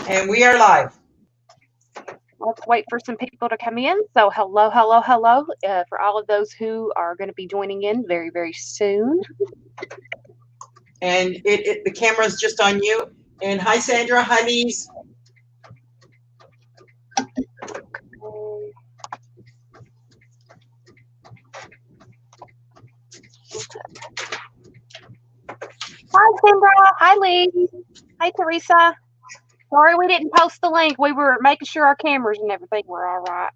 And we are live. Let's wait for some people to come in. So hello, hello, hello, for all of those who are going to be joining in very, very soon. And the camera's just on you. And hi, Sandra. Hi, Lise. Hi, Sandra. Hi, Lee. Hi, Teresa. Sorry we didn't post the link. We were making sure our cameras and everything were all right.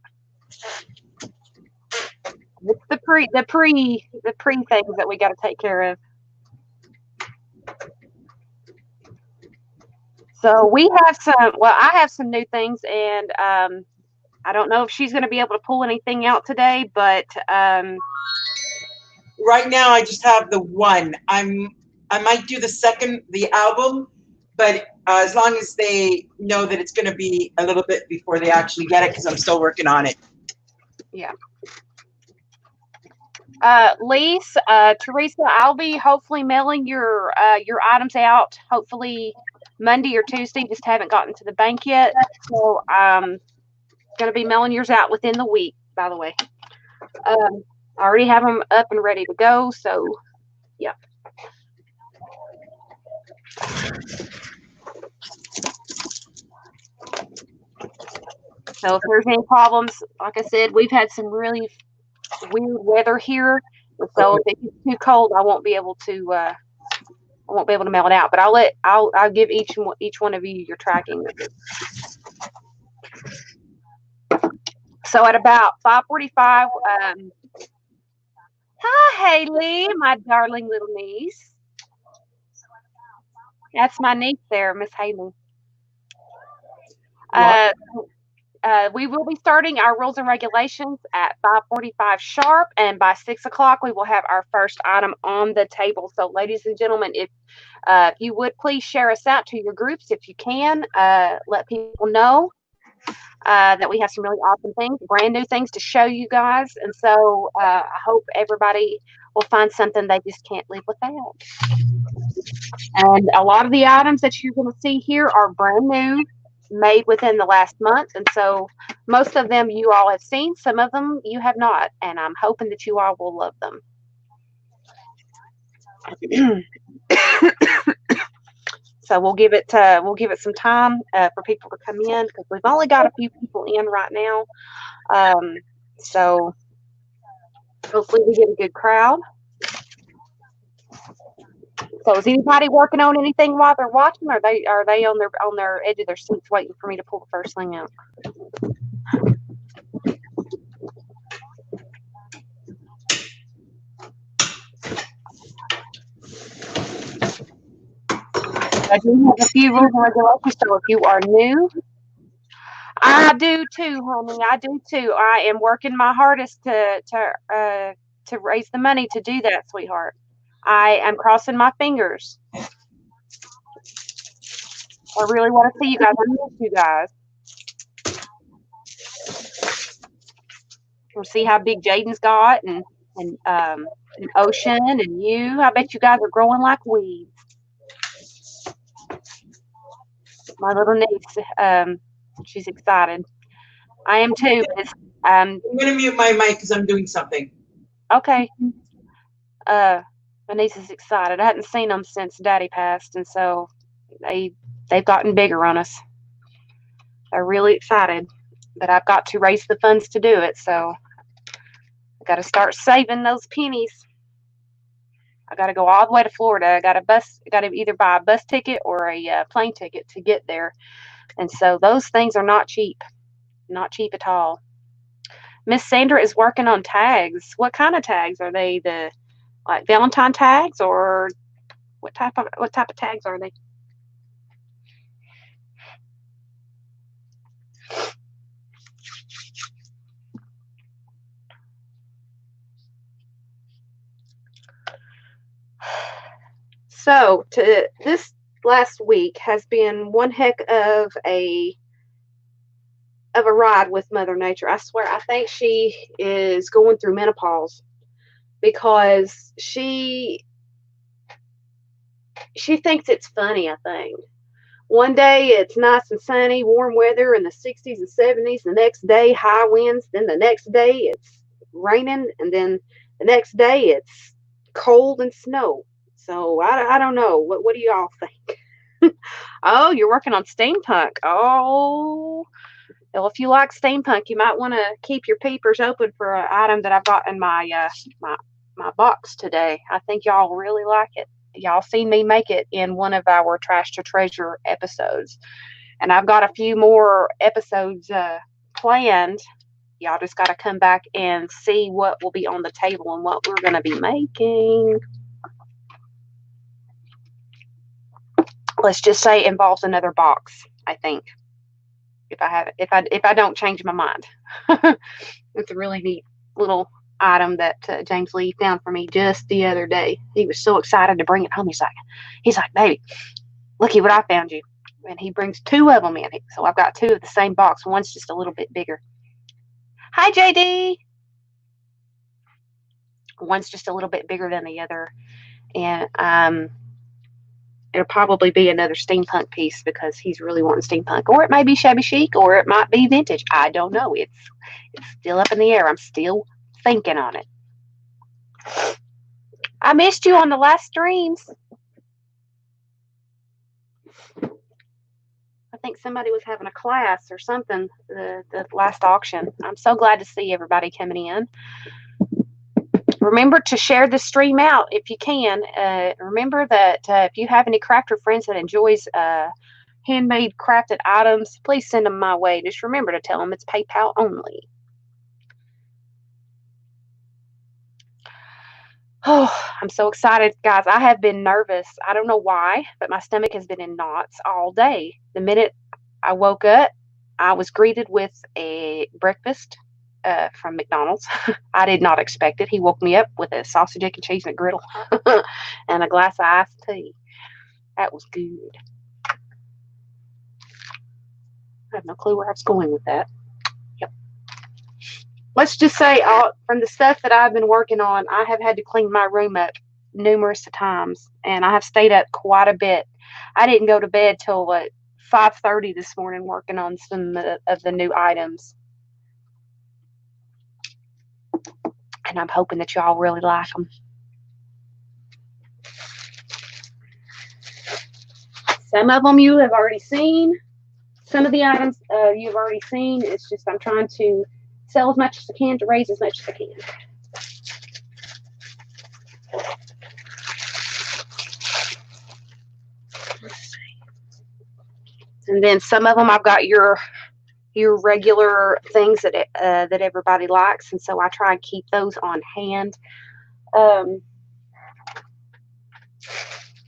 It's the pre things that we got to take care of. So we have some. Well, I have some new things, and I don't know if she's going to be able to pull anything out today, but right now I just have the one. I might do the album, but as long as they know that it's going to be a little bit before they actually get it, because I'm still working on it. Yeah. Lise, Teresa, I'll be hopefully mailing your items out hopefully Monday or Tuesday. Just haven't gotten to the bank yet, so I'm gonna be mailing yours out within the week. By the way, I already have them up and ready to go. So, yeah. So if there's any problems, like I said, we've had some really weird weather here, so if it gets too cold, I won't be able to mail it out. But I'll give each one of you your tracking. So at about 5:45, hi Haley, my darling little niece. That's my niece there, Miss Haley. We will be starting our rules and regulations at 5:45 sharp, and by 6 o'clock we will have our first item on the table. So, ladies and gentlemen, if you would please share us out to your groups if you can, let people know that we have some really awesome things, brand new things to show you guys. And so I hope everybody will find something they just can't live without. And a lot of the items that you're going to see here are brand new, made within the last month. And so most of them you all have seen, some of them you have not. And I'm hoping that you all will love them. So we'll give it some time for people to come in, because we've only got a few people in right now. So hopefully we get a good crowd. So is anybody working on anything while they're watching? Or are they on their edge of their seats waiting for me to pull the first thing out? I do have a few rules and regulations, so if you are new, I do too, honey. I do too. I am working my hardest to raise the money to do that, sweetheart. I am crossing my fingers. I really want to see you guys. I miss you guys. We'll see how big Jaden's got, and Ocean, and you. I bet you guys are growing like weeds. My little niece, she's excited. I am too. I'm going to mute my mic because I'm doing something. Okay. My niece is excited. I hadn't seen them since Daddy passed, and so they've gotten bigger on us. They're really excited that I've got to raise the funds to do it. So I got to start saving those pennies. I got to go all the way to Florida. I got to either buy a bus ticket or a plane ticket to get there. And so those things are not cheap at all. Miss Sandra is working on tags. What kind of tags are they? The like Valentine tags, or what type of tags are they? So this last week has been one heck of a ride with Mother Nature. I swear, I think she is going through menopause, because she thinks it's funny, I think. One day it's nice and sunny, warm weather in the 60s and 70s. The next day, high winds. Then the next day it's raining. And then the next day it's cold and snow. So I don't know. What do y'all think? Oh, you're working on steampunk. Oh, well, if you like steampunk, you might want to keep your peepers open for an item that I've got in my box today. I think y'all really like it. Y'all seen me make it in one of our Trash to Treasure episodes, and I've got a few more episodes planned. Y'all just got to come back and see what will be on the table and what we're going to be making. Let's just say it involves another box, I think. If I don't change my mind. It's a really neat little item that James Lee found for me just the other day. He was so excited to bring it home. He's like, baby, looky what I found you. And he brings two of them in. So I've got two of the same box. One's just a little bit bigger. Hi, JD. One's just a little bit bigger than the other. And it'll probably be another steampunk piece because he's really wanting steampunk. Or it may be shabby chic, or it might be vintage. I don't know. It's still up in the air. I'm still thinking on it. I missed you on the last streams. I think somebody was having a class or something the last auction. I'm so glad to see everybody coming in. Remember to share the stream out if you can. Remember that if you have any crafter friends that enjoys handmade crafted items, please send them my way. Just remember to tell them it's PayPal only. Oh, I'm so excited, guys. I have been nervous. I don't know why, but my stomach has been in knots all day. The minute I woke up, I was greeted with a breakfast from McDonald's. I did not expect it. He woke me up with a sausage, egg, and cheese and a griddle and a glass of iced tea. That was good. I have no clue where I was going with that. Yep. Let's just say from the stuff that I've been working on, I have had to clean my room up numerous times, and I have stayed up quite a bit. I didn't go to bed till 5:30 this morning working on some of the new items. And I'm hoping that y'all really like them. Some of them you have already seen. Some of the items you've already seen. It's just I'm trying to sell as much as I can to raise as much as I can. Let's see. And then some of them I've got your regular things that that everybody likes, and so I try and keep those on hand.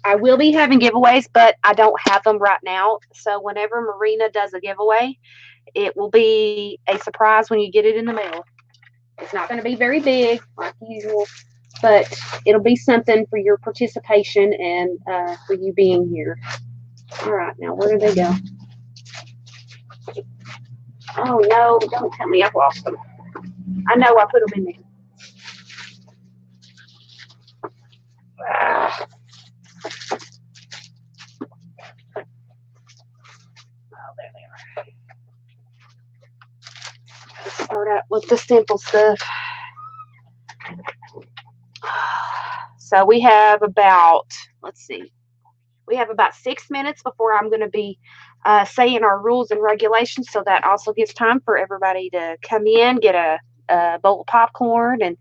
I will be having giveaways, but I don't have them right now. So whenever Marina does a giveaway, it will be a surprise when you get it in the mail. It's not going to be very big, like usual, but it'll be something for your participation and for you being here. All right, now where did they go? Oh, no, don't tell me I've lost them. I know I put them in there. Oh, there they are. Let's start out with the simple stuff. So we have about, let's see, we have about 6 minutes before I'm going to be saying our rules and regulations. So that also gives time for everybody to come in, get a bowl of popcorn, and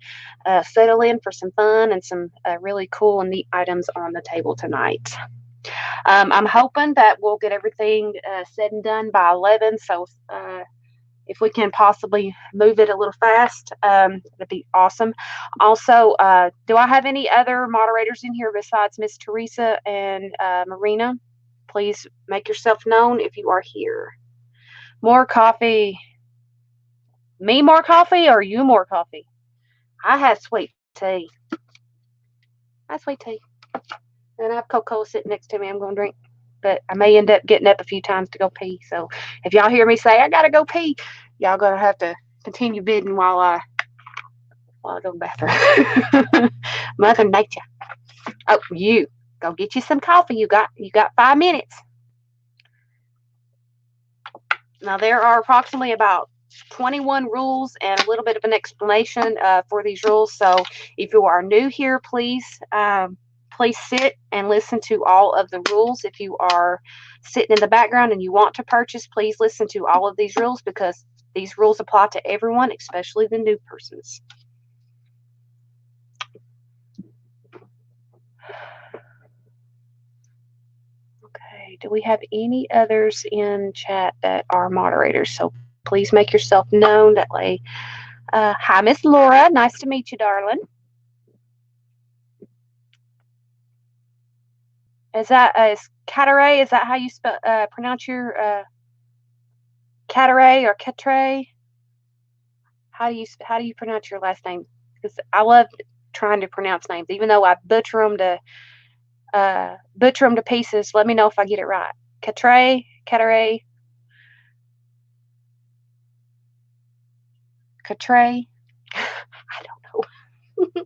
settle in for some fun and some really cool and neat items on the table tonight. I'm hoping that we'll get everything said and done by 11. So if we can possibly move it a little fast, that'd be awesome. Also, do I have any other moderators in here besides Miss Teresa and Marina? Please make yourself known if you are here. More coffee. Me more coffee or you more coffee? I have sweet tea. I have sweet tea. And I have cocoa sitting next to me I'm going to drink. But I may end up getting up a few times to go pee. So if y'all hear me say, I got to go pee, y'all going to have to continue bidding while I go to the bathroom. Mother Nature. Oh, you. Go get you some coffee. You got 5 minutes. Now, there are approximately about 21 rules and a little bit of an explanation for these rules. So if you are new here, please sit and listen to all of the rules. If you are sitting in the background and you want to purchase, please listen to all of these rules, because these rules apply to everyone, especially the new persons. Okay, do we have any others in chat that are moderators? So please make yourself known. That way, hi, Miss Laura. Nice to meet you, darling. Is Cataray? Is that how you pronounce your Cataray or Catray? How do you pronounce your last name? Because I love trying to pronounce names, even though I butcher them to pieces. Let me know if I get it right. Catray, Cataray, Catray. I don't know.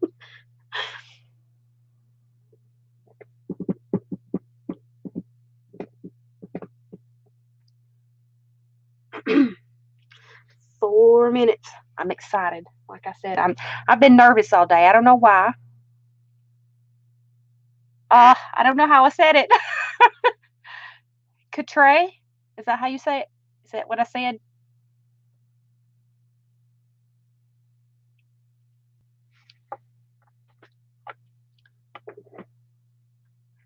4 minutes. I'm excited. Like I said, I've been nervous all day. I don't know why. I don't know how I said it. Catray? Is that how you say it? Is that what I said?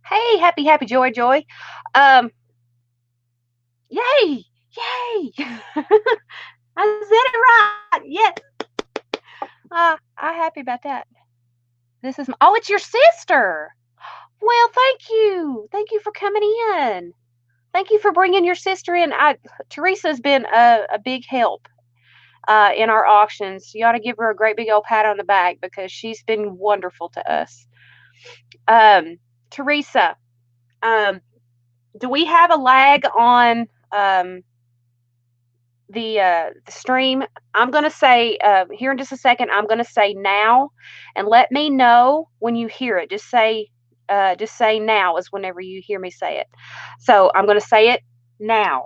Hey, happy, joy. Yay! I said it right. Yes. I'm happy about that. This is it's your sister. Well, thank you. Thank you for coming in. Thank you for bringing your sister in. Teresa's been a big help in our auctions. You ought to give her a great big old pat on the back, because she's been wonderful to us. Teresa, do we have a lag on the stream? I'm going to say here in just a second, I'm going to say now, and let me know when you hear it. Just say now is whenever you hear me say it. So I'm going to say it now.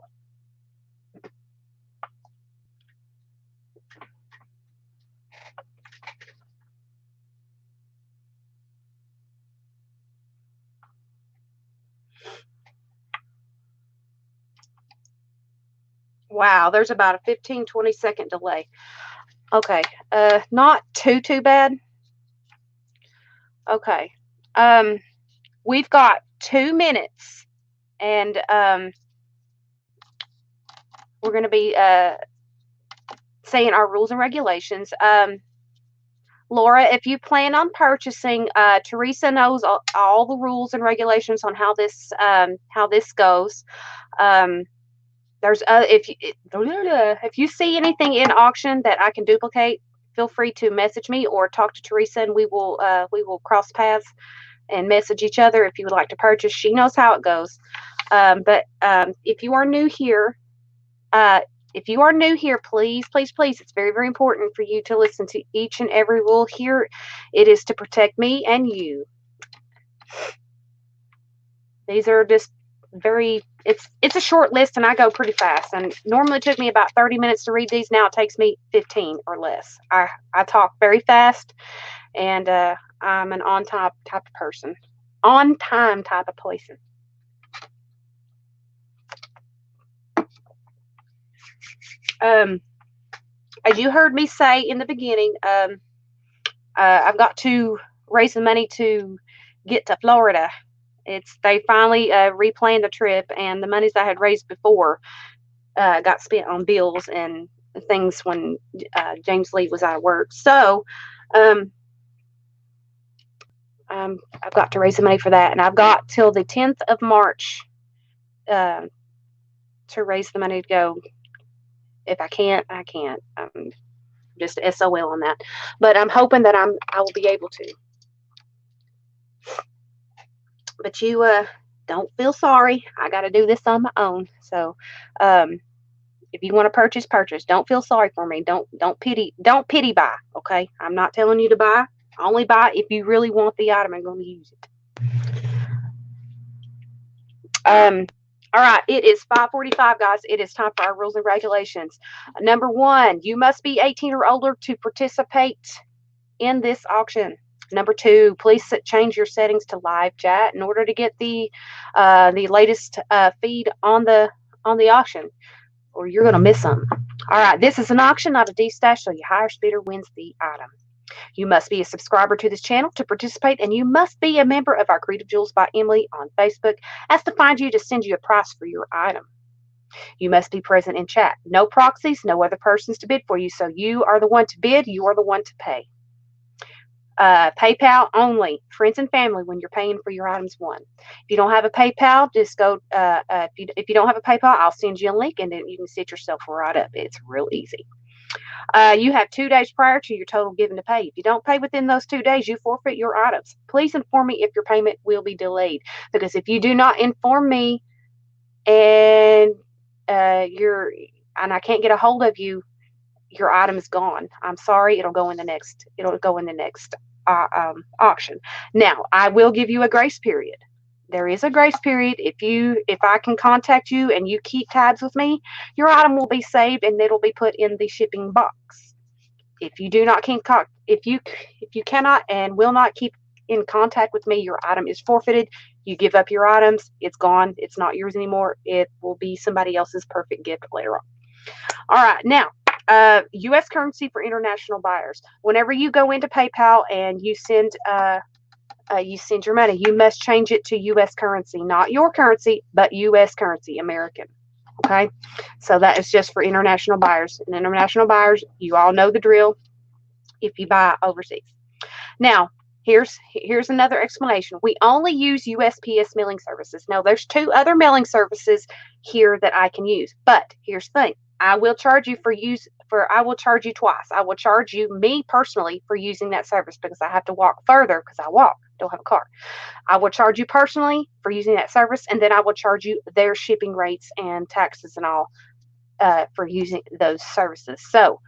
Wow, there's about a 15-20 second delay. Okay, not too bad. Okay, we've got 2 minutes, and we're going to be saying our rules and regulations. Laura, if you plan on purchasing, Teresa knows all the rules and regulations on how this goes. There's if you see anything in auction that I can duplicate, feel free to message me or talk to Teresa, and we will cross paths and message each other if you would like to purchase. She knows how it goes. But if you are new here, please, it's very, very important for you to listen to each and every rule here. It is to protect me and you. These are just it's a short list, and I go pretty fast. And normally it took me about 30 minutes to read these. Now it takes me 15 or less. I talk very fast, and I'm an on-time type of person. On-time type of person. As you heard me say in the beginning, I've got to raise the money to get to Florida. They finally replanned the trip, and the monies I had raised before got spent on bills and things when James Lee was out of work. So I've got to raise the money for that, and I've got till the 10th of March to raise the money to go. If I can't, I can't. I'm just SOL on that. But I'm hoping that I will be able to. But you don't feel sorry. I got to do this on my own. So if you want to purchase, don't feel sorry for me. Don't pity buy. Okay, I'm not telling you to buy. Only buy if you really want the item and going to use it. All right, it is 5:45, guys. It is time for our rules and regulations. Number one, you must be 18 or older to participate in this auction. Number two, please change your settings to live chat in order to get the latest feed on the auction, or you're gonna miss them. All right, this is an auction, not a D-stash, so your highest bidder wins the item. You must be a subscriber to this channel to participate, and you must be a member of our Creative Jewels by Emily on Facebook as to find you to send you a price for your item. You must be present in chat. No proxies, no other persons to bid for you. So you are the one to bid, you are the one to pay. PayPal only, friends and family when you're paying for your items won. If you don't have a PayPal, just go, if you don't have a PayPal, I'll send you a link and then you can set yourself right up. It's real easy. You have 2 days prior to your total given to pay. If you don't pay within those 2 days, you forfeit your items. Please inform me if your payment will be delayed, because if you do not inform me and I can't get a hold of you, your item is gone. I'm sorry. It'll go in the next auction. Now, I will give you a grace period. There is a grace period. If I can contact you and you keep tabs with me, your item will be saved and it'll be put in the shipping box. If you do not if you cannot and will not keep in contact with me, your item is forfeited. You give up your items. It's gone. It's not yours anymore. It will be somebody else's perfect gift later on. All right, now, U.S. currency for international buyers. Whenever you go into PayPal and you send your money, you must change it to U.S. currency, not your currency, but U.S. currency, American. Okay, so that is just for international buyers. And international buyers, you all know the drill if you buy overseas. Now, here's another explanation. We only use USPS mailing services. Now, there's 2 other mailing services here that I can use, but here's the thing. I will charge you I will charge you twice. I will charge you, me personally, for using that service because I have to walk further because I walk, don't have a car. I will charge you personally for using that service, and then I will charge you their shipping rates and taxes and all for using those services. So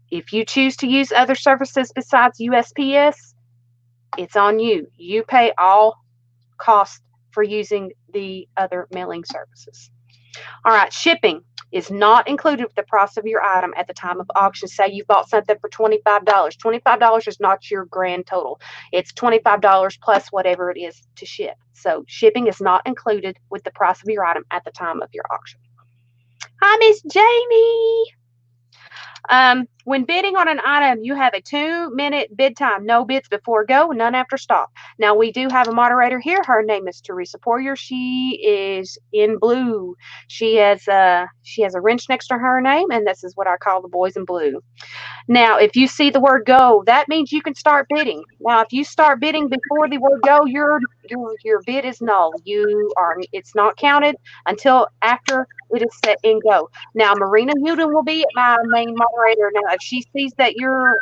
if you choose to use other services besides USPS, it's on you. You pay all costs for using the other mailing services. All right, shipping is not included with the price of your item at the time of auction. Say you bought something for $25. $25 is not your grand total. It's $25 plus whatever it is to ship. So shipping is not included with the price of your item at the time of your auction. Hi, Miss Jamie. When bidding on an item, you have a 2-minute bid time. No bids before go, none after stop. Now, we do have a moderator here. Her name is Teresa Poirier. She is in blue. She has a wrench next to her name, and this is what I call the boys in blue. Now, if you see the word go, that means you can start bidding. Now, if you start bidding before the word go, your bid is null. It's not counted until after it is set and go. Now, Marina Newton will be my main moderator. Now, if she sees that your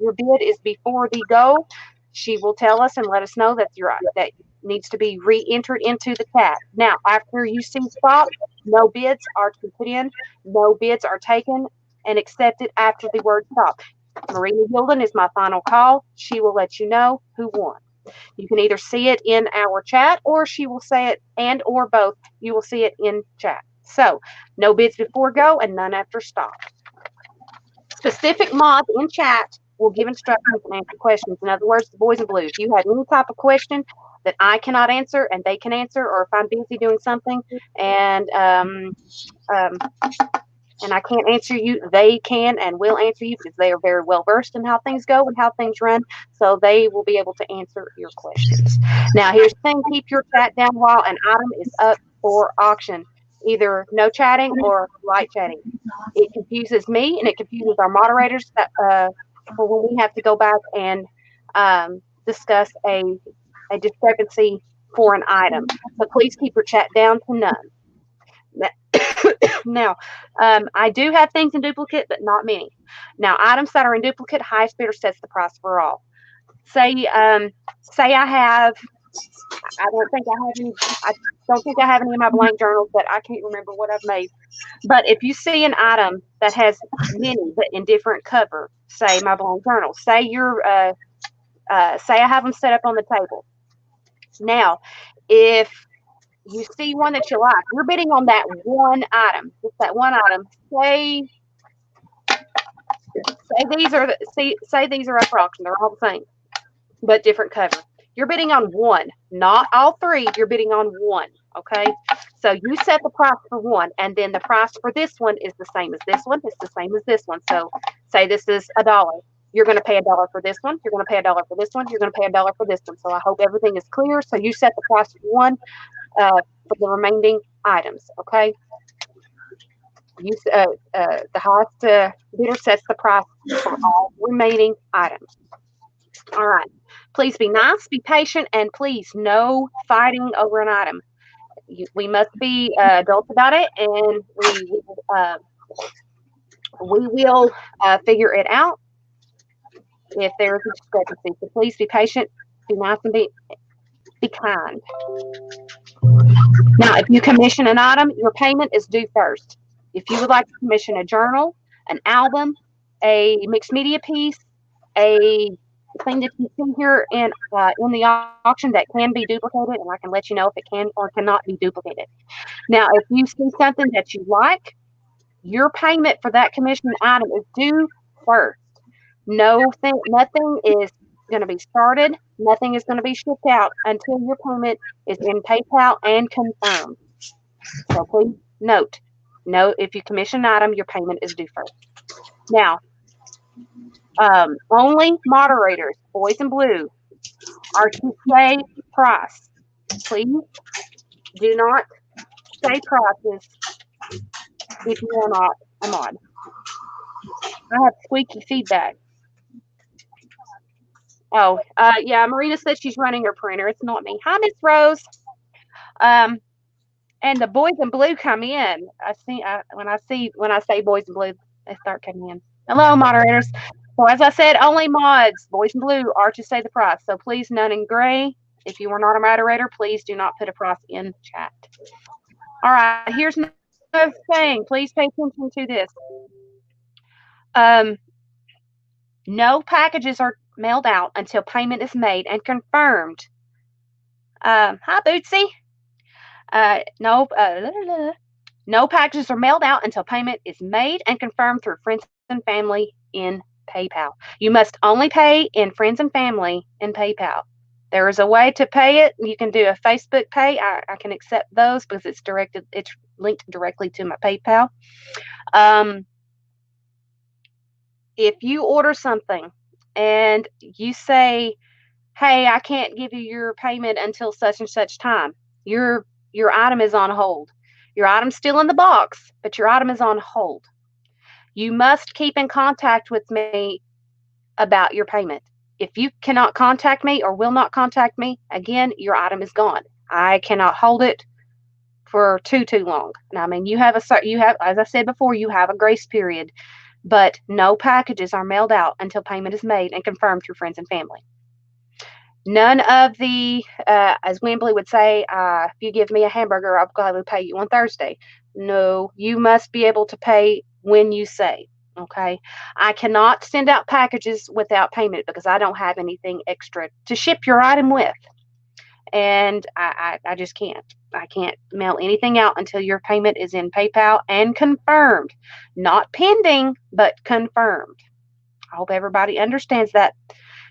bid is before the go, she will tell us and let us know that that needs to be re-entered into the chat. Now, after you see stop, no bids are to be put in. No bids are taken and accepted after the word stop. Marina Yulden is my final call. She will let you know who won. You can either see it in our chat or she will say it, and or both. You will see it in chat. So, no bids before go and none after stop. Specific mods in chat will give instructions and answer questions. In other words, the boys in blue, if you have any type of question that I cannot answer and they can answer, or if I'm busy doing something and I can't answer you, they can and will answer you because they are very well versed in how things go and how things run. So they will be able to answer your questions. Now, here's the thing: keep your chat down while an item is up for auction. Either no chatting or light chatting. It confuses me and it confuses our moderators for when we have to go back and discuss a discrepancy for an item. So please keep your chat down to none. Now, I do have things in duplicate, but not many. Now, items that are in duplicate, highest bidder sets the price for all. Say I have, I don't think I have any in my blank journals, but I can't remember what I've made. But if you see an item that has many but in different cover, say my blank journal, say I have them set up on the table. Now, if you see one that you like. You're bidding on that one item, just that one item. Say these are say these are up for auction. They're all the same, but different cover. You're bidding on one, not all three. You're bidding on one. Okay. So you set the price for one, and then the price for this one is the same as this one. It's the same as this one. So say this is $1. You're going to pay $1 for this one. You're going to pay $1 for this one. You're going to pay $1 for this one. So I hope everything is clear. So you set the price for one for the remaining items. Okay. You the highest bidder sets the price for all remaining items. All right. Please be nice, be patient, and please no fighting over an item. We must be adults about it, and we will figure it out if there's a discrepancy. So please be patient, be nice, and be kind. Now, if you commission an item, your payment is due first. If you would like to commission a journal, an album, a mixed media piece, a thing that you see here in the auction that can be duplicated, and I can let you know if it can or cannot be duplicated. Now, if you see something that you like, your payment for that commissioned item is due first. Nothing is going to be started. Nothing is going to be shipped out until your payment is in PayPal and confirmed. So please note, if you commission an item, your payment is due first. Now, only moderators, boys in blue, are to say price. Please do not say prices if you are not a mod. I have squeaky feedback. Oh, yeah, Marina said she's running her printer. It's not me. Hi, Miss Rose. And the boys in blue come in. When I say boys in blue, they start coming in. Hello, moderators. So as I said, only mods, boys in blue, are to say the price. So please, none in gray. If you are not a moderator, please do not put a price in chat. All right, here's another thing. Please pay attention to this. No packages are mailed out until payment is made and confirmed. Hi, Bootsy. No packages are mailed out until payment is made and confirmed through friends and family in PayPal. You must only pay in friends and family in PayPal. There is a way to pay it. You can do a Facebook pay. I can accept those because it's linked directly to my PayPal. If you order something and you say, hey, I can't give you your payment until such and such time, your item is on hold. Your item's still in the box, but your item is on hold. You must keep in contact with me about your payment. If you cannot contact me or will not contact me, again, your item is gone. I cannot hold it for too long. Now, I mean, you have, as I said before, you have a grace period, but no packages are mailed out until payment is made and confirmed through friends and family. None of the, as Wembley would say, if you give me a hamburger, I'll gladly pay you on Thursday. No, you must be able to pay when you say. Okay, I cannot send out packages without payment because I don't have anything extra to ship your item with. And I just can't. I can't mail anything out until your payment is in PayPal and confirmed. Not pending, but confirmed. I hope everybody understands that.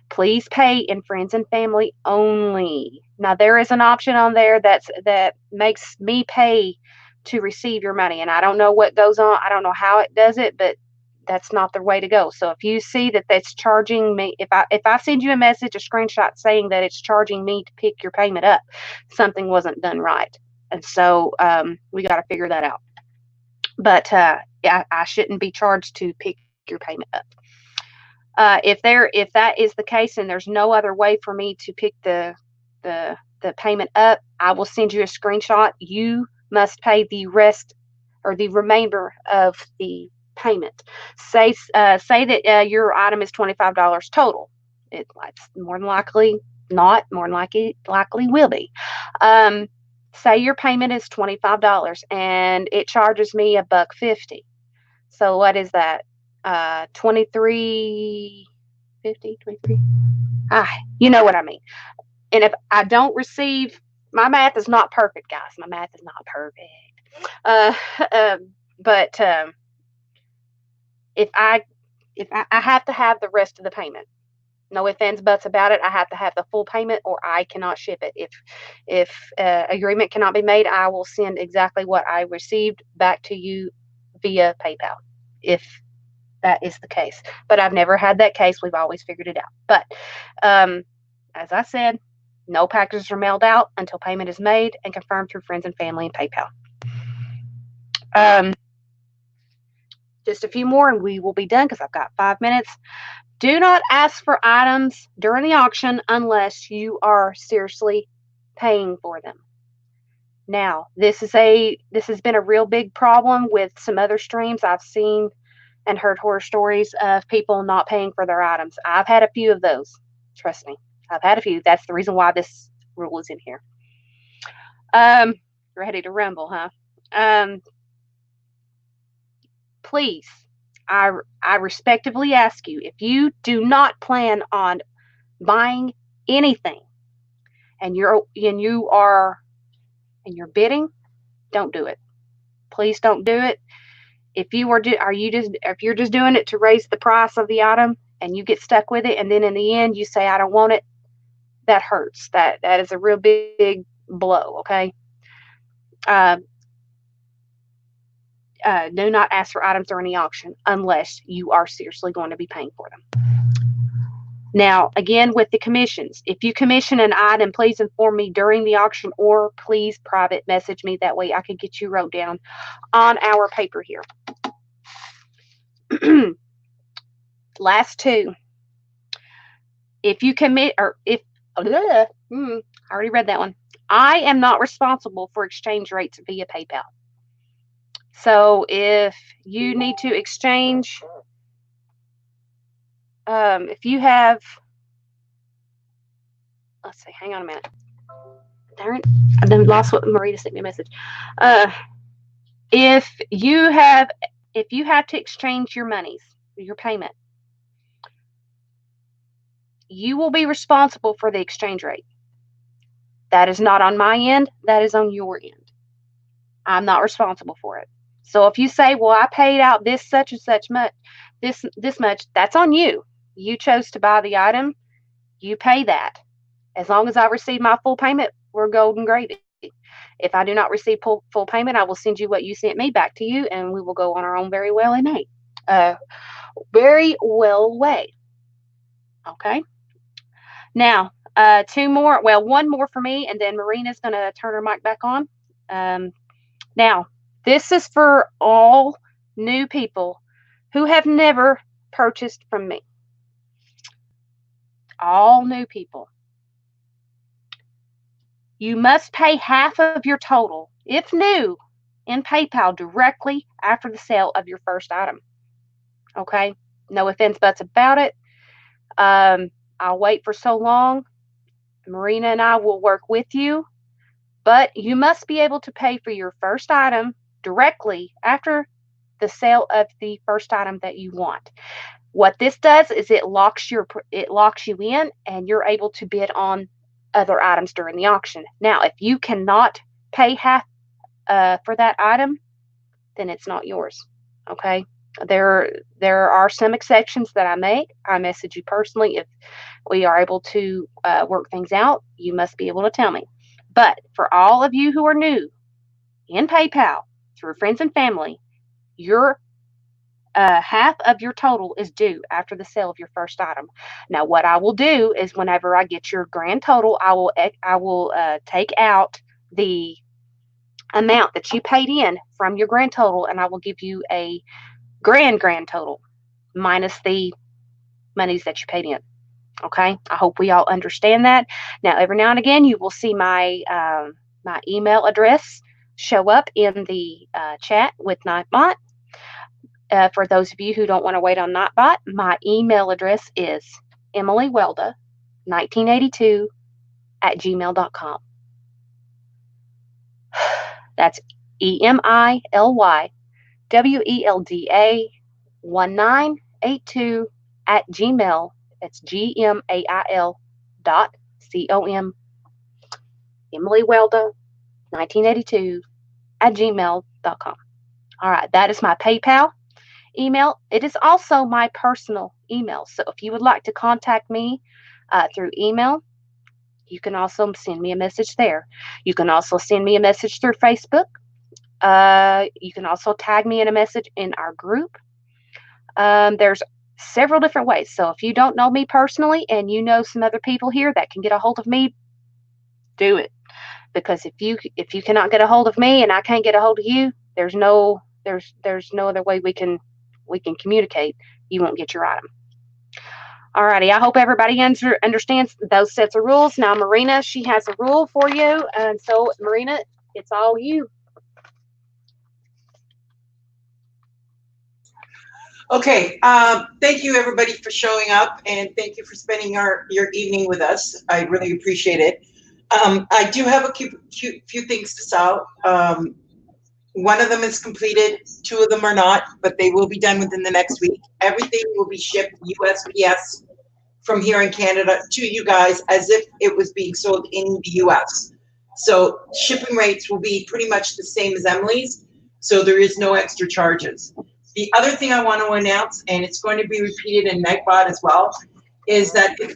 Please pay in friends and family only. Now, there is an option on there that makes me pay to receive your money. And I don't know what goes on. I don't know how it does it, but that's not the way to go. So if you see that that's charging me, if I send you a message, a screenshot saying that it's charging me to pick your payment up, something wasn't done right. And so we got to figure that out. But yeah, I shouldn't be charged to pick your payment up. If that is the case and there's no other way for me to pick the payment up, I will send you a screenshot. You must pay the rest or the remainder of the payment. Say that your item is $25 total. It's more than likely not. More than likely will be. Say your payment is $25 and it charges me $1.50. So what is that? $23.50, $23. You know what I mean. And if I don't receive my math is not perfect, guys. My math is not perfect. Uh, but if I have to have the rest of the payment. No ifs, ands, buts about it. I have to have the full payment, or I cannot ship it. If agreement cannot be made, I will send exactly what I received back to you via PayPal. If that is the case, but I've never had that case. We've always figured it out. But as I said, no packages are mailed out until payment is made and confirmed through friends and family and PayPal. Just a few more and we will be done because I've got 5 minutes. Do not ask for items during the auction unless you are seriously paying for them. Now, this has been a real big problem with some other streams. I've seen and heard horror stories of people not paying for their items. I've had a few of those. Trust me. I've had a few. That's the reason why this rule is in here. Ready to rumble, huh? Please, I respectively ask you, if you do not plan on buying anything and you're bidding, don't do it. Please don't do it. If you're just doing it to raise the price of the item and you get stuck with it and then in the end you say I don't want it, that hurts. That is a real big blow, okay? Do not ask for items during the auction unless you are seriously going to be paying for them. Now, again, with the commissions, if you commission an item, please inform me during the auction or please private message me. That way I can get you wrote down on our paper here. Last two. If you commit, or if, I already read that one. I am not responsible for exchange rates via PayPal. So if you need to exchange, if you have, let's see, hang on a minute. Darn it, I done lost what Marita sent me a message. If you have to exchange your monies, your payment, you will be responsible for the exchange rate. That is not on my end. That is on your end. I'm not responsible for it. So if you say, well, I paid out this such and such much, this much, that's on you. You chose to buy the item. You pay that. As long as I receive my full payment, we're golden gravy. If I do not receive full payment, I will send you what you sent me back to you, and we will go on our own very well way. Okay. Now, two more. Well, one more for me, and then Marina's going to turn her mic back on. Now, this is for all new people who have never purchased from me. All new people. You must pay half of your total, if new, in PayPal directly after the sale of your first item. Okay? No ifs, ands, buts about it. I'll wait for so long. Marina and I will work with you. But you must be able to pay for your first item directly after the sale of the first item that you want. What this does is it locks you in, and you're able to bid on other items during the auction. Now, if you cannot pay half for that item, then it's not yours. Okay. There are some exceptions that I make. I message you personally if we are able to work things out. You must be able to tell me. But for all of you who are new in PayPal through friends and family, your half of your total is due after the sale of your first item. Now, what I will do is whenever I get your grand total, I will take out the amount that you paid in from your grand total, and I will give you a grand total minus the monies that you paid in. Okay, I hope we all understand that. Now, every now and again, you will see my my email address show up in the chat with Nightbot. For those of you who don't want to wait on Nightbot, my email address is emilywelda1982@gmail.com. That's EMILYWELDA1982@gmail. It's GMAIL.com. EmilyWelda1982@gmail.com. All right, that is my PayPal email. It is also my personal email. So if you would like to contact me through email, you can also send me a message there. You can also send me a message through Facebook. You can also tag me in a message in our group. There's several different ways. So if you don't know me personally and you know some other people here that can get a hold of me, do it. Because if you cannot get a hold of me and I can't get a hold of you, there's no other way we can communicate. You won't get your item. Alrighty, I hope everybody understands those sets of rules. Now, Marina, she has a rule for you, and so Marina, it's all you. Okay, thank you everybody for showing up, and thank you for spending your evening with us. I really appreciate it. I do have a few things to sell. One of them is completed, two of them are not, but they will be done within the next week. Everything will be shipped USPS from here in Canada to you guys as if it was being sold in the US. So shipping rates will be pretty much the same as Emily's, so there is no extra charges. The other thing I want to announce, and it's going to be repeated in Nightbot as well, is that if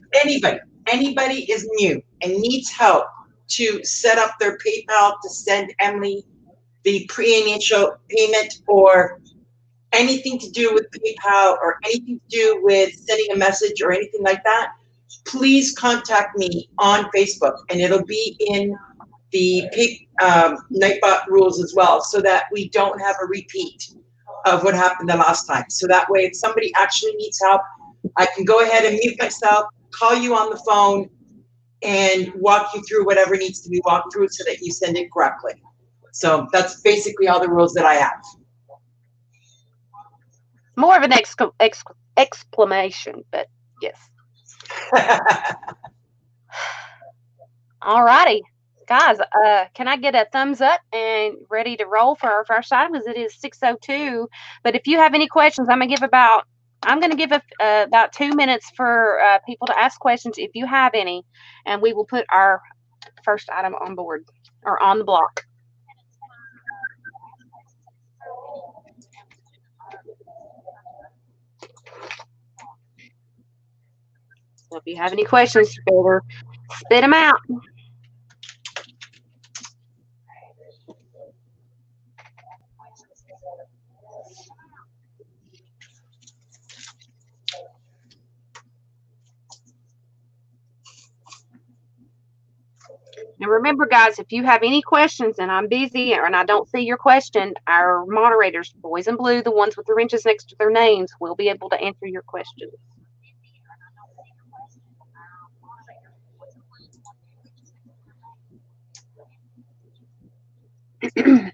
anybody is new and needs help to set up their PayPal to send Emily the pre-initial payment or anything to do with PayPal or anything to do with sending a message or anything like that, please contact me on Facebook, and it'll be in the Nightbot rules as well, so that we don't have a repeat of what happened the last time. So that way, if somebody actually needs help, I can go ahead and mute myself, call you on the phone, and walk you through whatever needs to be walked through so that you send it correctly. So that's basically all the rules that I have. More of an exclamation, but yes. All righty, guys. Can I get a thumbs up and ready to roll for our first item? Because it is 6:02. But if you have any questions, I'm gonna give about 2 minutes for people to ask questions if you have any, and we will put our first item on board or on the block. So if you have any questions, better spit them out. And remember, guys, if you have any questions and I'm busy and I don't see your question, our moderators, boys in blue, the ones with the wrenches next to their names, will be able to answer your questions. I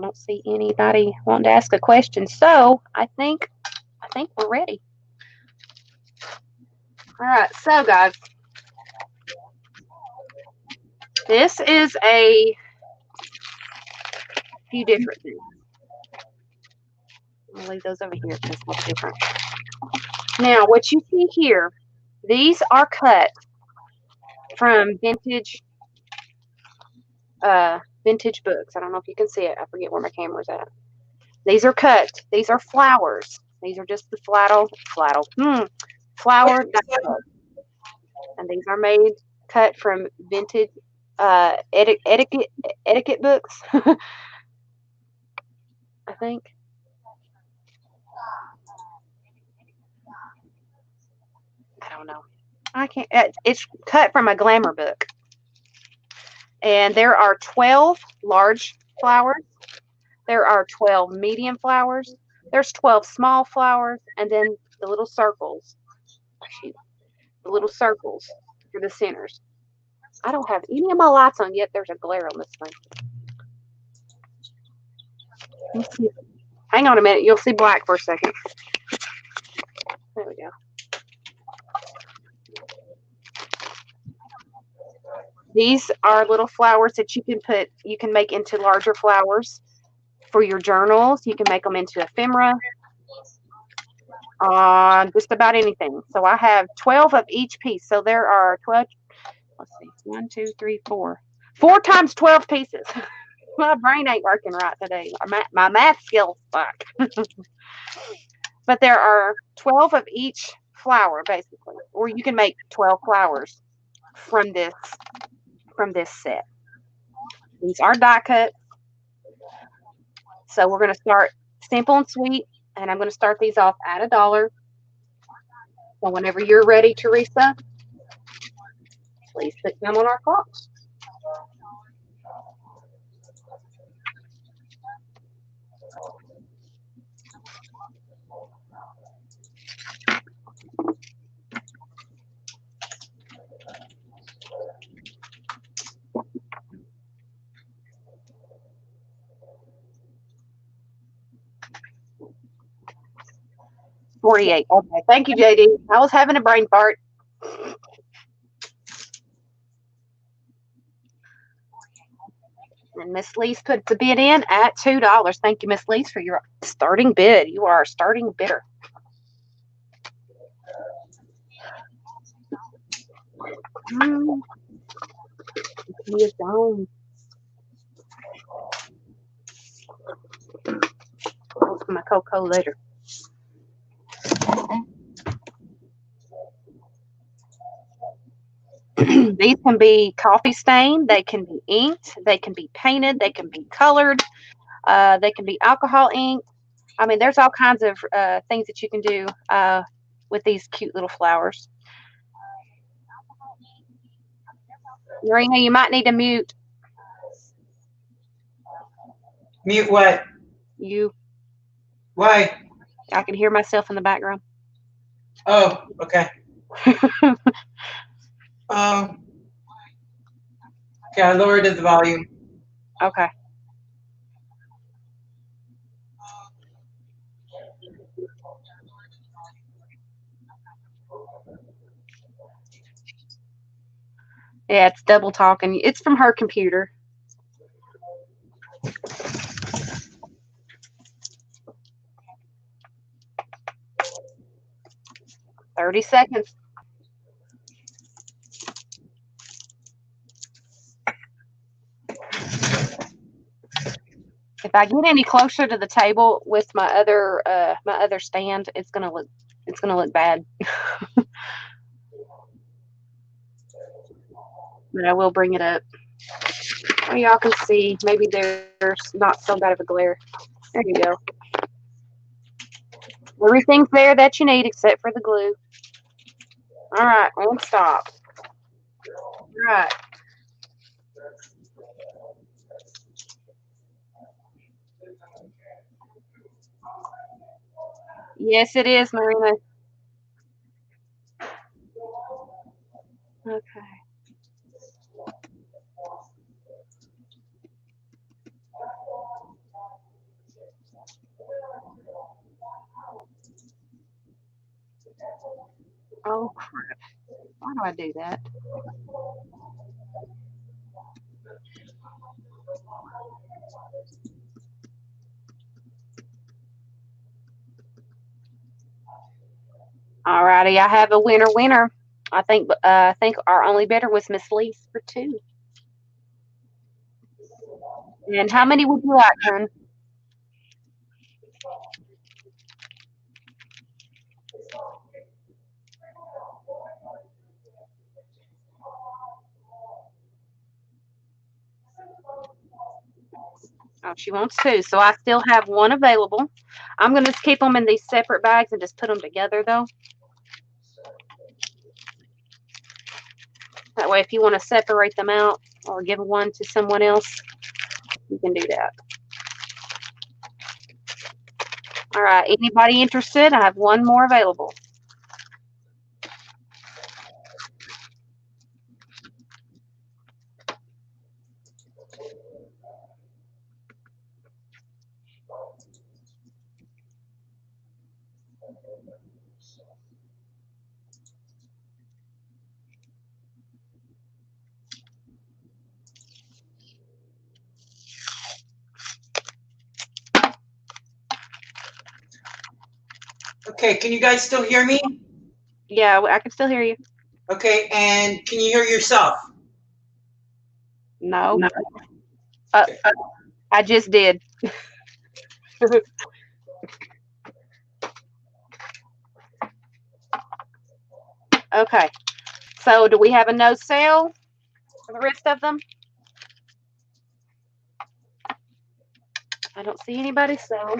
don't see anybody wanting to ask a question, so I think we're ready. All right, so guys, this is a few different things. I'll leave those over here because it's different. Now, what you see here, these are cut from vintage books. I don't know if you can see it. I forget where my camera's at. These are cut. These are flowers. These are just the flower. And these are cut from vintage etiquette books. I think. I don't know. I can't. It's cut from a glamour book. And there are 12 large flowers. There are 12 medium flowers. There's 12 small flowers, and then the little circles. The little circles for the centers. I don't have any of my lights on yet. There's a glare on this thing. Hang on a minute. You'll see black for a second. There we go. These are little flowers that you can make into larger flowers for your journals. You can make them into ephemera, just about anything. So I have 12 of each piece. So there are 12, let's see, 1, 2, 3, 4. 4 times 12 pieces. My brain ain't working right today. My math skills suck. But there are 12 of each flower, basically, or you can make 12 flowers from this set. These are die cut. So we're going to start simple and sweet, and I'm going to start these off at $1. So whenever you're ready, Teresa, please put them on our clock. $48. Okay, thank you, JD. I was having a brain fart. And Miss Lee's put the bid in at $2. Thank you, Miss Lee's, for your starting bid. You are a starting bidder. He is gone. I'll get my cocoa later. These can be coffee stained, they can be inked, they can be painted, they can be colored, they can be alcohol inked. I mean, there's all kinds of things that you can do with these cute little flowers. Marina, you might need to mute. Mute what? You. Why? I can hear myself in the background. Oh, okay. Okay, I lowered the volume. Okay. Yeah, it's double talking. It's from her computer. "30 seconds. If I get any closer to the table with my other stand, it's gonna look bad. But I will bring it up. So y'all can see. Maybe there's not so bad of a glare. There you go. Everything's there that you need except for the glue. All right, and stop. All right. Yes, it is, Marina. Okay. Oh, crap. Why do I do that? All righty, I have a winner. I think our only bidder was Miss Lee's for 2. And how many would you like, hon? Oh, she wants 2, so I still have 1 available. I'm going to keep them in these separate bags and just put them together, though. That way, if you want to separate them out or give one to someone else, you can do that. All right, anybody interested? I have 1 more available. Okay, can you guys still hear me? Yeah, I can still hear you. Okay, and can you hear yourself? No. No. I just did. Okay. So do we have a no sale for the rest of them? I don't see anybody, so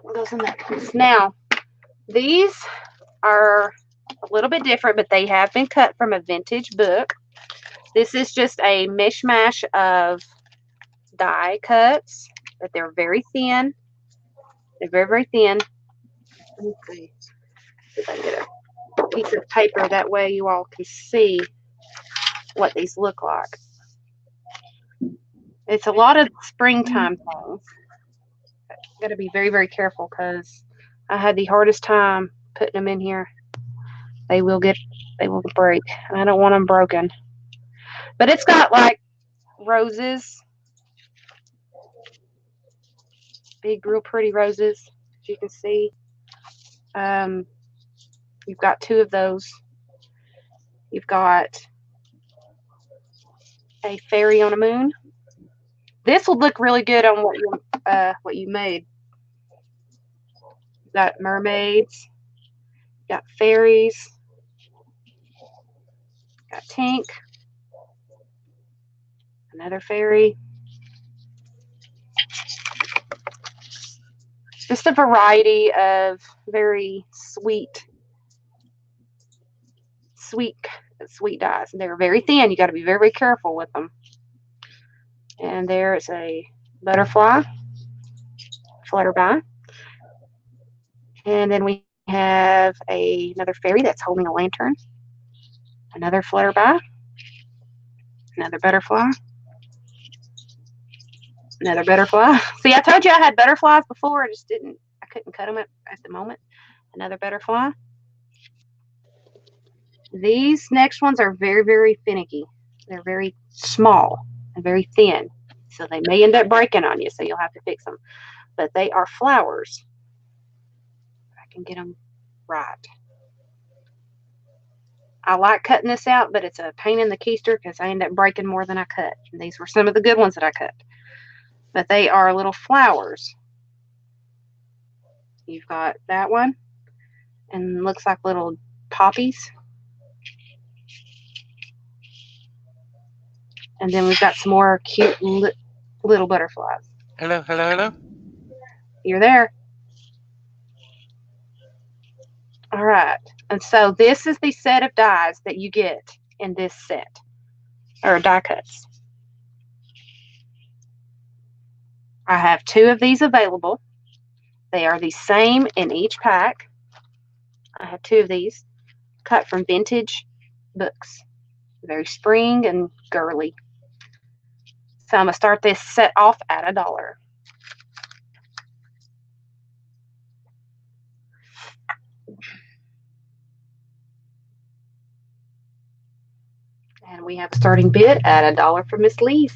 what goes in that piece? Now, these are a little bit different, but they have been cut from a vintage book. This is just a mishmash of die cuts, but they're very thin. They're very, very thin. Let me see if I can get a piece of paper. That way you all can see what these look like. It's a lot of springtime things. Got to be very, very careful because I had the hardest time putting them in here. They will break. I don't want them broken. But it's got like roses, big, real pretty roses, as you can see. You've got two of those. You've got a fairy on a moon. This will look really good on what you made. You've got mermaids. You've got fairies. You've got Tink. Another fairy. Just a variety of very sweet dies. They're very thin. You got to be very, very careful with them. And there's a butterfly, flutterby. And then we have another fairy that's holding a lantern. Another flutterby. Another butterfly. Another butterfly. See, I told you I had butterflies before. I couldn't cut them at the moment. Another butterfly. These next ones are very, very finicky. They're very small and very thin. So they may end up breaking on you, so you'll have to fix them. But they are flowers. I can get them right. I like cutting this out, but it's a pain in the keister because I end up breaking more than I cut. And these were some of the good ones that I cut. But they are little flowers. You've got that one. And looks like little poppies. And then we've got some more cute little butterflies. Hello, hello, hello. You're there. All right. And so this is the set of dies that you get in this set, or die cuts. I have two of these available. They are the same in each pack. I have two of these cut from vintage books. Very spring and girly. So I'm going to start this set off at $1. And we have a starting bid at $1 for Miss Lee's.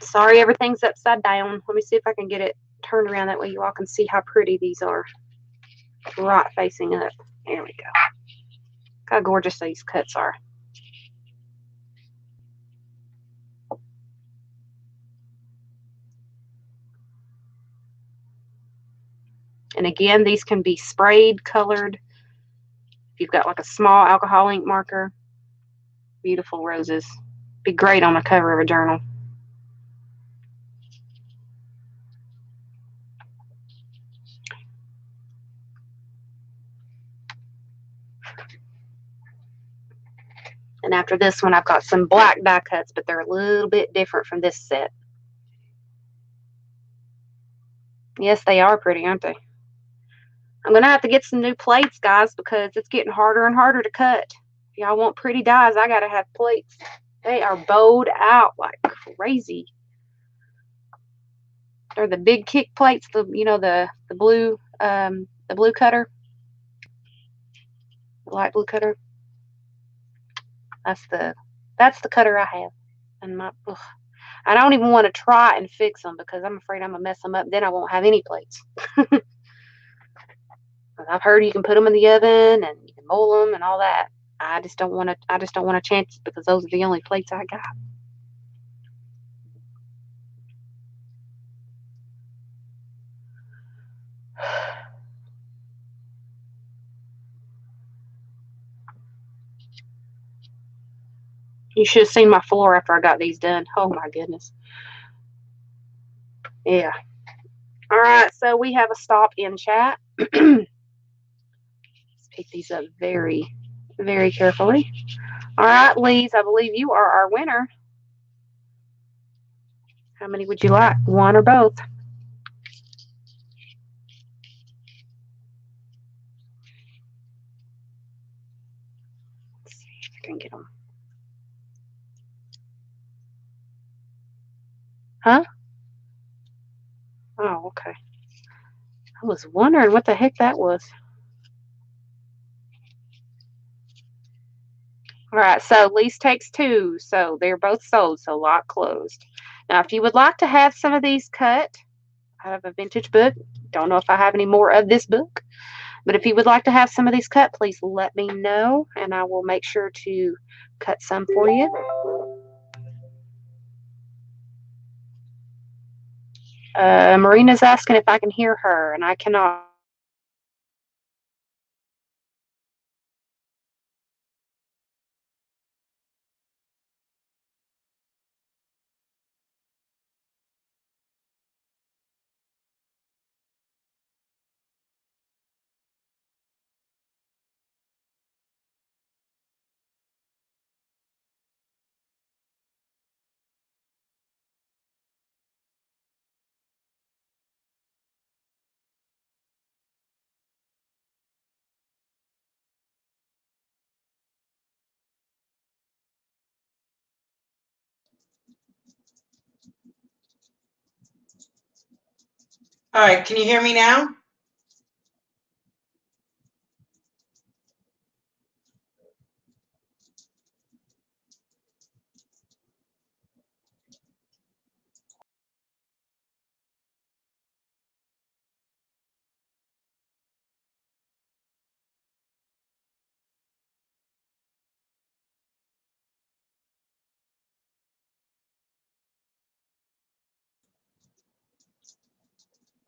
Sorry, everything's upside down. Let me see if I can get it turned around. That way you all can see how pretty these are. Right facing up. There we go. Look how gorgeous these cuts are. And again, these can be sprayed, colored. If you've got like a small alcohol ink marker, beautiful roses. Be great on the cover of a journal. And after this one, I've got some black die cuts, but they're a little bit different from this set. Yes, they are pretty, aren't they? I'm going to have to get some new plates, guys, because it's getting harder and harder to cut. If y'all want pretty dies, I got to have plates. They are bowed out like crazy. They're the big kick plates, the blue cutter, the light blue cutter. That's the cutter I have. And I don't even want to try and fix them because I'm afraid I'm going to mess them up. Then I won't have any plates. I've heard you can put them in the oven and you can mold them and all that. I just don't want to chance it because those are the only plates I got. You should have seen my floor after I got these done. Oh my goodness. Yeah. All right, so we have a stop in chat. Let's pick these up very, very carefully. All right, Lise, I believe you are our winner. How many would you like? One or both? Let's see if I can get them. Huh? Oh, okay. I was wondering what the heck that was. All right, so Lise takes two, so they're both sold, so lot closed. Now, if you would like to have some of these cut out of a vintage book, don't know if I have any more of this book, but if you would like to have some of these cut, please let me know, and I will make sure to cut some for you. Marina's asking if I can hear her, and I cannot. All right, can you hear me now?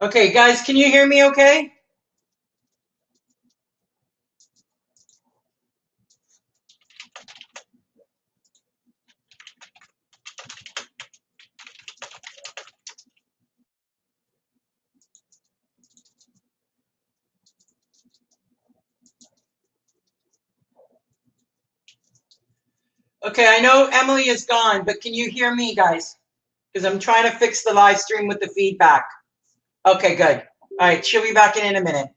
Okay, guys, can you hear me okay? Okay, I know Emily is gone, but can you hear me, guys? Because I'm trying to fix the live stream with the feedback. Okay, good. All right, she'll be back in a minute.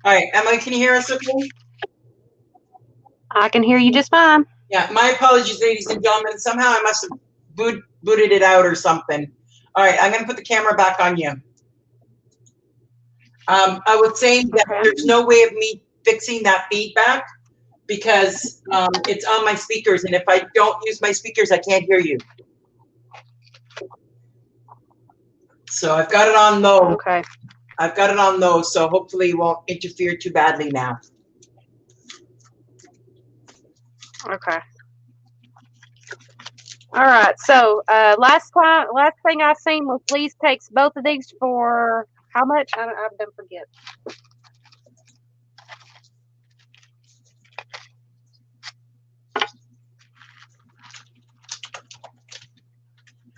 All right, Emily, can you hear us okay? I can hear you just fine. Yeah, my apologies, ladies and gentlemen. Somehow I must have booted it out or something. All right, I'm going to put the camera back on you. I was saying that there's no way of me fixing that feedback because it's on my speakers, and if I don't use my speakers, I can't hear you. So I've got it on low. Okay. I've got it on low, so hopefully it won't interfere too badly now. Okay. All right. So last thing I seen was Lise takes both of these for how much? I don't forget.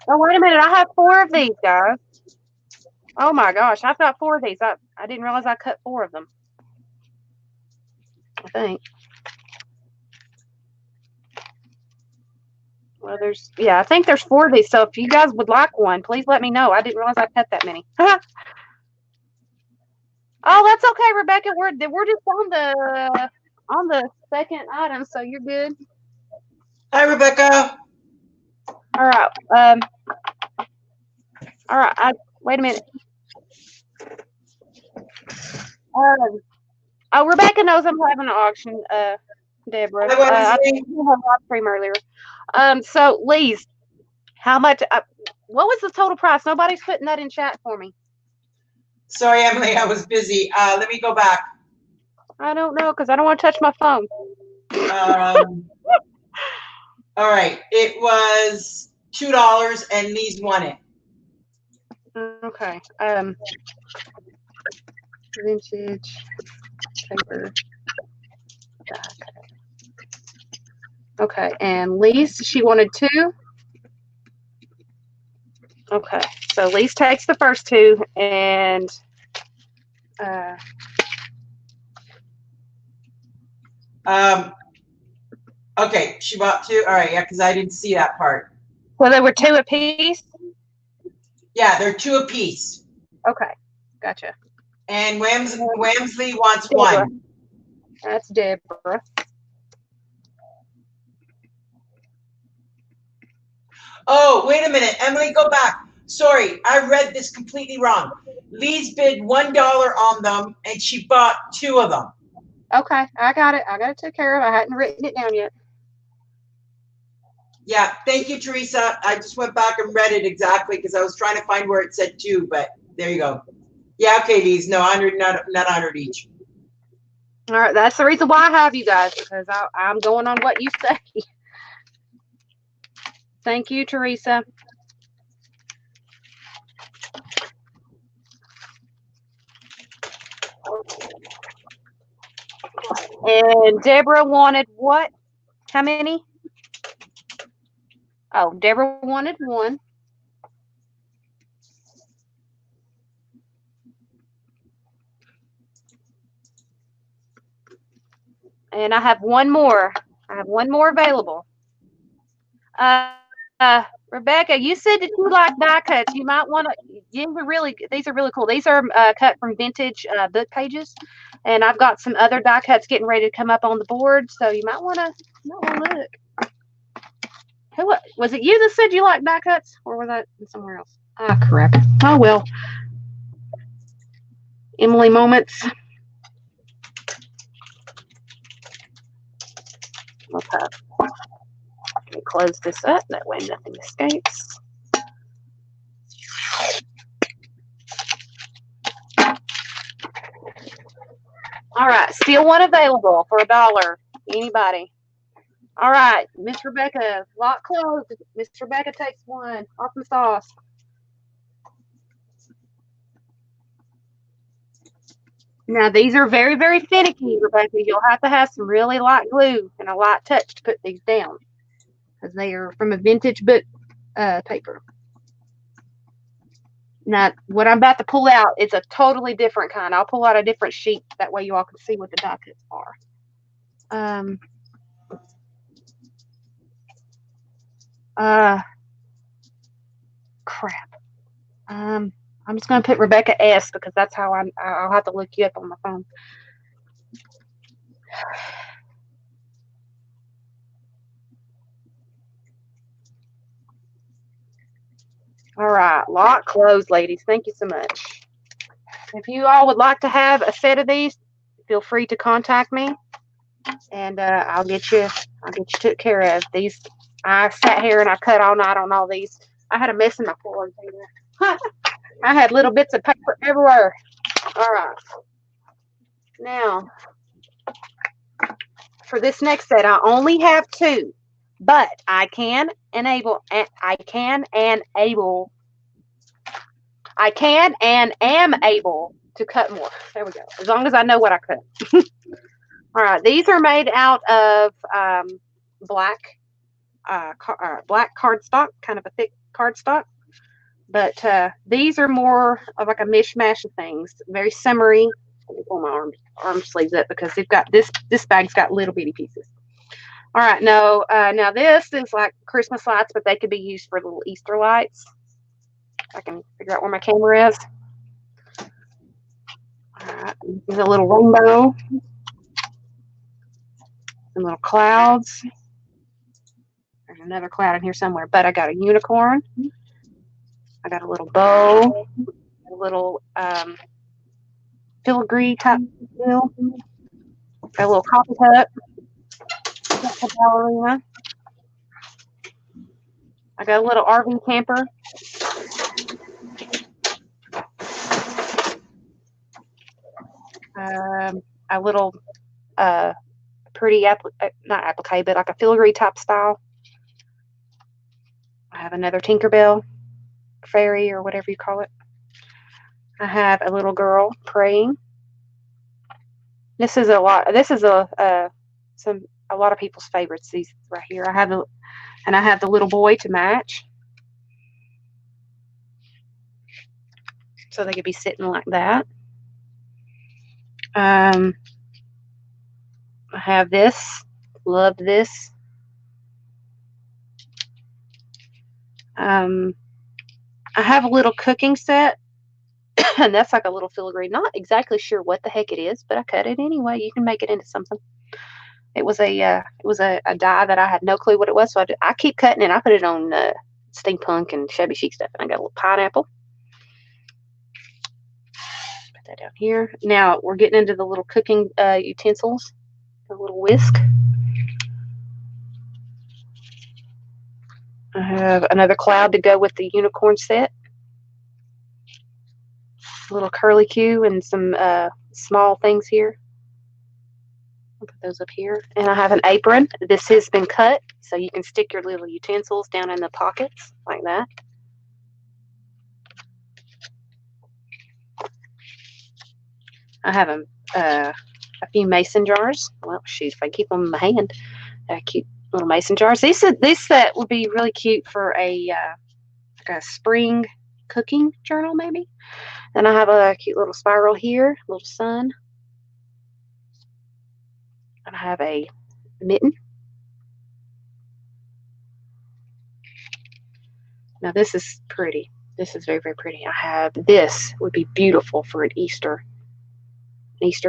Oh, wait a minute. I have 4 of these, guys. Oh my gosh, I've got 4 of these. I didn't realize I cut 4 of them. I think. Well, I think there's 4 of these. So if you guys would like one, please let me know. I didn't realize I cut that many. Oh, that's okay, Rebecca. We're just on the second item, so you're good. Hi, Rebecca. All right. All right. Wait a minute. Oh, Rebecca knows I'm having an auction. Deborah. Hi, I Wesley. did her live stream earlier. So Lise, how much? What was the total price? Nobody's putting that in chat for me. Sorry, Emily, I was busy. Let me go back. I don't know because I don't want to touch my phone. All right, it was $2, and Lise won it. Okay. Vintage paper. Okay, and Lise, she wanted 2. Okay, so Lise takes the first 2, and Okay, she bought 2. All right, yeah, because I didn't see that part. well, there were 2 apiece. Yeah, they're 2 apiece. Okay, gotcha. And Wamsley wants Deborah. 1. That's Deborah. Oh, wait a minute, Emily, go back. Sorry, I read this completely wrong. Lise bid $1 on them, and she bought 2 of them. Okay, I got it. I got it took care of. I hadn't written it down yet. Yeah, thank you, Teresa. I just went back and read it exactly because I was trying to find where it said 2, but there you go. Yeah, okay, Lise. No, 100, not 100 each. All right, that's the reason why I have you guys, because I'm going on what you say. Thank you, Teresa. And Deborah wanted what? How many? Oh, Deborah wanted 1. And I have 1 more. I have 1 more available. Rebecca, you said that you like die cuts. You might want to. These are really cool. These are cut from vintage book pages, and I've got some other die cuts getting ready to come up on the board. So you might want to look. Who was it? You that said you like die cuts, or was that somewhere else? Ah, crap. Oh well. Emily moments. Okay. Let me close this up. That way nothing escapes. All right, still 1 available for $1. Anybody? All right, Miss Rebecca, lock closed. Miss Rebecca takes 1. Awesome sauce. Now these are very, very finicky, Rebecca. You'll have to have some really light glue and a light touch to put these down because they are from a vintage book paper. Now, what I'm about to pull out is a totally different kind. I'll pull out a different sheet. That way you all can see what the die cuts are. Crap. I'm just going to put Rebecca S because that's how I'll have to look you up on my phone. All right, lock closed, ladies. Thank you so much. If you all would like to have a set of these, feel free to contact me, and I'll get you took care of. These, I sat here and I cut all night on all these. I had a mess in my floor. I had little bits of paper everywhere. All right. Now, for this next set, I only have 2, but I can and am able to cut more. There we go. As long as I know what I cut. All right. These are made out of black cardstock, kind of a thick cardstock. But these are more of like a mishmash of things. Very summery. Let me pull my arm sleeves up because they've got this bag's got little bitty pieces. All right. Now this is like Christmas lights, but they could be used for little Easter lights. I can figure out where my camera is. All right. There's a little rainbow. Some little clouds. There's another cloud in here somewhere, but I got a unicorn. I got a little bow, a little filigree type deal. Got a little coffee cup. a ballerina. I got a little RV camper. A little pretty, not applique, but like a filigree type style. I have another Tinkerbell fairy or whatever you call it. I have a little girl praying. This is a lot. This is a lot of people's favorites. These right here. I have the little boy to match, so they could be sitting like that. I have this. Love this. I have a little cooking set, and that's like a little filigree. Not exactly sure what the heck it is, but I cut it anyway. You can make it into something. It was a dye that I had no clue what it was, so I keep cutting it. I put it on steampunk and shabby chic stuff, and I got a little pineapple. Put that down here. Now we're getting into the little cooking utensils. A little whisk. I have another cloud to go with the unicorn set. A little curly Q and some small things here. I'll put those up here. And I have an apron. This has been cut, so you can stick your little utensils down in the pockets like that. I have a few mason jars. Well, shoot, if I keep them in my hand, cute little mason jars. This set would be really cute for like a spring cooking journal, maybe. Then I have a cute little spiral here, little sun. And I have a mitten. Now this is pretty. This is very, very pretty. I have this would be beautiful for an Easter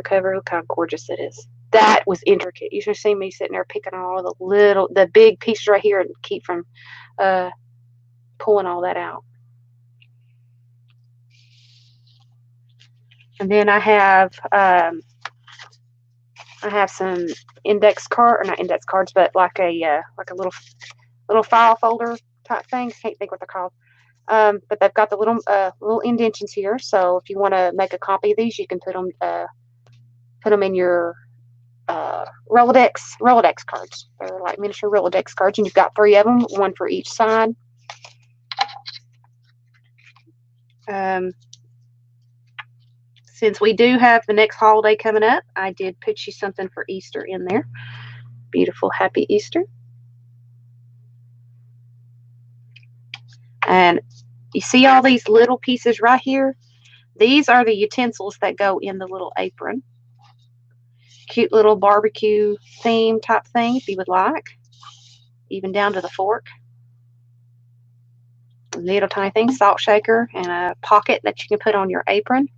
cover. Look how gorgeous it is. That was intricate. You should have seen me sitting there picking all the big pieces right here and keep from pulling all that out. And then I have some index card, or not index cards, but like a little file folder type thing. Can't think what they're called. But they've got the little indentions here. So if you want to make a copy of these, you can put them in your Rolodex cards. They're like miniature Rolodex cards, and you've got 3 of them, one for each side. Since we do have the next holiday coming up, I did put you something for Easter in there. Beautiful, happy Easter. And you see all these little pieces right here? These are the utensils that go in the little apron. Cute little barbecue theme type thing if you would like. Even down to the fork. Little tiny thing, salt shaker, and a pocket that you can put on your apron.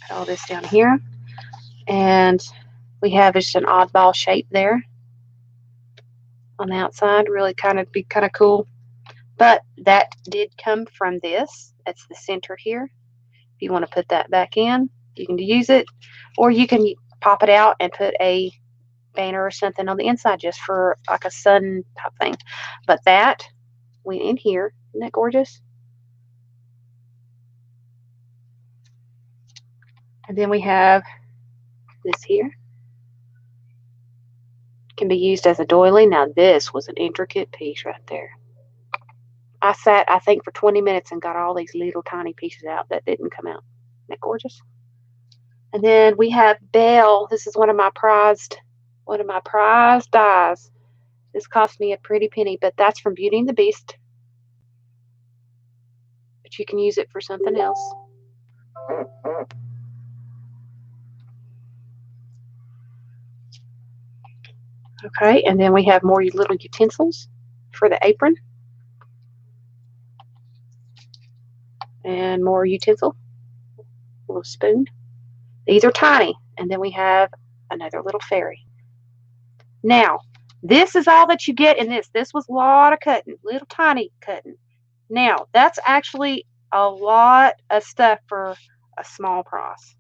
Put all this down here. And we have just an oddball shape there on the outside. Really be kind of cool. But that did come from this. That's the center here. If you want to put that back in, you can use it. Or you can pop it out and put a banner or something on the inside just for like a sun type thing. But that went in here. Isn't that gorgeous? And then we have this here. Can be used as a doily. Now this was an intricate piece right there. I sat, I think, for 20 minutes and got all these little tiny pieces out that didn't come out. Isn't that gorgeous? And then we have Belle. This is one of my prized dies. This cost me a pretty penny, but that's from Beauty and the Beast. But you can use it for something else. Okay, and then we have more little utensils for the apron. And more utensil. A little spoon. These are tiny. And then we have another little fairy. Now, this is all that you get in this. This was a lot of cutting, little tiny cutting. Now, that's actually a lot of stuff for a small price.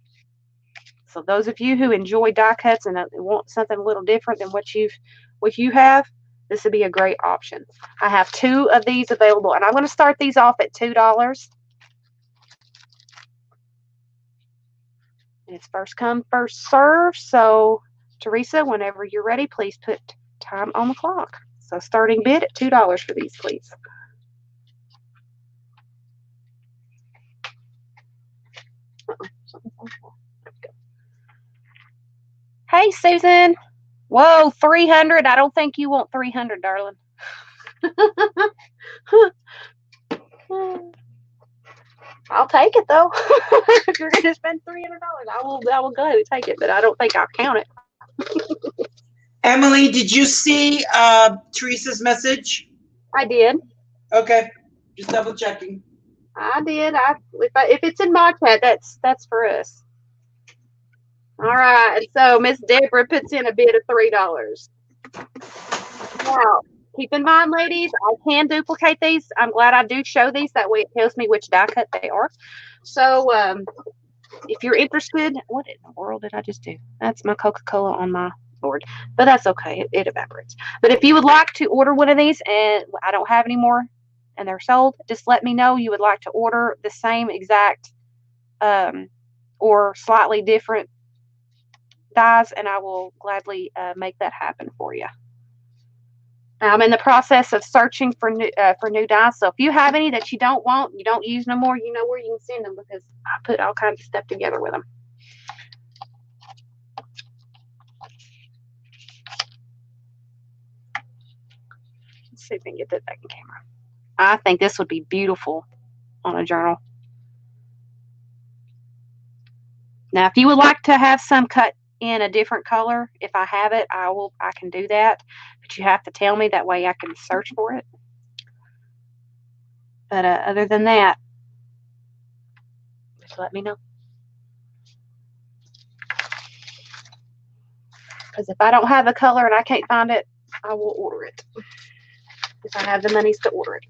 So those of you who enjoy die cuts and want something a little different than what you have, this would be a great option. I have 2 of these available, and I'm going to start these off at $2. It's first come, first serve. So, Teresa, whenever you're ready, please put time on the clock. So, starting bid at $2 for these, please. Hey, Susan. Whoa, 300. I don't think you want 300, darling. I'll take it though. If you're gonna spend $300, I will gladly take it, but I don't think I'll count it. Emily, did you see Teresa's message? I did. Okay, just double checking. I did. If it's in my chat, that's for us. All right. So Miss Deborah puts in a bid of $3. Now, keep in mind, ladies, I can duplicate these. I'm glad I do show these. That way it tells me which die cut they are. So if you're interested, what in the world did I just do? That's my Coca-Cola on my board. But that's okay. It evaporates. But if you would like to order one of these, and I don't have any more, and they're sold, just let me know you would like to order the same exact or slightly different dies, and I will gladly make that happen for you. I'm in the process of searching for new dies. So if you have any that you don't want, you don't use no more, you know where you can send them, because I put all kinds of stuff together with them. Let's see if we can get that back in camera. I think this would be beautiful on a journal. Now, if you would like to have some cut in a different color, if I have it, I can do that. But you have to tell me, that way I can search for it. But other than that, just let me know. Because if I don't have a color and I can't find it, I will order it. If I have the monies to order it.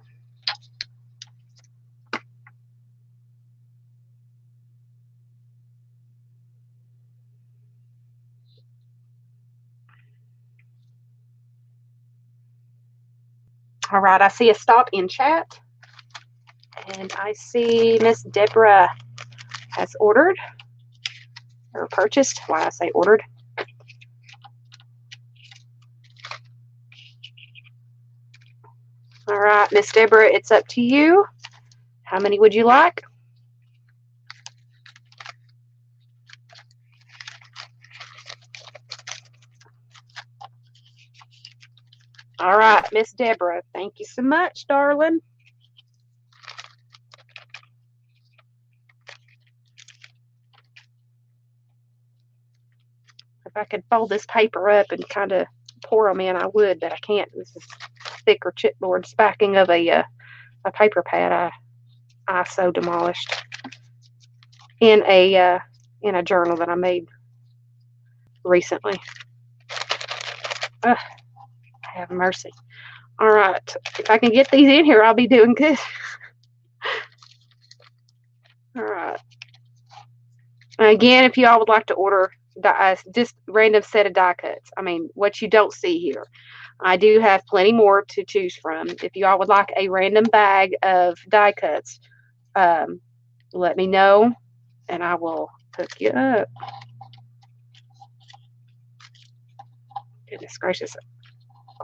All right, I see a stop in chat. And I see Miss Deborah has ordered or purchased. Why I say ordered. All right, Miss Deborah, it's up to you. How many would you like? All right, Miss Deborah, thank you so much, darling. If I could fold this paper up and kind of pour them in, I would, but I can't. This is thicker chipboard backing of a paper pad I so demolished in a journal that I made recently. Have mercy. All right, if I can get these in here, I'll be doing good. All right. Again, if y'all would like to order just random set of die cuts, I mean, what you don't see here, I do have plenty more to choose from. If y'all would like a random bag of die cuts, let me know, and I will hook you up. Goodness gracious.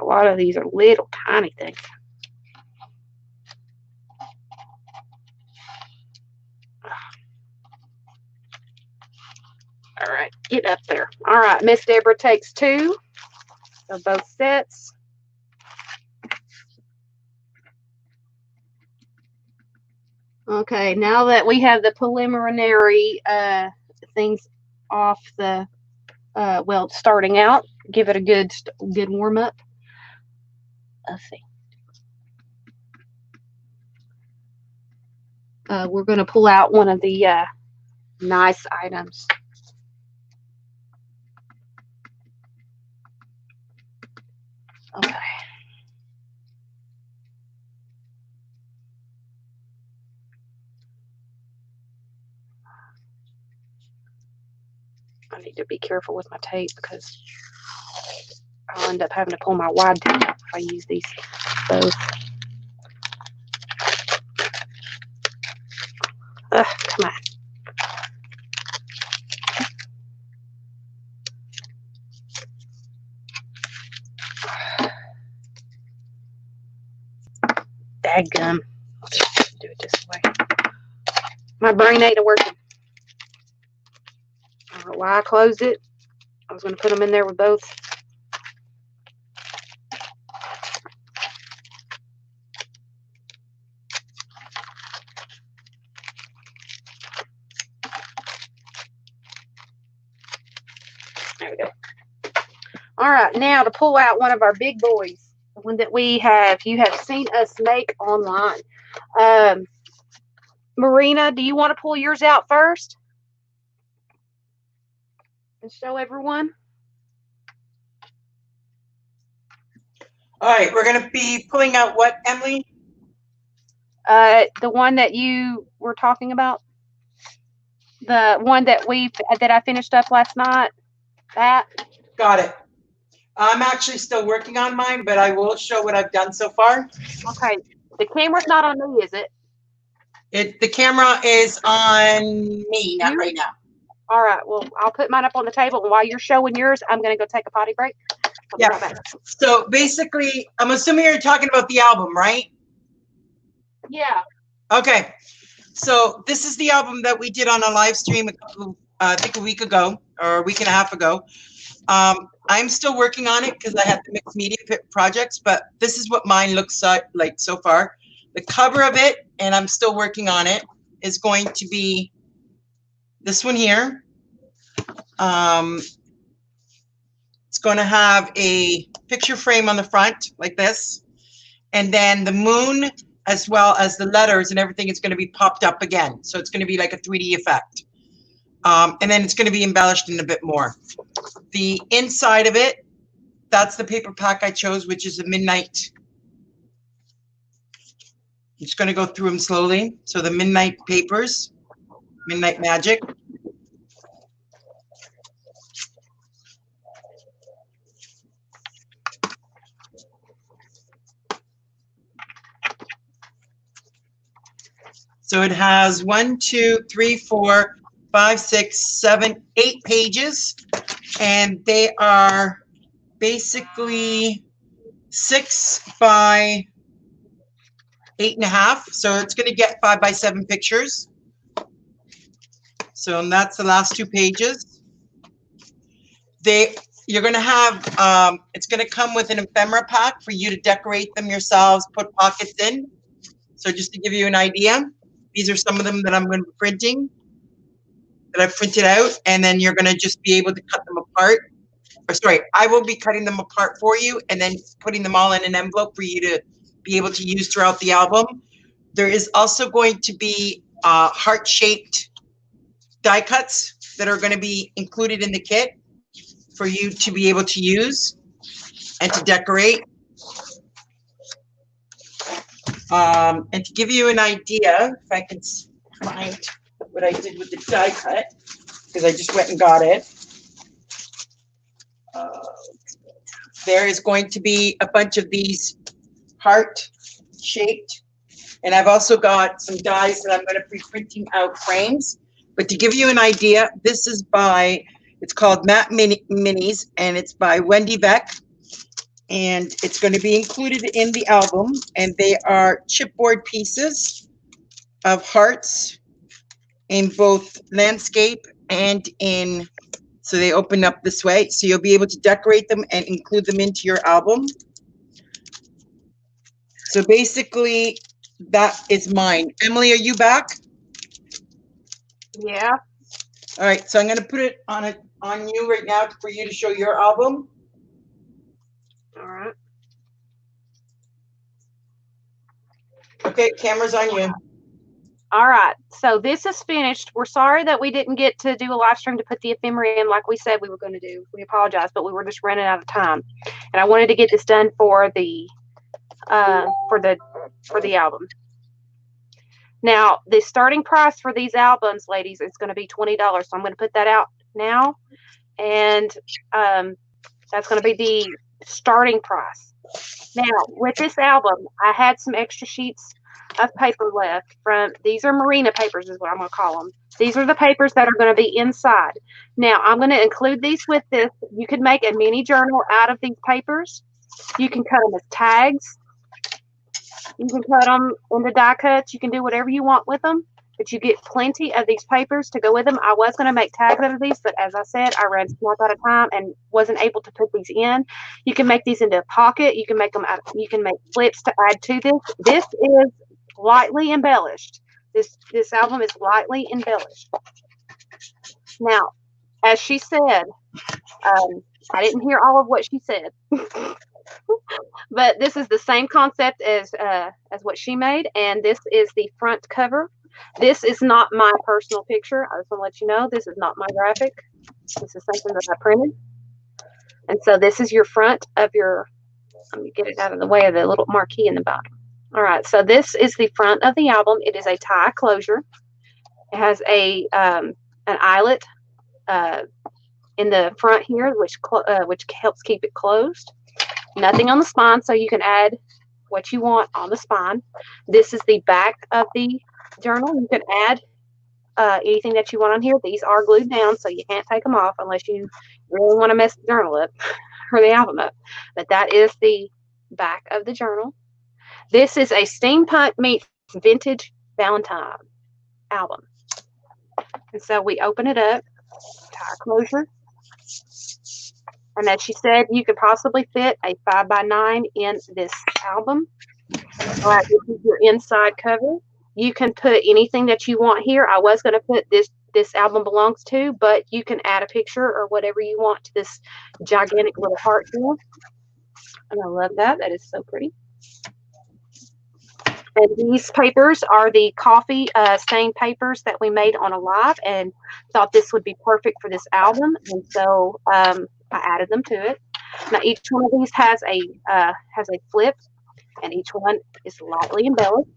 A lot of these are little tiny things. All right, get up there. All right, Miss Deborah takes 2 of both sets. Okay, now that we have the preliminary things off the well, starting out, give it a good warm up. Let's see. We're going to pull out one of the nice items. Okay. I need to be careful with my tape because I'll end up having to pull my wide tape out if I use these both. Come on. Dadgum. Let's do it this way. My brain ain't working. I don't know why I closed it. I was going to put them in there with both. There we go. All right, now to pull out one of our big boys, the one that you have seen us make online. Marina, do you want to pull yours out first and show everyone? All right, we're going to be pulling out what, Emily? The one that you were talking about. The one that I finished up last night. That. Got it. I'm actually still working on mine, but I will show what I've done so far. Okay. The camera's not on me, is it? The camera is on me, not right now. All right. Well, I'll put mine up on the table, and while you're showing yours, I'm going to go take a potty break. Yeah. Right, so basically, I'm assuming you're talking about the album, right? Yeah. Okay. So this is the album that we did on a live stream I think a week ago or a week and a half ago. I'm still working on it because I have the mixed media projects, but this is what mine looks like so far. The cover of it, and I'm still working on it, is going to be this one here. It's going to have a picture frame on the front like this, and then the moon as well as the letters and everything is going to be popped up again. So it's going to be like a 3D effect. And then it's going to be embellished in a bit more. The inside of it, that's the paper pack I chose, which is a Midnight. I'm just going to go through them slowly. So the Midnight papers, Midnight Magic. So it has 1, 2, 3, 4, 5, 6, 7, 8 pages, and they are basically 6 by 8.5. So it's going to get 5 by 7 pictures. So and that's the last 2 pages. You're going to have, it's going to come with an ephemera pack for you to decorate them yourselves, put pockets in. So just to give you an idea, these are some of them that I'm going to be printing, that I've printed out, and then you're going to just be able to cut them apart. Or sorry, I will be cutting them apart for you and then putting them all in an envelope for you to be able to use throughout the album. There is also going to be heart-shaped die cuts that are going to be included in the kit for you to be able to use and to decorate. And to give you an idea, if I can find what I did with the die cut, because I just went and got it. There is going to be a bunch of these heart-shaped, and I've also got some dies that I'm going to be printing out frames. But to give you an idea, this is it's called Matte Minis, and it's by Wendy Beck. And it's going to be included in the album, and they are chipboard pieces of hearts in both landscape and in, so they open up this way, so you'll be able to decorate them and include them into your album. So basically, that is mine. Emily, are you back? Yeah. All right, so I'm going to put it on you right now for you to show your album. All right. Okay, camera's on you. All right. So this is finished. We're sorry that we didn't get to do a live stream to put the ephemera in like we said we were going to do. We apologize, but we were just running out of time. And I wanted to get this done for the album. Now, the starting price for these albums, ladies, is going to be $20. So I'm going to put that out now, and that's going to be the starting price. Now, with this album, I had some extra sheets of paper left from, these are Marina papers is what I'm going to call them. These are the papers that are going to be inside. Now, I'm going to include these with this. You could make a mini journal out of these papers. You can cut them as tags. You can cut them into die cuts. You can do whatever you want with them, but you get plenty of these papers to go with them. I was going to make tags out of these, but as I said, I ran small out of time and wasn't able to put these in. You can make these into a pocket. You can make them out. You can make flips to add to this. This is lightly embellished. This album is lightly embellished. Now, as she said, I didn't hear all of what she said. But this is the same concept as what she made, and this is the front cover. This is not my personal picture. I just want to let you know this is not my graphic. This is something that I printed, and so this is your front of your. Let me get it out of the way of the little marquee in the bottom. All right, so this is the front of the album. It is a tie closure. It has a an eyelet in the front here, which helps keep it closed. Nothing on the spine, so you can add what you want on the spine. This is the back of the journal. You can add anything that you want on here. These are glued down, so you can't take them off unless you really want to mess the journal up or the album up. But that is the back of the journal. This is a steampunk meets vintage Valentine album. And so we open it up, tie closure. And as she said, you could possibly fit a 5x9 in this album. All right, this is your inside cover. You can put anything that you want here. I was going to put this album belongs to, but you can add a picture or whatever you want to this gigantic little heart here. And I love that. That is so pretty. And these papers are the coffee stained papers that we made on a live, and thought this would be perfect for this album. And so I added them to it. Now each one of these has a flip, and each one is lightly embellished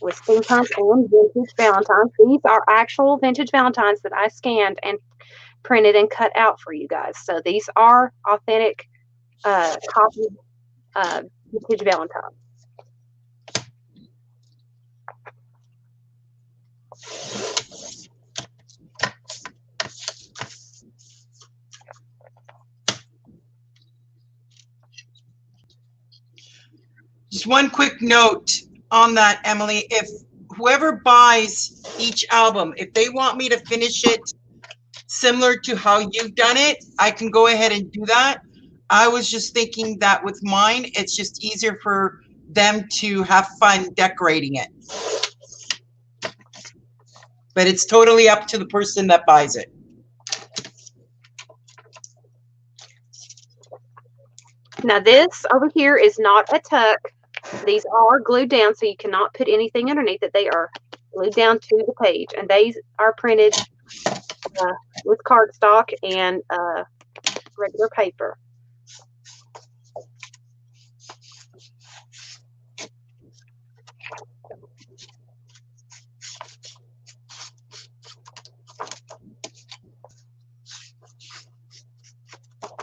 with steampunk and vintage Valentines. These are actual vintage Valentines that I scanned and printed and cut out for you guys. So these are authentic copied vintage Valentines. Just one quick note on that, Emily. If whoever buys each album, if they want me to finish it similar to how you've done it, I can go ahead and do that. I was just thinking that with mine, it's just easier for them to have fun decorating it. But it's totally up to the person that buys it. Now this over here is not a tuck. These are glued down, so you cannot put anything underneath it. They are glued down to the page, and these are printed with cardstock and regular paper.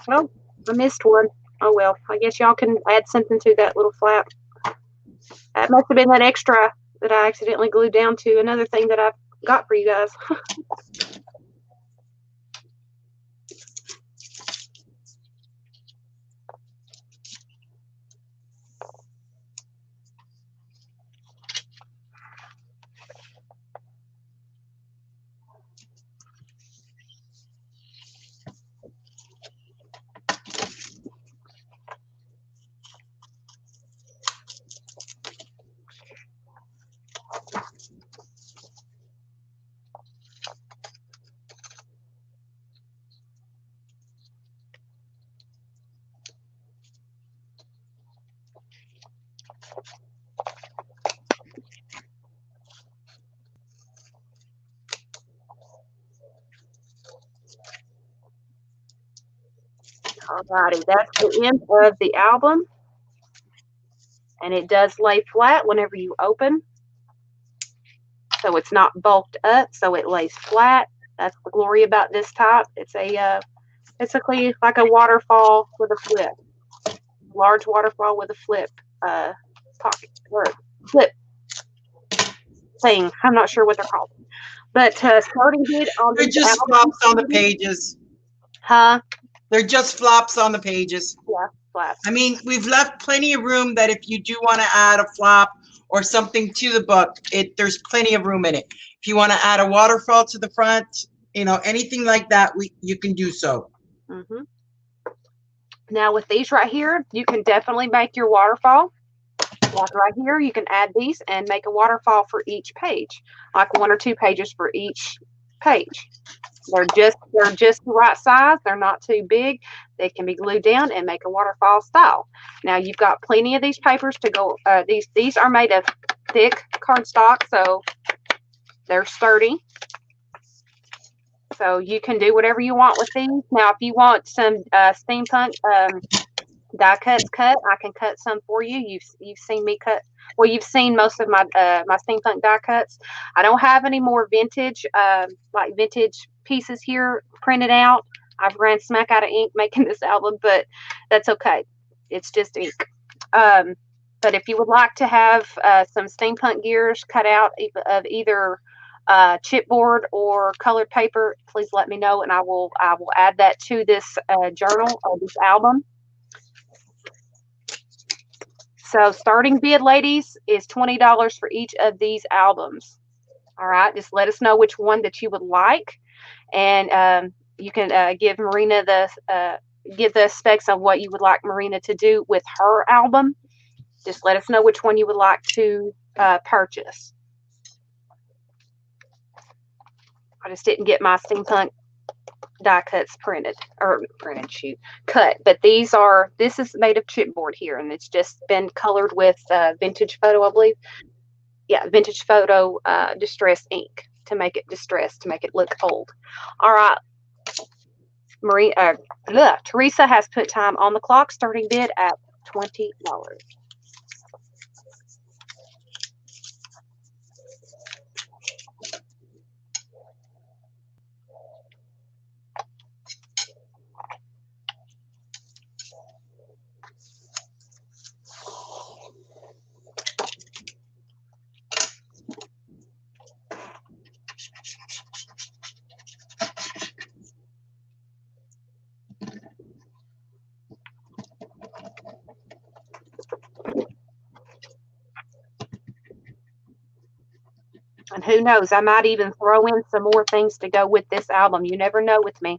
Well, I missed one. Oh well, I guess y'all can add something to that little flap. That must have been that extra that I accidentally glued down to another thing that I've got for you guys. Alrighty, that's the end of the album. And it does lay flat whenever you open. So it's not bulked up, so it lays flat. That's the glory about this type. It's a basically like a waterfall with a flip, large waterfall with a flip pocket or flip thing. I'm not sure what they're called, but starting bid on They're these just albums. flops on the pages. Huh? They're just flops on the pages. Yeah, flaps. I mean, we've left plenty of room that if you do want to add a flop or something to the book, there's plenty of room in it. If you want to add a waterfall to the front, you know, anything like that, you can do so. Mm-hmm. Now with these right here, you can definitely make your waterfall. Like right here, you can add these and make a waterfall for each page, like 1 or 2 pages for each page. They're just the right size. They're not too big. They can be glued down and make a waterfall style. Now you've got plenty of these papers to go. These are made of thick cardstock, so they're sturdy. So you can do whatever you want with these. Now, if you want some steampunk die cuts cut, I can cut some for you. You've seen me cut. Well, you've seen most of my my steampunk die cuts. I don't have any more vintage like vintage pieces here printed out. I've ran smack out of ink making this album, but that's okay. It's just ink. But if you would like to have some steampunk gears cut out of either chipboard or colored paper, please let me know, and I will add that to this journal or this album. So starting bid, ladies, is $20 for each of these albums. All right, just let us know which one that you would like, and you can give Marina the specs of what you would like Marina to do with her album. Just let us know which one you would like to purchase. I just didn't get my steampunk die cuts cut, but this is made of chipboard here, and it's just been colored with vintage photo, I believe. Yeah, vintage photo distress ink to make it look old. All right, Teresa has put time on the clock. Starting bid at $20. And who knows, I might even throw in some more things to go with this album. You never know with me.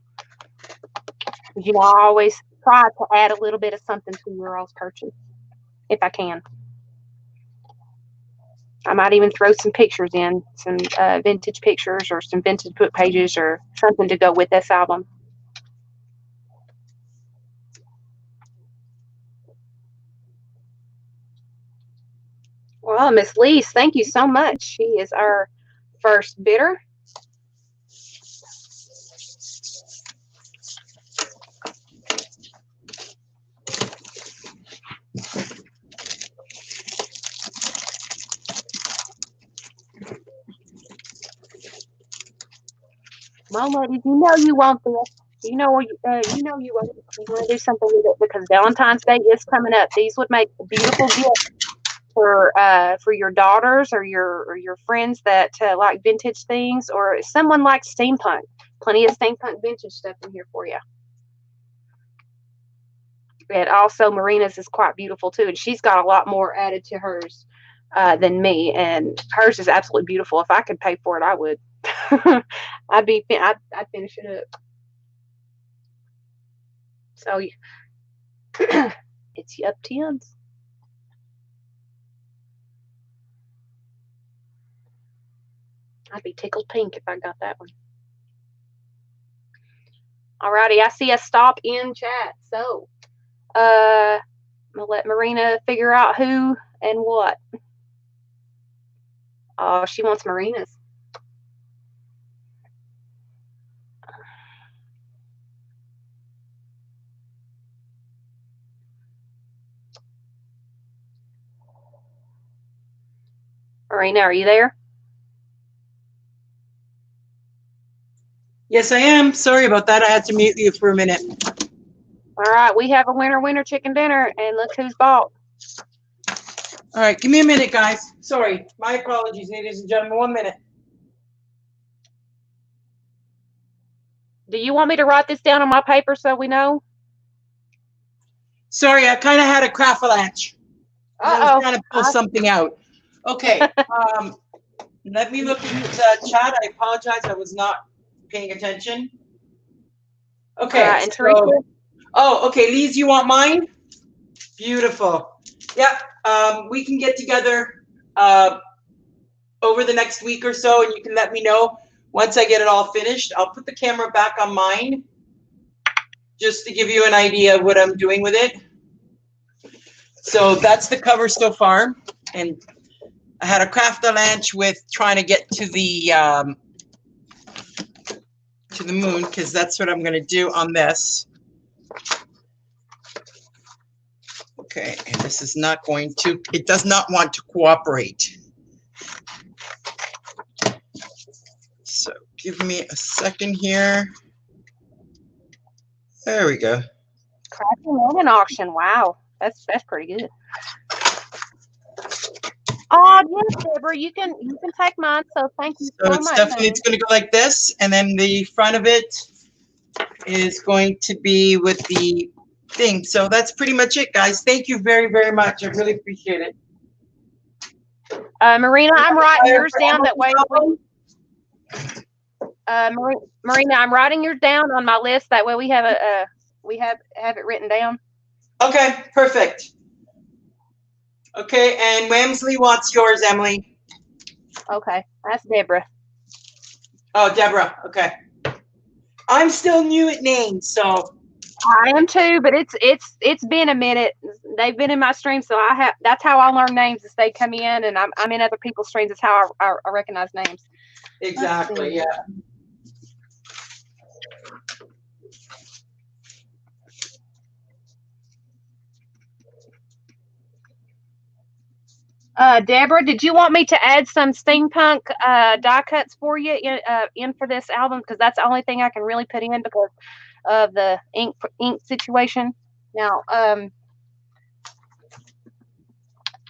You know, I always try to add a little bit of something to your all's purchase if I can. I might even throw some pictures in, some vintage pictures or some vintage book pages or something to go with this album. Well, Miss Lees, thank you so much. She is our first bidder. Well, ladies, you know you want this. You know you want it. You want to do something with it because Valentine's Day is coming up. These would make a beautiful gift for your daughters or your friends that like vintage things, or someone likes steampunk. Plenty of steampunk vintage stuff in here for you. And also Marina's is quite beautiful too, and she's got a lot more added to hers than me, and hers is absolutely beautiful. If I could pay for it, I would. I'd finish it up. So it's up to you. I'd be tickled pink if I got that one. Alrighty, I see a stop in chat. So I'm gonna let Marina figure out who and what. Oh, she wants Marina's. Marina, are you there? Yes, I am. Sorry about that. I had to mute you for a minute. All right, we have a winner chicken dinner, and look who's bought. All right, give me a minute, guys. Sorry. My apologies, ladies and gentlemen. 1 minute. Do you want me to write this down on my paper so we know? Sorry, I kind of had a craft-a-lanch. I was trying to pull something out. Okay. Let me look at the chat. I apologize. I was not paying attention. Okay. And Teresa? Oh, okay. Lise, you want mine? Beautiful. Yep. We can get together over the next week or so, and you can let me know once I get it all finished. I'll put the camera back on mine just to give you an idea of what I'm doing with it. So that's the cover so far. And I had a craft-a-lanch with trying to get to the moon, because that's what I'm going to do on this. Okay, and this is not going to, it does not want to cooperate. So give me a second here. There we go. Crafting and an auction. Wow, that's pretty good. Oh yes, Deborah, you can take mine. So thank you so much. So it's going to go like this, and then the front of it is going to be with the thing. So that's pretty much it, guys. Thank you very, very much. I really appreciate it. Marina, I'm writing yours down that way. Marina, I'm writing yours down on my list. That way we have have it written down. Okay, perfect. Okay, and Wamsley wants yours, Emily. Okay, that's Deborah. Oh, Deborah. Okay. I'm still new at names, so. I am too, but it's been a minute. They've been in my stream, so that's how I learn names as they come in, and I'm in other people's streams. That's how I recognize names. Exactly. Yeah. Deborah, did you want me to add some steampunk die cuts for you in for this album? Because that's the only thing I can really put in because of the ink situation. Now,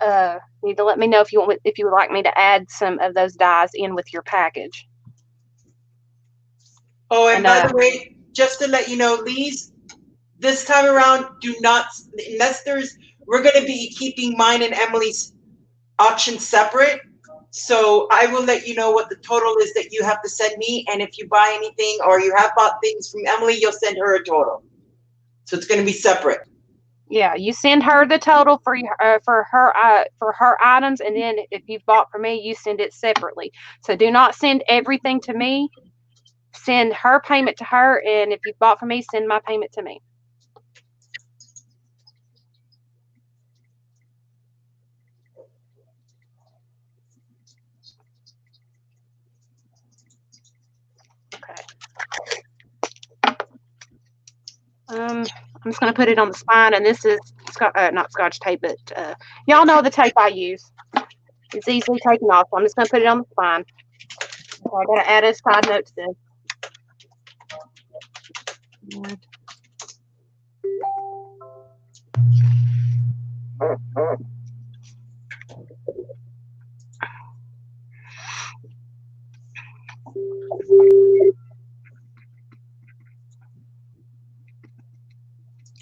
you need to let me know if you would like me to add some of those dies in with your package. Oh, and by the way, just to let you know, Lise, this time around, do not, unless we're going to be keeping mine and Emily's auction separate. So I will let you know what the total is that you have to send me. And if you buy anything or you have bought things from Emily, you'll send her a total. So it's going to be separate. Yeah, you send her the total for her items, and then if you've bought from me, you send it separately. So do not send everything to me. Send her payment to her, and if you've bought from me, send my payment to me. Okay. I'm just going to put it on the spine, and this is not Scotch tape, but y'all know the tape I use. It's easily taken off, so I'm just going to put it on the spine. So I got to add a side note to this.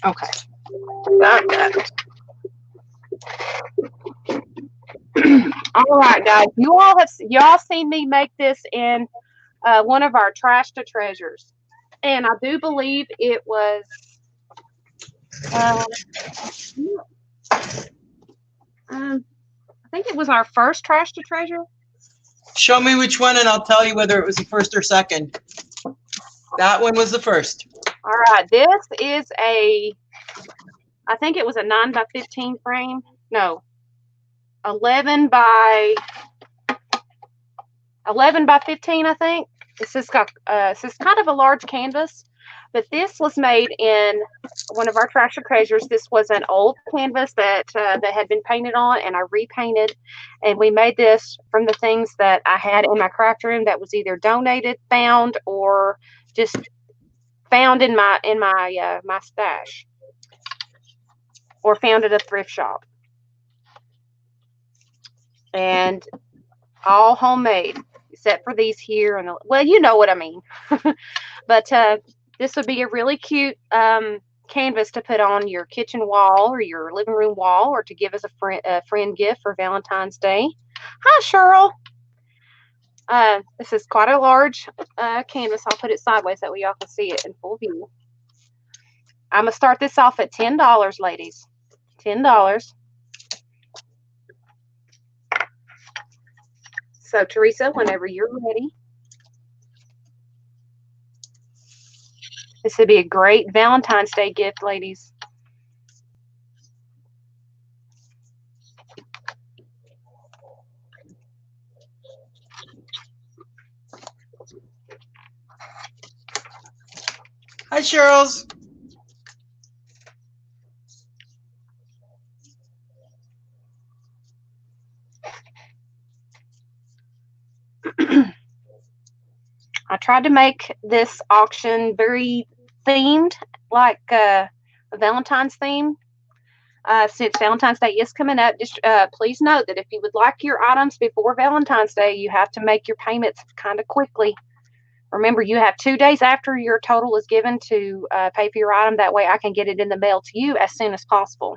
Okay. Got that. All right, guys. Y'all seen me make this in one of our trash to treasures, and I do believe it was. I think it was our first trash to treasure. Show me which one, and I'll tell you whether it was the first or second. That one was the first. All right, this is I think it was a 9x15 frame. No, 11 by 15. I think this is kind of a large canvas. But this was made in one of our treasure treasures. This was an old canvas that had been painted on, and I repainted. And we made this from the things that I had in my craft room that was either donated, found, or just found in my stash, or found at a thrift shop. And all homemade, except for these here. And well, you know what I mean. But this would be a really cute canvas to put on your kitchen wall or your living room wall, or to give as a friend gift for Valentine's Day. Hi, Cheryl. This is quite a large canvas. I'll put it sideways that way y'all can see it in full view. I'm going to start this off at $10, ladies. $10. So, Teresa, whenever you're ready. This would be a great Valentine's Day gift, ladies. Hi, Cheryl's. I tried to make this auction very themed, like a Valentine's theme. Since Valentine's Day is coming up, just please note that if you would like your items before Valentine's Day, you have to make your payments kind of quickly. Remember, you have 2 days after your total is given to pay for your item. That way I can get it in the mail to you as soon as possible.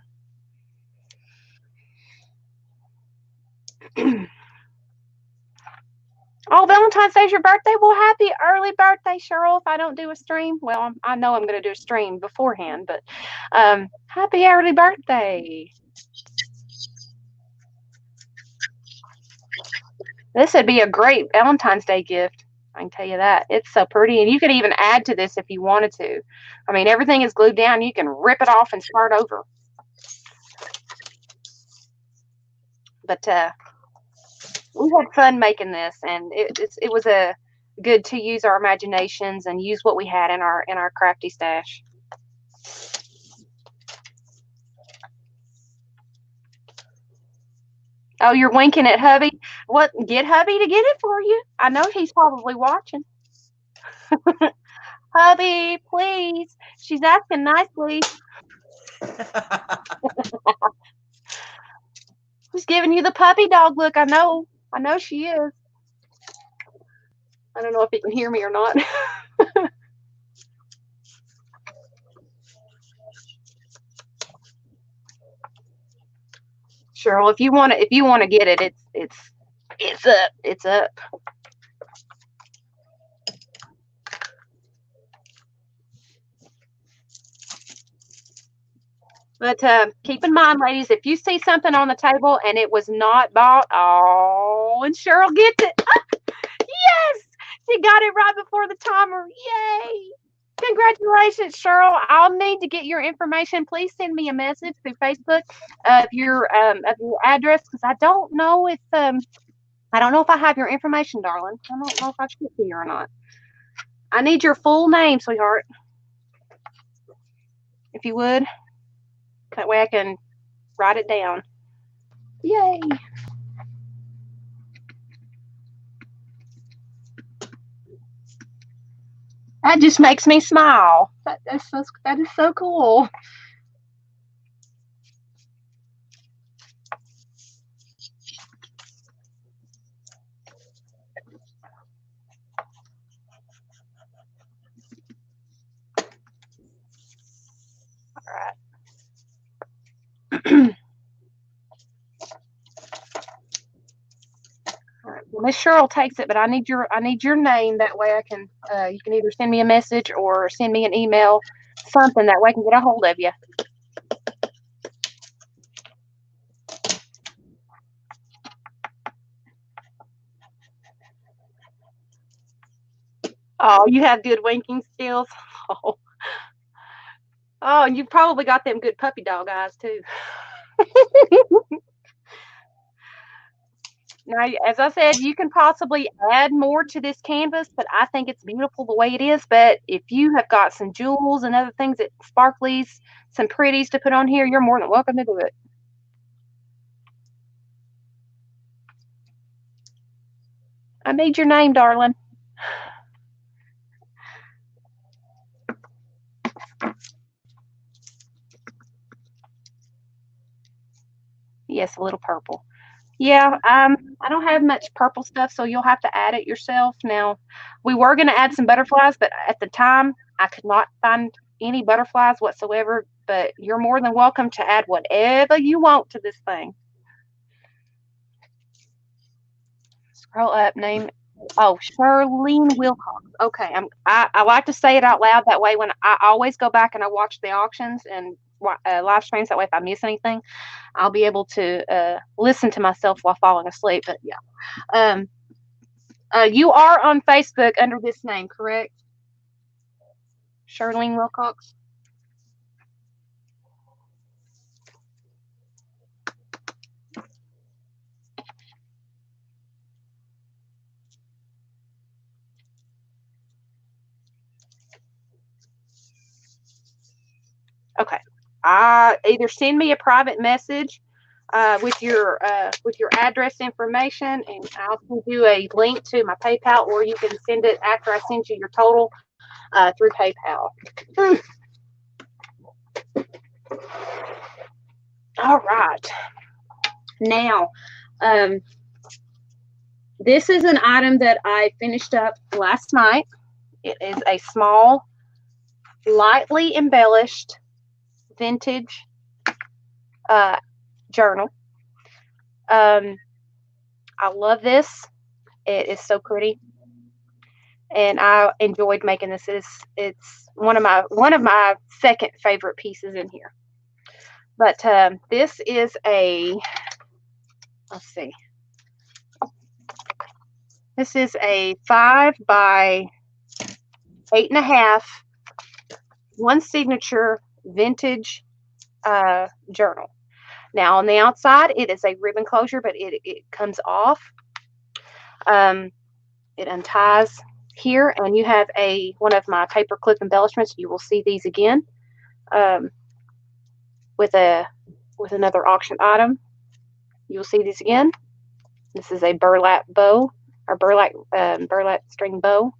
Oh, Valentine's Day is your birthday? Well, happy early birthday, Cheryl. If I don't do a stream, well, I know I'm going to do a stream beforehand, but happy early birthday. This would be a great Valentine's Day gift. I can tell you that. It's so pretty, and you could even add to this if you wanted to. I mean, everything is glued down. You can rip it off and start over. But we had fun making this, and it was a good to use our imaginations and use what we had in our crafty stash. Oh, you're winking at hubby. What? Get hubby to get it for you. I know he's probably watching. Hubby, please. She's asking nicely. She's giving you the puppy dog look. I know she is. I don't know if he can hear me or not. Cheryl, if you want to get it, it's up. But keep in mind, ladies, if you see something on the table and it was not bought, oh, and Cheryl gets it. Yes, she got it right before the timer. Yay! Congratulations, Cheryl. I'll need to get your information. Please send me a message through Facebook of your address, because I don't know if I have your information, darling. I don't know if I should to you or not. I need your full name, sweetheart, if you would. That way I can write it down. Yay! That just makes me smile. That is so cool. All right. All right. Well, Miss Cheryl takes it, but I need your name. That way I can you can either send me a message or send me an email, something, that way I can get a hold of you. Oh, you have good winking skills. Oh, and you probably got them good puppy dog eyes too. Now, as I said, you can possibly add more to this canvas, but I think it's beautiful the way it is. But if you have got some jewels and other things that sparklies, some pretties to put on here, you're more than welcome to do it. I need your name, darling. Yes, a little purple. Yeah, I don't have much purple stuff, so you'll have to add it yourself. Now, we were going to add some butterflies, but at the time, I could not find any butterflies whatsoever. But you're more than welcome to add whatever you want to this thing. Scroll up, name. Oh, Charlene Wilcox. Okay, I like to say it out loud. That way, when I always go back and I watch the auctions and live streams, that way if I miss anything, I'll be able to listen to myself while falling asleep. But yeah, you are on Facebook under this name, correct? Charlene Wilcox. Okay. Either send me a private message with your address information, and I'll send you a link to my PayPal, or you can send it after I send you your total through PayPal. All right. Now, this is an item that I finished up last night. It is a small, lightly embellished vintage journal. I love this. It is so pretty, and I enjoyed making this. It's one of my second favorite pieces in here. But this is a, let's see. This is a 5 by 8.5, one signature vintage journal. Now on the outside, it is a ribbon closure, but it comes off. It unties here, and you have one of my paper clip embellishments. You will see these again with another auction item. You'll see these again. This is a burlap bow, or burlap string bow.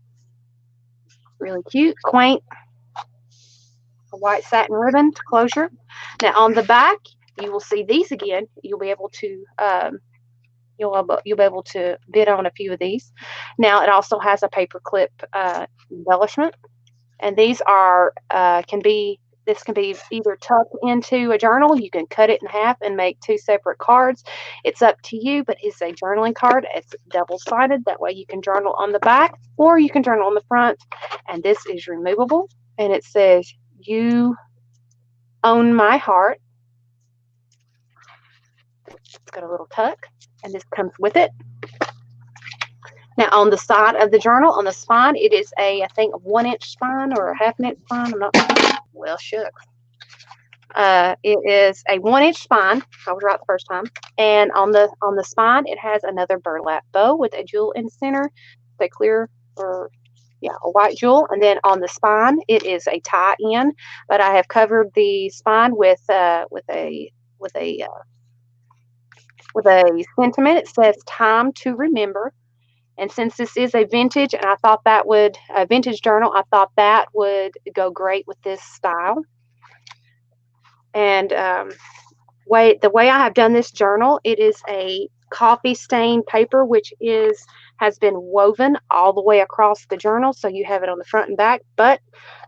Really cute, quaint. A white satin ribbon closure. Now on the back, you will see these again. You'll be able to you'll be able to bid on a few of these. Now it also has a paper clip embellishment, and these are this can be either tucked into a journal. You can cut it in half and make two separate cards. It's up to you, but it's a journaling card. It's double-sided. That way you can journal on the back or you can journal on the front. And this is removable, and it says, "You own my heart." It's got a little tuck, and this comes with it. Now, on the side of the journal, on the spine, it is I think, a 1-inch spine or a half-inch spine. I'm not well shucks. It is a 1-inch spine. I was right the first time. And on the spine, it has another burlap bow with a jewel in the center, a clear a white jewel. And then on the spine, it is a tie-in, but I have covered the spine with a sentiment. It says "Time to Remember." And since this is a vintage, and a vintage journal, I thought that would go great with this style. And the way I have done this journal, it is a coffee stained paper, which has been woven all the way across the journal. So you have it on the front and back, but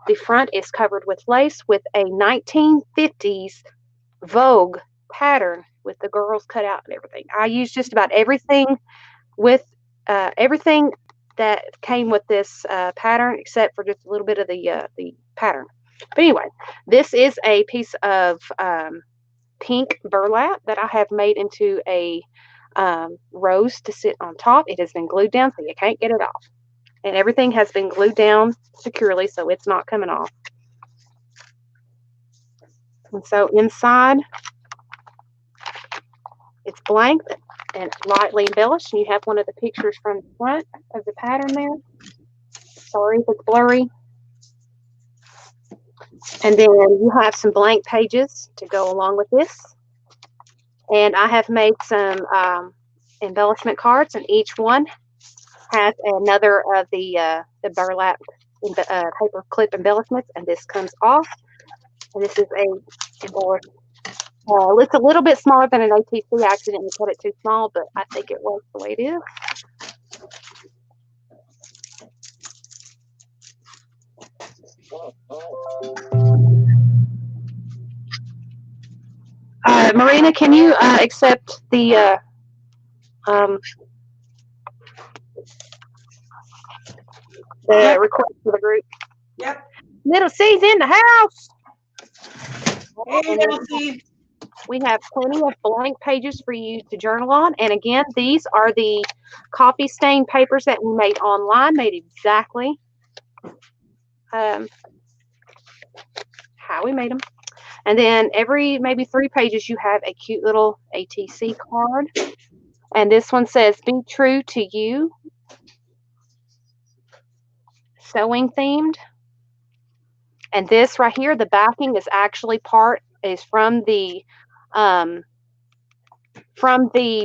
the front is covered with lace with a 1950s Vogue pattern with the girls cut out and everything. I used just about everything that came with this pattern, except for just a little bit of the pattern. But anyway, this is a piece of pink burlap that I have made into a rose to sit on top. It has been glued down, so you can't get it off. And everything has been glued down securely, so it's not coming off. And so inside, It's blank and lightly embellished, and you have one of the pictures from the front of the pattern there. Sorry if it's blurry. And then you have some blank pages to go along with this. And I have made some embellishment cards, and each one has another of the burlap paper clip embellishments, and this comes off. And this is a embellished. It's a little bit smaller than an ATC. I accidentally cut it too small, but I think it works the way it is. Marina, can you accept the request for the group? Yep. Little C's in the house. Hey, Little C. We have plenty of blank pages for you to journal on. And again, these are the coffee stain papers that we made online, made exactly how we made them. And then every maybe 3 pages, you have a cute little ATC card. And this one says, "Be true to you." Sewing themed. And this right here, the backing is actually from the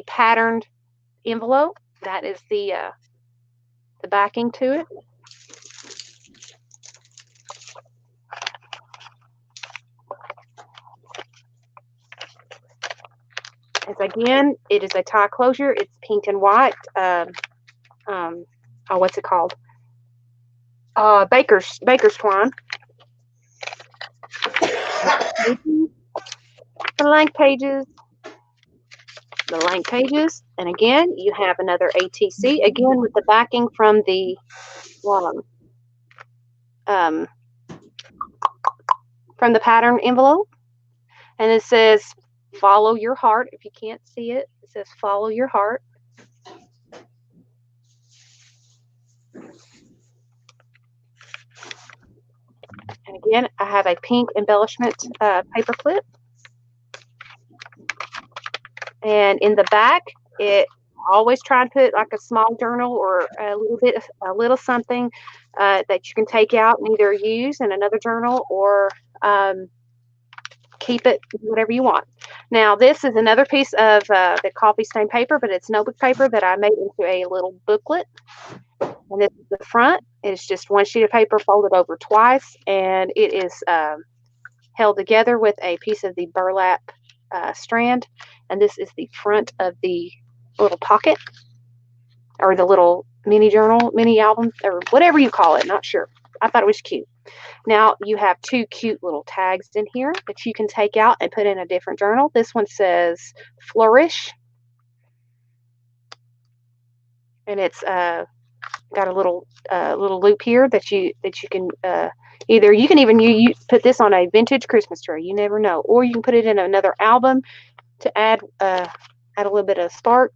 patterned envelope. That is the backing to it. As again, it is a tie closure. It's pink and white. What's it called? Baker's twine. Blank pages. The blank pages, and again, you have another ATC again with the backing from the pattern envelope, and it says "Follow your heart." If you can't see it, it says "Follow your heart." And again, I have a pink embellishment paper clip. And in the back, always try and put like a small journal or a little something that you can take out and either use in another journal or keep it whatever you want. Now, this is another piece of the coffee stain paper, but it's notebook paper that I made into a little booklet. And this is the front. It's just one sheet of paper folded over twice, and it is held together with a piece of the burlap strand. And this is the front of the little pocket, or the little mini journal, mini album, or whatever you call it. Not sure. I thought it was cute. Now you have 2 cute little tags in here that you can take out and put in a different journal. This one says "Flourish," and it's got a little loop here that you can either you can even you put this on a vintage Christmas tree. You never know, or you can put it in another album to add a little bit of spark.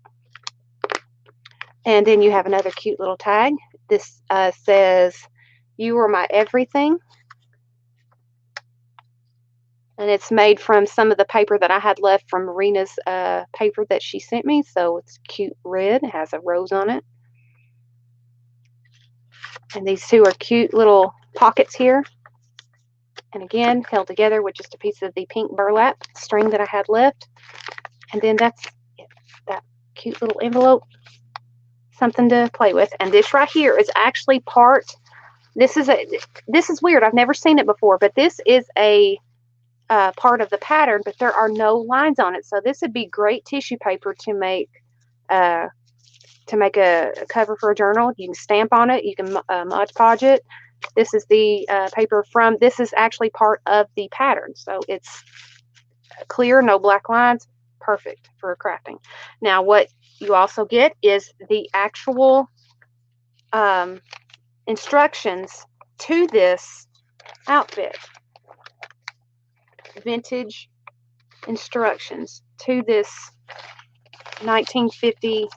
And then you have another cute little tag. This says, "You are my everything." And it's made from some of the paper that I had left from Marina's paper that she sent me. So it's cute red. It has a rose on it. And these 2 are cute little pockets here. And again, held together with just a piece of the pink burlap string that I had left. And then that's it. That cute little envelope. Something to play with. And this right here is actually part. This is weird. I've never seen it before, but this is a part of the pattern, but there are no lines on it. So this would be great tissue paper to make a cover for a journal. You can stamp on it. You can Mod Podge it. This is the paper from. This is actually part of the pattern, so it's clear, no black lines. Perfect for crafting. Now, what you also get is the actual instructions to this outfit. Vintage instructions to this 1950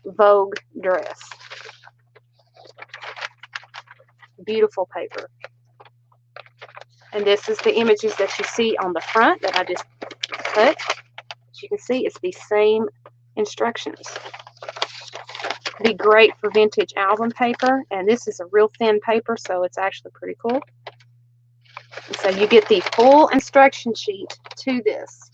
Vogue dress. Beautiful paper. And this is the images that you see on the front that I just cut. as you can see, it's the same instructions. Be great for vintage album paper, and this is a real thin paper, so it's actually pretty cool. And so you get the full instruction sheet to this.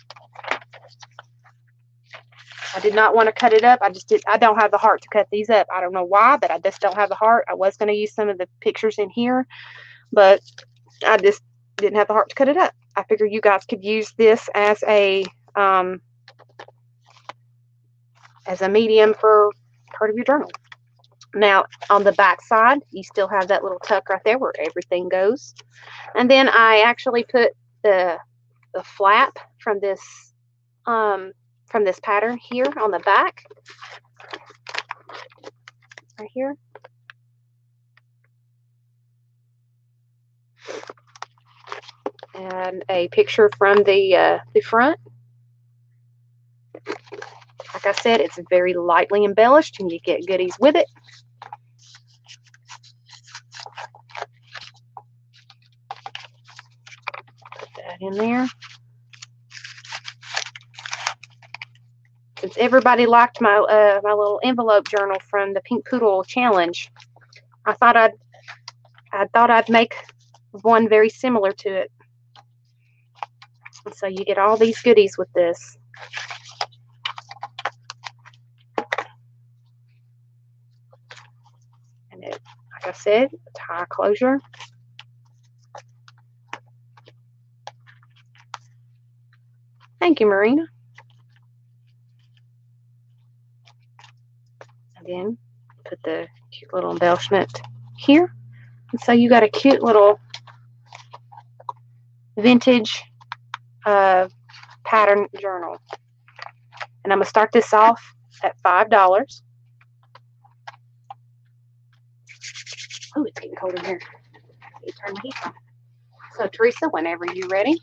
I did not want to cut it up. I don't have the heart to cut these up. I don't know why, but I just don't have the heart. I was going to use some of the pictures in here, but I just didn't have the heart to cut it up. I figured you guys could use this as a medium for part of your journal. Now, on the back side, you still have that little tuck right there where everything goes. And then I actually put the flap from this pattern here on the back, right here. And a picture from the front. Like I said, it's very lightly embellished, and you get goodies with it. Put that in there. Since everybody liked my my little envelope journal from the Pink Poodle challenge, I thought I'd make one very similar to it. And so you get all these goodies with this. And it, like I said, tie closure. Thank you, Marina. And then put the cute little embellishment here. And so you got a cute little vintage pattern journal. And I'm going to start this off at $5. Oh, it's getting cold in here. You turn the heat on. So, Teresa, whenever you're ready.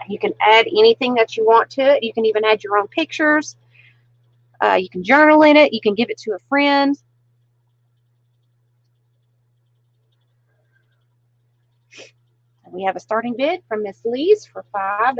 You can add anything that you want to it. You can even add your own pictures. You can journal in it. You can give it to a friend. And we have a starting bid from Miss Lee's for $5.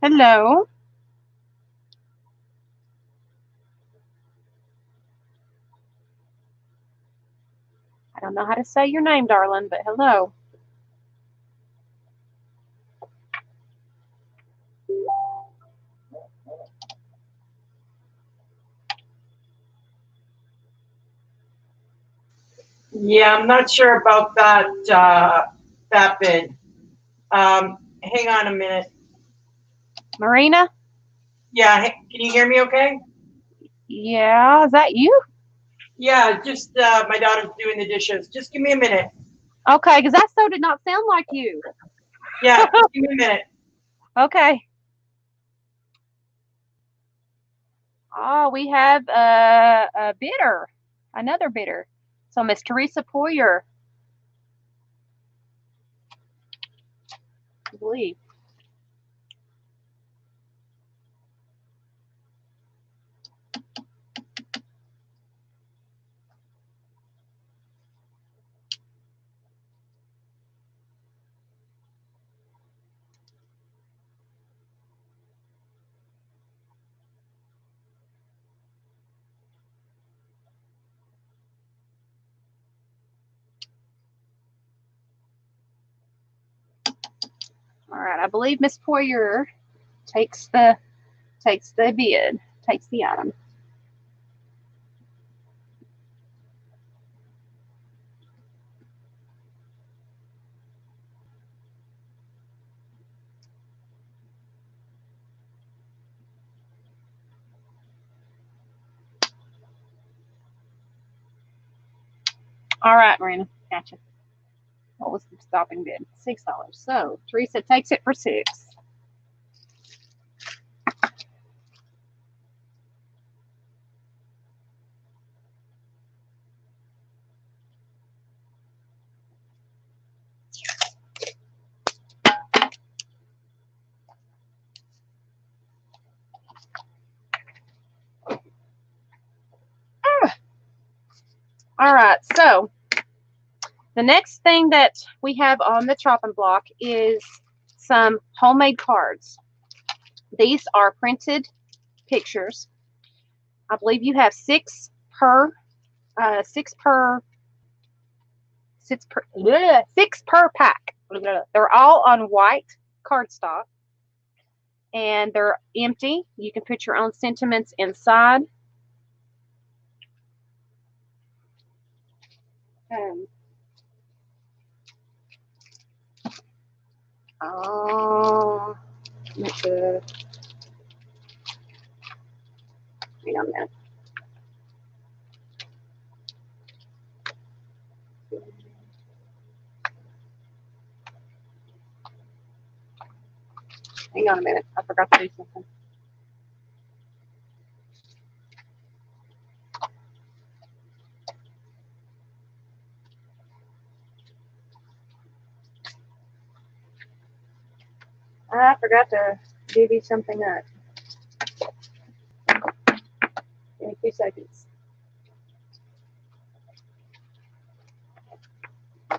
Hello. I don't know how to say your name, darling, but hello. Yeah, I'm not sure about that that bid. Hang on a minute. Marina? Yeah, can you hear me okay? Yeah, is that you? Yeah, just my daughter's doing the dishes. Just give me a minute. Okay, because that so did not sound like you. Yeah, just give me a minute. Okay. Oh, we have a bidder, another bidder. So Miss Teresa Poyer. I believe. All right, I believe Miss Poyer takes the bid, takes the item. All right, Marina, gotcha. What was the stopping bid? $6. So Teresa takes it for $6. All right, so the next thing that we have on the chopping block is some homemade cards. These are printed pictures. I believe you have six per pack. They're all on white cardstock, and they're empty. You can put your own sentiments inside. Oh, hang on a minute. Hang on a minute. I forgot to do something. I forgot to divvy something up. Give me 2 seconds. I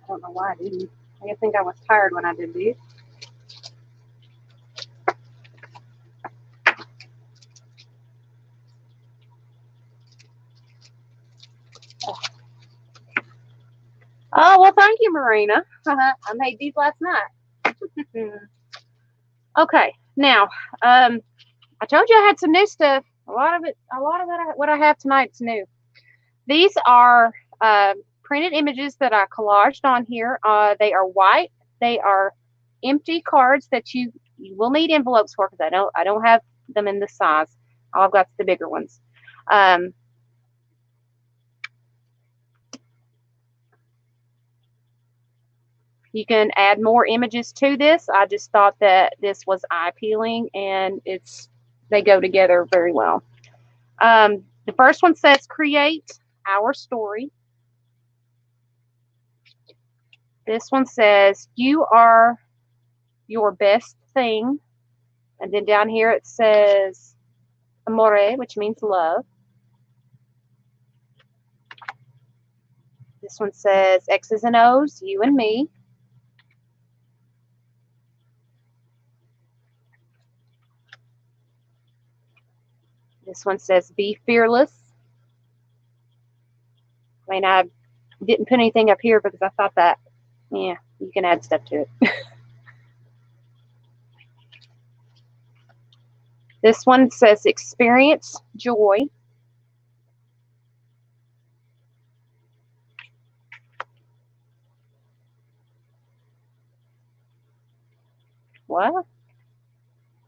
don't know why I didn't. I think I was tired when I did these. Oh, well, thank you, Marina. I made these last night. Okay, now, I told you I had some new stuff. A lot of it, what I have tonight is new. These are printed images that I collaged on here. They are white. They are empty cards that you will need envelopes for, because I don't have them in this size. All I've got is the bigger ones. You can add more images to this. I just thought that this was eye-appealing, and they go together very well. The first one says, create our story. This one says, you are your best thing. And then down here it says, amore, which means love. This one says, X's and O's, you and me. This one says, be fearless. I mean, I didn't put anything up here because I thought that, yeah, you can add stuff to it. This one says, experience joy. What?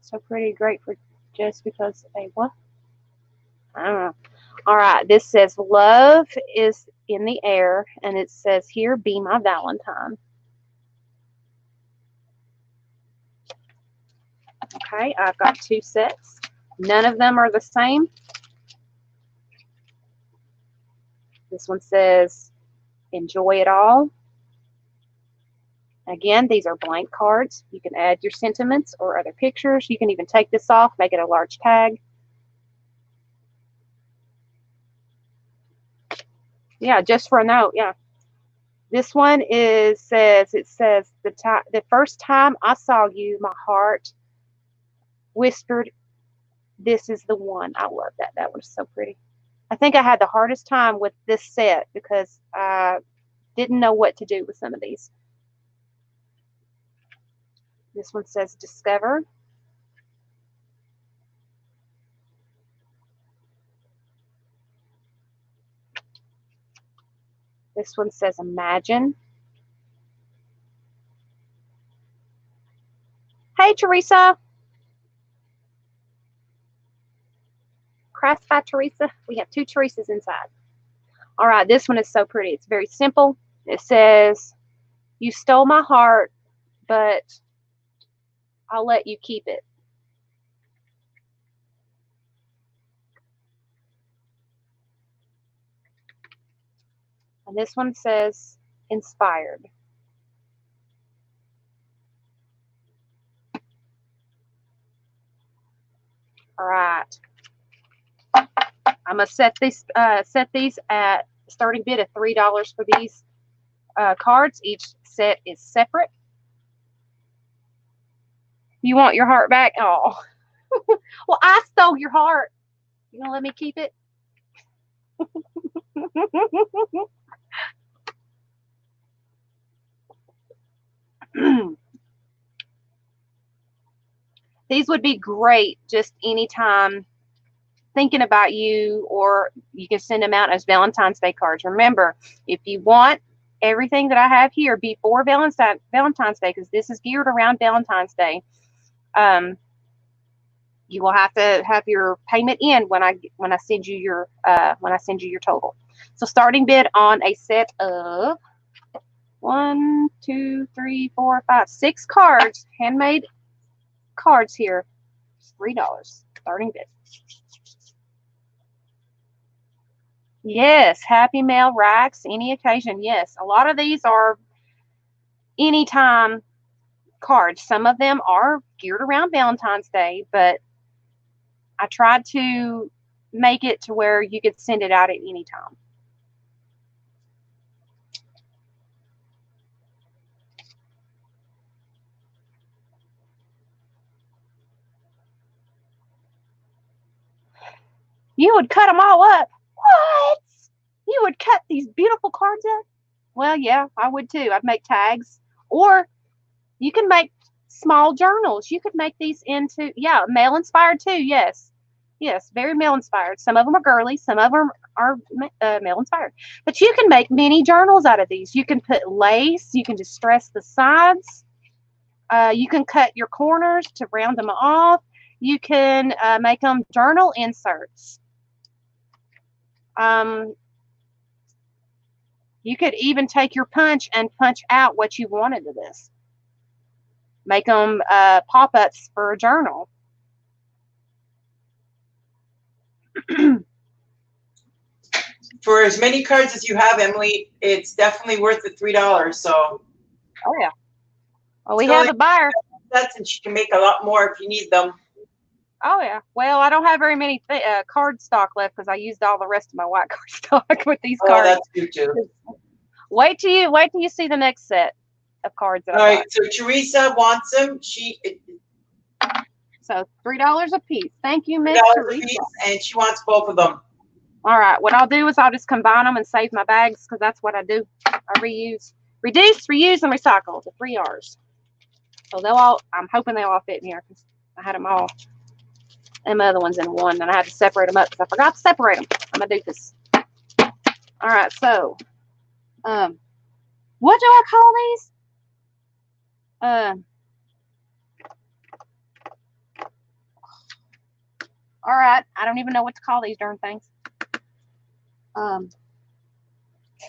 So pretty, great for just because they what? I don't know. All right, this says, love is in the air, and it says here, be my Valentine. Okay, I've got 2 sets. None of them are the same. This one says, enjoy it all. Again, these are blank cards. You can add your sentiments or other pictures. You can even take this off, make it a large tag. Yeah, just for a note, yeah. This one says the first time I saw you, my heart whispered, this is the one. I love that. That was so pretty. I think I had the hardest time with this set because I didn't know what to do with some of these. This one says discover. This one says imagine. Hey, Teresa. Crafts by Teresa. We have 2 Teresas inside. All right, this one is so pretty. It's very simple. It says, you stole my heart, but I'll let you keep it. And this one says, inspired. All right. I'm gonna set these at starting bid of $3 for these cards. Each set is separate. You want your heart back? Oh, well, I stole your heart. You gonna let me keep it? These would be great just anytime thinking about you, or you can send them out as Valentine's Day cards. Remember, if you want everything that I have here before Valentine's Day, because this is geared around Valentine's Day, you will have to have your payment in when I send you your total. So starting bid on a set of 1, 2, 3, 4, 5, 6 cards, handmade cards here, $3 starting bid. Yes, Happy Mail racks, any occasion. Yes, a lot of these are anytime cards. Some of them are geared around Valentine's Day, but I tried to make it to where you could send it out at any time. You would cut them all up. What? You would cut these beautiful cards up? Well, yeah, I would too. I'd make tags. Or you can make small journals. You could make these into, yeah, mail inspired too. Yes. Yes, very mail inspired. Some of them are girly. Some of them are mail inspired. But you can make mini journals out of these. You can put lace. You can distress the sides. You can cut your corners to round them off. You can make them journal inserts. You could even take your punch and punch out what you wanted to this. Make them pop-ups for a journal. For as many cards as you have, Emily, it's definitely worth the $3. So. Oh yeah. Well, we have a buyer. And she can make a lot more if you need them. Oh yeah. Well, I don't have very many card stock left because I used all the rest of my white card stock with these cards. That's good too. Wait till you see the next set of cards. All right. So Teresa wants them. So $3 a piece. Thank you, Miss Teresa. And she wants both of them. All right. What I'll do is I'll just combine them and save my bags because that's what I do. I reuse, reduce, reuse, and recycle. The 3 R's. So I'm hoping they'll all fit in here because I had them all. And my other ones in one, and I had to separate them up because I forgot to separate them. I'm gonna do this. All right, so, what do I call these? All right, I don't even know what to call these darn things.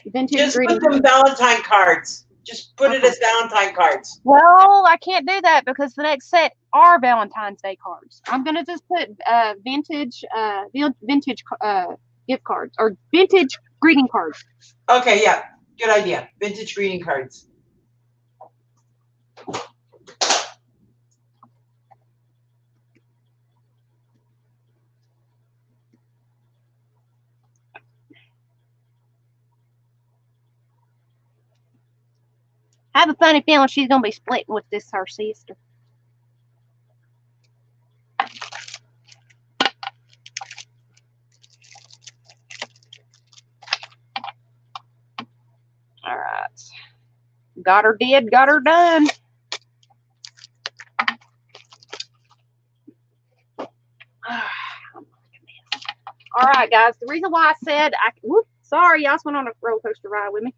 Vintage just greeting. put them Valentine cards. Just put it as Valentine cards. Well, I can't do that because the next set are Valentine's Day cards. I'm gonna just put vintage gift cards or vintage greeting cards. Okay, yeah, good idea. Vintage greeting cards. I have a funny feeling she's gonna be splitting with this her sister. All right. Got her did, got her done. All right, guys. The reason why I said sorry, y'all went on a roller coaster ride with me.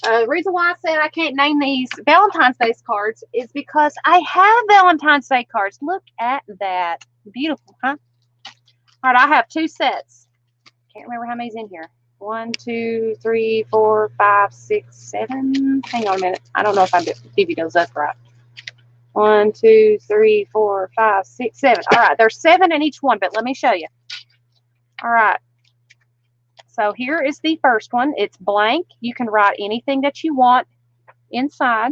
The reason why I said I can't name these Valentine's Day cards is because I have Valentine's Day cards. Look at that. Beautiful, huh? All right, I have 2 sets. Can't remember how many's in here. 1, 2, 3, 4, 5, 6, 7. Hang on a minute. I don't know if I divvy those up right. 1, 2, 3, 4, 5, 6, 7. All right, there's 7 in each one, but let me show you. All right. So here is the first one. It's blank. You can write anything that you want inside.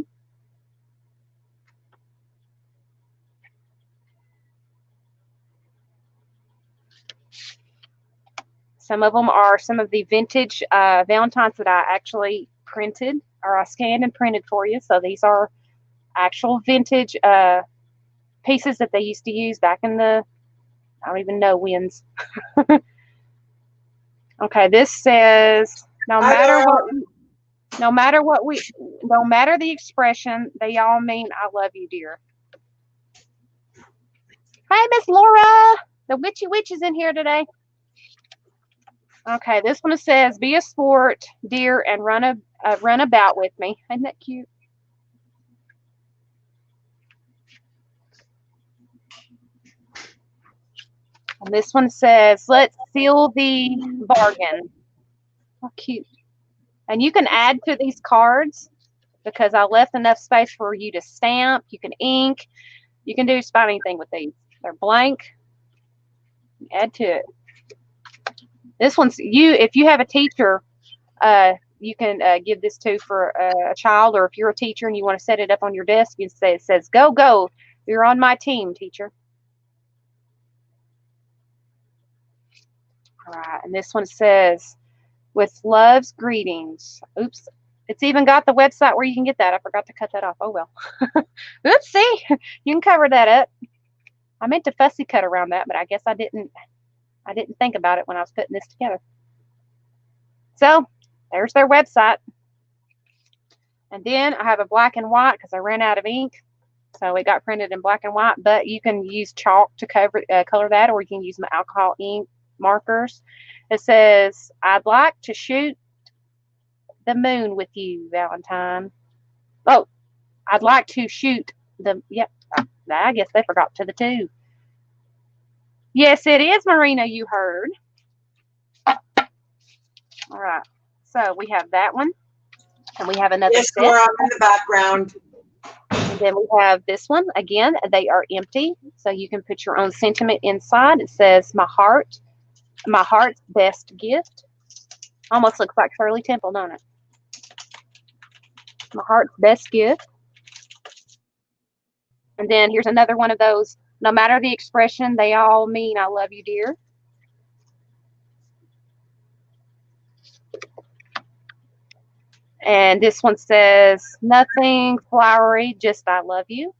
Some of them are some of the vintage Valentines that I actually printed, or I scanned and printed for you. So these are actual vintage pieces that they used to use back in the, I don't even know when's. Okay, this says no matter the expression, they all mean I love you, dear. Hey, Miss Laura, the witchy witch is in here today. Okay, this one says be a sport, dear, and run about with me. Isn't that cute? And this one says, let's seal the bargain. How cute. And you can add to these cards because I left enough space for you to stamp. You can ink. You can do just about anything with these. They're blank. Add to it. This one's if you have a teacher, you can give this to for a child, or if you're a teacher and you want to set it up on your desk, you say, it says, go, go. You're on my team, teacher. All right, and this one says, with love's greetings. Oops. It's even got the website where you can get that. I forgot to cut that off. Oh, well. Oopsie. You can cover that up. I meant to fussy cut around that, but I guess I didn't think about it when I was putting this together. So there's their website. And then I have a black and white because I ran out of ink. So it got printed in black and white, but you can use chalk to color that, or you can use alcohol ink markers. It says, I'd like to shoot the moon with you, Valentine. Oh, I'd like to shoot the, yep, I guess they forgot to the 2. Yes, it is, Marina, you heard. All right, so we have that one, and we have another set. Laura, I'm in the background. And then we have this one. Again, they are empty, so you can put your own sentiment inside. It says, my heart's best gift. Almost looks like Shirley Temple, don't it? My heart's best gift. And then here's another one of those. No matter the expression, they all mean I love you, dear. And this one says, nothing flowery, just I love you.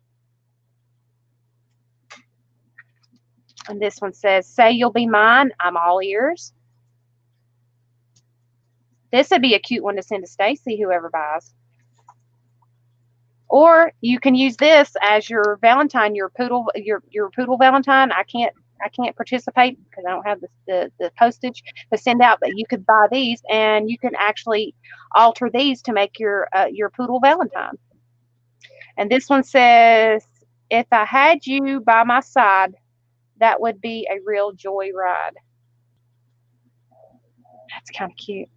And this one says, say you'll be mine, I'm all ears. This would be a cute one to send to Stacy, whoever buys. Or you can use this as your Valentine, your poodle Valentine. I can't participate because I don't have the postage to send out, but you could buy these and you can actually alter these to make your poodle Valentine. And this one says, if I had you by my side, that would be a real joy ride. That's kind of cute.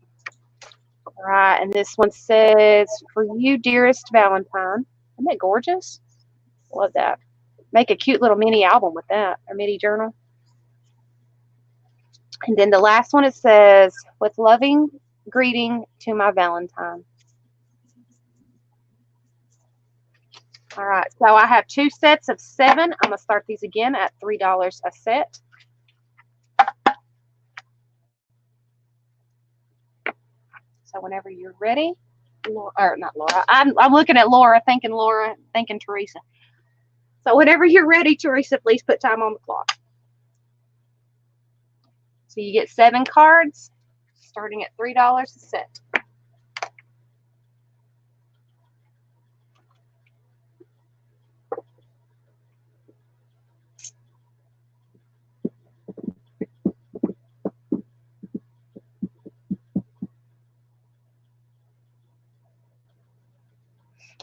All right, and this one says, for you, dearest Valentine. Isn't that gorgeous? Love that. Make a cute little mini album with that, or mini journal. And then the last one, it says, with loving greeting to my Valentine. All right, so I have 2 sets of 7. I'm going to start these again at $3 a set. So whenever you're ready, Laura, or not Laura, I'm looking at Laura, thinking Teresa. So whenever you're ready, Teresa, please put time on the clock. So you get 7 cards, starting at $3 a set.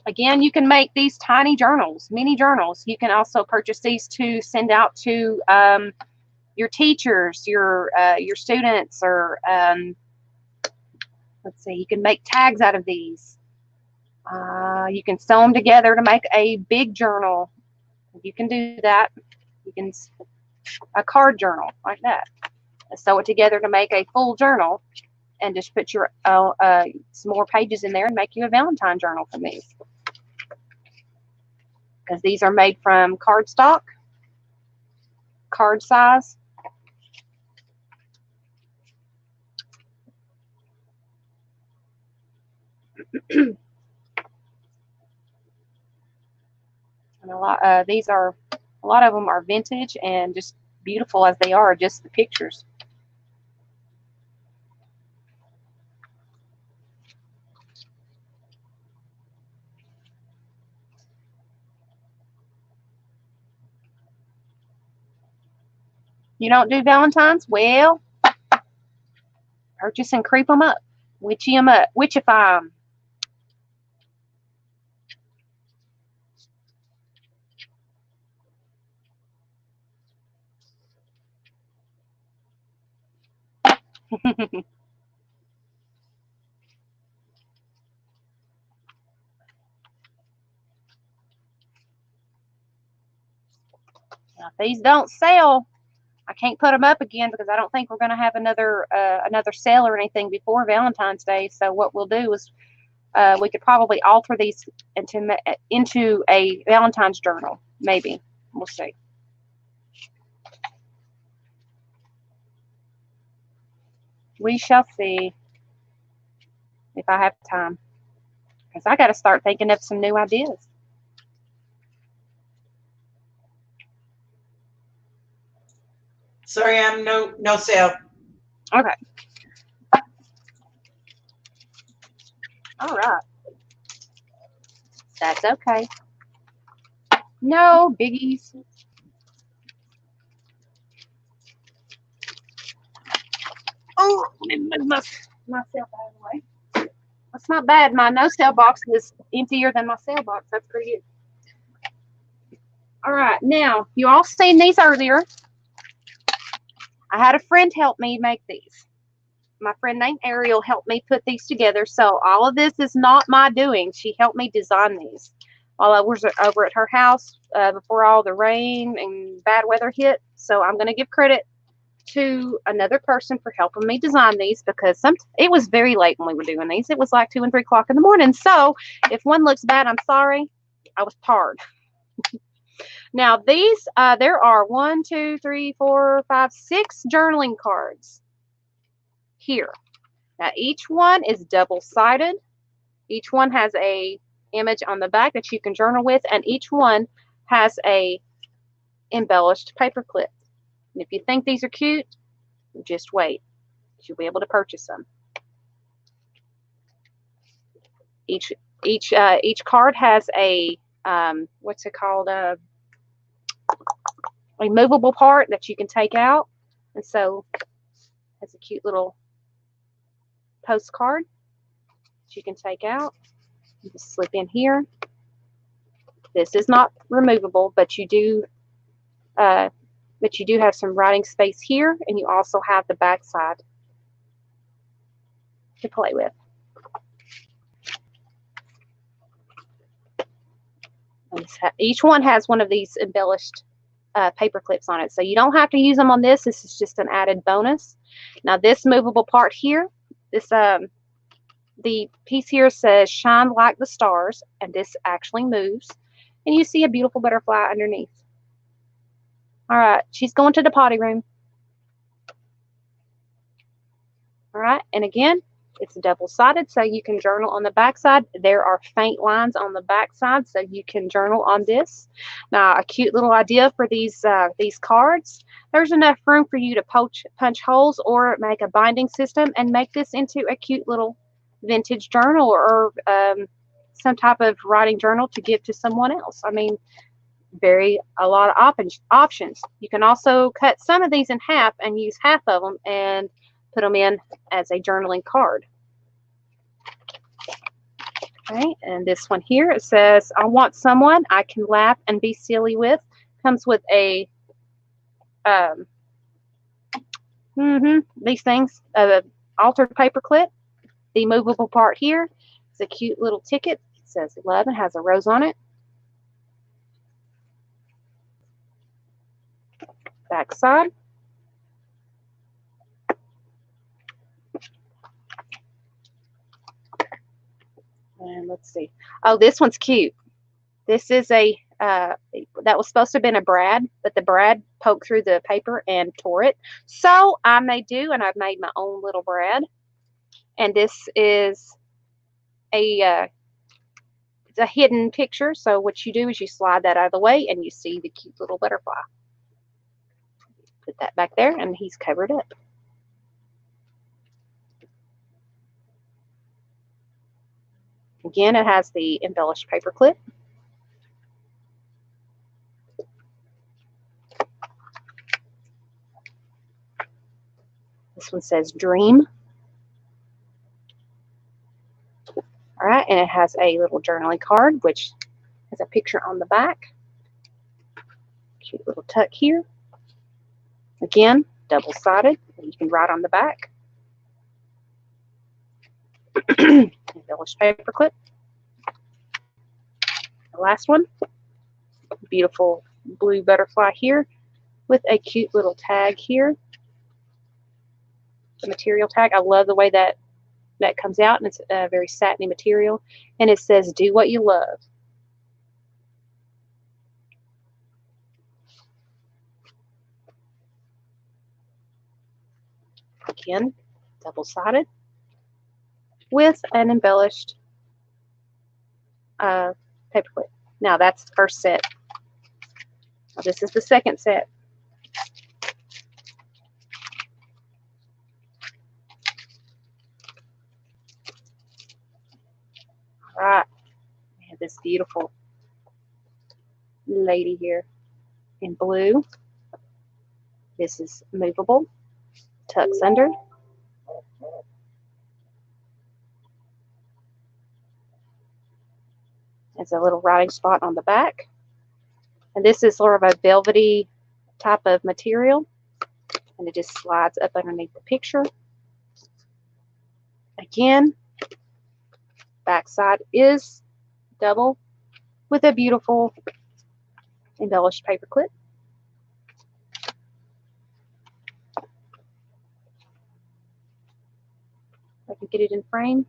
Again, you can make these tiny journals, mini journals. You can also purchase these to send out to your teachers, your students, or let's see, you can make tags out of these. You can sew them together to make a big journal. You can do that. You can a card journal like that. Sew it together to make a full journal, and just put your some more pages in there and make you a Valentine journal from these. Because these are made from cardstock, card size. And a lot of them are vintage and just beautiful as they are, just the pictures. You don't do Valentines? Well, purchase and creep them up. Witchy them up. Witchify them. Now, if these don't sell, I can't put them up again because I don't think we're going to have another sale or anything before Valentine's Day. So what we'll do is we could probably alter these into a Valentine's journal. Maybe. We'll see. We shall see if I have time. Because I got to start thinking of some new ideas. Sorry, no sale. Okay. All right. That's okay. No biggies. Oh, let me move myself out of the way. That's not bad. My no-sale box is emptier than my sale box. That's pretty good. All right. Now, you all seen these earlier. I had a friend help me make these. My friend named Ariel helped me put these together. So all of this is not my doing. She helped me design these while I was over at her house before all the rain and bad weather hit. So I'm going to give credit to another person for helping me design these, because it was very late when we were doing these. It was like 2 and 3 o'clock in the morning. So if one looks bad, I'm sorry. I was tired. Now these, there are 1, 2, 3, 4, 5, 6 journaling cards here. Now each one is double-sided. Each one has a image on the back that you can journal with, and each one has a embellished paper clip. And if you think these are cute, just wait. You'll be able to purchase them. Each card has a what's it called? A movable part that you can take out, and so it's a cute little postcard that you can take out. You just slip in here. This is not removable, but you do have some writing space here, and you also have the back side to play with. Each one has one of these embellished paper clips on it. So you don't have to use them on this. This is just an added bonus. Now this movable part here, this the piece here says shine like the stars, and this actually moves. And you see a beautiful butterfly underneath. All right, she's going to the potty room. All right, and again, it's double-sided, so you can journal on the back side. There are faint lines on the back side, so you can journal on this. Now, a cute little idea for these cards. There's enough room for you to punch holes or make a binding system and make this into a cute little vintage journal or some type of writing journal to give to someone else. I mean, a lot of options. You can also cut some of these in half and use half of them and put them in as a journaling card. Okay, and this one here, it says, I want someone I can laugh and be silly with. Comes with a these things, altered paper clip. The movable part here is a cute little ticket. It says love and has a rose on it. Back side. And let's see. Oh, this one's cute. This is a, that was supposed to have been a brad, but the brad poked through the paper and tore it. So I made do, and I've made my own little brad. And this is it's a hidden picture. So what you do is you slide that out of the way, and you see the cute little butterfly. Put that back there, and he's covered up. Again, it has the embellished paper clip. This one says dream. All right, and it has a little journaling card, which has a picture on the back. Cute little tuck here. Again, double-sided. You can write on the back. Embellished paper clip. The last one, beautiful blue butterfly here with a cute little tag here. The material tag. I love the way that comes out, and it's a very satiny material. And it says, do what you love. Again, double-sided with an embellished paperclip. Now that's the first set. Now, this is the second set. All right, we have this beautiful lady here in blue. This is movable, tucks under. There's a little writing spot on the back. And this is sort of a velvety type of material. And it just slides up underneath the picture. Again, back side is double with a beautiful embellished paper clip. I can get it in frame.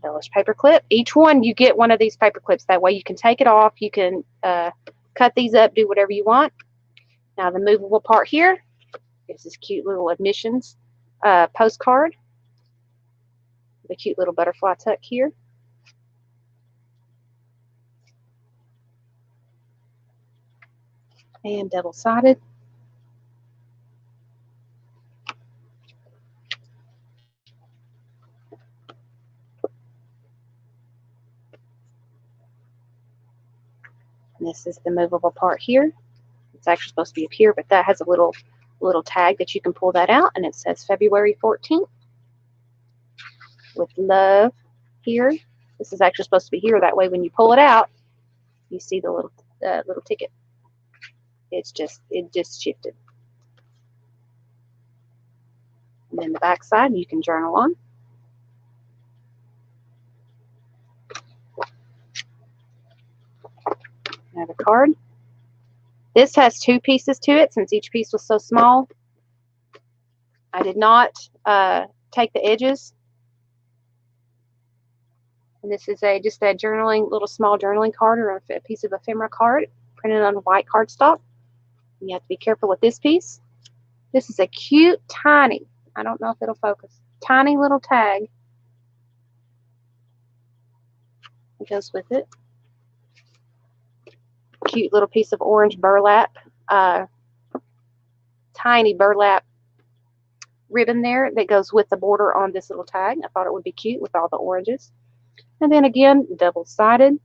Embellished paper clip. Each one you get one of these paper clips. That way you can take it off. You can cut these up, do whatever you want. Now the movable part here is this cute little admissions postcard. The cute little butterfly tuck here. And double-sided. And this is the movable part here. It's actually supposed to be up here, but that has a little tag that you can pull that out, and it says February 14th with love here. This is actually supposed to be here. That way, when you pull it out, you see the little ticket. It just shifted. And then the back side, you can journal on. Another card. This has 2 pieces to it since each piece was so small. I did not take the edges. And this is just a journaling, little small journaling card or a piece of ephemera card printed on white cardstock. You have to be careful with this piece. This is a cute, tiny, I don't know if it'll focus, tiny little tag. It goes with it. Cute little piece of orange burlap, tiny burlap ribbon there that goes with the border on this little tag. I thought it would be cute with all the oranges. And then again, double-sided.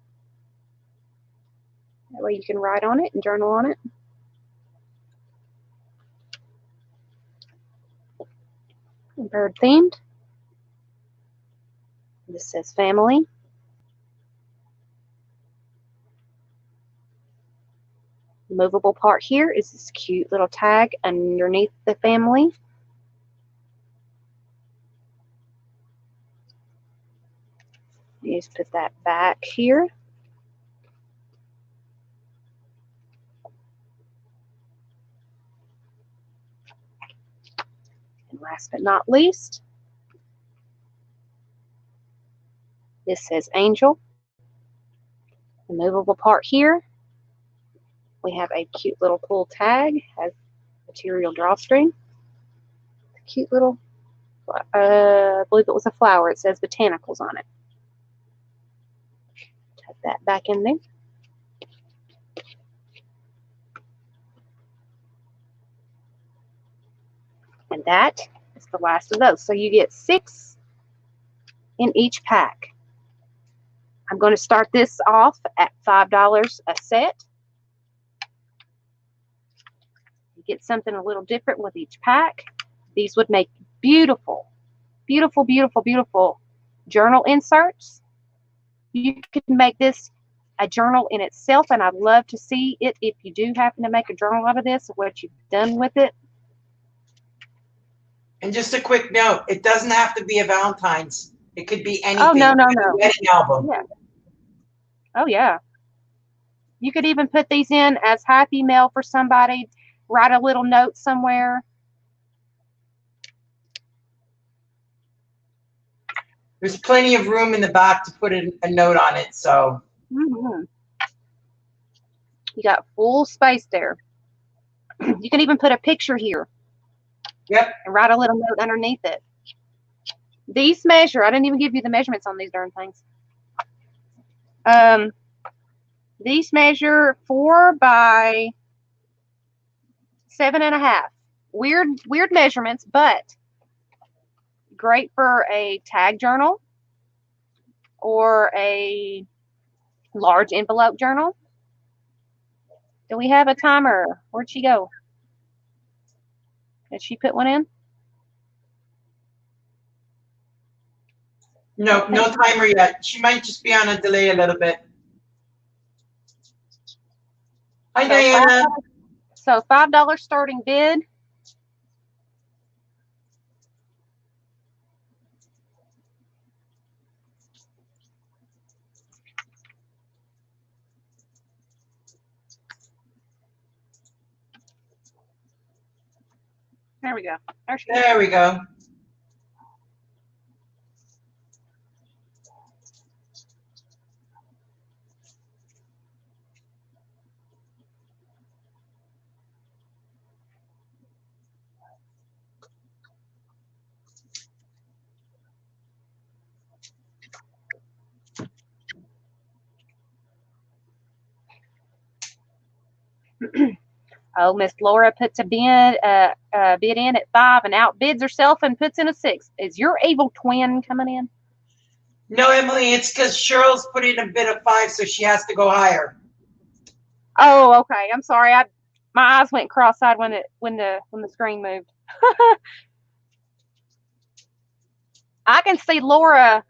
That way you can write on it and journal on it. Bird themed. This says family. The movable part here is this cute little tag underneath the family. You just put that back here. And last but not least, this says angel. The movable part here. We have a cute little pull tag, has material drawstring. Cute little, I believe it was a flower. It says botanicals on it. Tuck that back in there. And that is the last of those. So you get 6 in each pack. I'm going to start this off at $5 a set. You get something a little different with each pack. These would make beautiful, beautiful, beautiful, beautiful journal inserts. You could make this a journal in itself, and I'd love to see it if you do happen to make a journal out of this, what you've done with it. And just a quick note, it doesn't have to be a Valentine's. It could be anything. Oh, no. A wedding album. Yeah. Oh, yeah. You could even put these in as happy mail for somebody, write a little note somewhere. There's plenty of room in the back to put a note on it, so. You got full space there. You can even put a picture here. Yep. And write a little note underneath it. These measure, I didn't even give you the measurements on these darn things. These measure 4 by 7.5. Weird measurements, but great for a tag journal or a large envelope journal. Do we have a timer? Where'd she go? Did she put one in? No, no timer yet. She might just be on a delay a little bit. Hi, Diana. So $5 starting bid. There we go. There we go. Oh, Miss Laura puts a bid in at 5 and outbids herself and puts in a 6. Is your evil twin coming in? No, Emily, it's because Cheryl's put in a bid of 5, so she has to go higher. Oh, okay. I'm sorry. My eyes went cross-eyed when the screen moved. I can see Laura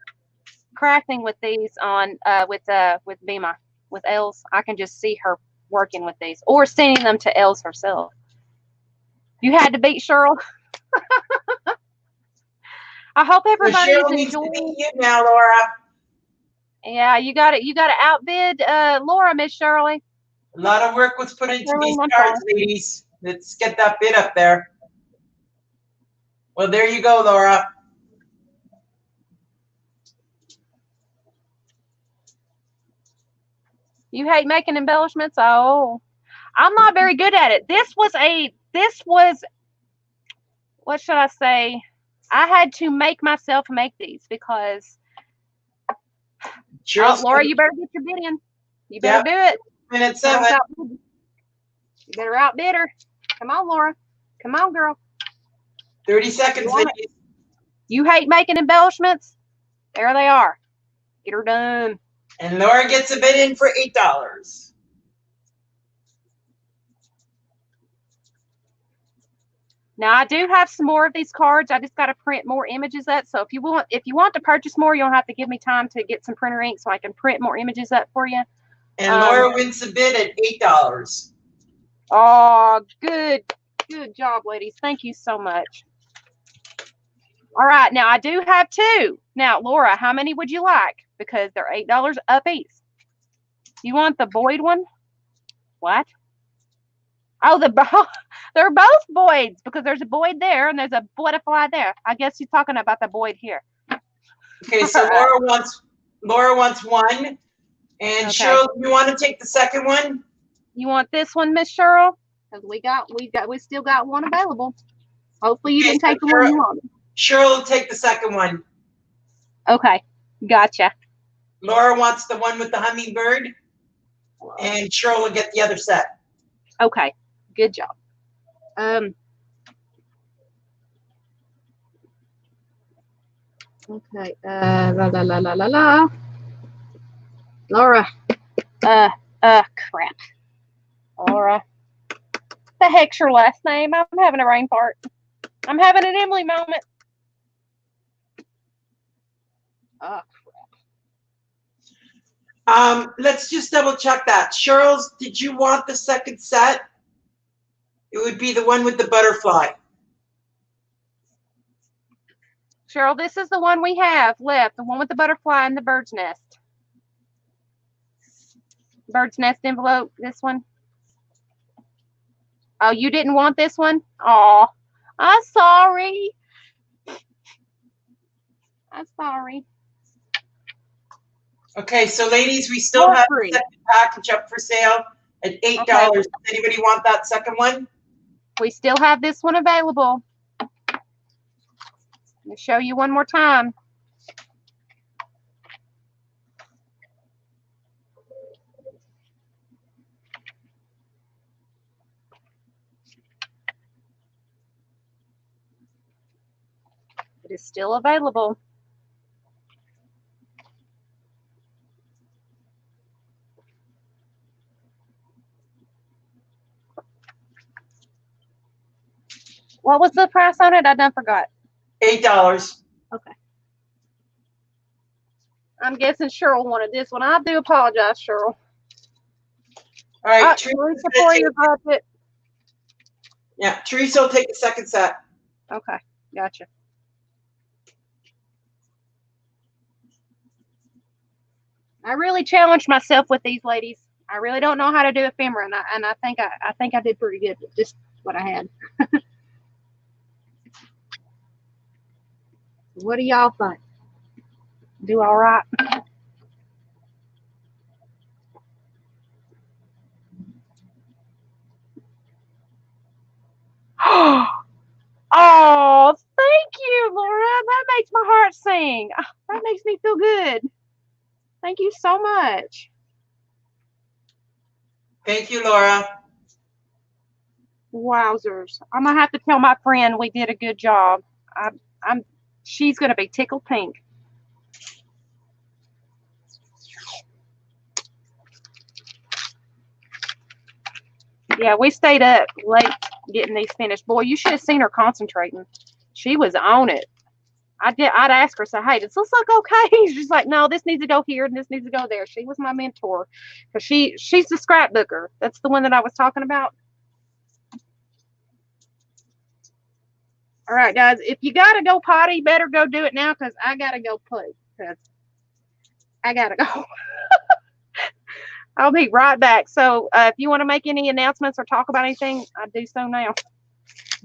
crafting with these on with Bima with Els. I can just see her working with these or sending them to Els herself. You had to beat Cheryl. I hope everybody's enjoying. You now, Laura. Yeah, you got it. You got to outbid Laura, Miss Shirley. A lot of work was put into Really these want cards, that. ladies. Let's get that bid up there. Well, there you go, Laura. You hate making embellishments? Oh, I'm not very good at it. This was, what should I say? I had to make myself make these because, Laura, you better get your bid in. You better do it. Minute 7. You better outbid her. Come on, Laura. Come on, girl. 30 seconds, ladies. You hate making embellishments? There they are. Get her done. And Laura gets a bid in for $8. Now I do have some more of these cards. I just got to print more images up. So if you want to purchase more, you'll have to give me time to get some printer ink so I can print more images up for you. And Laura wins the bid at $8. Oh, good job, ladies. Thank you so much. All right, now I do have 2. Now, Laura, how many would you like? Because they're $8 a piece. You want the Boyd one? What? Oh, they're both Boyds because there's a Boyd there and there's a butterfly there. I guess you're talking about the Boyd here. Okay, so Laura wants 1, and okay. Cheryl, you want to take the second one? You want this one, Miss Cheryl? Because we still got one available. Hopefully you didn't take the one you wanted. Cheryl will take the second one. Okay, gotcha. Laura wants the one with the hummingbird, and Cheryl will get the other set. Okay, good job. Okay, Laura. Crap. Laura. The heck's your last name? I'm having a brain fart. I'm having an Emily moment. Oh, crap. Let's just double check that. Cheryl's, did you want the second set? It would be the one with the butterfly. Cheryl, this is the one we have left. The one with the butterfly and the bird's nest. Bird's nest envelope, this one. Oh, you didn't want this one? Oh, I'm sorry. I'm sorry. Okay, so ladies, we still have the second package up for sale at $8. Okay. Does anybody want that second one? We still have this one available. Let me show you one more time. It is still available. What was the price on it? I done forgot. $8. Okay. I'm guessing Cheryl wanted this one. I do apologize, Cheryl. All right, Teresa, before you got it. Yeah, Teresa will take the second set. Okay, gotcha. I really challenged myself with these ladies. I really don't know how to do ephemera, and I think I did pretty good with just what I had. What do y'all think? Do all right? Oh, thank you, Laura. That makes my heart sing. That makes me feel good. Thank you so much. Thank you, Laura. Wowzers. I'm going to have to tell my friend we did a good job. She's going to be tickled pink. Yeah, we stayed up late getting these finished. Boy, you should have seen her concentrating. She was on it. I'd ask her, say, hey, does this look okay? She's like, no, this needs to go here and this needs to go there. She was my mentor because she's the scrapbooker. That's the one that I was talking about. All right, guys, if you got to go potty, better go do it now because I got to go poo because I got to go. I'll be right back. So if you want to make any announcements or talk about anything, I do so now.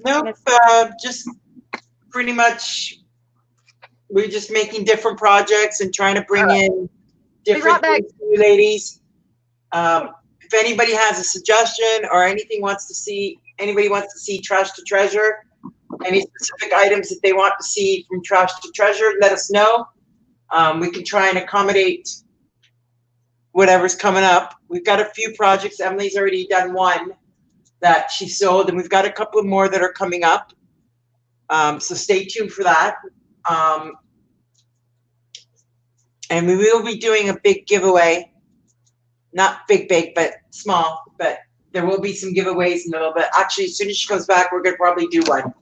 Nope, just pretty much we're just making different projects and trying to bring in different things to you ladies. If anybody has a suggestion or anything anybody wants to see Trash to Treasure, any specific items that they want to see from Trash to Treasure, let us know. We can try and accommodate whatever's coming up. We've got a few projects. Emily's already done one that she sold, and we've got a couple of more that are coming up. So stay tuned for that. And we will be doing a big giveaway. Not big, but small. But there will be some giveaways in a little bit. Actually, as soon as she comes back, we're going to probably do one.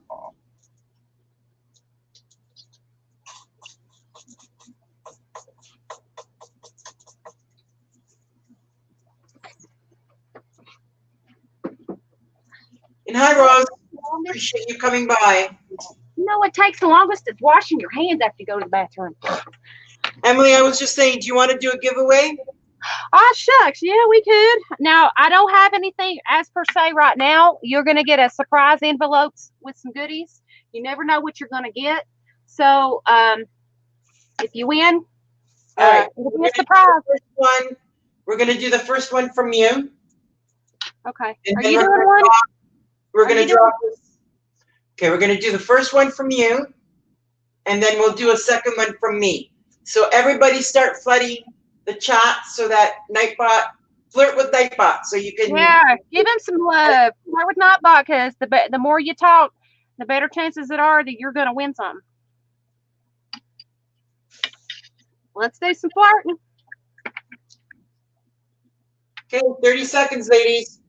And hi, Rose. Appreciate you coming by. You know what takes the longest is washing your hands after you go to the bathroom. Emily, I was just saying, do you want to do a giveaway? Oh, shucks. Yeah, we could. Now, I don't have anything as per se right now. You're going to get a surprise envelopes with some goodies. You never know what you're going to get. So, if you win, all right, it'll be a surprise. We're going to do the first one from you. Okay. And Are you doing one? We're going to draw this. Okay, we're going to do the first one from you, and then we'll do a second one from me. So everybody start flooding the chat so that Nightbot, flirt with Nightbot so you can. Yeah, give him some love. Flirt with Nightbot because the more you talk, the better chances it are that you're going to win something. Let's do some flirting. Okay, 30 seconds, ladies.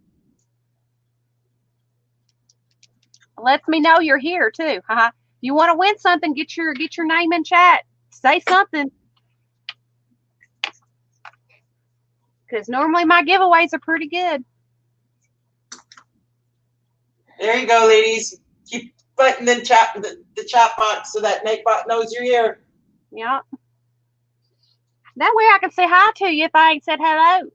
Lets me know you're here too. If you want to win something, get your name in chat. Say something. Because normally my giveaways are pretty good. There you go, ladies. Keep butting the chat box so that Nightbot knows you're here. Yeah. That way I can say hi to you if I ain't said hello.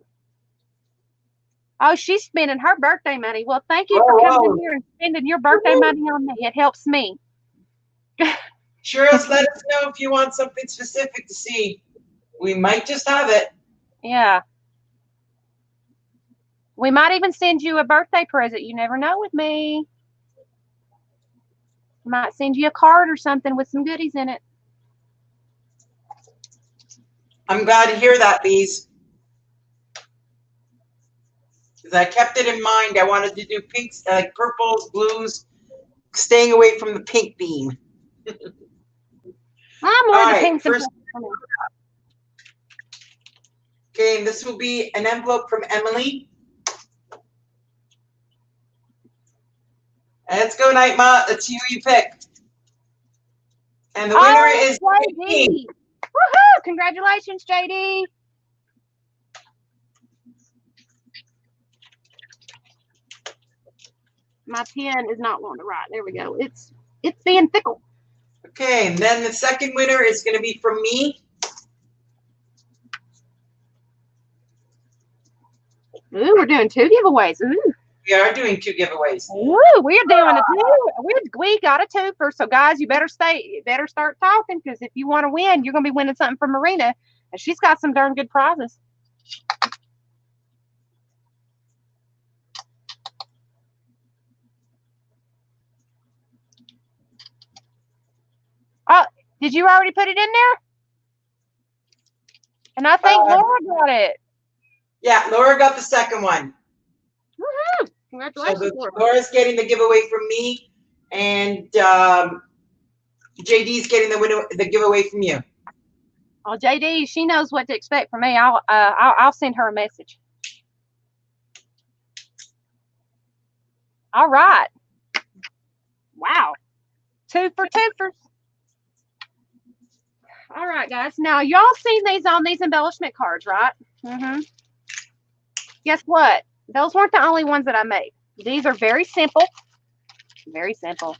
Oh, she's spending her birthday money. Well, thank you for coming in here and spending your birthday money on me. It helps me. Sure, let us know if you want something specific to see. We might just have it. Yeah. We might even send you a birthday present. You never know with me. Might send you a card or something with some goodies in it. I'm glad to hear that, Bees. Because I kept it in mind. I wanted to do pinks, like purples, blues, staying away from the pink theme. I'm more the pinks. Okay, and this will be an envelope from Emily. And let's go, Nightbot. Let's see who you pick. And the winner is JD. Woohoo! Congratulations, JD. My pen is not wanting to write. There we go. It's being fickle. Okay, and then the second winner is going to be from me. Ooh, we're doing 2 giveaways. Ooh. We are doing 2 giveaways. Ooh, we're doing a 2. We got a 2-fer. So guys, you better start talking, because if you want to win, you're going to be winning something from Marina, and she's got some darn good prizes. Oh, did you already put it in there? And I think Laura got it. Yeah, Laura got the second one. Woohoo! Congratulations, so Laura's getting the giveaway from me, and JD's getting the giveaway from you. Oh, JD, she knows what to expect from me. I'll send her a message. All right. Wow. 2 for 2-fers. All right, guys. Now, y'all seen these on these embellishment cards, right? Mm-hmm. Guess what? Those weren't the only ones that I made. These are very simple. Very simple.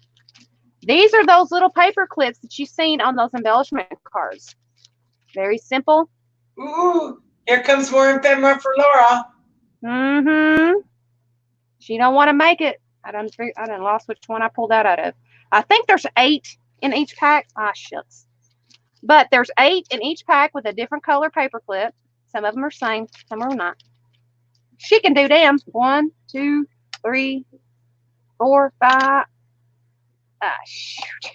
These are those little paper clips that you've seen on those embellishment cards. Very simple. Ooh, Here comes more ephemera for Laura. Mm-hmm. She don't want to make it. I done lost which one I pulled that out of. I think there's 8 in each pack. Ah, shucks. But there's 8 in each pack with a different color paper clip. Some of them are same, some are not. She can do them. 1, 2, 3, 4, 5. Ah, shoot.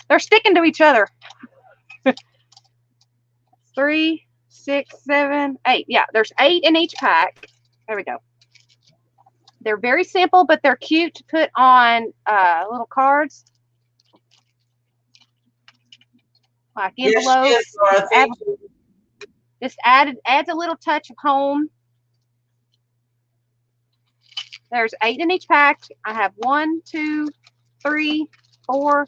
They're sticking to each other. 3, 6, 7, 8. Yeah, there's 8 in each pack. There we go. They're very simple, but they're cute to put on little cards. Like envelopes. Yes, Laura, thank you. Just adds a little touch of home. There's 8 in each pack. I have 1, 2, 3, 4,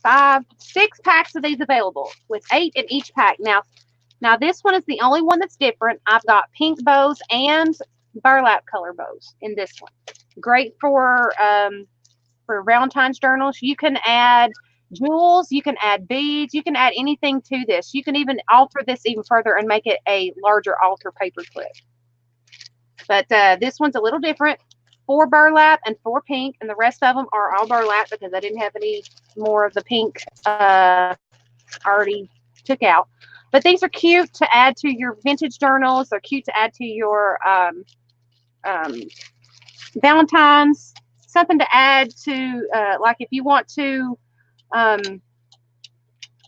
5, 6 packs of these available with 8 in each pack. Now this one is the only one that's different. I've got pink bows and burlap color bows in this one. Great for Valentine's journals. You can add jewels, you can add beads, you can add anything to this. You can even alter this even further and make it a larger altar paper clip. But this one's a little different. 4 burlap and 4 pink, and the rest of them are all burlap because I didn't have any more of the pink already took out. But these are cute to add to your vintage journals. They're cute to add to your Valentine's. Something to add to, like if you want to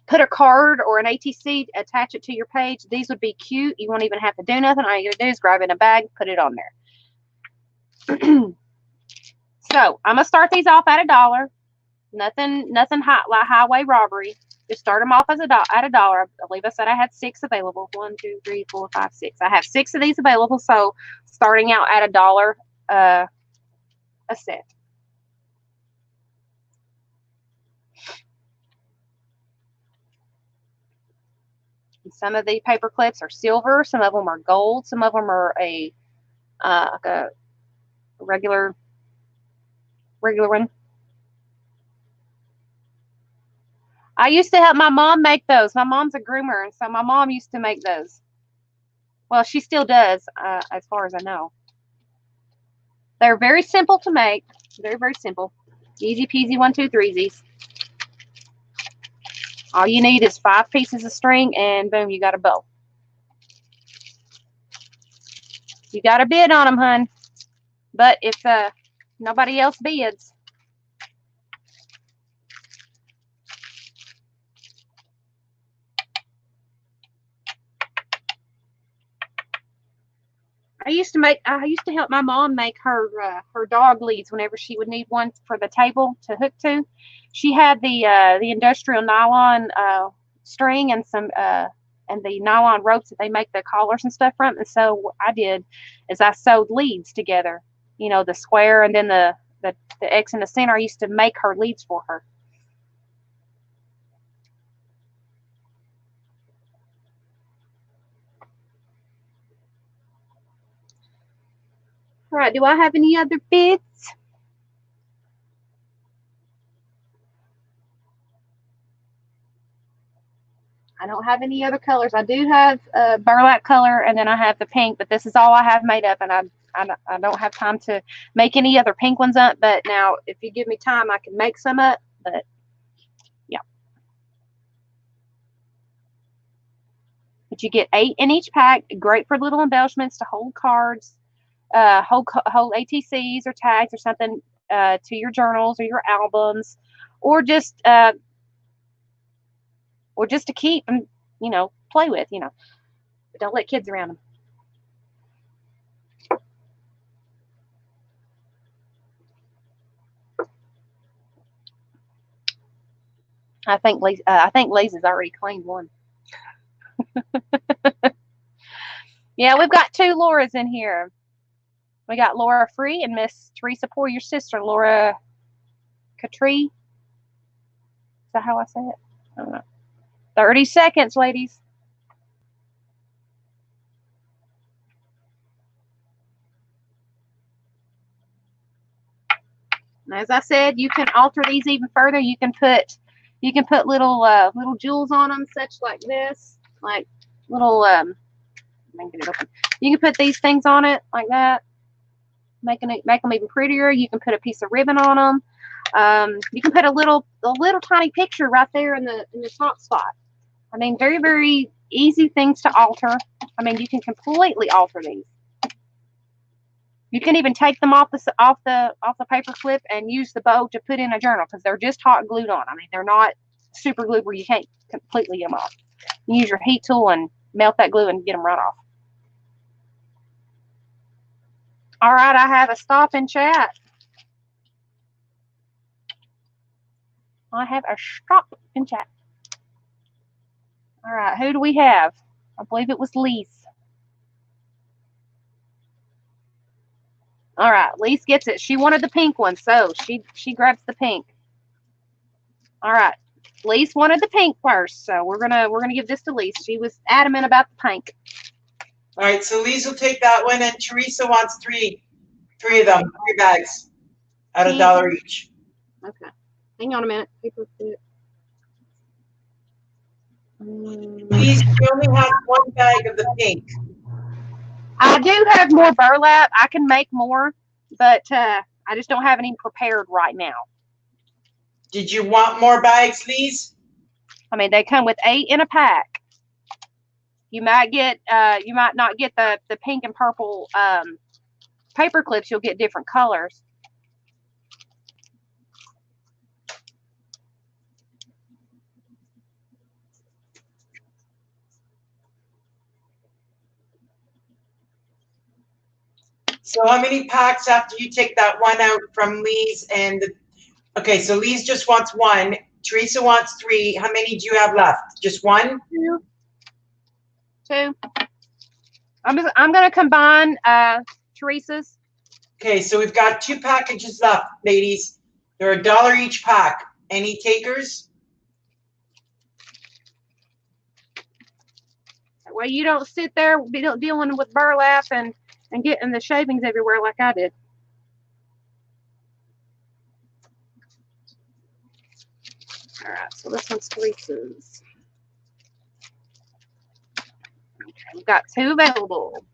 put a card or an ATC, attach it to your page. These would be cute. You won't even have to do nothing. All you gotta do is grab it in a bag, put it on there. So I'm gonna start these off at $1. Nothing hot like highway robbery. Just start them off as at $1. I believe I said I had 6 available. 1, 2, 3, 4, 5, 6. I have 6 of these available. So starting out at $1 a set. And some of the paper clips are silver. Some of them are gold. Some of them are like a regular one. I used to help my mom make those. My mom's a groomer, and so my mom used to make those. Well, she still does, as far as I know. They're very simple to make. Very, very simple. Easy peasy 1, 2, 3sies. All you need is 5 pieces of string, and boom, you got a bow. You got to bid on them, hun. But if nobody else bids, I used to help my mom make her dog leads whenever she would need one for the table to hook to. She had the industrial nylon string and some and the nylon ropes that they make the collars and stuff from. And so what I did is I sewed leads together, you know, the square and then the X in the center. I used to make her leads for her. All right, do I have any other bids? I don't have any other colors. I do have burlap color, and then I have the pink, but this is all I have made up, and I don't have time to make any other pink ones up. But now, if you give me time, I can make some up. But yeah, but you get 8 in each pack. Great for little embellishments to hold cards, hold ATCs or tags or something to your journals or your albums, or just to keep and, you know, play with, you know. But don't let kids around them. I think Lisa's already claimed one. Yeah, we've got 2 Lauras in here. We got Laura Free and Miss Teresa Poor, your sister, Laura Catree. Is that how I say it? I don't know. 30 seconds, ladies. As I said, you can alter these even further. You can put little jewels on them, such like this, like little Get it open. You can put these things on it like that, make them even prettier. You can put a piece of ribbon on them. You can put a little tiny picture right there in the top spot. I mean, very, very easy things to alter. I mean, you can completely alter these. You can even take them off the paper clip and use the bow to put in a journal because they're just hot glued on. I mean, they're not super glued where you can't completely get them off. You use your heat tool and melt that glue and get them right off. All right, I have a stop in chat. I have a stop in chat. All right, who do we have? I believe it was Lise. All right, Lise gets it. She wanted the pink one, so she grabs the pink. All right, Lise wanted the pink first, so we're gonna give this to Lise. She was adamant about the pink. All right, so Lise will take that one, and Teresa wants three of them, 3 bags at $1 each. Okay, hang on a minute. Lise, you only have 1 bag of the pink. I do have more burlap. I can make more, but I just don't have any prepared right now. Did you want more bags, Lise? I mean, they come with 8 in a pack. You might not get the pink and purple paper clips. You'll get different colors. So how many packs after you take that one out from Lise and okay, so Lise just wants 1. Teresa wants 3. How many do you have left? Just 1? 2. I'm gonna combine Teresa's. Okay, so we've got 2 packages left, ladies. They're $1 each pack. Any takers? That way you don't sit there dealing with burlap and getting the shavings everywhere like I did. All right, so this one's Teresa's. Okay, we've got 2 available.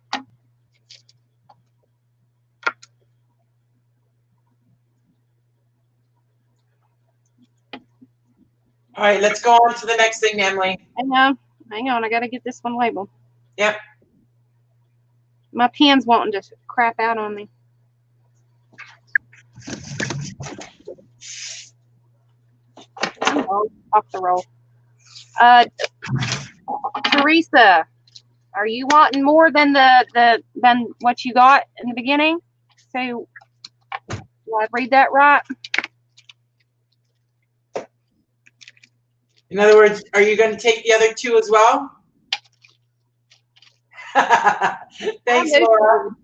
All right, let's go on to the next thing, Emily. Hang on, I gotta get this one labeled. Yep. My pen's wanting to crap out on me. Oh, off the roll. Teresa, are you wanting more than than what you got in the beginning? So, do I read that right? In other words, are you going to take the other 2 as well? Thanks, Laura.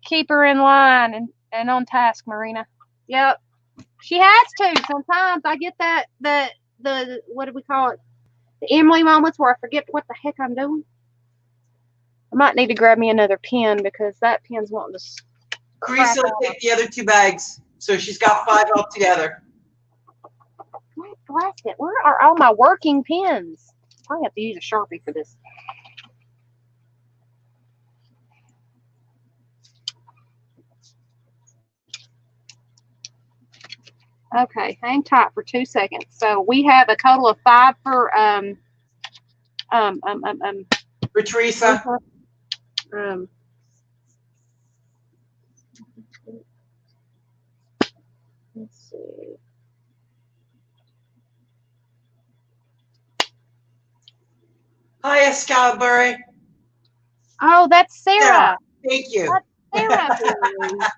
Keep her in line and on task, Marina. Yep. She has to. Sometimes I get the what do we call it? The Emily moments where I forget what the heck I'm doing. I might need to grab me another pen because that pen's wanting to. Teresa will take the other 2 bags. So she's got 5 altogether. Blast it. Where are all my working pens? I have to use a Sharpie for this. Okay, hang tight for 2 seconds. So we have a total of 5 for For Teresa. Let's see. Hi, Escalbury. Oh, that's Sarah. Thank you. That's Sarah.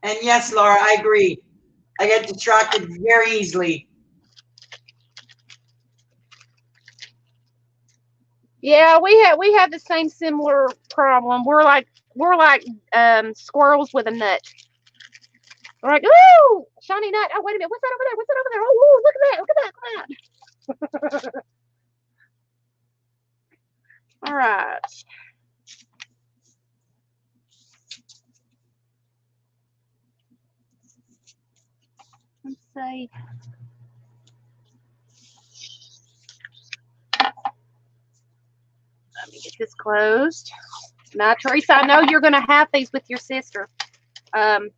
And yes, Laura, I agree. I get distracted very easily. Yeah, we have the same similar problem. We're like squirrels with a nut. We're like, ooh, shiny nut. Oh, wait a minute. What's that over there? What's that over there? Oh, look at that. Look at that. Look at that. All right. Let's see. Let me get this closed. Now, Teresa, I know you're going to have these with your sister. I'm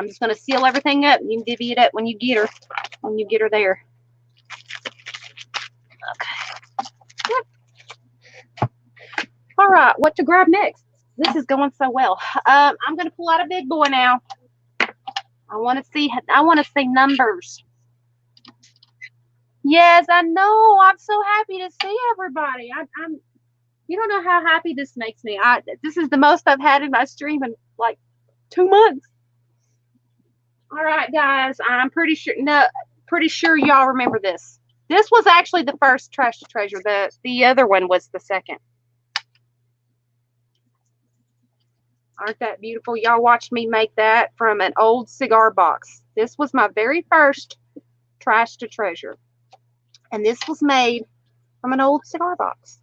just going to seal everything up. You can divvy it up when you get her. When you get her there. Okay. All right. What to grab next? This is going so well. I'm going to pull out a big boy now. I want to see numbers. Yes, I know. I'm so happy to see everybody. I'm. You don't know how happy this makes me. This is the most I've had in my stream in like 2 months. All right, guys. I'm pretty sure y'all remember this. This was actually the first Trash to Treasure. The other one was the second. Aren't that beautiful? Y'all watched me make that from an old cigar box. This was my very first Trash to Treasure. And this was made from an old cigar box.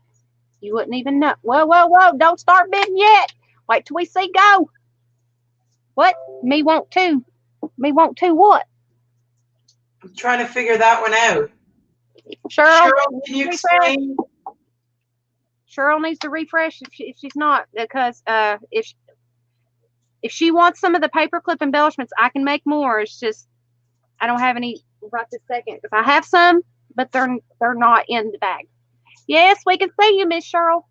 You wouldn't even know. Whoa, whoa, whoa. Don't start bidding yet. Wait till we see go. What? Me want to. Me want to what? I'm trying to figure that one out. Cheryl, can you explain? Cheryl needs to refresh if she's not, because if she wants some of the paperclip embellishments, I can make more. It's just I don't have any right this second. Because I have some, but they're not in the bag. Yes, we can see you, Miss Cheryl.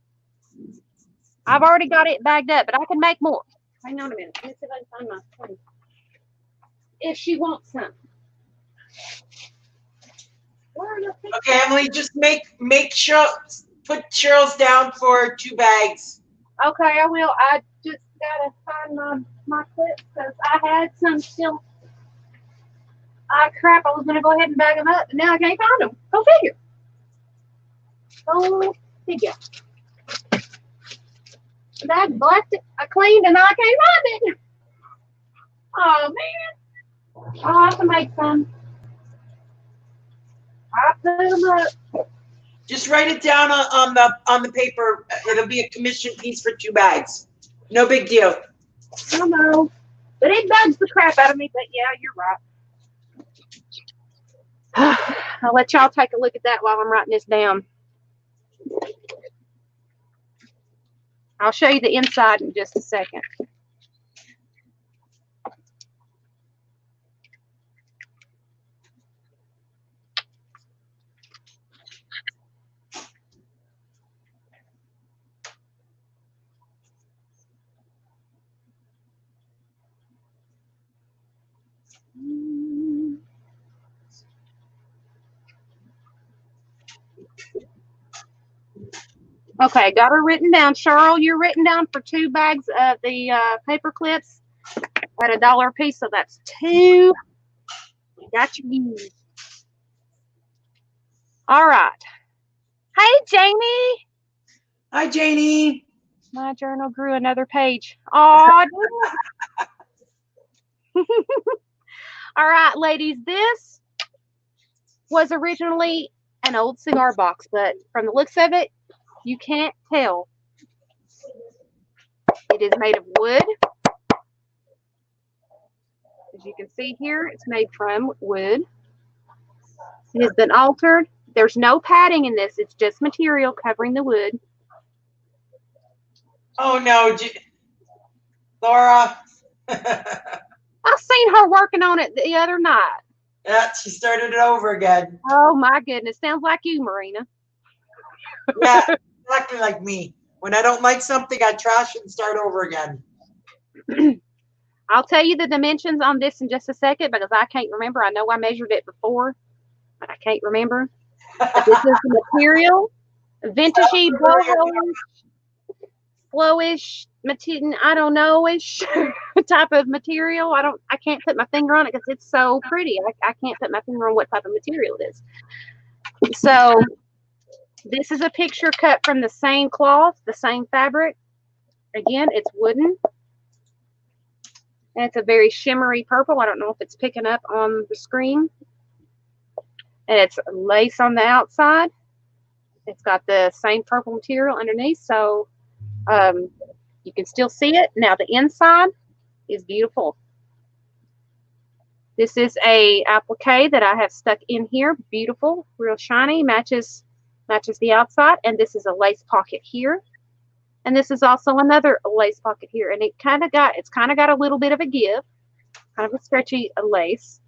I've already got it bagged up, but I can make more. Hang on a minute. Let me see if I can find my phone. If she wants some. Okay, Emily, just make sure put Cheryl's down for 2 bags. Okay, I will. I just gotta find my clips because I had some still. Crap, I was gonna go ahead and bag them up, but now I can't find them. Go figure. Go figure. That blacked it. I cleaned and I can't find it. Oh man. I'll have to make some. I put them up. Just write it down on the paper. It'll be a commission piece for 2 bags. No big deal. I know. But it bugs the crap out of me, but yeah, you're right. I'll let y'all take a look at that while I'm writing this down. I'll show you the inside in just a second. Okay, got her written down. Cheryl, you're written down for 2 bags of the paper clips at $1 a piece, so that's 2. Got your views. All right. Hey, Jamie. Hi, Janie. My journal grew another page. Oh, all right, ladies. This was originally an old cigar box, but from the looks of it, you can't tell. It is made of wood. As you can see here, it's made from wood. It has been altered. There's no padding in this. It's just material covering the wood. Oh, no. Laura. I seen her working on it the other night. Yeah, she started it over again. Oh, my goodness. Sounds like you, Marina. Yeah, exactly like me. When I don't like something, I trash it and start over again. I'll tell you the dimensions on this in just a second because I can't remember. I know I measured it before, but I can't remember. But this is the material. Vintagey, flowish, I don't know-ish type of material. I can't put my finger on it because it's so pretty. I can't put my finger on what type of material it is. So this is a picture cut from the same cloth, the same fabric. Again, it's wooden. And it's a very shimmery purple. I don't know if it's picking up on the screen. And it's lace on the outside. It's got the same purple material underneath, so you can still see it. Now the inside is beautiful. This is a applique that I have stuck in here. Beautiful, real shiny, matches matches the outside, and this is a lace pocket here. And this is also another lace pocket here, and it's kind of got a little bit of a give, kind of a stretchy lace,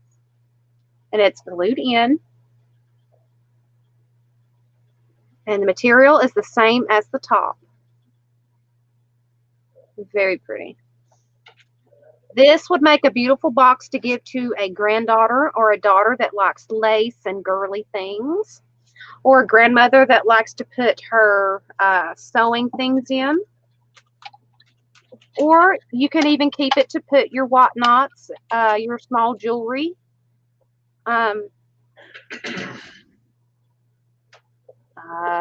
and it's glued in. And the material is the same as the top. Very pretty. This would make a beautiful box to give to a granddaughter or a daughter that likes lace and girly things, or a grandmother that likes to put her sewing things in. Or you can even keep it to put your whatnots, your small jewelry.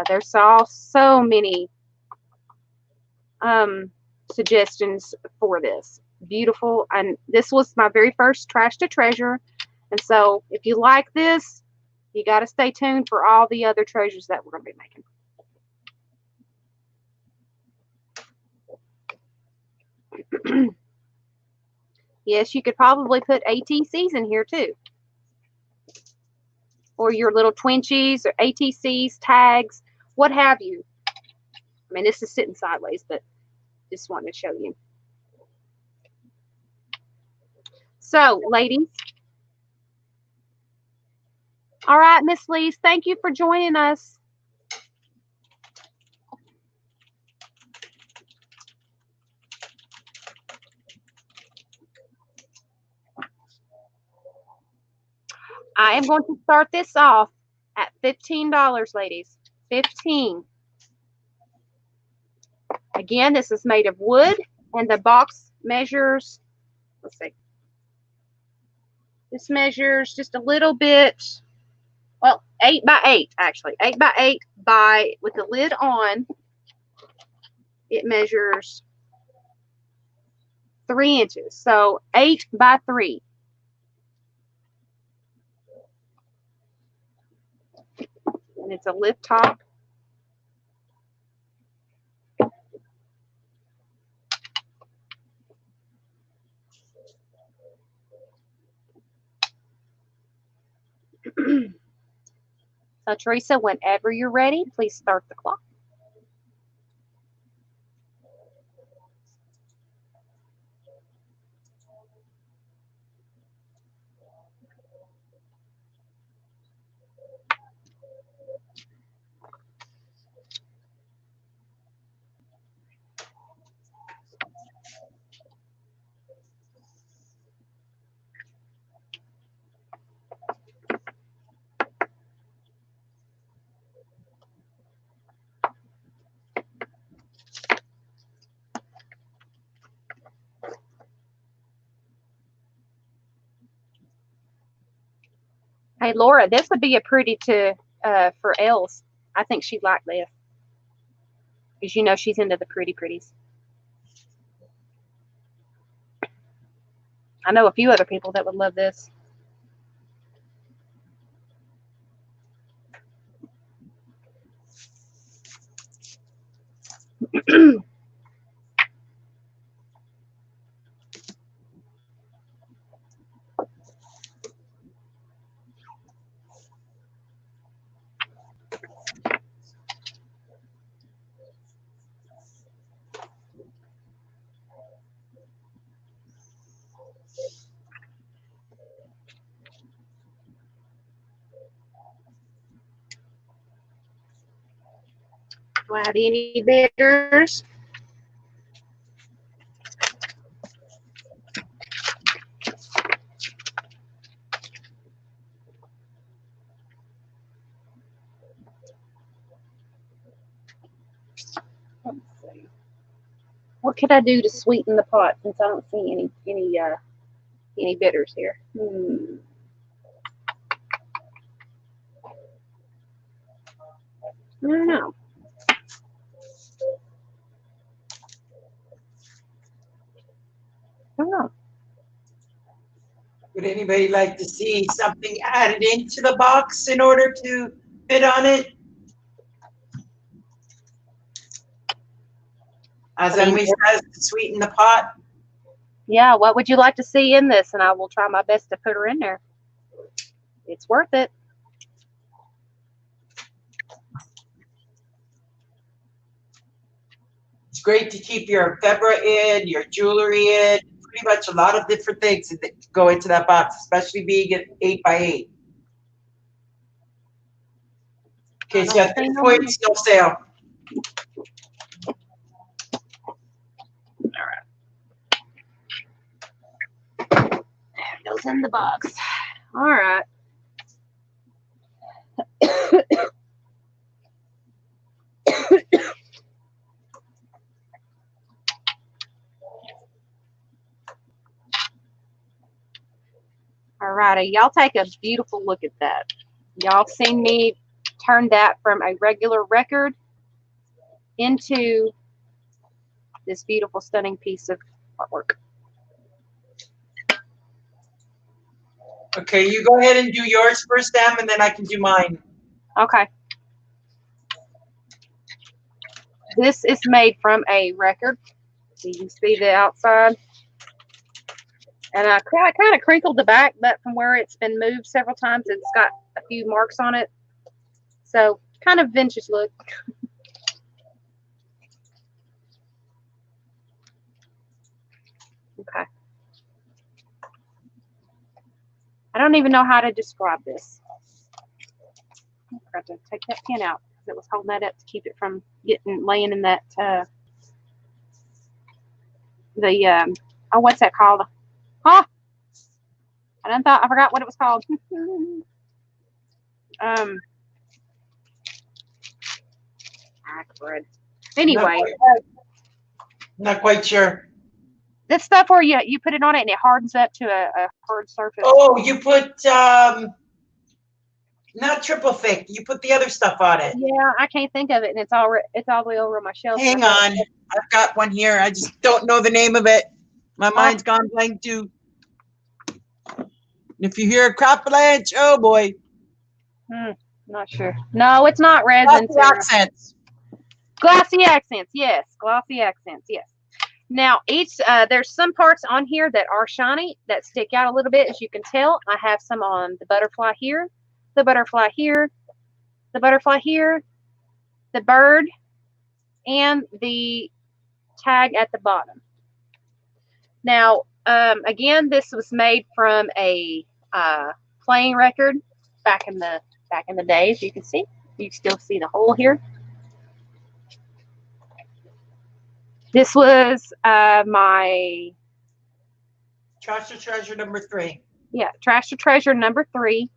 There's so many suggestions for this. Beautiful. And this was my very first Trash to Treasure. And so if you like this, you got to stay tuned for all the other treasures that we're going to be making. Yes, you could probably put ATCs in here too. Or your little Twinchies or ATCs, tags, what have you. I mean, this is sitting sideways, but just wanted to show you. So, ladies. All right, Miss Lees, thank you for joining us. I am going to start this off at $15, ladies. $15. Again, this is made of wood, and the box measures, let's see. This measures just a little bit, well, 8 by 8, actually. 8 by 8 by, with the lid on, it measures 3 inches. So 8 by 3. And it's a lift top. So, Teresa, whenever you're ready, please start the clock. Hey, Laura, this would be a pretty for Els. I think she'd like this. Because you know she's into the pretties. I know a few other people that would love this. Do I have any bidders? Let's see. What could I do to sweeten the pot since I don't see any bidders here? I don't know. Would anybody like to see something added into the box in order to fit on it? As Emily says, to sweeten the pot. Yeah, what would you like to see in this? And I will try my best to put her in there. It's worth it. It's great to keep your ephemera in, your jewelry in, pretty much a lot of different things that go into that box, especially being an 8x8. Okay, so you got 3 points, no sale. Goes in the box. All right. All righty, y'all take a beautiful look at that. Y'all seen me turn that from a regular record into this beautiful, stunning piece of artwork. Okay, you go ahead and do yours first, Sam, and then I can do mine. Okay. This is made from a record. So you can see the outside. And I kind of crinkled the back, but from where it's been moved several times, it's got a few marks on it. So kind of vintage look. Okay. I don't even know how to describe this. I forgot to take that pin out because it was holding that up to keep it from laying in that, oh, what's that called? Huh? I forgot what it was called. Anyway. Not quite sure. This stuff where you put it on it and it hardens up to a hard surface. Oh, you put, not triple thick. You put the other stuff on it. Yeah, I can't think of it, and it's all the way over my shelf. Hang on. I've got one here. I just don't know the name of it. My mind's gone blank too. If you hear a crop avalanche, oh boy. Not sure. No, it's not resin. Glossy accents. Glossy accents, yes. Glossy accents, yes. Now, there's some parts on here that are shiny, that stick out a little bit, as you can tell. I have some on the butterfly here, the butterfly here, the butterfly here, the bird, and the tag at the bottom. Now, again, this was made from a playing record back in the days. You can see, you still see the hole here. This was my Trash to Treasure number 3. Yeah, Trash to Treasure number 3.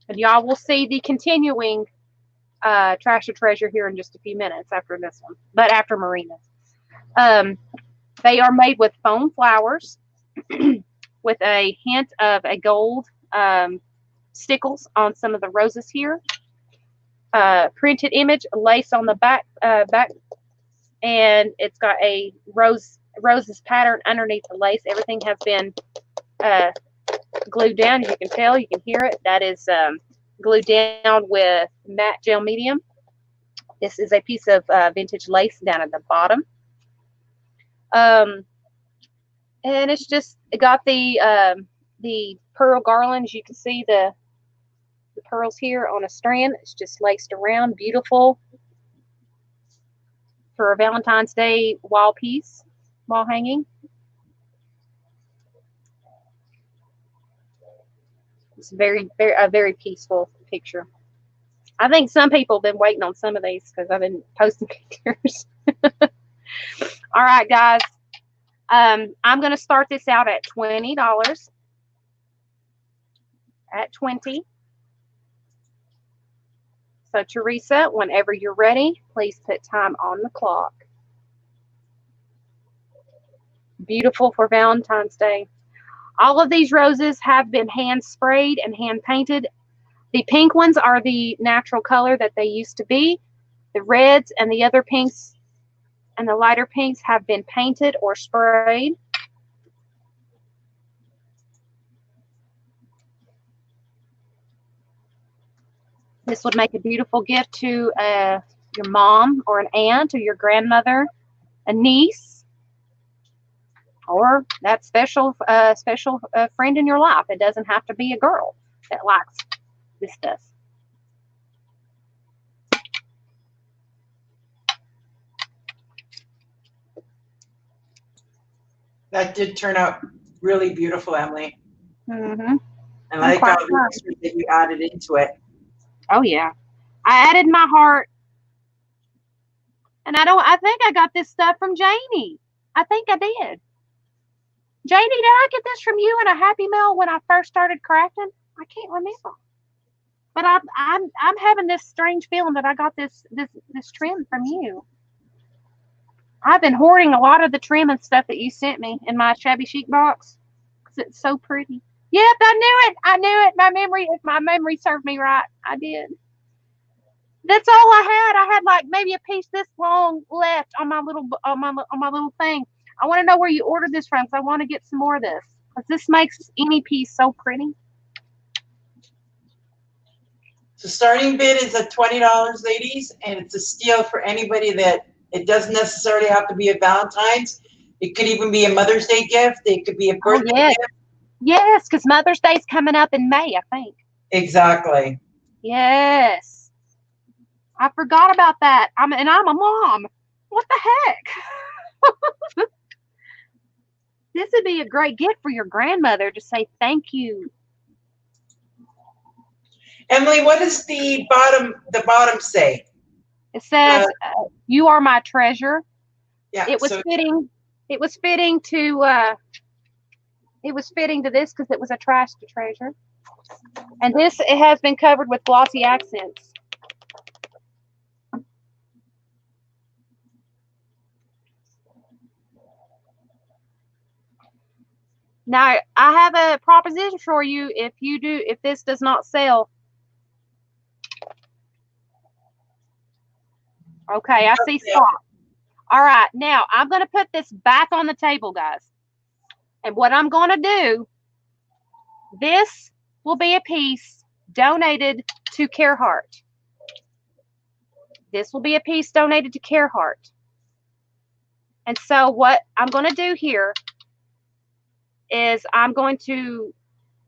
And y'all will see the continuing Trash to Treasure here in just a few minutes after this one, but after Marina's. They are made with foam flowers with a hint of a gold stickles on some of the roses here. Printed image, lace on the back, and it's got a roses pattern underneath the lace. Everything has been glued down. As you can tell, you can hear it. That is glued down with matte gel medium. This is a piece of vintage lace down at the bottom. And it's just, it got the pearl garlands. You can see the pearls here on a strand. It's just laced around, beautiful for a Valentine's Day wall piece, wall hanging. It's a very peaceful picture. I think some people have been waiting on some of these because I've been posting pictures. All right, guys. I'm going to start this out at $20. At 20. So, Teresa, whenever you're ready, please put time on the clock. Beautiful for Valentine's Day. All of these roses have been hand sprayed and hand painted. The pink ones are the natural color that they used to be. The reds and the other pinks and the lighter pinks have been painted or sprayed. This would make a beautiful gift to your mom or an aunt or your grandmother, a niece, or that special friend in your life. It doesn't have to be a girl that likes this stuff. That did turn out really beautiful, Emily. Mm-hmm. I like all the extras that you added into it. Oh yeah, I added my heart, and I think I got this stuff from Janie. I think I did. Janie, did I get this from you in a Happy Mail when I first started crafting? I can't remember. But I'm having this strange feeling that I got this trim from you. I've been hoarding a lot of the trim and stuff that you sent me in my shabby chic box because it's so pretty. Yep, I knew it. I knew it. If my memory served me right, I did. That's all I had. I had like maybe a piece this long left on my little thing. I want to know where you ordered this from because I want to get some more of this because this makes any piece so pretty. So starting bid is at $20, ladies, and it's a steal for anybody that it doesn't necessarily have to be a Valentine's. It could even be a Mother's Day gift. It could be a birthday gift. Yes, because Mother's Day's coming up in May, I think. Exactly. Yes. I forgot about that. I'm a mom. What the heck? This would be a great gift for your grandmother to say thank you. Emily, what does the bottom say? It says, "You are my treasure." Yeah. It was fitting. It was fitting to. It was fitting to this because it was a trash to treasure, and this it has been covered with glossy accents. Now I have a proposition for you. If this does not sell, okay, I see stop. All right, now I'm going to put this back on the table, guys. And what I'm going to do, this will be a piece donated to Carhartt. This will be a piece donated to Carhartt. And so what I'm going to do here is I'm going to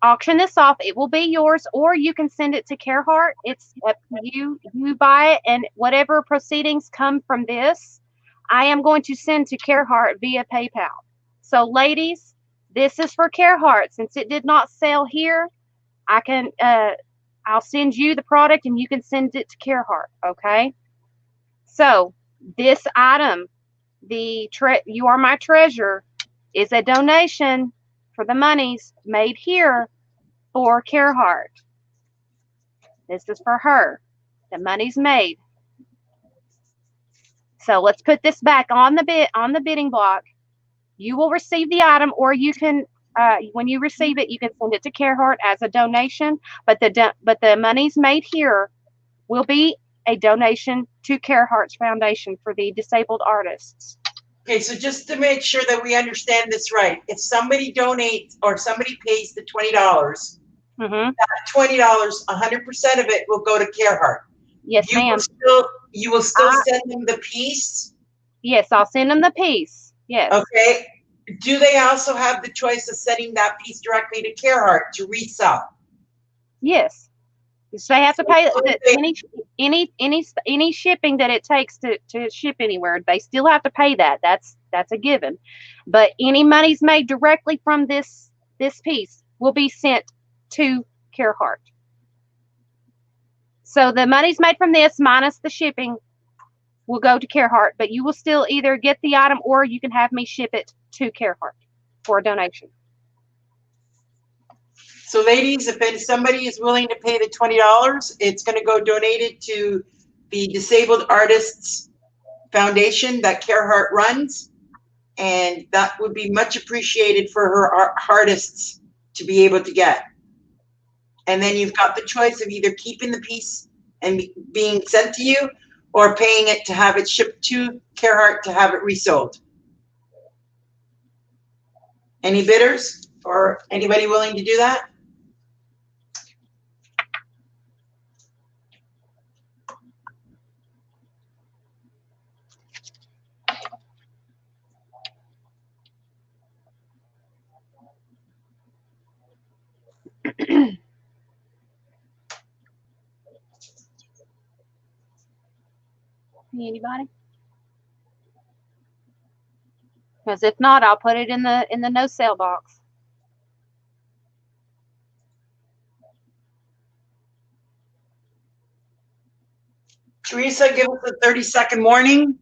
auction this off. It will be yours, or you can send it to Carhartt. It's up to you. You buy it, and whatever proceedings come from this, I am going to send to Carhartt via PayPal. So, ladies, this is for Carhartt. Since it did not sell here, I'll send you the product, and you can send it to Carhartt. Okay. So this item, You Are My Treasure, is a donation for the monies made here for Carhartt. This is for her. The money's made. So let's put this back on the bidding block. You will receive the item, or you can, when you receive it, you can send it to Carhartt as a donation. But the monies made here will be a donation to Carhartt's Foundation for the Disabled Artists. Okay, so just to make sure that we understand this right, if somebody donates or somebody pays the $20, that $20, 100% of it will go to Carhartt. Yes, ma'am. You will still send them the piece? Yes, I'll send them the piece. Yes. Okay. Do they also have the choice of sending that piece directly to Carhartt to resell? Yes. So they have to pay any shipping that it takes to ship anywhere. They still have to pay that. That's a given. But any monies made directly from this piece will be sent to Carhartt. So the monies made from this minus the shipping will go to Carhartt, but you will still either get the item or you can have me ship it to Carhartt for a donation. So ladies, if somebody is willing to pay the $20, it's going to go donated to the Disabled Artists Foundation that Carhartt runs. And that would be much appreciated for her artists to be able to get. And then you've got the choice of either keeping the piece and being sent to you, or paying it to have it shipped to Carhartt to have it resold. Any bidders or anybody willing to do that? Anybody? Because if not, I'll put it in the no sale box. Teresa, give us a 30-second warning.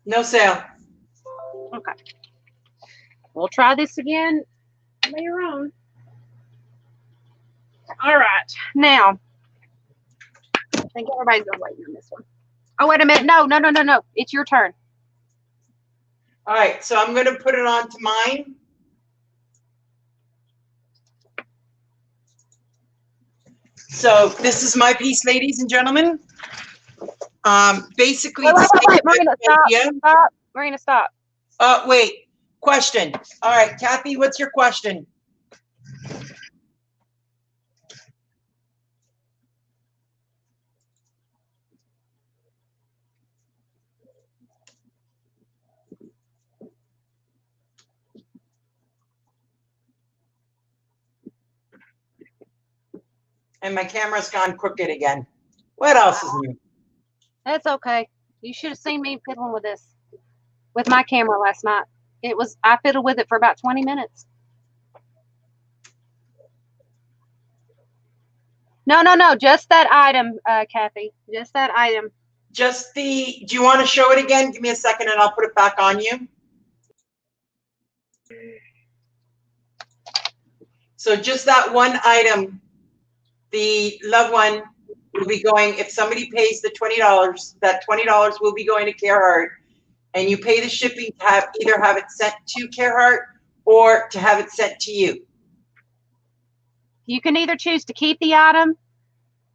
No sale. Okay. We'll try this again later on. All right. Now, I think everybody's gonna wait on this one. Oh, wait a minute. No. It's your turn. All right, so I'm going to put it on to mine. So this is my piece, ladies and gentlemen. Basically, wait. Marina, stop. Marina, stop. Wait. Question. All right, Kathy, what's your question? And my camera's gone crooked again. What else is new? That's okay. You should have seen me fiddling with this, with my camera last night. I fiddled with it for about 20 minutes. No, just that item, Kathy. Just that item. Do you want to show it again? Give me a second and I'll put it back on you. So just that one item, the loved one will be going, if somebody pays the $20, that $20 will be going to Carhartt, and you pay the shipping to either have it sent to Carhartt or to have it sent to you. You can either choose to keep the item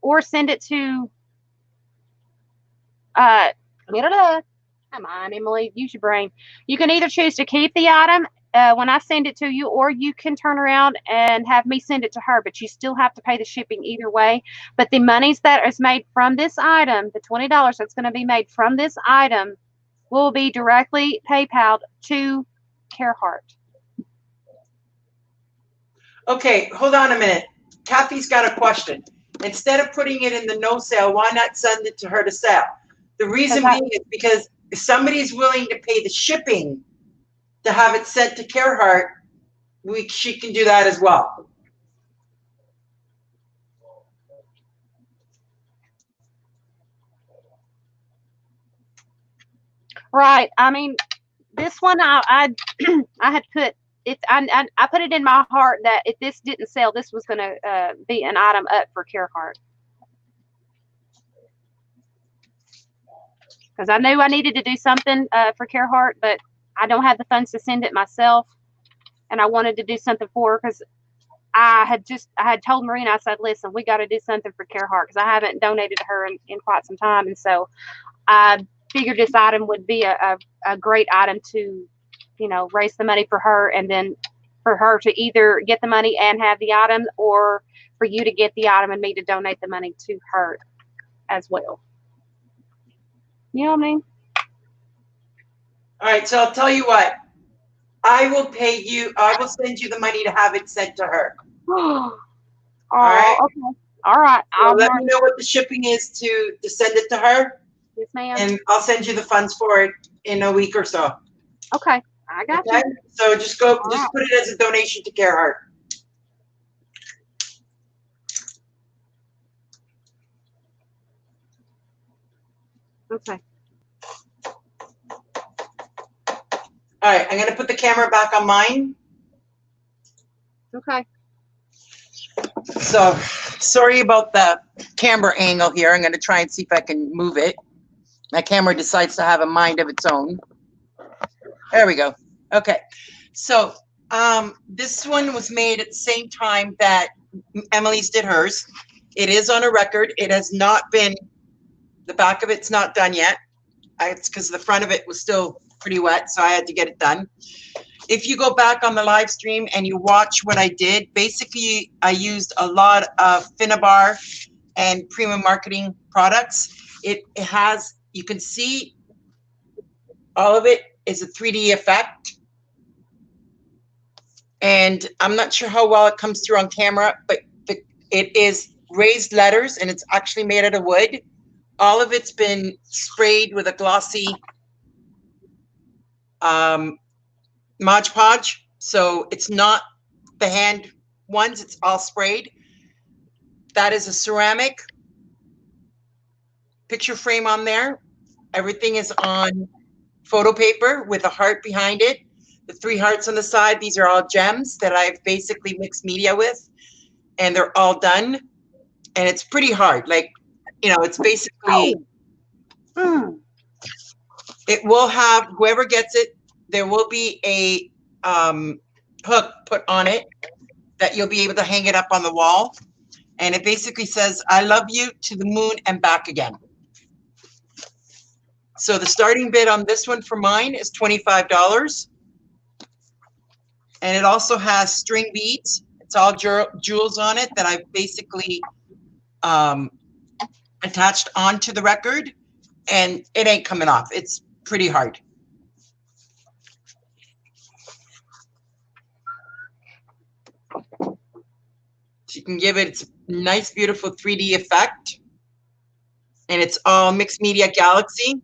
or send it to come on, Emily, use your brain. You can either choose to keep the item when I send it to you, or you can turn around and have me send it to her, but you still have to pay the shipping either way. But the monies that is made from this item, the $20 that's going to be made from this item, will be directly PayPal'd to Carhartt. Okay, hold on a minute. Kathy's got a question. Instead of putting it in the no sale, why not send it to her to sell? The reason being is because if somebody's willing to pay the shipping to have it sent to Carhartt, she can do that as well. Right. I mean, this one I had put it. I put it in my heart that if this didn't sell, this was going to be an item up for Carhartt. Because I knew I needed to do something for Carhartt, but I don't have the funds to send it myself, and I wanted to do something for her because I had told Marina, I said, listen, we got to do something for Carhartt because I haven't donated to her in quite some time, and so I figured this item would be a great item to, raise the money for her, and then for her to either get the money and have the item, or for you to get the item and me to donate the money to her as well. You know what I mean? All right, so I'll tell you what. I will pay you. I will send you the money to have it sent to her. All right. Okay. All right. So let me know what the shipping is to send it to her. Yes, ma'am. And I'll send you the funds for it in a week or so. Okay. I got you. So just put it as a donation to Carhartt. Okay. All right, I'm going to put the camera back on mine. Okay. So, sorry about the camera angle here. I'm going to try and see if I can move it. My camera decides to have a mind of its own. There we go. Okay. So, this one was made at the same time that Emily's did hers. It is on a record. It has not been, the back of it's not done yet. It's because the front of it was still pretty wet, so I had to get it done. If you go back on the live stream and you watch what I did, basically I used a lot of Finnabar and Prima Marketing products. It has, you can see all of it is a 3D effect. And I'm not sure how well it comes through on camera, but it is raised letters and it's actually made out of wood. All of it's been sprayed with a glossy Mod Podge. So it's not the hand ones, it's all sprayed. That is a ceramic picture frame on there. Everything is on photo paper with a heart behind it. The 3 hearts on the side, these are all gems that I've basically mixed media with, and they're all done. And it's pretty hard. Like, you know, it's basically, it will have, whoever gets it, there will be a hook put on it that you'll be able to hang it up on the wall. And it basically says, I love you to the moon and back again. So the starting bid on this one for mine is $25. And it also has string beads. It's all jewels on it that I've basically attached onto the record. And it ain't coming off. It's pretty hard. So you can give it its nice, beautiful 3D effect. And it's all mixed media galaxy.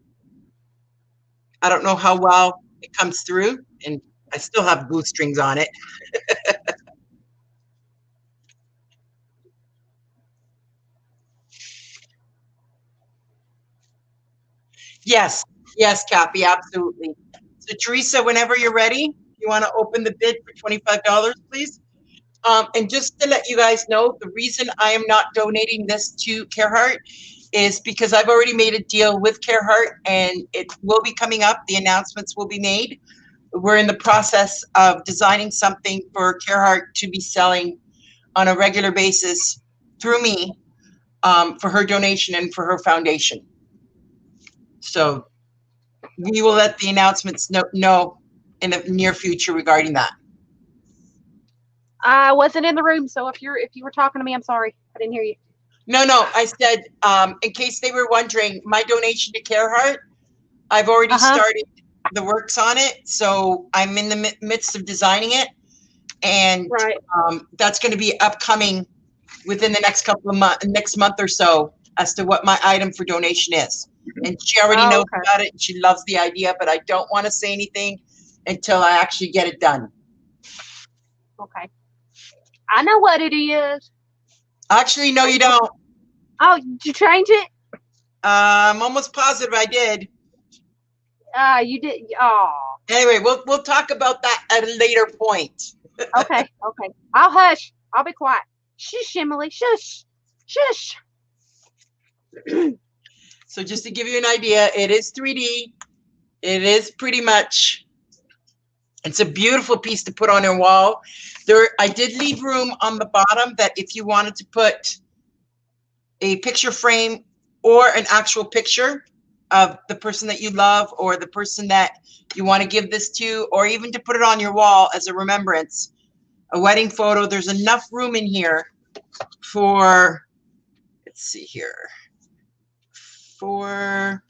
I don't know how well it comes through, and I still have glue strings on it. Yes, yes, Cappy, absolutely. So Teresa, whenever you're ready, you want to open the bid for $25, please? And just to let you guys know, the reason I am not donating this to Carhartt is because I've already made a deal with Carhartt and it will be coming up. The announcements will be made. We're in the process of designing something for Carhartt to be selling on a regular basis through me for her donation and for her foundation. So we will let the announcements know in the near future regarding that. I wasn't in the room, so if you were talking to me, I'm sorry. I didn't hear you. No, I said, in case they were wondering, my donation to Carhartt, I've already started the works on it. So I'm in the midst of designing it. And that's going to be upcoming within the next couple of months, next month or so, as to what my item for donation is. And she already knows about it. And she loves the idea, but I don't want to say anything until I actually get it done. Okay. I know what it is. Actually, no, you don't. Oh, did you change it? I'm almost positive I did. You did. Oh. Anyway, we'll talk about that at a later point. Okay. I'll hush. I'll be quiet. Shush, Emily. Shush. Shush. So just to give you an idea, it is 3D. It is pretty much, it's a beautiful piece to put on your wall. I did leave room on the bottom that if you wanted to put a picture frame or an actual picture of the person that you love or the person that you want to give this to, or even to put it on your wall as a remembrance, a wedding photo, there's enough room in here for, let's see here, for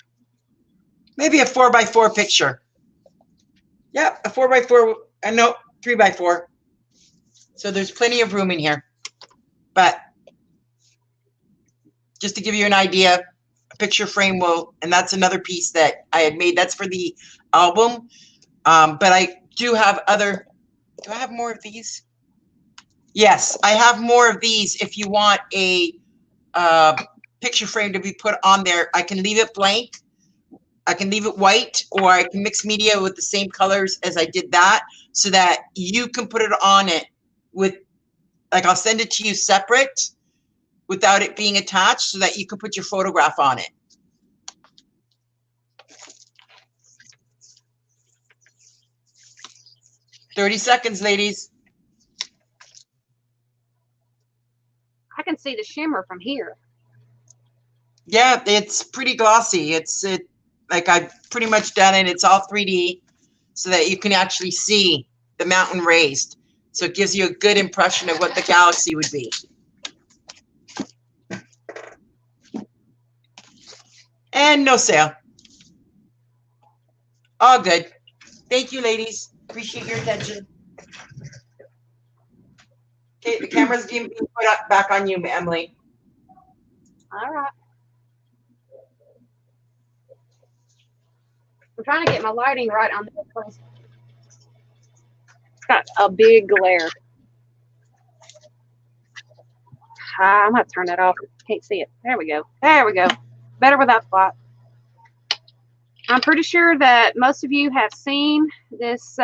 maybe a 4x4 picture. Yeah, a 4x4, no, 3x4. So there's plenty of room in here. But just to give you an idea, a picture frame will, and that's another piece that I had made. That's for the album. But I do have other, do I have more of these? Yes, I have more of these. If you want a picture frame to be put on there, I can leave it blank. I can leave it white, or I can mix media with the same colors as I did that, so that you can put it on it with, like, I'll send it to you separate without it being attached, so that you can put your photograph on it. "30 seconds, ladies." I can see the shimmer from here. Yeah, it's pretty glossy. Like I've pretty much done it. It's all 3D so that you can actually see the mountain raised. So it gives you a good impression of what the galaxy would be. And no sale. All good. Thank you, ladies. Appreciate your attention. Okay, the camera's being put up back on you, Emily. All right. I'm trying to get my lighting right on this place. It's got a big glare. I'm going to turn that off. Can't see it. There we go. There we go. Better without the light. I'm pretty sure that most of you have seen this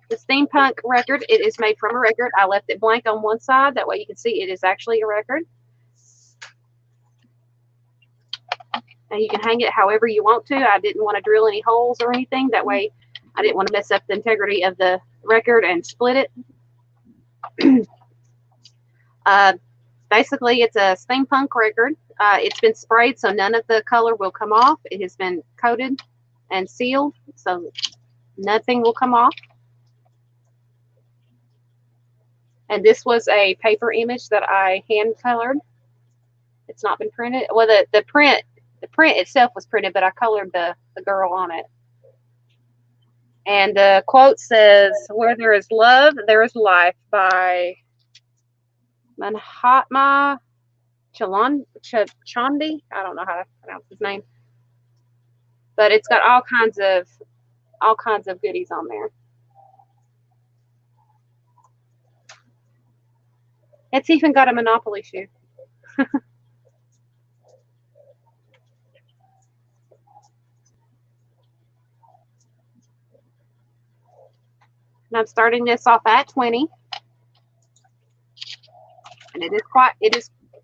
the steampunk record. It is made from a record. I left it blank on one side. That way you can see it is actually a record. And you can hang it however you want to. I didn't want to drill any holes or anything. That way I didn't want to mess up the integrity of the record and split it. Basically, it's a steampunk record. It's been sprayed, so none of the color will come off. It has been coated and sealed, so nothing will come off. And this was a paper image that I hand colored. It's not been printed. Well, the print itself was printed, but I colored the girl on it. And the quote says, "Where there is love, there is life," by Mahatma Chandi. I don't know how to pronounce his name, but it's got all kinds of goodies on there. It's even got a Monopoly shoe. And I'm starting this off at 20. And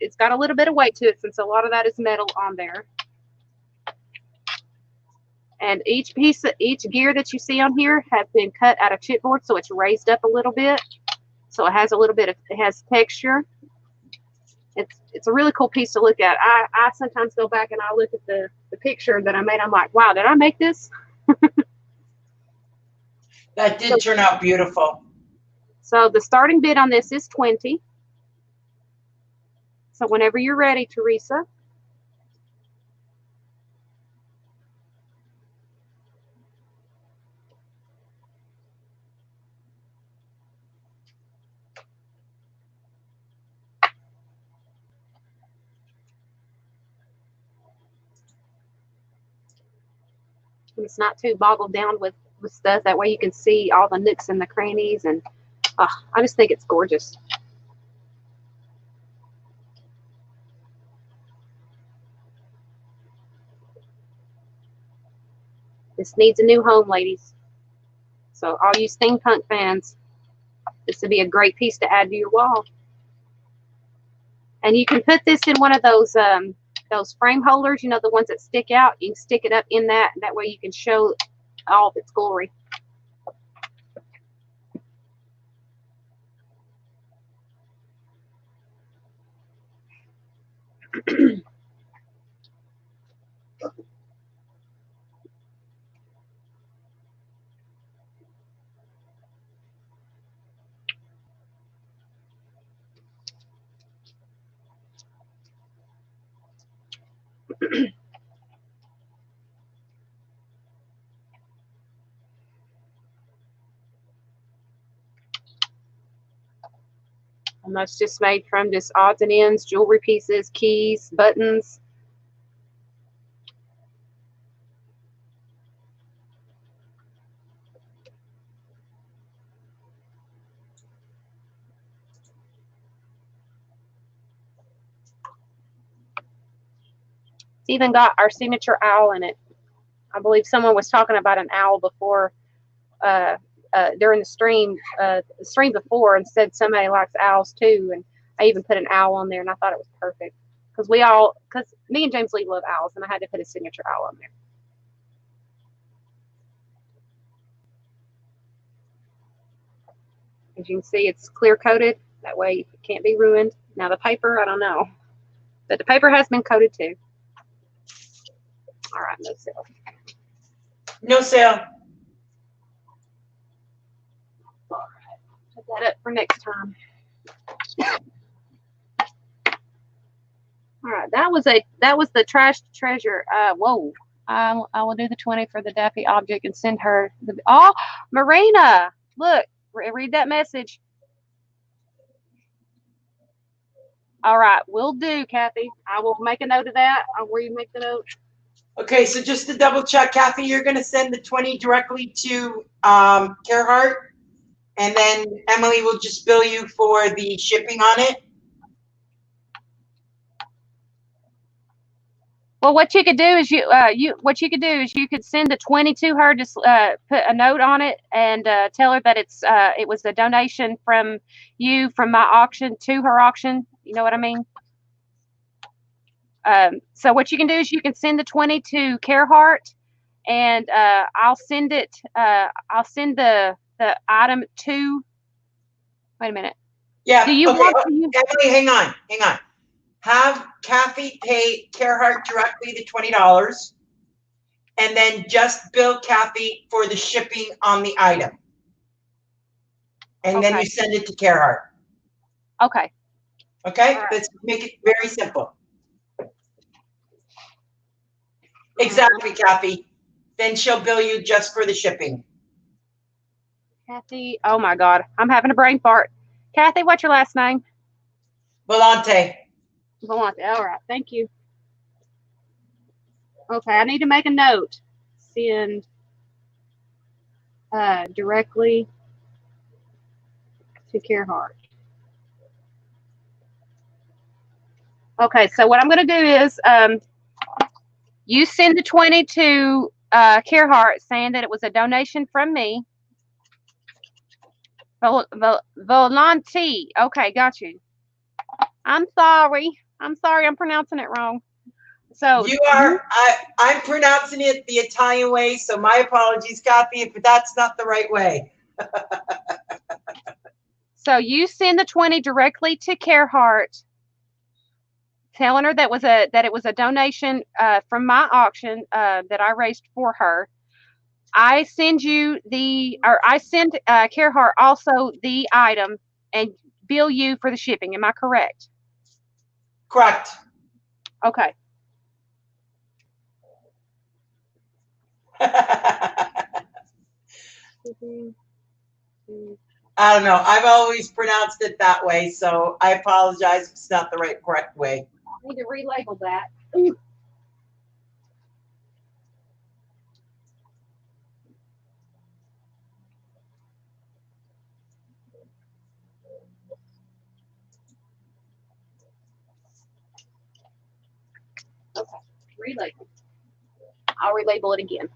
it's got a little bit of weight to it since a lot of that is metal on there. And each gear that you see on here has been cut out of chipboard, so it's raised up a little bit. So it has it has texture. It's a really cool piece to look at. I sometimes go back and I look at the picture that I made. I'm like, wow, did I make this? That did turn out beautiful. So the starting bid on this is 20. So whenever you're ready, Teresa. It's not too boggled down with stuff. That way you can see all the nooks and the crannies. And I just think it's gorgeous. This needs a new home, ladies. So all you steampunk fans, this would be a great piece to add to your wall. And you can put this in one of those frame holders, you know, the ones that stick out. You can stick it up in that. That way you can show all of its glory. And that's just made from just odds and ends, jewelry pieces, keys, buttons. It's even got our signature owl in it. I believe someone was talking about an owl before, during the stream before, and said somebody likes owls too. And I even put an owl on there, and I thought it was perfect because me and James Lee love owls, and I had to put a signature owl on there. As you can see, it's clear coated. That way it can't be ruined. Now the paper, I don't know. But the paper has been coated too. All right, no sale. No sale. All right, put that up for next time. All right, that was the trash treasure. Whoa. I will do the 20 for the Daffy object and send her the. Oh, Marina, look, read that message. All right, will do, Kathy. I will make a note of that. Will you make the note? Okay, so just to double check, Kathy, you're going to send the 20 directly to Gerhart, and then Emily will just bill you for the shipping on it. Well, what you could do is you could send the 20 to her, just put a note on it and tell her that it was a donation from you from my auction to her auction. You know what I mean? So what you can do is you can send the 20 to Gerhart, and I'll send it. I'll send the item to. Wait a minute. Yeah. Do you okay. want to? Emily, hang on. Have Kathy pay Gerhart directly the $20, and then just bill Kathy for the shipping on the item, and then you send it to Gerhart. Okay. Okay. Right. Let's make it very simple. Exactly, Kathy. Then she'll bill you just for the shipping. Kathy, oh my God, I'm having a brain fart. Kathy, what's your last name? Volante. Volante. All right, thank you. Okay, I need to make a note. Send directly to Gerhart. Okay, so what I'm going to do is you send the 20 to Gerhart saying that it was a donation from me. Volante. Okay, got you. I'm sorry. I'm pronouncing it wrong. So you are. I'm pronouncing it the Italian way. So my apologies, Kathy, if that's not the right way. So you send the 20 directly to Gerhart, telling her that it was a donation from my auction that I raised for her. I send Gerhart also the item and bill you for the shipping. Am I correct? Correct. Okay. I don't know. I've always pronounced it that way, so I apologize if it's not the correct way. I need to relabel that. Okay, relabel. I'll relabel it again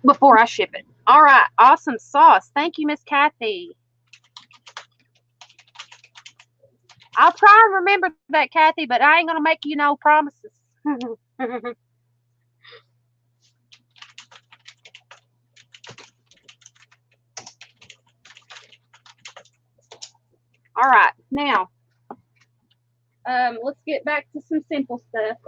before I ship it. All right, awesome sauce. Thank you, Miss Kathy. I'll try and remember that, Kathy, but I ain't gonna make you no promises. All right, now let's get back to some simple stuff.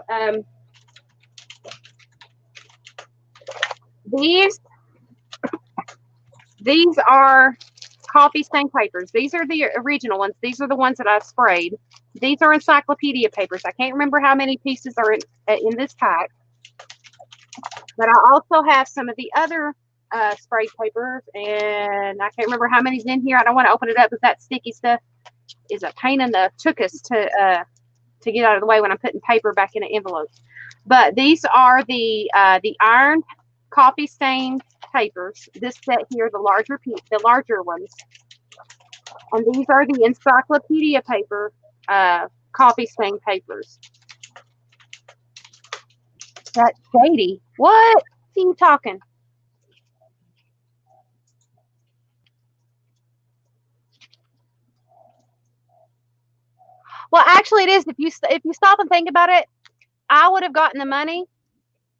These are coffee stain papers. These are the original ones. These are the ones that I sprayed. These are encyclopedia papers. I can't remember how many pieces are in this pack, but I also have some of the other sprayed papers, and I can't remember how many's in here. I don't want to open it up because that sticky stuff is a pain in the tuchus to get out of the way when I'm putting paper back in an envelope. But these are the iron coffee stain papers. This set here, the larger ones, and these are the encyclopedia paper coffee stain papers. That's shady. What? See you talking. Well, actually, it is. If you stop and think about it, I would have gotten the money,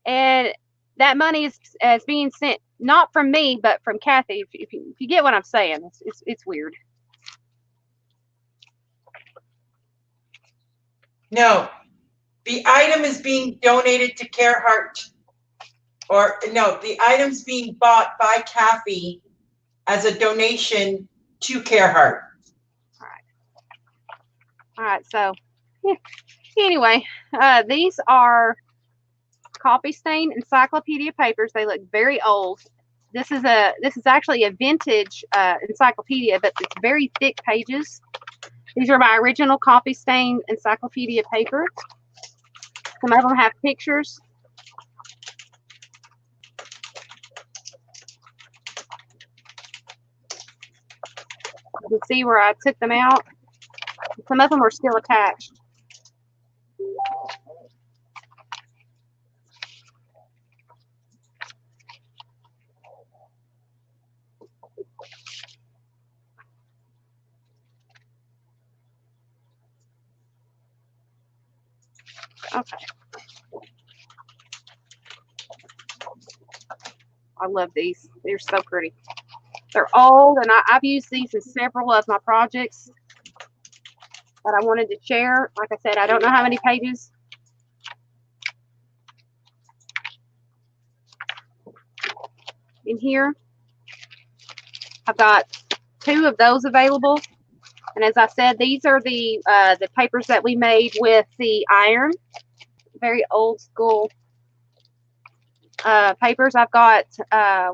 and that money is being sent not from me, but from Kathy. If you get what I'm saying, it's weird. No, the item is being donated to Care Heart. Or no, the item's being bought by Kathy as a donation to Care Heart. All right. So, yeah. Anyway, these are coffee stain encyclopedia papers. They look very old. This is actually a vintage encyclopedia, but it's very thick pages. These are my original coffee stain encyclopedia papers. Some of them have pictures. You can see where I took them out. Some of them are still attached. Okay. I love these. They're so pretty. They're old, and I've used these in several of my projects that I wanted to share. Like I said, I don't know how many pages. In here, I've got 2 of those available. And as I said, these are the papers that we made with the iron. Very old school papers. I've got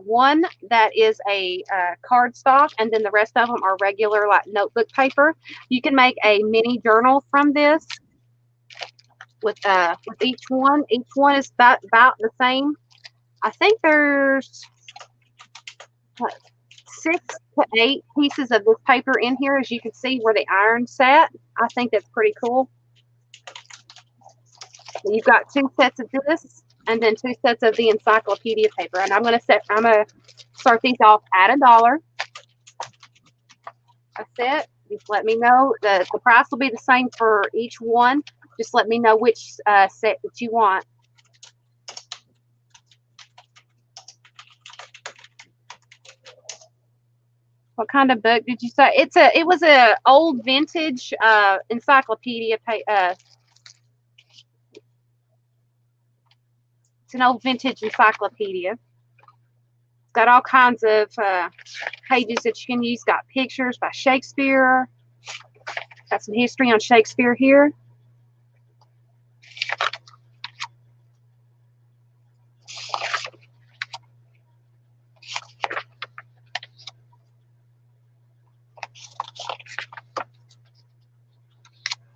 one that is a cardstock, and then the rest of them are regular like notebook paper. You can make a mini journal from this with each one. Each one is about the same. I think there's 6 to 8 pieces of this paper in here, as you can see where the iron sat. I think that's pretty cool. You've got 2 sets of this, and then 2 sets of the encyclopedia paper. And I'm gonna start these off at $1 a set. Just let me know. The price will be the same for each one. Just let me know which set that you want. What kind of book did you say? It was a old vintage encyclopedia. It's an old vintage encyclopedia. It's got all kinds of pages that you can use. Got pictures by Shakespeare. Got some history on Shakespeare here.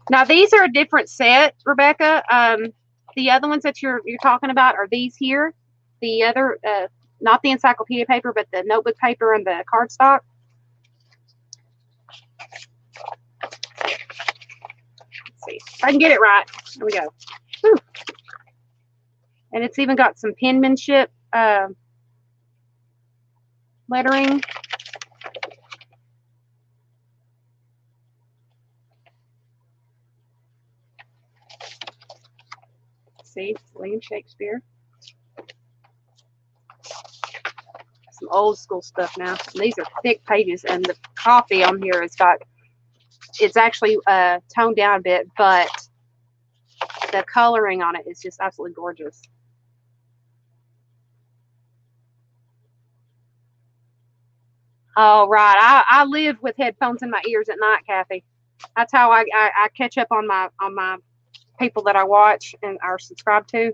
Now these are a different set, Rebecca. The other ones that you're talking about are these here. The other, not the encyclopedia paper, but the notebook paper and the cardstock. Let's see if I can get it right. There we go. Whew. And it's even got some penmanship lettering. See, William Shakespeare. Some old school stuff now. And these are thick pages, and the coffee on here has got, it's actually toned down a bit, but the coloring on it is just absolutely gorgeous. Oh, right. I live with headphones in my ears at night, Kathy. That's how I catch up on my people that I watch and are subscribed to.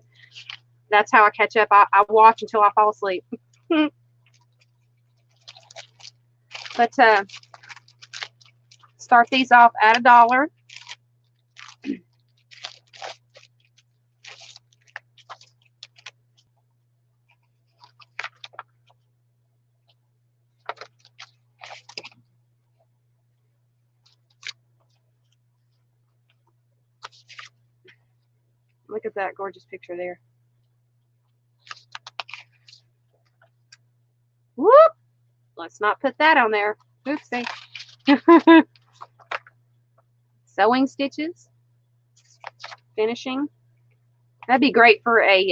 That's how I catch up. I watch until I fall asleep. But start these off at $1. Look at that gorgeous picture there. Whoop! Let's not put that on there. Oopsie. Sewing stitches. Finishing. That'd be great for a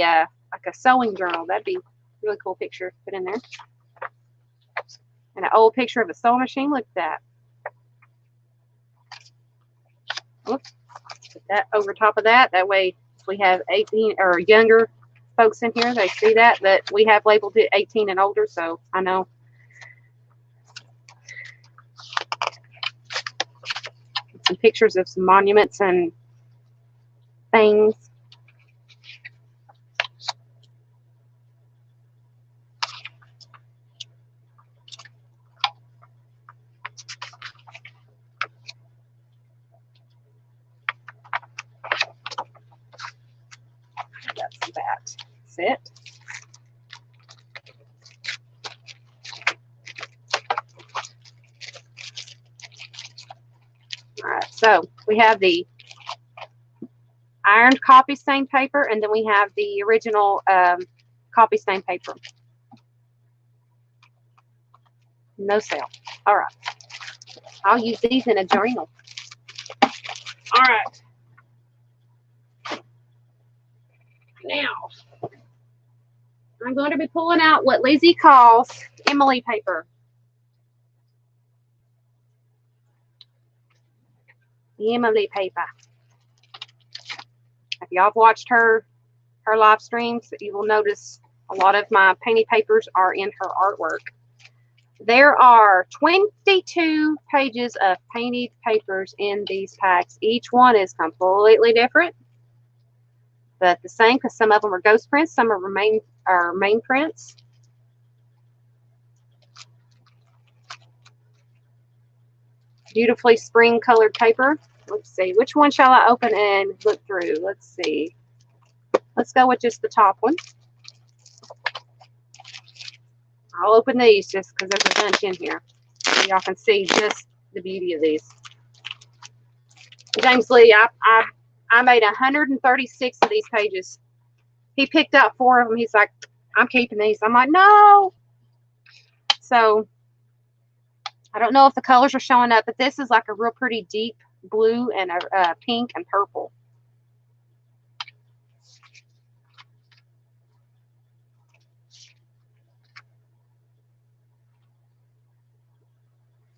like a sewing journal. That'd be a really cool picture to put in there. And an old picture of a sewing machine. Look at that. Oops, put that over top of that. That way, if we have 18 or younger folks in here, they see that we have labeled it 18 and older. So I know. Some pictures of some monuments and things. That's that. That's it. All right, so we have the ironed copy stain paper, and then we have the original copy stain paper. No sale. All right. I'll use these in a journal. All right. Now, I'm going to be pulling out what Lizzie calls Emily paper. The Emily paper. If y'all have watched her live streams, you will notice a lot of my painted papers are in her artwork. There are 22 pages of painted papers in these packs. Each one is completely different, but the same, because some of them are ghost prints, some are main prints. Beautifully spring colored paper. Let's see, which one shall I open and look through? Let's see. Let's go with just the top one. I'll open these just because there's a bunch in here. So y'all can see just the beauty of these. James Lee, I made 136 of these pages. He picked out 4 of them. He's like, I'm keeping these. I'm like, no. So I don't know if the colors are showing up, but this is like a real pretty deep blue and a pink and purple.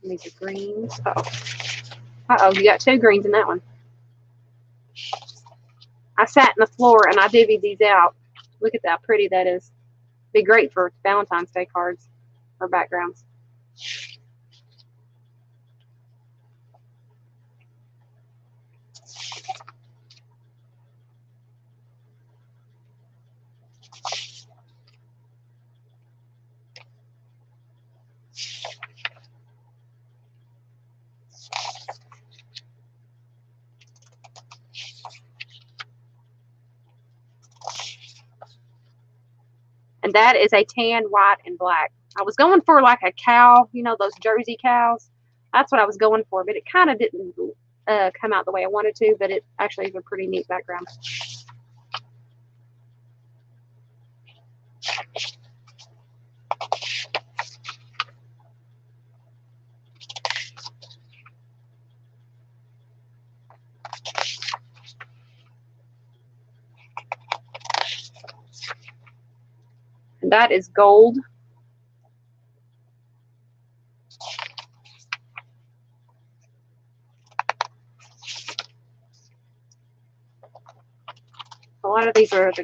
And these are greens. Uh-oh, you got 2 greens in that one. I sat in the floor and I divvied these out. Look at how pretty that is. Be great for Valentine's Day cards or backgrounds. And that is a tan, white, and black. I was going for like a cow, you know, those Jersey cows. That's what I was going for, but it kind of didn't come out the way I wanted to, but it actually is a pretty neat background. And that is gold. A lot of these look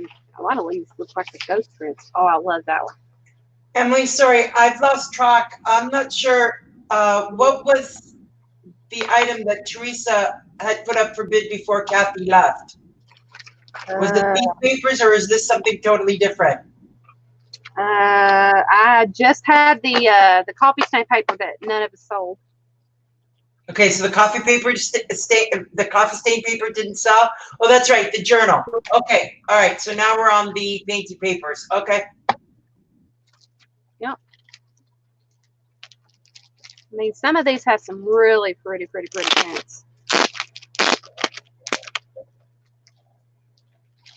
like the ghost prints. Oh, I love that one. Emily, sorry, I've lost track. I'm not sure what was the item that Teresa had put up for bid before Kathy left. Was it these papers, or is this something totally different? I just had the copy stain paper that none of us sold. Okay, so the coffee stain paper didn't sell. Oh, that's right, the journal. Okay, all right. So now we're on the painted papers. Okay. Yep. I mean, some of these have some really pretty prints.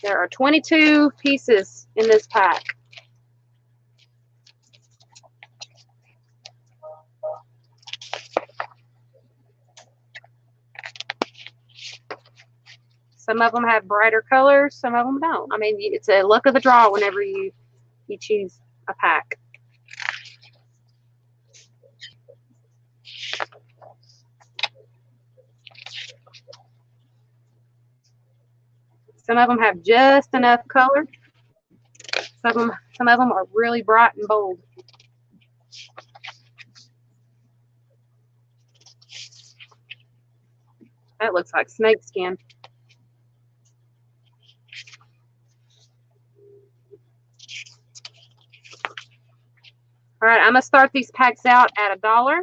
There are 22 pieces in this pack. Some of them have brighter colors, some of them don't. I mean, it's a luck of the draw whenever you choose a pack. Some of them have just enough color. Some of them are really bright and bold. That looks like snake skin. All right, I'm going to start these packs out at $1.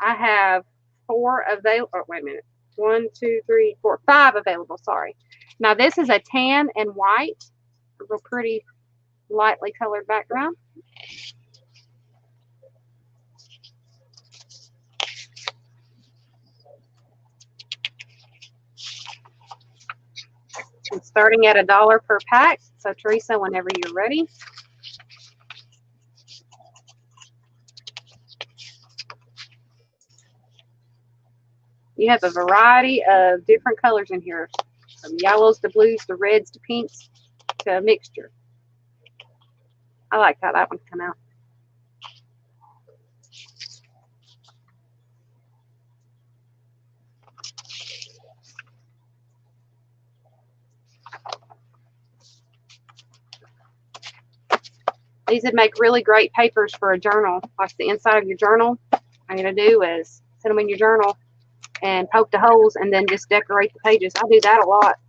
I have 4 available. Oh, wait a minute. 1, 2, 3, 4, 5 available. Sorry. Now, this is a tan and white. A real pretty, lightly colored background. It's starting at $1 per pack. So, Teresa, whenever you're ready. You have a variety of different colors in here, from yellows to blues to reds to pinks to a mixture. I like how that one came out. These would make really great papers for a journal, like the inside of your journal. All you're going to do is put them in your journal and poke the holes and then just decorate the pages. I do that a lot.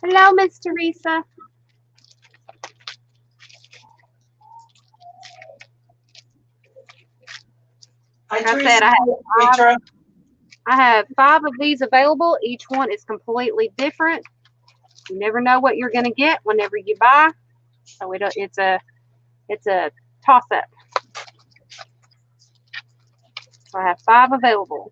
Hello, Miss Teresa. Hi, Like Teresa. I said, I have 5 of these available. Each one is completely different. You never know what you're going to get whenever you buy. So it's a toss-up. So I have 5 available.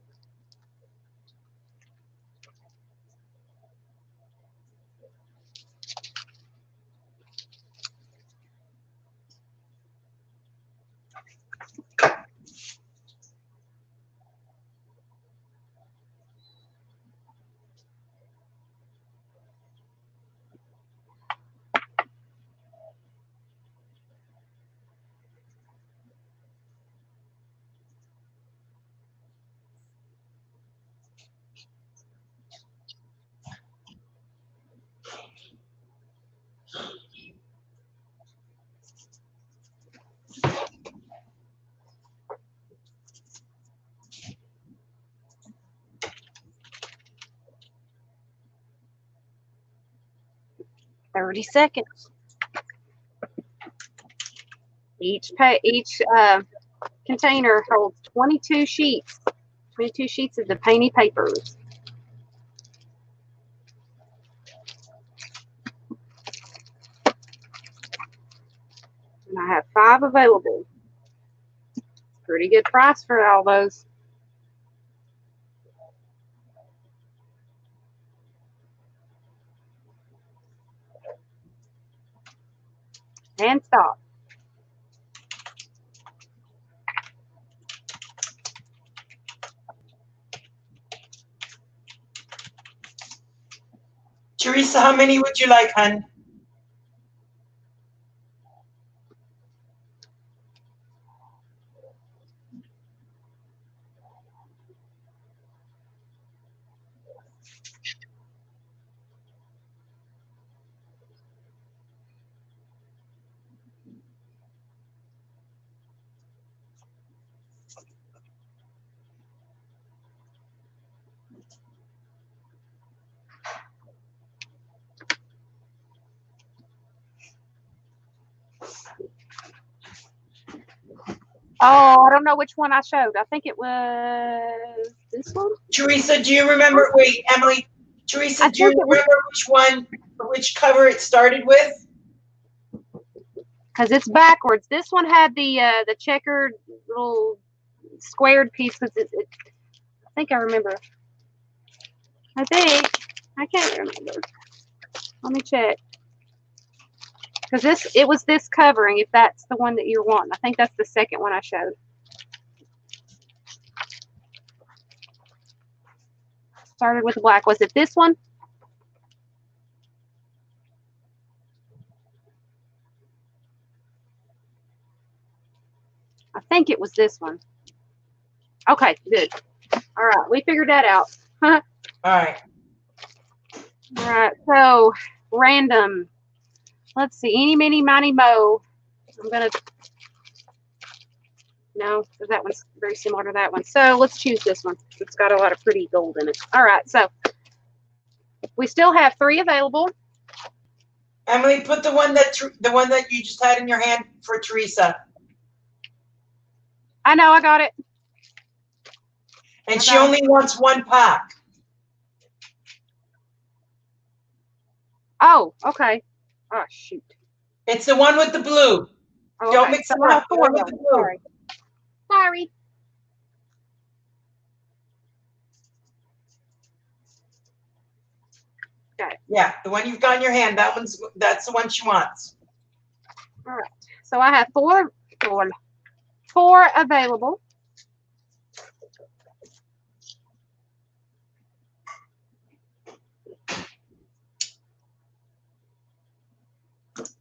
$30 seconds. Each container holds 22 sheets. 22 sheets of the painty papers. And I have 5 available. Pretty good price for all those. And stop. Teresa, how many would you like, hon? Oh, I don't know which one I showed. I think it was this one. Teresa, do you remember? Wait, Emily. Teresa, do you remember which cover it started with? Because it's backwards. This one had the checkered little squared piece. I think I remember. I can't remember. Let me check. Because it was this covering, if that's the one that you're wanting. I think that's the second one I showed. Started with black. Was it this one? I think it was this one. Okay, good. All right, we figured that out. All right. All right, so random. Let's see. Eeny, meeny, miny, mo. I'm going to. No, that one's very similar to that one. So let's choose this one. It's got a lot of pretty gold in it. All right, so we still have 3 available. Emily, put the one that you just had in your hand for Teresa. I know, I got it. And she only wants 1 pack. Oh, okay. Oh, shoot. It's the one with the blue. Oh, Don't okay. mix So them I up. have 4 with of the them. blue. Sorry. Sorry. Okay. Yeah, the one you've got in your hand, that's the one she wants. All right. So I have four available.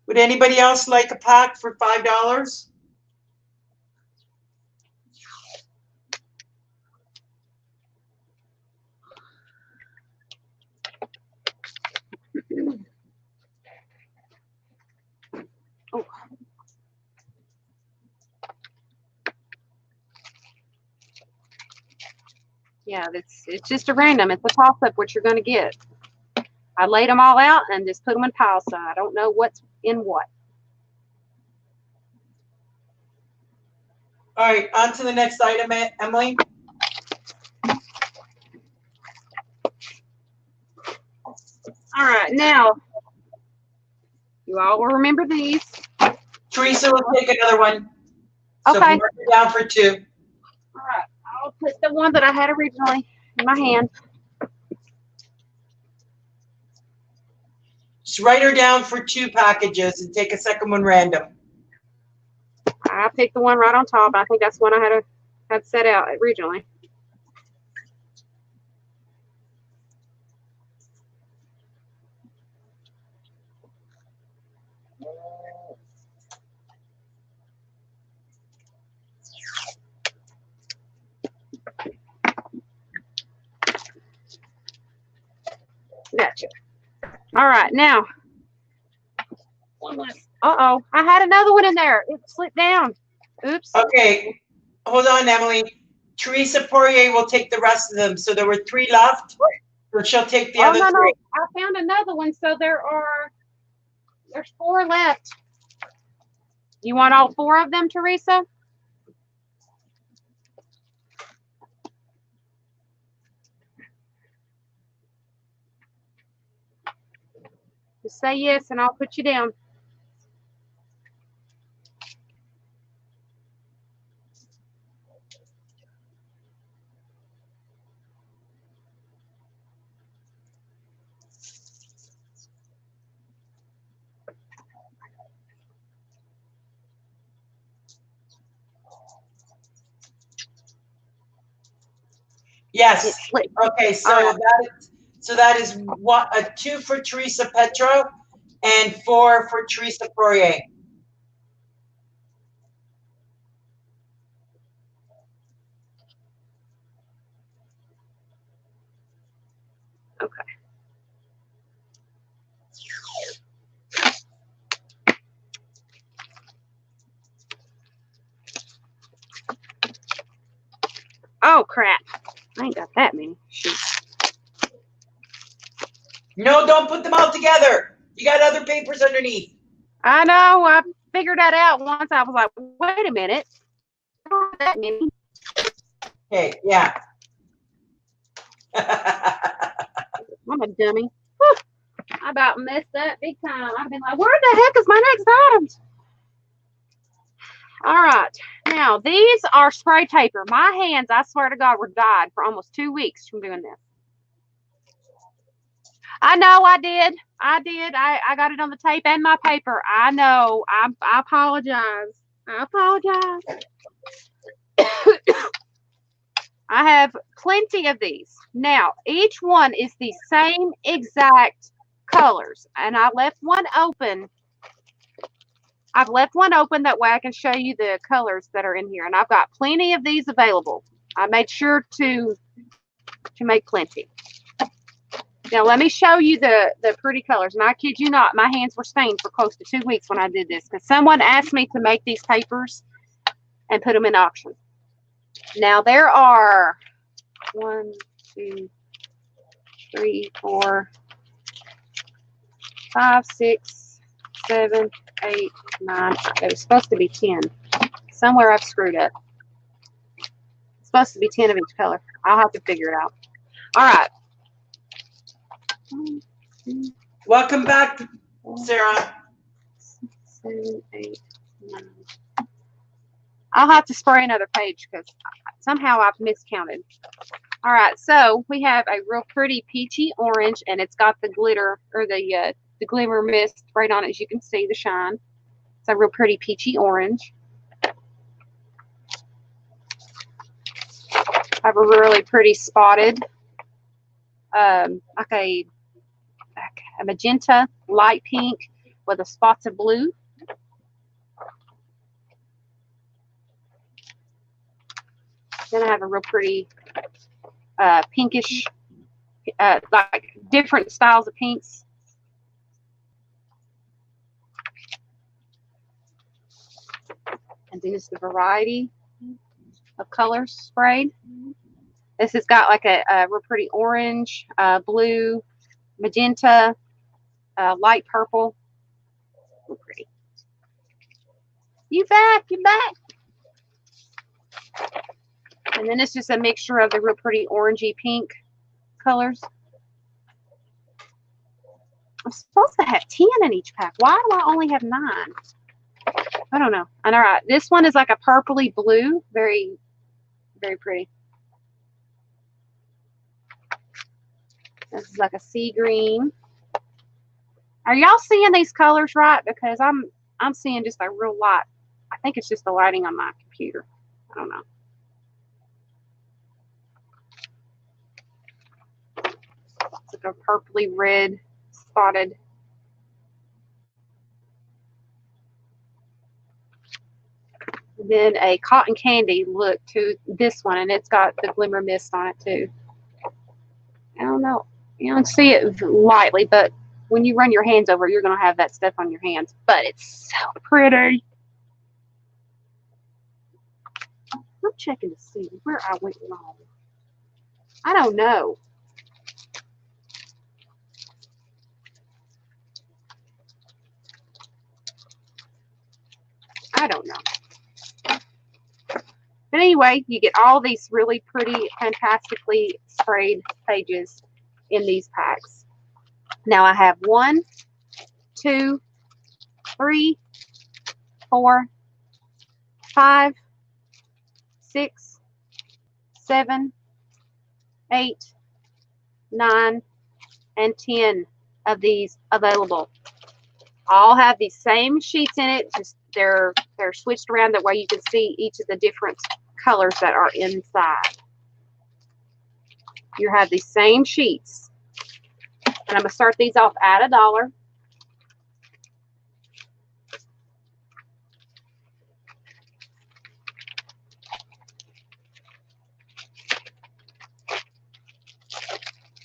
Would anybody else like a pack for $5? Oh. Yeah, it's just a random. It's a toss-up what you're going to get. I laid them all out and just put them in piles, so I don't know what's in what. All right, on to the next item, Emily. All right, now, you all will remember these. Teresa will take another one. So Okay. mark it down for 2. All right, I'll put the one that I had originally in my hand. Just write her down for 2 packages and take a second one random. I picked the one right on top. I think that's one I had set out originally. Gotcha. All right, now. Uh-oh, I had another one in there. It slipped down. Oops. Okay, hold on, Emily. Teresa Poirier will take the rest of them. So there were 3 left. So she'll take the other 3. No. I found another one. So there's 4 left. You want all 4 of them, Teresa? Just say yes, and I'll put you down. Yes. Okay, so that is what, 2 for Teresa Petro and 4 for Teresa Poirier. Okay. Oh crap! I ain't got that many. Shoot. No, don't put them all together. You got other papers underneath. I know. I figured that out once. I was like, wait a minute. Not that many. Okay, yeah. I'm a dummy. Whew. I about messed up big time. I've been like, where the heck is my next items? All right. Now, these are spray taper. My hands, I swear to God, were dyed for almost 2 weeks from doing this. I know I did. I got it on the tape and my paper. I know. I apologize. I apologize. I have plenty of these. Now, each one is the same exact colors. And I left one open I've left one open that way I can show you the colors that are in here, and I've got plenty of these available. I made sure to make plenty. Now let me show you the pretty colors, and I kid you not, my hands were stained for close to 2 weeks when I did this because someone asked me to make these papers and put them in auction. Now there are 1, 2, 3, 4, 5, 6, 7, 8, 9. It was supposed to be 10. Somewhere I've screwed up. It's supposed to be 10 of each color. I'll have to figure it out. All right. Welcome back, Sarah. 7, 8, 9. I'll have to spray another page because somehow I've miscounted. All right, so we have a real pretty peachy orange, and it's got the glitter or the glimmer mist right on it, as you can see the shine. It's a real pretty peachy orange. I have a really pretty spotted, like a magenta light pink with the spots of blue. Then I have a real pretty pinkish, like different styles of pinks. And then it's the variety of colors sprayed. This has got like a real pretty orange, blue, magenta, light purple. Real pretty. You back, you back. And then it's just a mixture of the real pretty orangey pink colors. I'm supposed to have 10 in each pack. Why do I only have 9? I don't know. And all right, this one is like a purpley blue. Very, very pretty. This is like a sea green. Are y'all seeing these colors right? Because I'm seeing just a real light. I think it's just the lighting on my computer. I don't know. It's like a purpley red spotted. And then a cotton candy look to this one, and it's got the glimmer mist on it too. I don't know. You don't see it lightly, but when you run your hands over it, you're going to have that stuff on your hands. But it's so pretty. I'm checking to see where I went wrong. I don't know. I don't know. But anyway, you get all these really pretty, fantastically sprayed pages in these packs. Now I have 1, 2, 3, 4, 5, 6, 7, 8, 9, and 10 of these available. All have the same sheets in it, just they're switched around that way you can see each of the different colors that are inside. You have these same sheets. And I'm going to start these off at $1.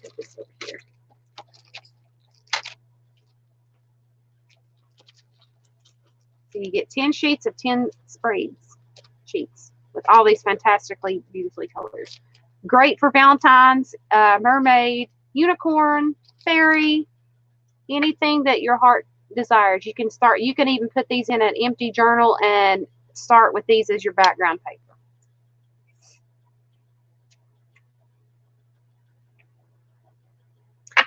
Put this over here. So you get 10 sheets of 10 sprays sheets with all these fantastically, beautifully colors. Great for Valentine's, mermaid, unicorn, fairy, anything that your heart desires. You can start. You can even put these in an empty journal and start with these as your background paper.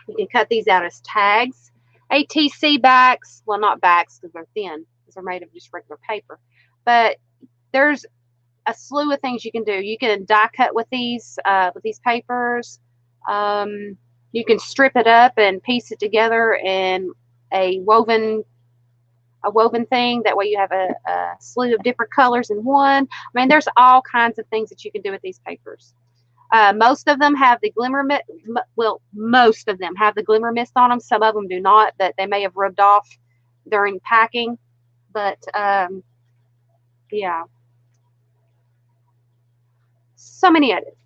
You can cut these out as tags. ATC backs, well, not backs because they're thin, because they're made of just regular paper. But there's a slew of things you can do. You can die cut with these papers. You can strip it up and piece it together in a woven thing. That way you have a slew of different colors in one. I mean, there's all kinds of things that you can do with these papers. Most of them have the glimmer mist. Well, most of them have the glimmer mist on them. Some of them do not, but they may have rubbed off during packing. But yeah, so many edits.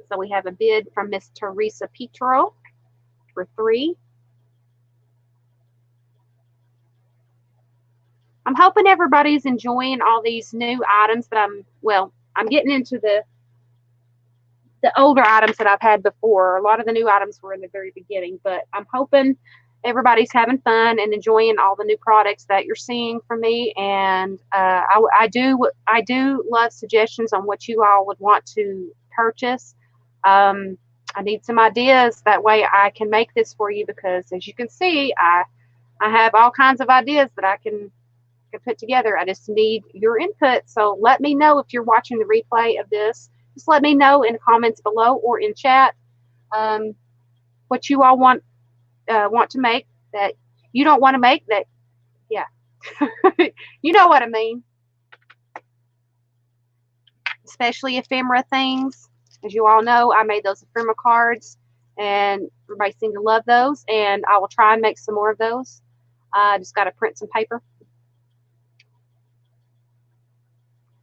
So we have a bid from Miss Teresa Petro for 3. I'm hoping everybody's enjoying all these new items that I'm getting into the older items that I've had before. A lot of the new items were in the very beginning, but I'm hoping everybody's having fun and enjoying all the new products that you're seeing from me. And I do love suggestions on what you all would want to purchase. I need some ideas, that way I can make this for you, because as you can see, I have all kinds of ideas that I can put together. I just need your input. So let me know if you're watching the replay of this. Just let me know in the comments below or in chat what you all want to make that you don't want to make. That, yeah, you know what I mean. Especially ephemera things. As you all know, I made those ephemera cards, and everybody seemed to love those. And I will try and make some more of those. I just got to print some paper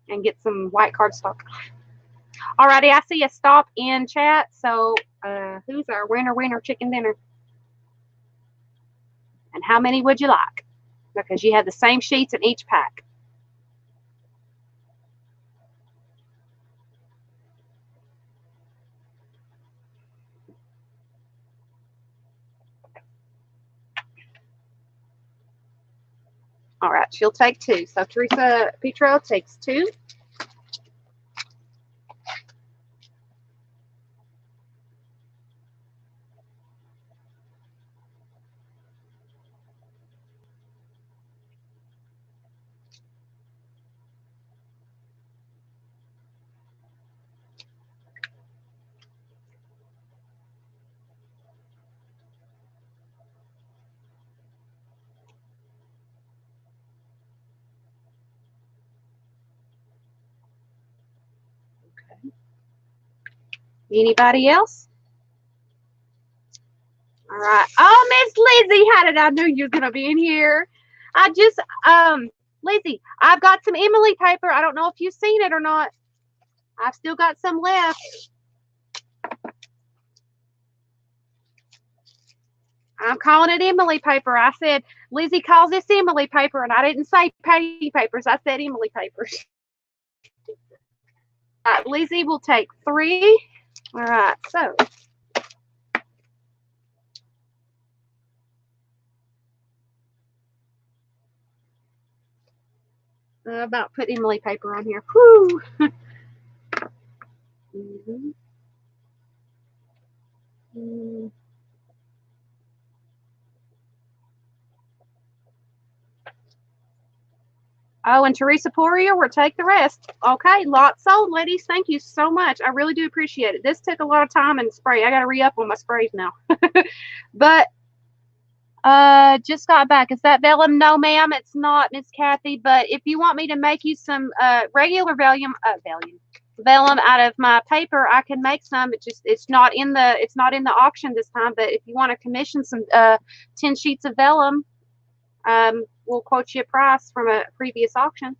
and get some white cardstock. Alrighty, I see a stop in chat. So who's our winner chicken dinner? And how many would you like? Because you have the same sheets in each pack. All right, she'll take 2. So Teresa Petro takes 2. Anybody else? All right. Oh, Miss Lizzie, how did I know you were gonna be in here? I just Lizzie, I've got some Emily paper. I don't know if you've seen it or not. I've still got some left. I'm calling it Emily paper. I said Lizzie calls this Emily paper, and I didn't say Patty papers. I said Emily papers. All right, Lizzie will take 3. All right, so about put Emily paper on here. Whew. Oh, and Teresa Poirier will take the rest. Okay, lots sold, ladies. Thank you so much. I really do appreciate it. This took a lot of time and spray. I got to re-up on my sprays now. But just got back. Is that vellum? No, ma'am, it's not, Miss Kathy. But if you want me to make you some regular vellum out of my paper, I can make some. It's not in the auction this time. But if you want to commission some 10 sheets of vellum, we'll quote you a price from a previous auction.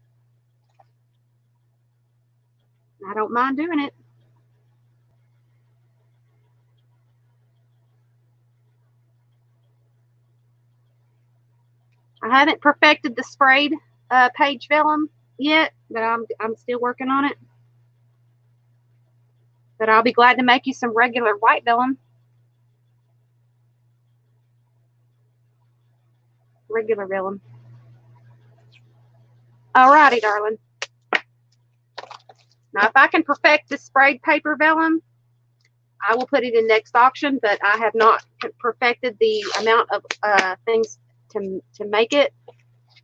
I don't mind doing it. I haven't perfected the sprayed page vellum yet, but I'm still working on it. But I'll be glad to make you some regular white vellum. Regular vellum. Alrighty, darling. Now, if I can perfect this sprayed paper vellum, I will put it in next auction, but I have not perfected the amount of things to make it.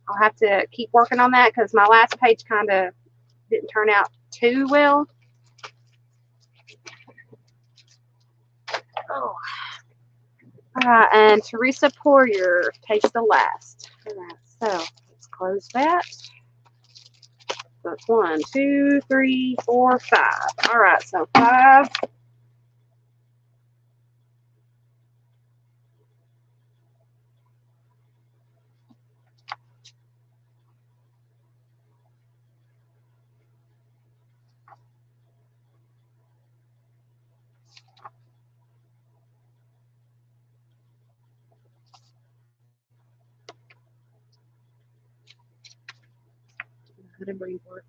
I'll have to keep working on that because my last page kind of didn't turn out too well. Oh. And Teresa Poirier takes the last. All right, so let's close that. That's 1, 2, 3, 4, 5. All right, so 5. cutting board.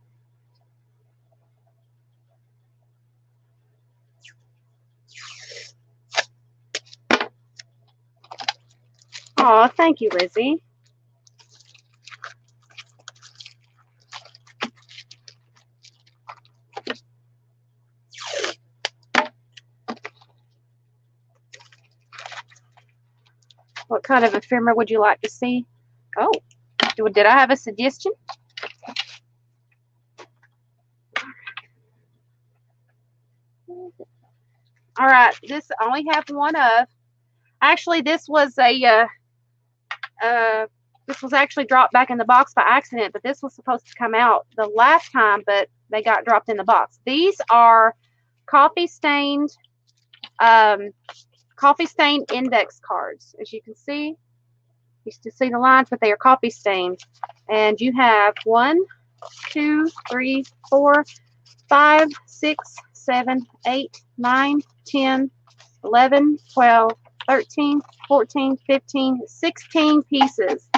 Oh, thank you, Lizzie. What kind of ephemera would you like to see? Oh, did I have a suggestion? All right, this I only have one of. Actually, this was actually dropped back in the box by accident, but this was supposed to come out the last time, but they got dropped in the box. These are coffee stained index cards. As you can see, you can see the lines, but they are coffee stained. And you have 1, 2, 3, 4, 5, 6, 7, 8, 9, 10, 11, 12, 13, 14, 15, 16 pieces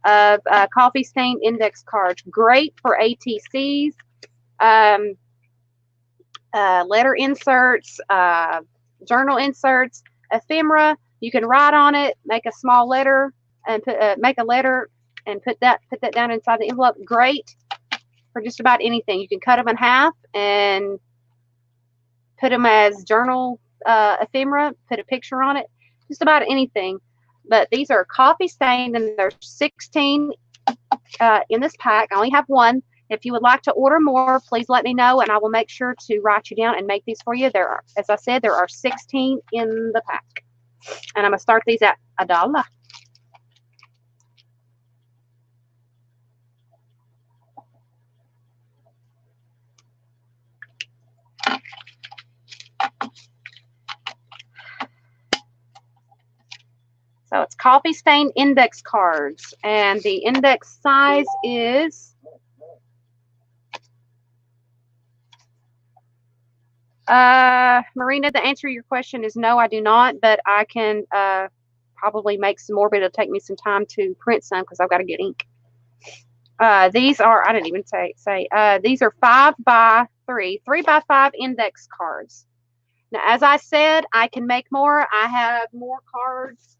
of coffee stain index cards. Great for ATCs, letter inserts, journal inserts, ephemera. You can write on it, make a small letter, and make a letter and put that down inside the envelope. Great for just about anything. You can cut them in half and put them as journal ephemera, put a picture on it, just about anything. But these are coffee stained, and there's 16 in this pack. I only have one. If you would like to order more, please let me know, and I will make sure to write you down and make these for you. There are, as I said, there are 16 in the pack, and I'm gonna start these at $1. So it's coffee stain index cards, and the index size is Marina, the answer to your question is no, I do not, but I can probably make some more, but it'll take me some time to print some because I've got to get ink. These are, I didn't even say, these are 5 by 3 by 5 index cards. Now, as I said, I can make more. I have more cards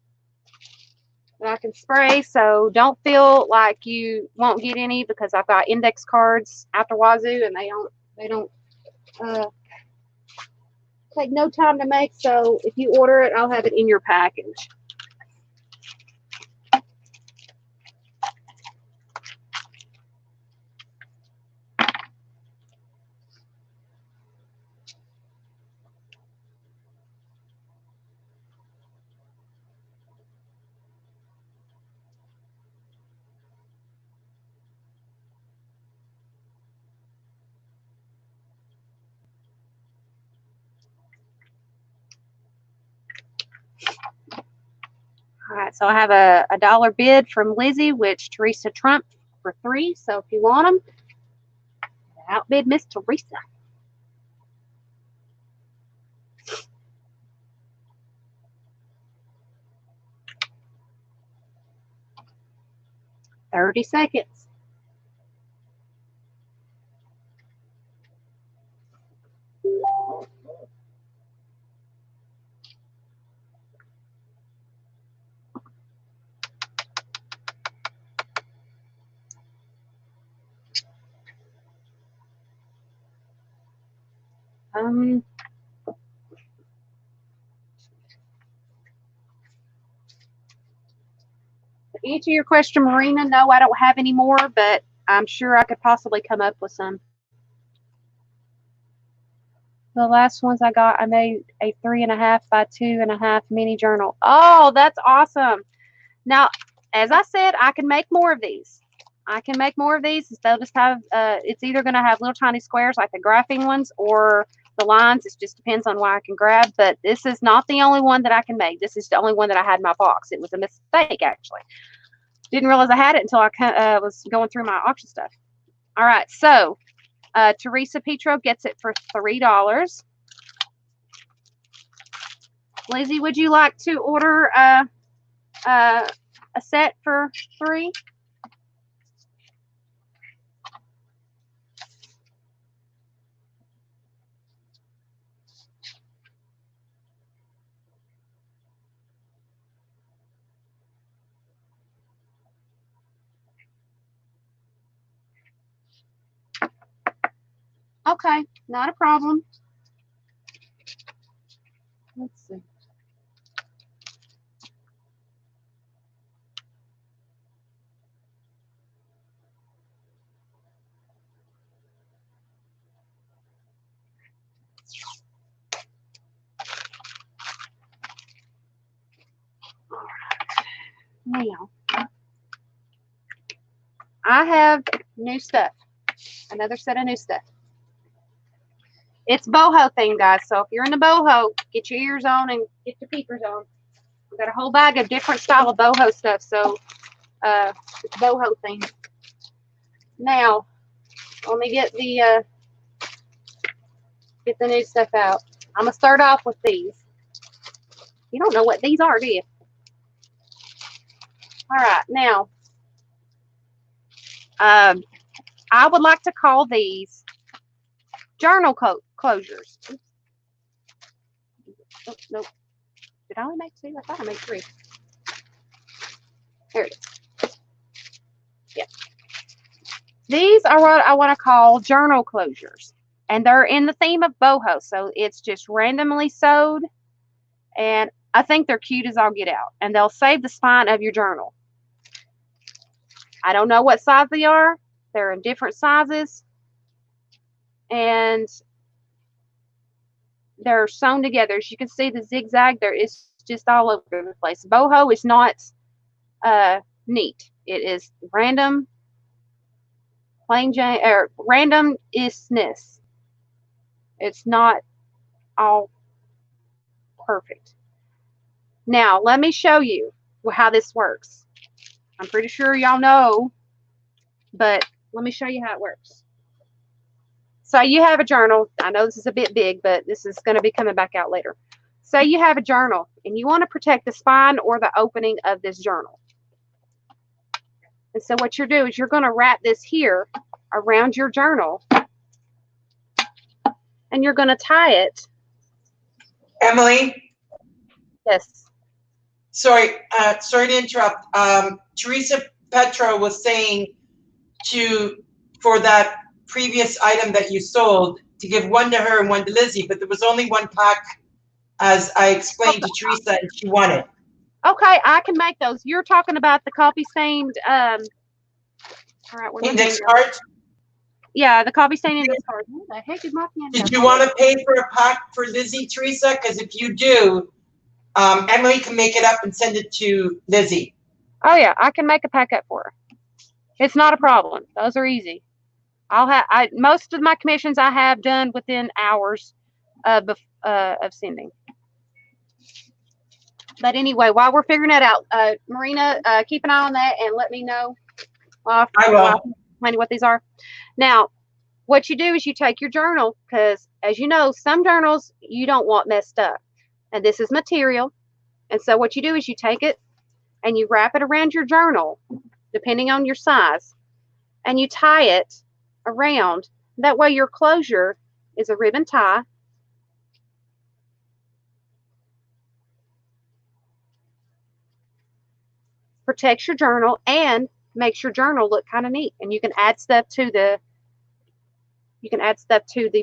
that I can spray, so don't feel like you won't get any because I've got index cards out the wazoo, and they don't take no time to make. So if you order it, I'll have it in your package. All right, so I have a $1 bid from Lizzie, which Teresa trumped for 3. So if you want them, outbid Miss Teresa. $30 seconds. To answer your question, Marina, no, I don't have any more, but I'm sure I could possibly come up with some. The last ones I got, I made a 3.5 by 2.5 mini journal. Oh, that's awesome. Now, as I said, I can make more of these. I can make more of these. They'll just have, it's either going to have little tiny squares like the graphing ones or the lines. It just depends on what I can grab. But this is not the only one that I can make. This is the only one that I had in my box. It was a mistake, actually. Didn't realize I had it until I was going through my auction stuff. All right, so Teresa Petro gets it for $3. Lizzie, would you like to order a set for 3? Okay, not a problem. Let's see. Now, I have new stuff. Another set of new stuff. It's boho theme, guys. So if you're in the boho, get your ears on and get your peepers on. We've got a whole bag of different style of boho stuff. So it's boho theme. Now, let me get the new stuff out. I'm gonna start off with these. You don't know what these are, do you? All right, now I would like to call these journal closures. Oops. Oh, nope. Did I only make 2? I thought I made 3. Here it is. Yeah. These are what I want to call journal closures. And they're in the theme of boho. So it's just randomly sewed. And I think they're cute as all get out. And they'll save the spine of your journal. I don't know what size they are. They're in different sizes. And they're sewn together. As you can see, the zigzag there is just all over the place. Boho is not neat. It is random, plain Jane, or random isness. It's not all perfect. Now, let me show you how this works. I'm pretty sure y'all know, but let me show you how it works. So you have a journal. I know this is a bit big, but this is going to be coming back out later. So you have a journal, and you want to protect the spine or the opening of this journal. And so what you're doing is you're going to wrap this here around your journal, and you're going to tie it. Emily? Yes. Sorry to interrupt. Teresa Petro was saying for that previous item that you sold, to give one to her and one to Lizzie, but there was only one pack, as I explained to Teresa, and she won it. Okay, I can make those. You're talking about the coffee stained all right, index card? Yeah, the coffee stained index card. What the heck is my pen? Did you want to pay for a pack for Lizzie, Teresa? Because if you do, Emily can make it up and send it to Lizzie. Oh yeah, I can make a pack up for her. It's not a problem. Those are easy. Most of my commissions I have done within hours of sending. But anyway, while we're figuring that out, Marina, keep an eye on that and let me know. I will. Explain what these are. Now, what you do is you take your journal, because as you know, some journals you don't want messed up, and this is material. And so what you do is you take it and you wrap it around your journal, depending on your size, and you tie it around. That way your closure is a ribbon tie. Protects your journal and makes your journal look kind of neat. And you can add stuff to the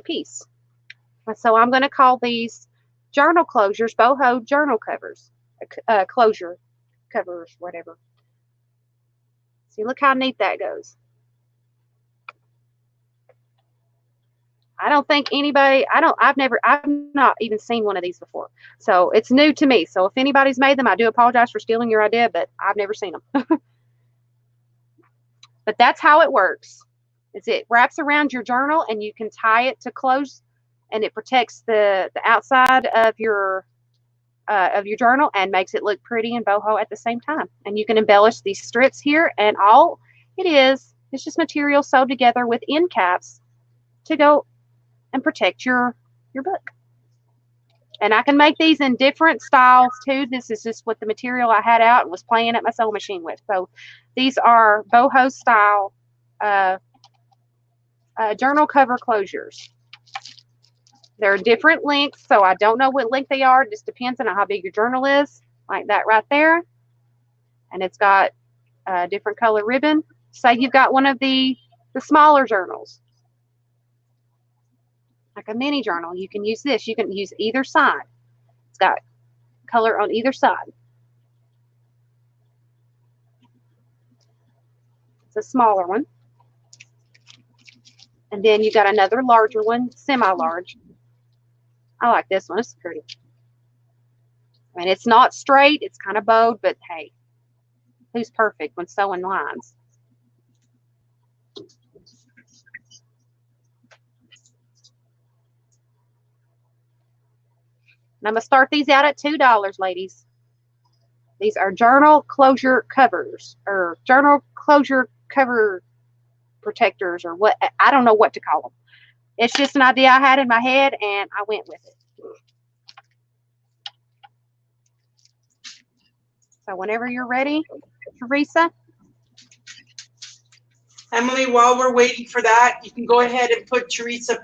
piece. So I'm going to call these journal closures, boho journal covers, closure covers, whatever. See, look how neat that goes. I don't think anybody, I've not even seen one of these before. So it's new to me. So if anybody's made them, I do apologize for stealing your idea, but I've never seen them. But that's how it works. It wraps around your journal, and you can tie it to close, and it protects the outside of your journal and makes it look pretty and boho at the same time. And you can embellish these strips here, and all it is, it's just material sewed together with end caps to go and protect your book. And I can make these in different styles too. This is just what the material I had out and was playing at my sewing machine with. So these are boho style journal cover closures. They're different lengths, so I don't know what length they are. It just depends on how big your journal is, like that right there. And it's got a different color ribbon. Say you've got one of the smaller journals. like a mini journal. You can use this. You can use either side. It's got color on either side. It's a smaller one. And then you got another larger one, semi-large. I like this one. It's pretty. I mean, it's not straight. It's kind of bowed, but hey, who's perfect when sewing lines? And I'm going to start these out at $2, ladies. These are journal closure covers, or journal closure cover protectors, or what. I don't know what to call them. It's just an idea I had in my head, and I went with it. So whenever you're ready, Teresa. Emily, while we're waiting for that, you can go ahead and put Teresa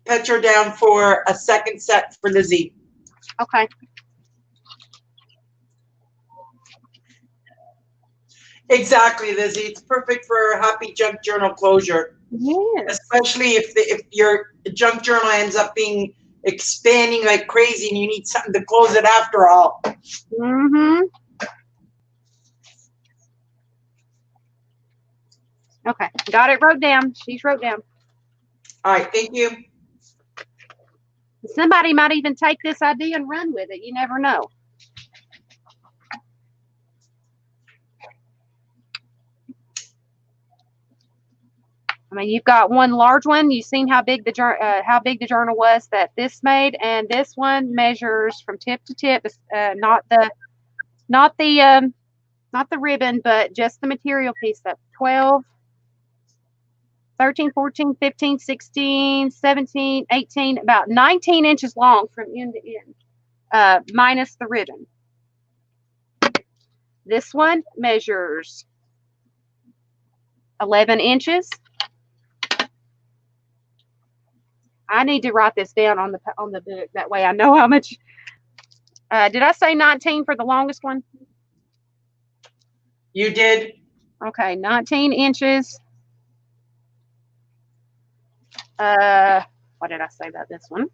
Petro down for a second set for Lizzie. Okay. Exactly, Lizzie. It's perfect for happy junk journal closure. Yes. Especially if your junk journal ends up being expanding like crazy and you need something to close it after all. Mm-hmm. Okay. Got it wrote down. She's wrote down. All right. Thank you. Somebody might even take this idea and run with it. You never know. I mean, you've got one large one. You've seen how big the journal was that this made, and this one measures from tip to tip. Not the ribbon, but just the material piece. That's 12, 13, 14, 15, 16, 17, 18, about 19 inches long from end to end, minus the ribbon. This one measures 11 inches. I need to write this down on the book. That way I know how much. Did I say 19 for the longest one? You did. Okay, 19 inches. What did I say about this one?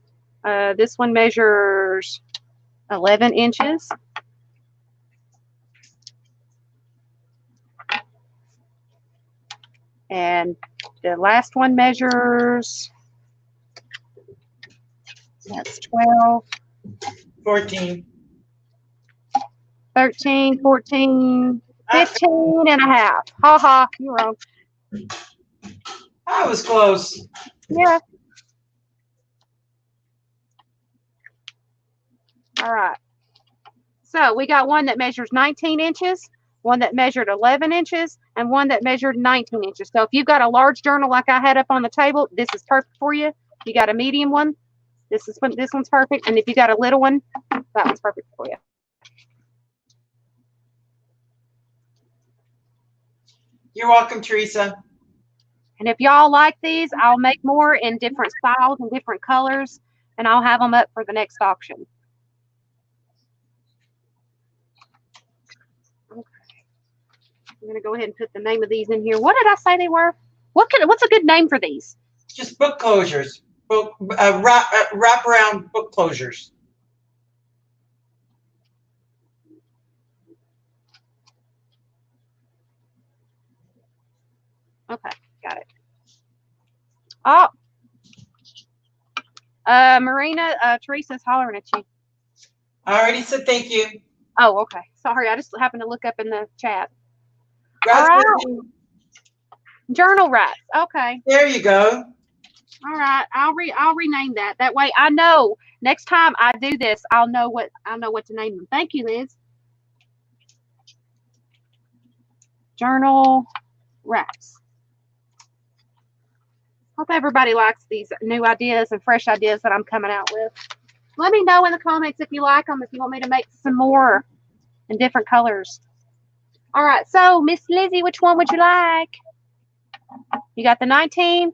This one measures 11 inches. And the last one measures, that's 12. 14. 13, 14, 15 and a half. Ha ha, you're wrong. That was close. Yeah. All right. So we got one that measures 19 inches, one that measured 11 inches, and one that measured 19 inches. So if you've got a large journal like I had up on the table, this is perfect for you. If you got a medium one, this one's perfect. And if you got a little one, that one's perfect for you. You're welcome, Teresa. And if y'all like these, I'll make more in different styles and different colors, and I'll have them up for the next auction. Okay. I'm going to go ahead and put the name of these in here. What did I say they were? What's a good name for these? Just book closures. Wrap around book closures. Okay, got it. Oh, Marina, Teresa's hollering at you. I already said thank you. Oh, okay. Sorry, I just happened to look up in the chat. All right. Journal wraps. Okay. There you go. All right. I'll rename that. That way I know next time I do this, I'll know what to name them. Thank you, Liz. Journal wraps. Hope everybody likes these new ideas and fresh ideas that I'm coming out with. Let me know in the comments if you like them, if you want me to make some more in different colors. All right, so Miss Lizzie, which one would you like? You got the 19,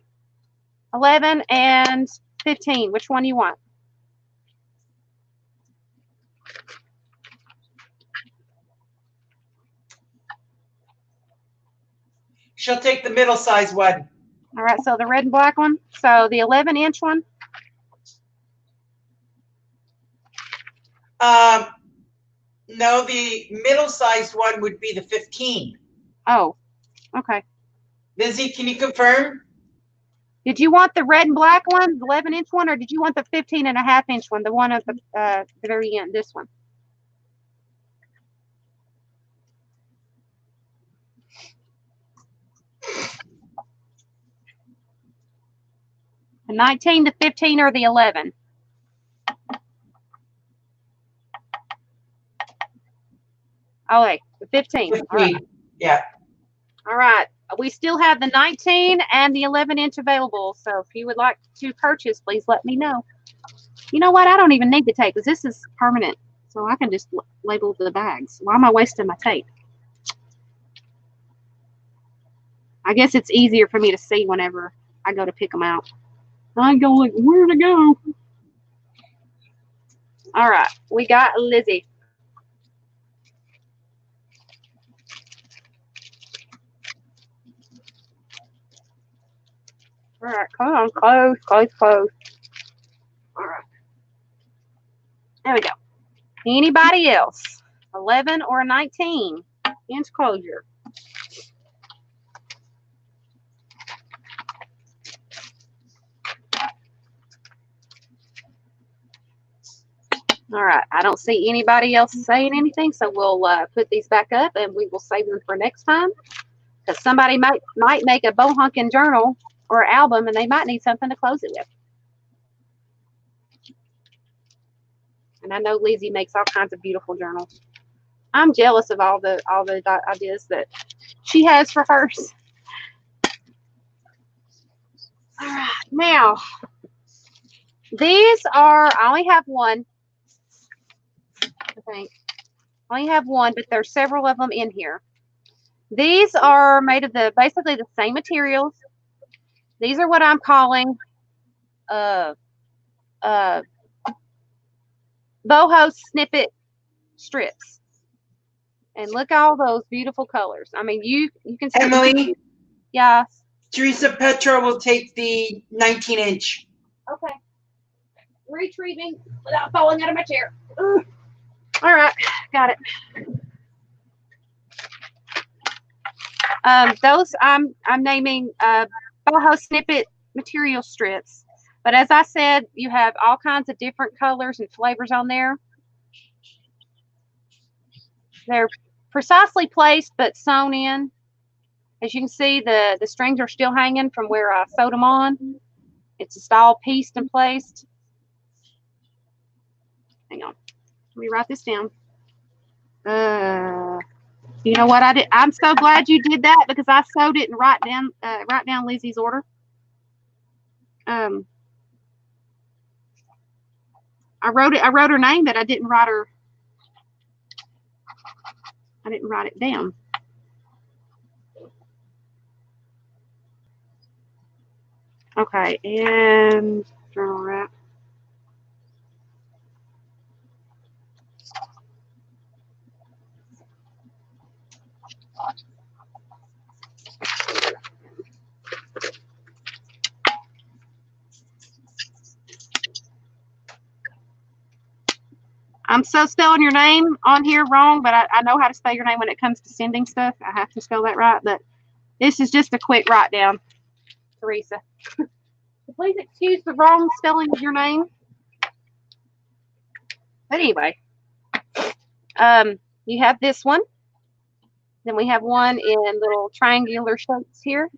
11, and 15. Which one do you want? She'll take the middle size one. All right, so the red and black one. So the 11-inch one. No, the middle-sized one would be the 15. Oh, okay. Lizzie, can you confirm? Did you want the red and black one, the 11-inch one, or did you want the 15.5-inch one, the one at the very end, this one? The 19, the 15, or the 11? Oh, wait, the 15. 15. All right. Yeah. All right. We still have the 19 and the 11-inch available. So if you would like to purchase, please let me know. You know what? I don't even need the tape because this is permanent. So I can just label the bags. Why am I wasting my tape? I guess it's easier for me to see whenever I go to pick them out. I go like, where to go? All right. We got Lizzie. All right, come on, close, close, close. All right. There we go. Anybody else? 11 or 19-inch closure. All right. I don't see anybody else saying anything, so we'll put these back up and we will save them for next time. Because somebody might make a bow hunking journal or album, and they might need something to close it with. And I know Lizzie makes all kinds of beautiful journals. I'm jealous of all the ideas that she has for hers. All right, now these are. I only have one. I think I only have one, but there's several of them in here. These are made of basically the same materials. These are what I'm calling boho snippet strips. And look at all those beautiful colors. I mean, you can see. Emily? Yeah. Teresa Petra will take the 19-inch. Okay. Retrieving without falling out of my chair. Ugh. All right, got it. Those I'm naming boho snippet material strips. But as I said, you have all kinds of different colors and flavors on there. They're precisely placed but sewn in. As you can see, the strings are still hanging from where I sewed them on. It's just all pieced and placed. Hang on. Let me write this down. You know what I did? I'm so glad you did that because I sewed it and write down Lizzie's order. I wrote her name, but I didn't write her. I didn't write it down. Okay, and journal wrap. I'm so spelling your name on here wrong, but I know how to spell your name when it comes to sending stuff. I have to spell that right, but this is just a quick write down, Teresa. Please excuse the wrong spelling of your name. But anyway, you have this one. Then we have one in little triangular shapes here.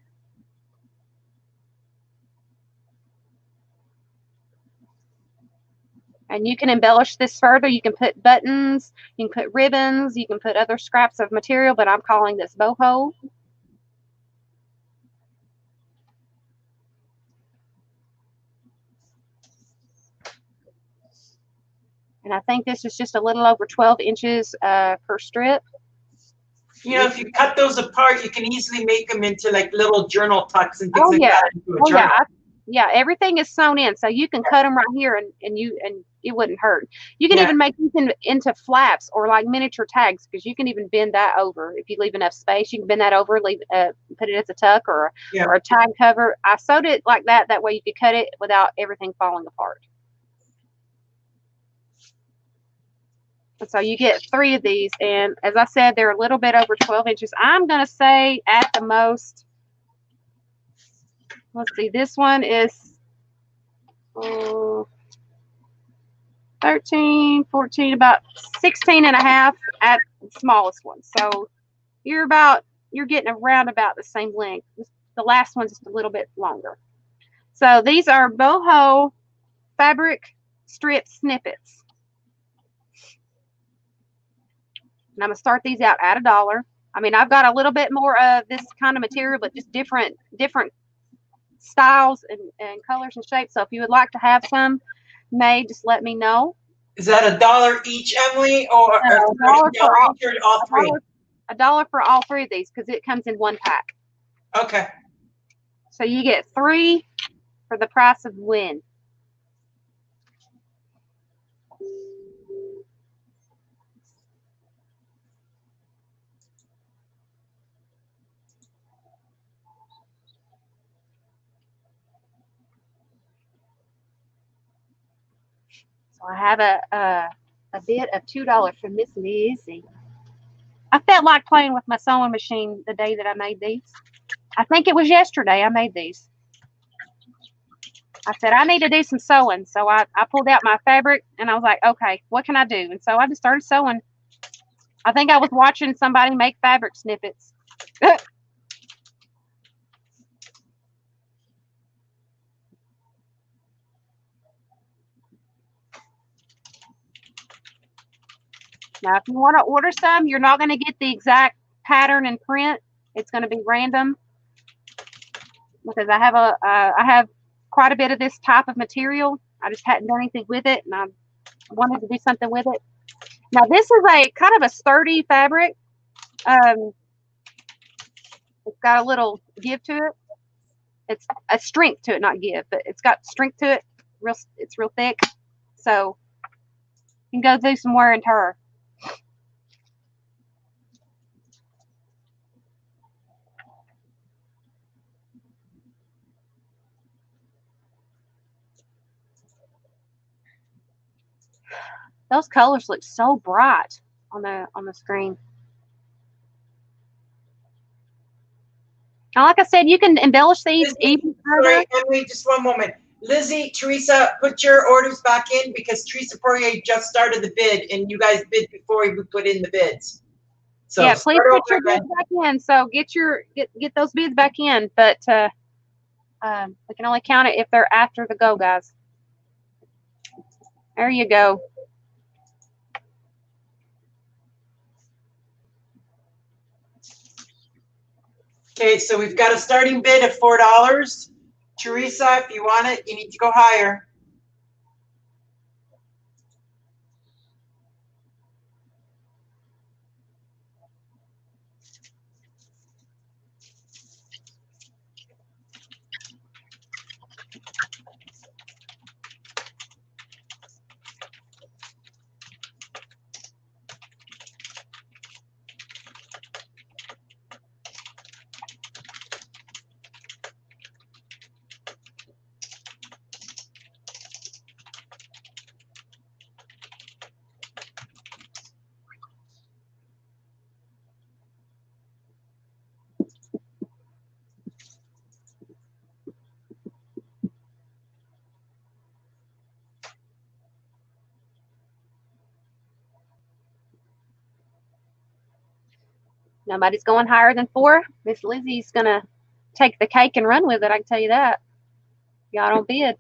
And you can embellish this further. You can put buttons, you can put ribbons, you can put other scraps of material, but I'm calling this boho. And I think this is just a little over 12 inches per strip. You know, if you cut those apart, you can easily make them into like little journal tucks and things like that. Yeah, everything is sewn in, so you can cut them right here, and it wouldn't hurt. You can even make these into flaps or like miniature tags, because you can even bend that over if you leave enough space. You can bend that over, put it as a tuck or a tag cover. I sewed it like that. That way you could cut it without everything falling apart. So you get 3 of these, and as I said, they're a little bit over 12 inches. I'm going to say at the most, let's see, this one is 13, 14, about 16 and a half at the smallest one. So you're getting around about the same length. The last one's just a little bit longer. So these are boho fabric strip snippets. And I'm going to start these out at $1. I mean, I've got a little bit more of this kind of material, but just different styles and colors and shapes. So if you would like to have some made, just let me know. Is that $1 each, Emily, or $1 for all three? $1 for all 3 of these because it comes in one pack. Okay. So you get 3 for the price of 1. So I have a bid of $2 from Miss Lizzie. I felt like playing with my sewing machine the day that I made these. I think it was yesterday I made these. I said, I need to do some sewing. So I pulled out my fabric and I was like, okay, what can I do? And so I just started sewing. I think I was watching somebody make fabric snippets. Now, if you want to order some, you're not going to get the exact pattern and print. It's going to be random because I have quite a bit of this type of material. I just hadn't done anything with it, and I wanted to do something with it. Now, this is a kind of a sturdy fabric. It's got a little give to it. It's a strength to it, not give, but it's got strength to it. It's real thick, so you can go do some wear and tear. Those colors look so bright on the screen. Now, like I said, you can embellish these even further. Sorry, Emily, just one moment. Lizzie, Teresa, put your orders back in because Teresa Poirier just started the bid, and you guys bid before we put in the bids. So yeah, please put your bids back in. So get those bids back in, but we can only count it if they're after the go, guys. There you go. Okay, so we've got a starting bid of $4. Teresa, if you want it, you need to go higher. Nobody's going higher than 4. Miss Lizzie's gonna take the cake and run with it. I can tell you that. Y'all don't bid.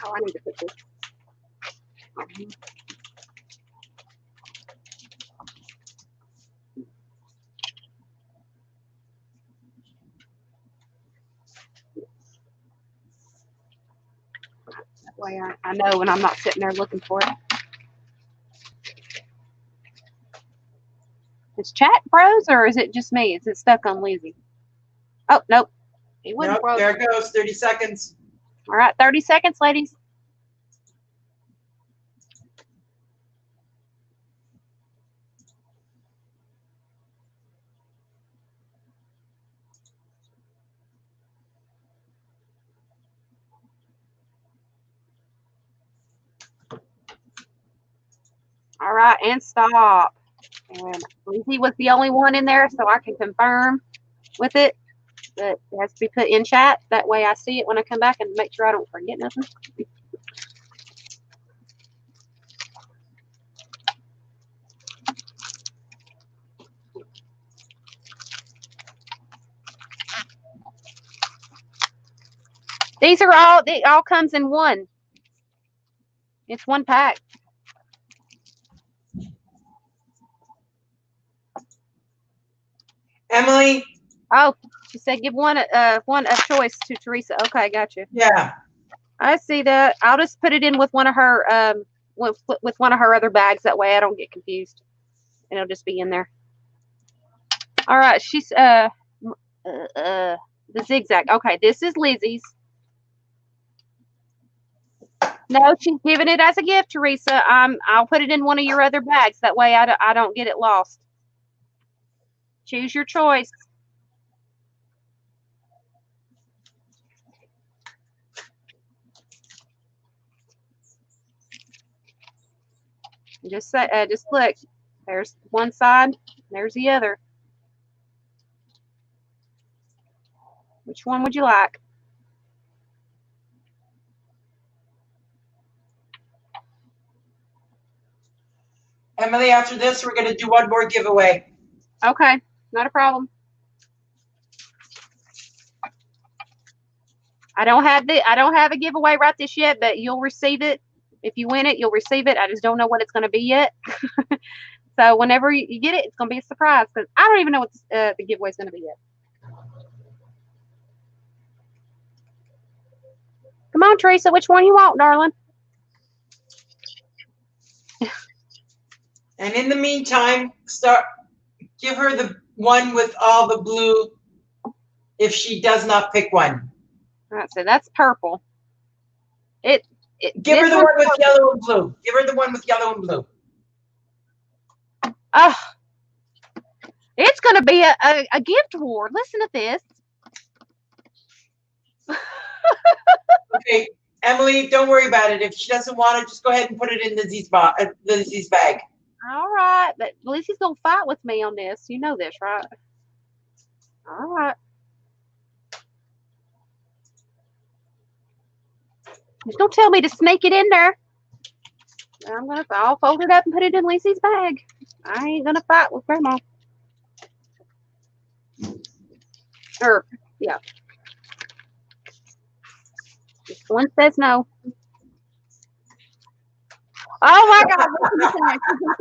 Oh, I need to put this. That way I know when I'm not sitting there looking for it. Is chat froze or is it just me? Is it stuck on Lizzie? Oh, nope. It wouldn't Nope, froze. there it goes. 30 seconds. All right, 30 seconds, ladies. All right, and stop. And Lizzie was the only one in there, so I can confirm with it that it has to be put in chat. That way I see it when I come back and make sure I don't forget nothing. These are all, it all comes in one. It's one pack. Emily? Oh, she said give one of choice to Teresa. Okay, got you. Yeah. I see that. I'll just put it in with one of her with one of her other bags. That way I don't get confused, and it'll just be in there. All right, she's the zigzag. Okay, this is Lizzie's. No, she's giving it as a gift, Teresa. I'll put it in one of your other bags. That way I don't get it lost. Choose your choice. Just look. There's one side. There's the other. Which one would you like? Emily, after this, we're going to do one more giveaway. Okay, not a problem. I don't have a giveaway right this yet, but you'll receive it. If you win it, you'll receive it. I just don't know what it's going to be yet. So whenever you get it, it's going to be a surprise because I don't even know what the giveaway is going to be yet. Come on, Teresa. Which one you want, darling? And in the meantime, give her the one with all the blue if she does not pick one. All right, so that's purple. Give her the one with yellow and blue. Give her the one with yellow and blue. Oh, it's going to be a gift war. Listen to this. Okay, Emily, don't worry about it. If she doesn't want it, just go ahead and put it in Lizzie's bag. All right, but Lizzie's going to fight with me on this. You know this, right? All right. She's going to tell me to sneak it in there. I'll fold it up and put it in Lizzie's bag. I ain't going to fight with Grandma. Yeah. This one says no. Oh my God.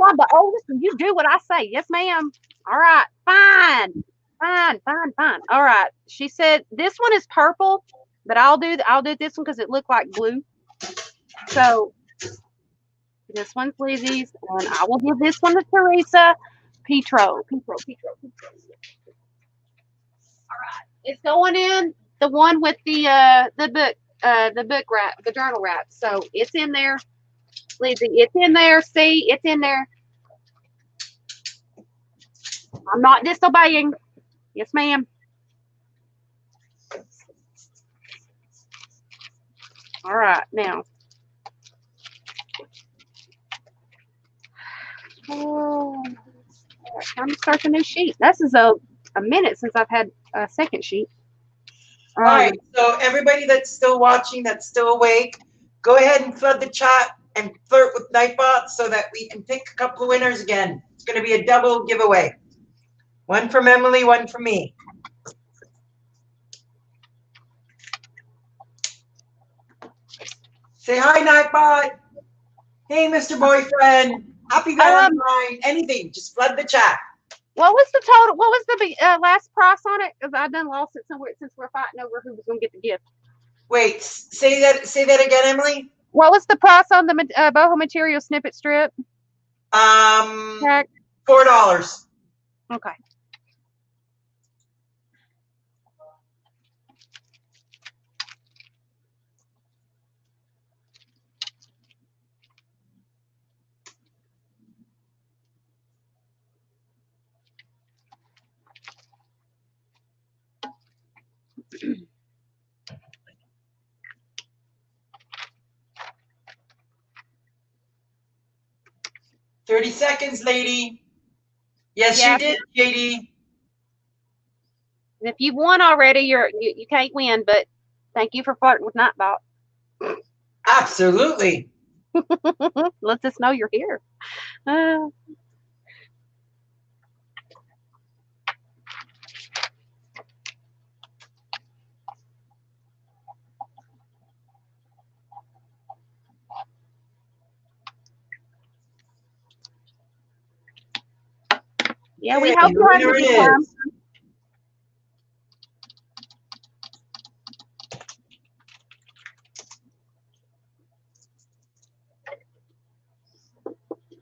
I'm the oldest and you do what I say. Yes, ma'am. All right. Fine. All right. She said this one is purple, but I'll do this one because it looked like blue. So this one's Lizzie's, and I will give this one to Teresa. Petro. All right. It's going in the one with the book wrap, the journal wrap. So it's in there. Lizzie, it's in there. See, it's in there. I'm not disobeying. Yes, ma'am. All right, now. Oh, time to start the new sheet. This is a minute since I've had a second sheet. All right, so everybody that's still watching, that's still awake, go ahead and flood the chat and flirt with Nightbot so that we can pick a couple of winners again. It's going to be a double giveaway. One from Emily, one from me. Say hi, Nightbot. Hey, Mr. Boyfriend. Happy Valentine. Anything. Just flood the chat. What was the total? What was the last price on it? Because I done lost it somewhere since we're fighting over who was going to get the gift. Wait, say that again, Emily. What was the price on the boho material snippet strip? $4. Okay. "30 seconds, lady." Yes, Yeah. you did, Katie. If you've won already, you can't win. But thank you for flirting with Nightbot. Absolutely. Lets us know you're here. Yeah, we Okay, hope the you're having a winner good time. is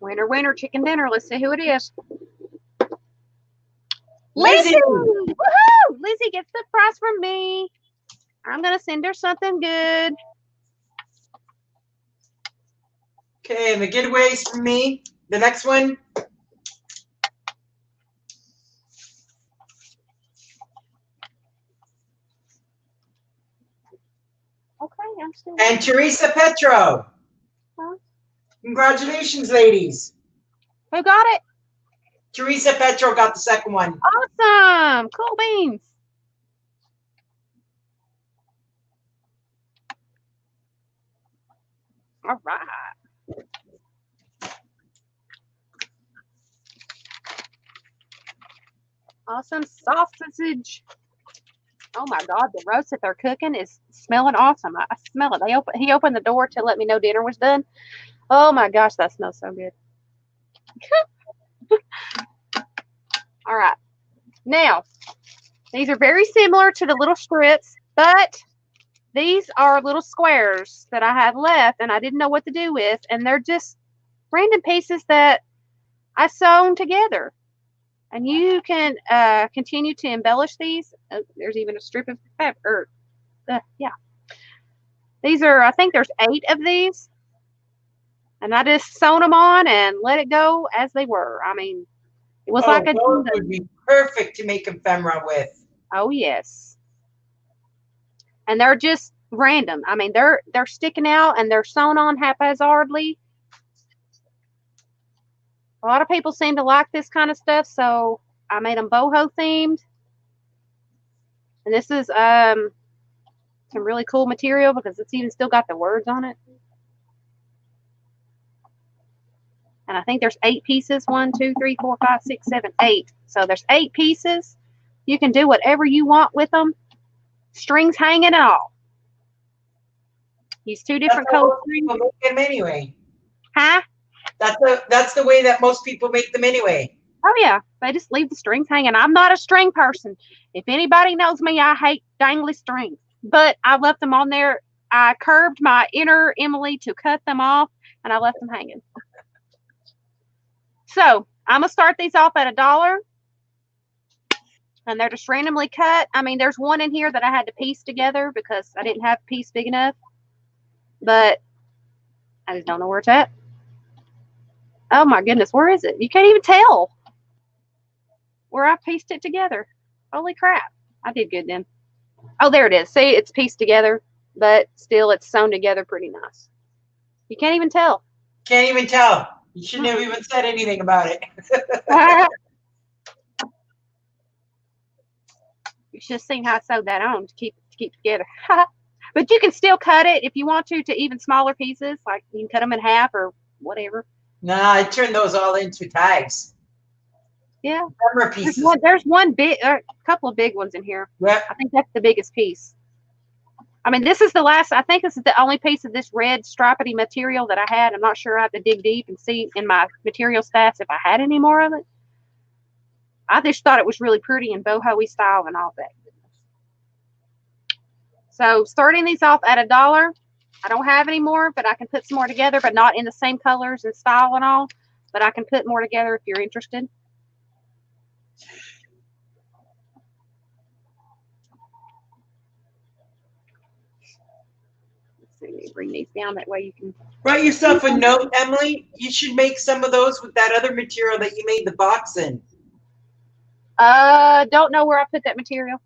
Winner, winner, chicken dinner. Let's see who it is. Lizzie. Woohoo! Lizzie gets the prize from me. I'm gonna send her something good. Okay, and the giveaways from me. The next one. Okay, I'm still. And Teresa Petro. Huh? Congratulations, ladies. Who got it? Teresa Petro got the second one. Awesome! Cool beans. All right. Awesome sausage. Oh my God, the roast that they're cooking is smelling awesome. I smell it. He opened the door to let me know dinner was done. Oh my gosh, that smells so good. All right. Now, these are very similar to the little strips, but these are little squares that I have left and I didn't know what to do with, and they're just random pieces that I sewn together. And you can continue to embellish these. There's even a strip of fabric. Yeah. These are, I think there's 8 of these. And I just sewn them on and let it go as they were. I mean, it was like a. Those would be perfect to make ephemera with. Oh yes. And they're just random. I mean, they're sticking out and they're sewn on haphazardly. A lot of people seem to like this kind of stuff, so I made them boho themed. And this is some really cool material because it's even still got the words on it. And I think there's 8 pieces. 1, 2, 3, 4, 5, 6, 7, 8. So there's 8 pieces. You can do whatever you want with them. Strings hanging and all. Use 2 different color strings. People make them anyway. Huh? That's the way that most people make them anyway. Oh yeah, they just leave the strings hanging. I'm not a string person. If anybody knows me, I hate dangly strings. But I left them on there. I curbed my inner Emily to cut them off, and I left them hanging. So I'm gonna start these off at $1, and they're just randomly cut. I mean, there's one in here that I had to piece together because I didn't have a piece big enough, but I just don't know where it's at. Oh my goodness, where is it? You can't even tell where I pieced it together. Holy crap. I did good then. Oh, there it is. See, it's pieced together, but still it's sewn together pretty nice. You can't even tell. Can't even tell. You shouldn't have even said anything about it. You should have seen how I sewed that on to keep together. But you can still cut it if you want to even smaller pieces. Like you can cut them in half or whatever. Nah, I turned those all into tags. Yeah. Ephemera pieces. There's one big, a couple of big ones in here. Yep. I think that's the biggest piece. I mean, this is the last, I think this is the only piece of this red stripedy material that I had. I'm not sure. I have to dig deep and see in my material stats if I had any more of it. I just thought it was really pretty and boho-y style and all that. So starting these off at $1. I don't have any more, but I can put some more together, but not in the same colors and style and all. But I can put more together if you're interested. Let's see, bring these down that way you can. Write yourself a note, Emily. You should make some of those with that other material that you made the box in. Don't know where I put that material.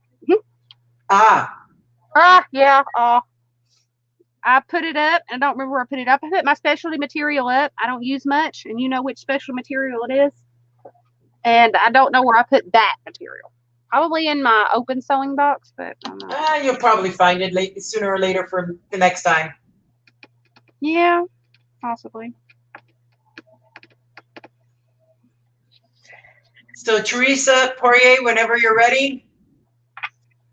Ah. Yeah. I put it up. I don't remember where I put it up. I put my specialty material up. I don't use much, and you know which special material it is. And I don't know where I put that material. Probably in my open sewing box, but I don't know. You'll probably find it sooner or later for the next time. Yeah, possibly. So Teresa Poirier, whenever you're ready,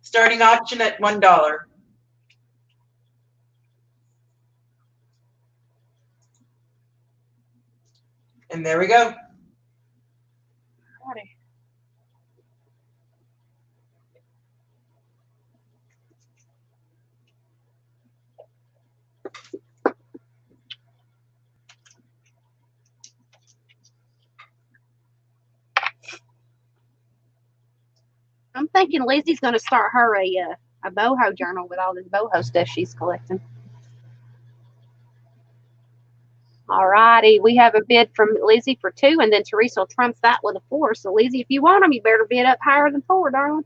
starting auction at $1. And there we go. Alrighty. I'm thinking Lizzie's going to start her a boho journal with all this boho stuff she's collecting. Alrighty, we have a bid from Lizzie for 2, and then Teresa will trump that with a 4. So Lizzie, if you want them, you better bid up higher than 4, darling.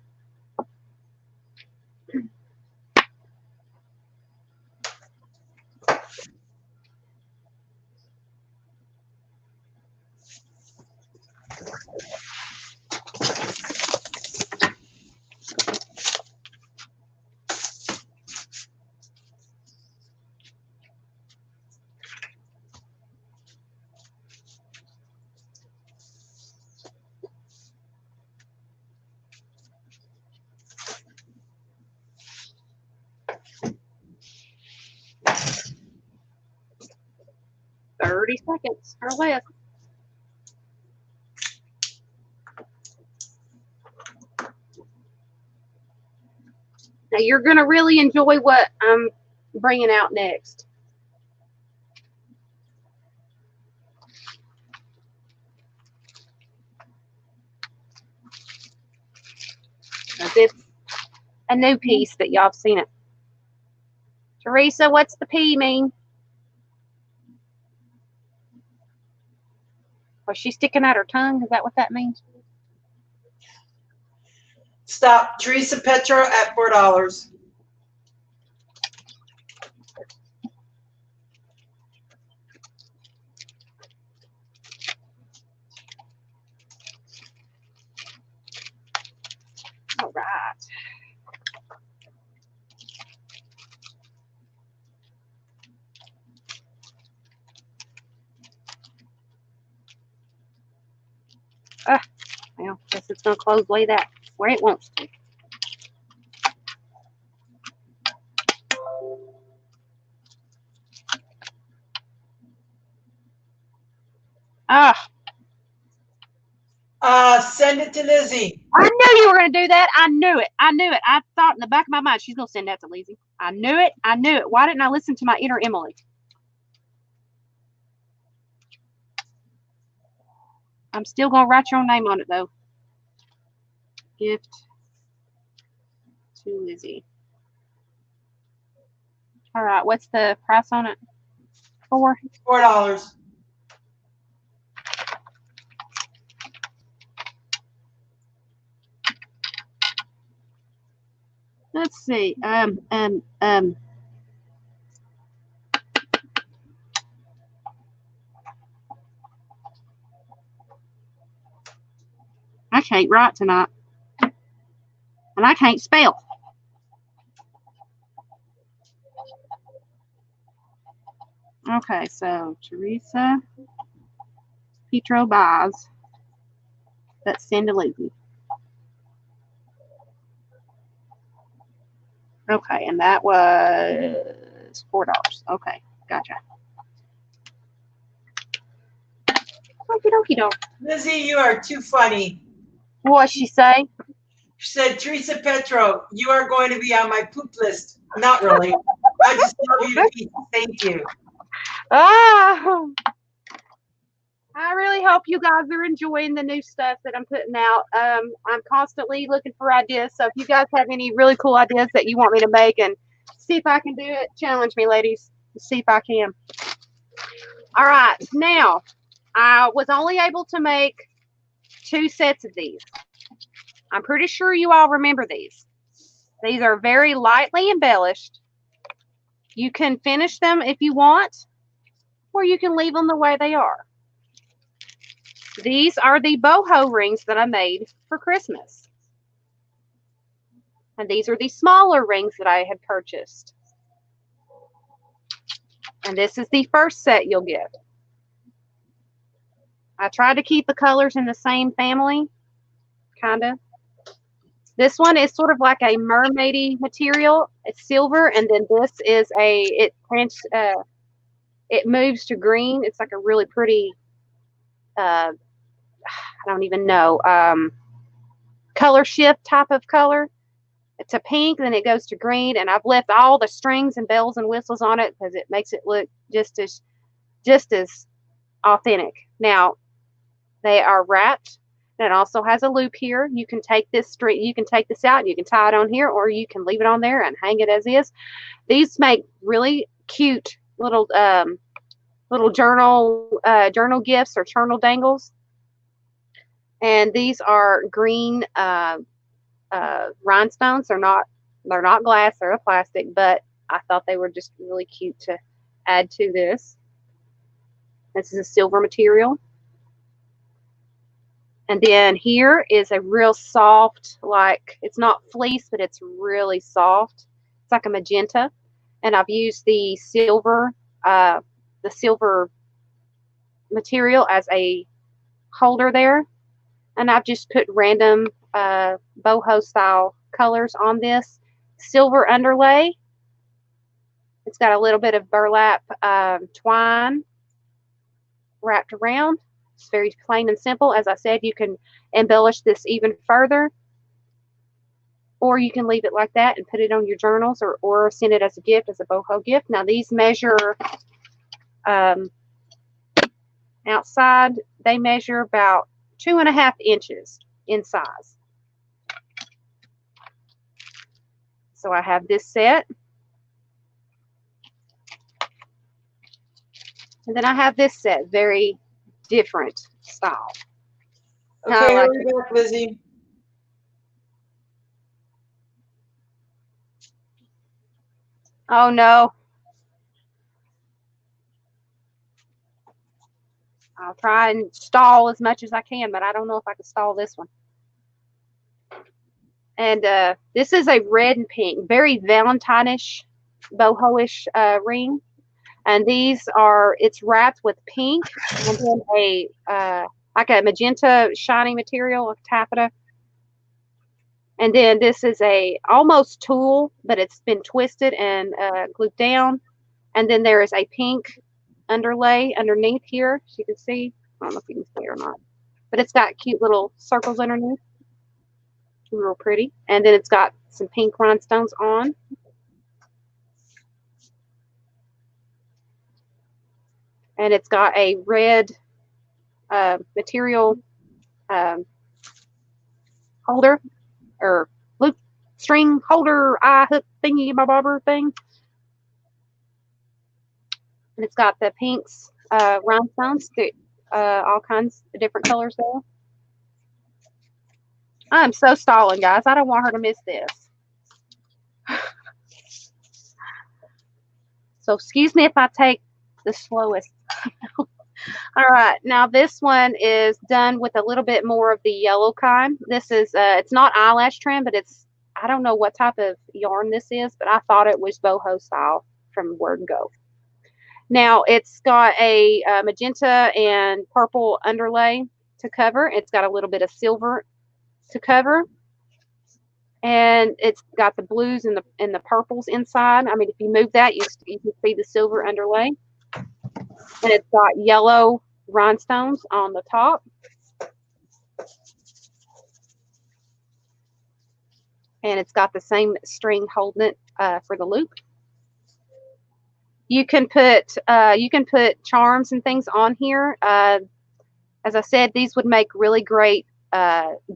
$30 seconds or less. Now you're going to really enjoy what I'm bringing out next. It's a new piece that y'all have seen it. Teresa, what's the P mean? Was she sticking out her tongue? Is that what that means? Stop. Teresa Petro at $4. All right. Well, guess it's going to close way that where it wants to. Send it to Lizzie. I knew you were going to do that. I knew it. I knew it. I thought in the back of my mind, she's going to send that to Lizzie. I knew it. I knew it. Why didn't I listen to my inner Emily? I'm still going to write your name on it, though. Gift to Lizzie. All right. What's the price on it? $4. Let's see. I can't write tonight. And I can't spell. Okay, so Teresa Petro buys. Let's send to Lizzie. Okay, and that was $4. Okay, gotcha. Okie dokie doke. Lizzie, you are too funny. What'd she say? She said, Teresa Petro, you are going to be on my poop list. Not really. I just love you to pieces. Thank you. Oh. I really hope you guys are enjoying the new stuff that I'm putting out. I'm constantly looking for ideas. So if you guys have any really cool ideas that you want me to make and see if I can do it, challenge me, ladies. See if I can. All right. Now, I was only able to make 2 sets of these. I'm pretty sure you all remember these. These are very lightly embellished. You can finish them if you want, or you can leave them the way they are. These are the boho rings that I made for Christmas. And these are the smaller rings that I had purchased. And this is the first set you'll get. I tried to keep the colors in the same family, kind of. This one is sort of like a mermaidy material. It's silver, and then this is it moves to green. It's like a really pretty, I don't even know, color shift type of color. It's a pink, then it goes to green, and I've left all the strings and bells and whistles on it because it makes it look just as authentic. Now, they are wrapped. And it also has a loop here. You can take this string, you can take this out, and you can tie it on here, or you can leave it on there and hang it as is. These make really cute little journal gifts or journal dangles. And these are green rhinestones. They're not glass, they're a plastic, but I thought they were just really cute to add to this. This is a silver material. And then here is a real soft, like, it's not fleece, but it's really soft. It's like a magenta. And I've used the silver material as a holder there. And I've just put random boho style colors on this. Silver underlay. It's got a little bit of burlap twine wrapped around. It's very plain and simple. As I said, you can embellish this even further, or you can leave it like that and put it on your journals, or send it as a gift, as a boho gift. Now, these measure outside, they measure about 2.5 inches in size. So I have this set. And then I have this set, very different style. Okay, hurry back, Lizzie. Oh no. I'll try and stall as much as I can, but I don't know if I can stall this one. And this is a red and pink, very Valentine-ish, boho-ish ring. And these are, it's wrapped with pink and then like a magenta shiny material, like taffeta. And then this is a almost tulle, but it's been twisted and glued down. And then there is a pink underlay underneath here, as you can see. I don't know if you can see it or not, but it's got cute little circles underneath. Real pretty. And then it's got some pink rhinestones on. And it's got a red material holder, or loop string holder, eye hook thingy bobber thing. And it's got the pinks, rhinestones, all kinds of different colors there. I'm so stalling, guys. I don't want her to miss this. So excuse me if I take the slowest. All right, now this one is done with a little bit more of the yellow kind. This is, it's not eyelash trim, but it's, I don't know what type of yarn this is, but I thought it was boho style from Word and Go. Now, it's got a magenta and purple underlay to cover. It's got a little bit of silver to cover. And it's got the blues and the purples inside. I mean, if you move that, you can see the silver underlay. And it's got yellow rhinestones on the top. And it's got the same string holding it for the loop. You can put charms and things on here. As I said, these would make really great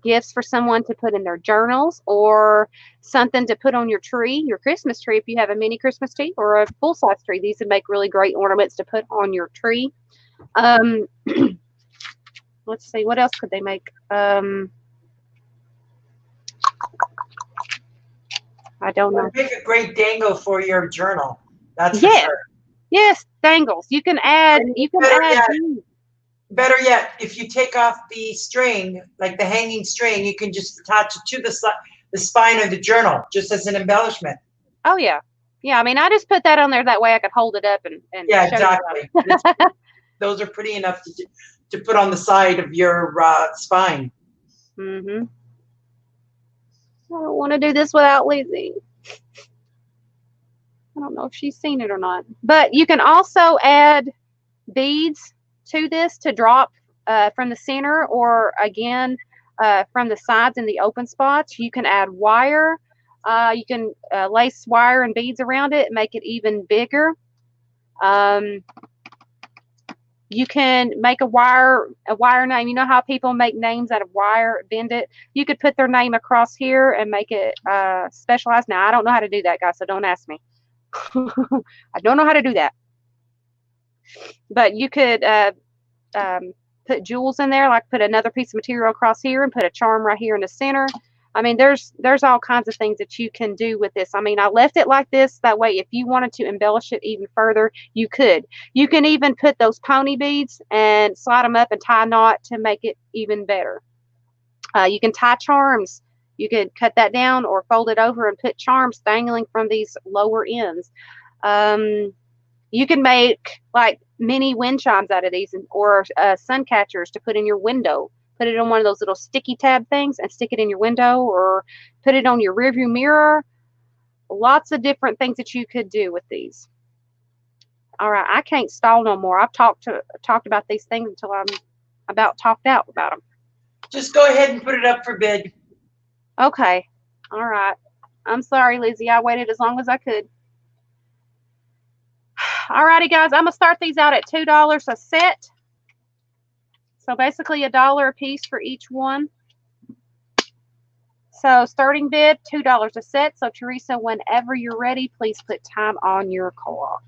gifts for someone to put in their journals or something to put on your tree, your Christmas tree. If you have a mini Christmas tree or a full-size tree, these would make really great ornaments to put on your tree. Let's see, what else could they make? I don't know. Make a great dangle for your journal. That's yes, for sure. Yes, dangles. You can add. You can add. Better yet, if you take off the string, like the hanging string, you can just attach it to the spine of the journal, just as an embellishment. Oh yeah, yeah. I mean, I just put that on there that way I could hold it up and yeah, show exactly. Those are pretty enough to put on the side of your spine. Mm-hmm. I don't want to do this without Lizzie. I don't know if she's seen it or not. But you can also add beads to this to drop from the center or again from the sides in the open spots. You can add wire. You can lace wire and beads around it and make it even bigger. You can make a wire name. You know how people make names out of wire, bend it? You could put their name across here and make it specialized. Now, I don't know how to do that, guys, so don't ask me. I don't know how to do that. But you could put jewels in there, like put another piece of material across here and put a charm right here in the center. I mean, there's all kinds of things that you can do with this. I mean, I left it like this. That way, if you wanted to embellish it even further, you could. You can even put those pony beads and slide them up and tie a knot to make it even better. You can tie charms. You could cut that down or fold it over and put charms dangling from these lower ends. You can make like mini wind chimes out of these or sun catchers to put in your window. Put it on one of those little sticky tab things and stick it in your window or put it on your rearview mirror. Lots of different things that you could do with these. All right, I can't stall no more. I've talked about these things until I'm about talked out about them. Just go ahead and put it up for bid. Okay. All right. I'm sorry, Lizzie. I waited as long as I could. All righty, guys. I'm going to start these out at $2 a set. So basically $1 a piece for each one. So starting bid, $2 a set. So Teresa, whenever you're ready, please put time on your clock.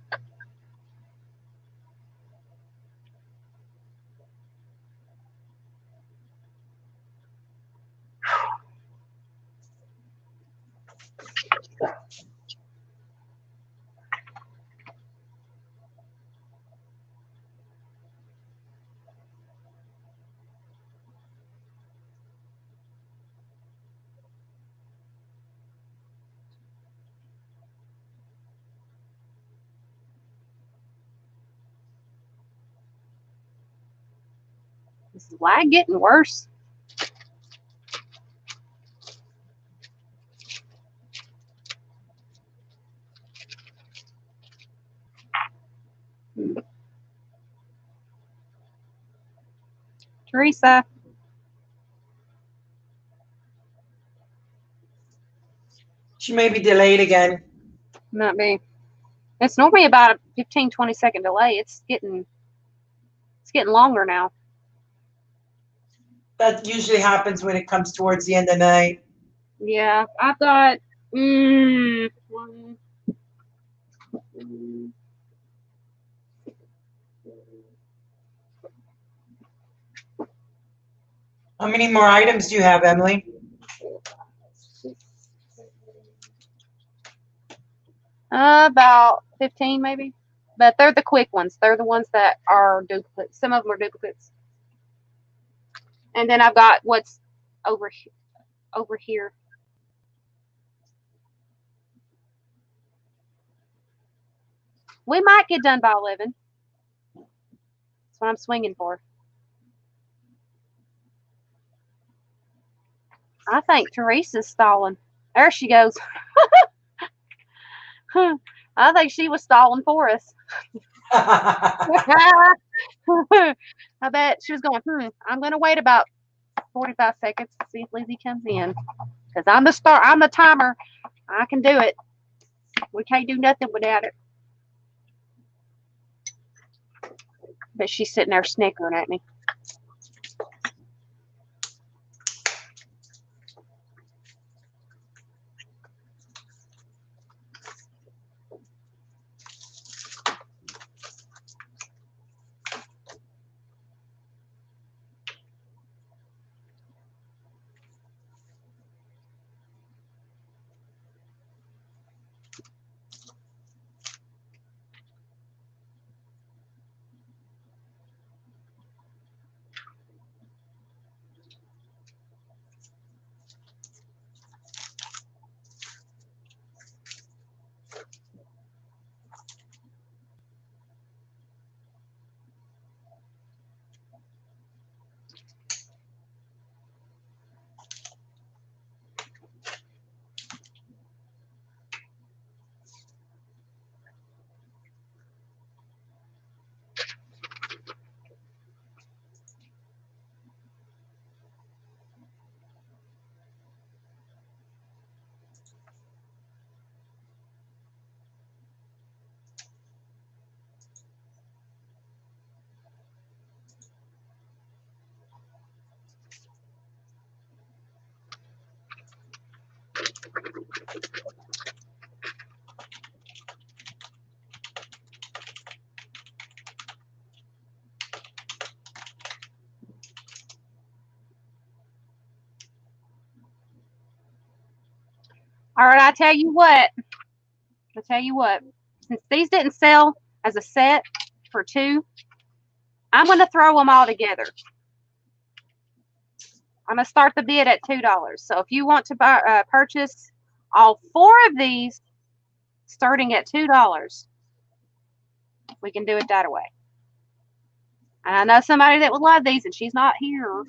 This is lag getting worse. Teresa. She may be delayed again. Might be. It's normally about a 15, 20-second delay. It's getting longer now. That usually happens when it comes towards the end of the night. Yeah, I've got How many more items do you have, Emily? About 15 maybe. But they're the quick ones. They're the ones that are duplicates. Some of them are duplicates. And then I've got what's over here. We might get done by 11. That's what I'm swinging for. I think Teresa's stalling. There she goes. I think she was stalling for us. I bet she was going, I'm going to wait about 45 seconds to see if Lizzie comes in. Because I'm the timer. I can do it. We can't do nothing without it. But she's sitting there snickering at me. All right, I tell you what. Since these didn't sell as a set for 2, I'm going to throw them all together. I'm going to start the bid at $2. So if you want to buy, purchase all 4 of these starting at $2, we can do it that way. And I know somebody that would love these, and she's not here.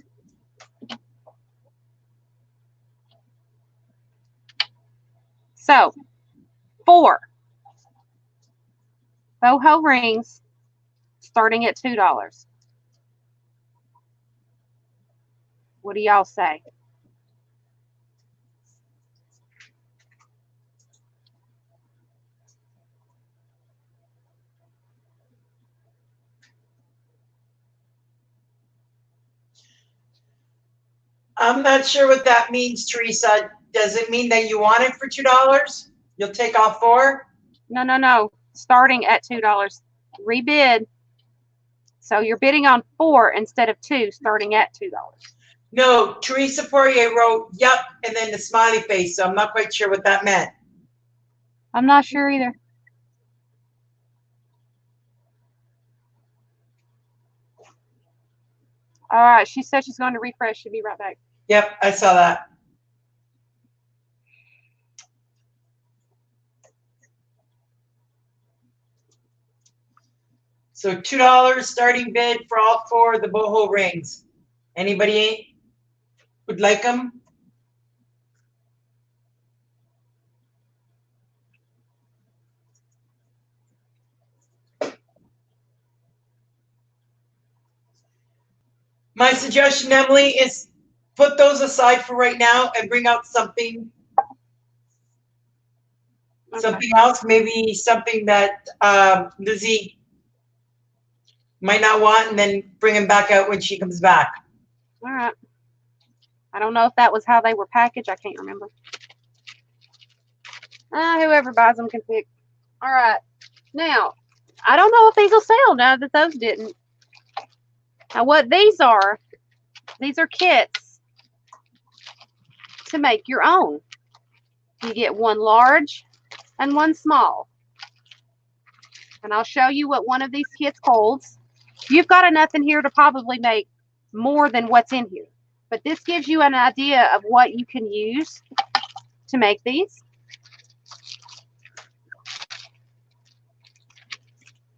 So 4 boho rings starting at $2. What do y'all say? I'm not sure what that means, Teresa. Does it mean that you want it for $2? You'll take all 4? No. Starting at $2. Rebid. So you're bidding on 4 instead of 2, starting at $2. No, Teresa Poirier wrote, "Yep," and then the smiley face, so I'm not quite sure what that meant. I'm not sure either. All right, she said she's going to refresh. She'll be right back. Yep, I saw that. So $2 starting bid for all 4 of the boho rings. Anybody would like them? My suggestion, Emily, is put those aside for right now and bring out something else, maybe something that Lizzie might not want, and then bring them back out when she comes back. All right. I don't know if that was how they were packaged. I can't remember. Whoever buys them can pick. All right. Now, I don't know if these will sell now that those didn't. Now, what these are kits to make your own. You get one large and one small. And I'll show you what one of these kits holds. You've got enough in here to probably make more than what's in here. But this gives you an idea of what you can use to make these.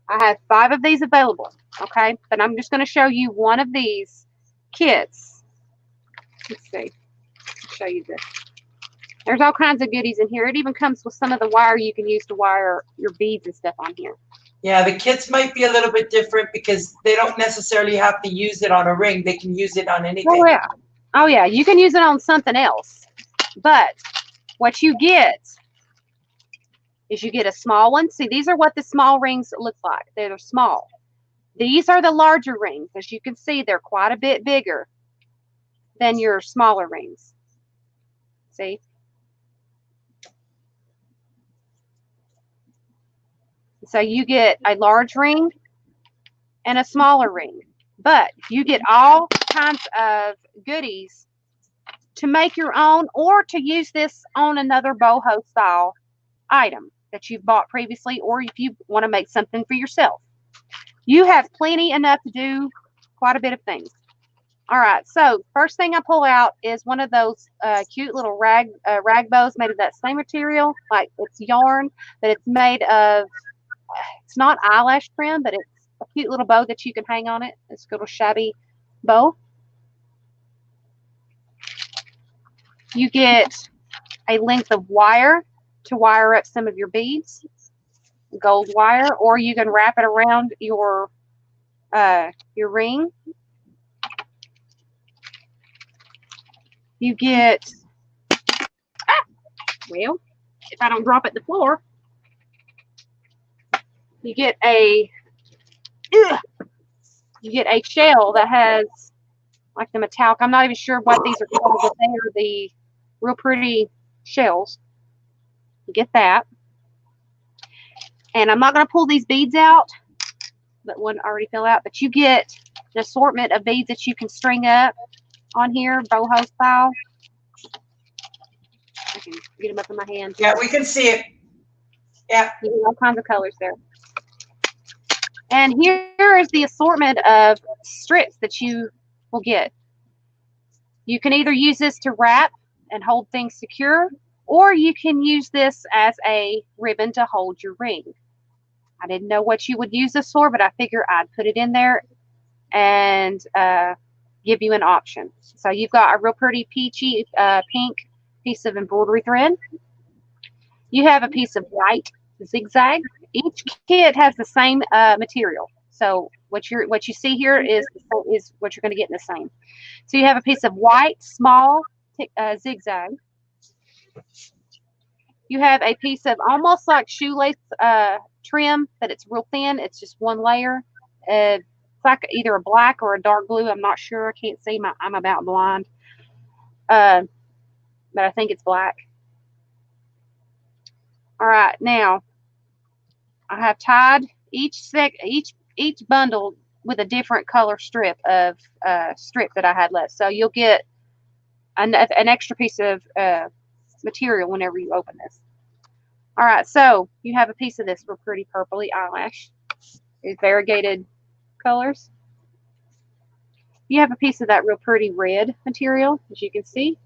I have 5 of these available, okay? But I'm just going to show you one of these kits. Let's see. I'll show you this. There's all kinds of goodies in here. It even comes with some of the wire you can use to wire your beads and stuff on here. Yeah, the kits might be a little bit different because they don't necessarily have to use it on a ring. They can use it on anything. Oh, yeah. Oh, yeah. You can use it on something else. But what you get is you get a small one. See, these are what the small rings look like. They're small. These are the larger rings. As you can see, they're quite a bit bigger than your smaller rings. See? So you get a large ring and a smaller ring. But you get all kinds of goodies to make your own or to use this on another boho style item that you've bought previously, or if you want to make something for yourself. You have plenty enough to do quite a bit of things. All right, so first thing I pull out is one of those cute little rag bows made of that same material, like it's yarn, but it's made of, it's not eyelash trim, but it's a cute little bow that you can hang on it. It's a little shabby bow. You get a length of wire to wire up some of your beads, gold wire, or you can wrap it around your ring. You get, well, if I don't drop it to the floor, you get a shell that has like the metallic. I'm not even sure what these are called, but they are the real pretty shells. You get that. And I'm not going to pull these beads out, but one already fell out. But you get an assortment of beads that you can string up on here, boho style. can get them up in my hand. Yeah, we can see it. Yeah. You get all kinds of colors there. And here is the assortment of strips that you will get. You can either use this to wrap and hold things secure, or you can use this as a ribbon to hold your ring. I didn't know what you would use this for, but I figured I'd put it in there and give you an option. So you've got a real pretty peachy pink piece of embroidery thread. You have a piece of white zigzag. Each kit has the same material. So what you see here is what you're going to get in the same. So you have a piece of white small zigzag. You have a piece of almost like shoelace trim, but it's real thin. It's just one layer. It's like either a black or a dark blue. I'm not sure. I can't see. I'm about blind. But I think it's black. All right, now I have tied each bundle with a different color strip of strip that I had left. So you'll get an extra piece of material whenever you open this. All right, so you have a piece of this real pretty purpley eyelash. It's variegated colors. You have a piece of that real pretty red material, as you can see.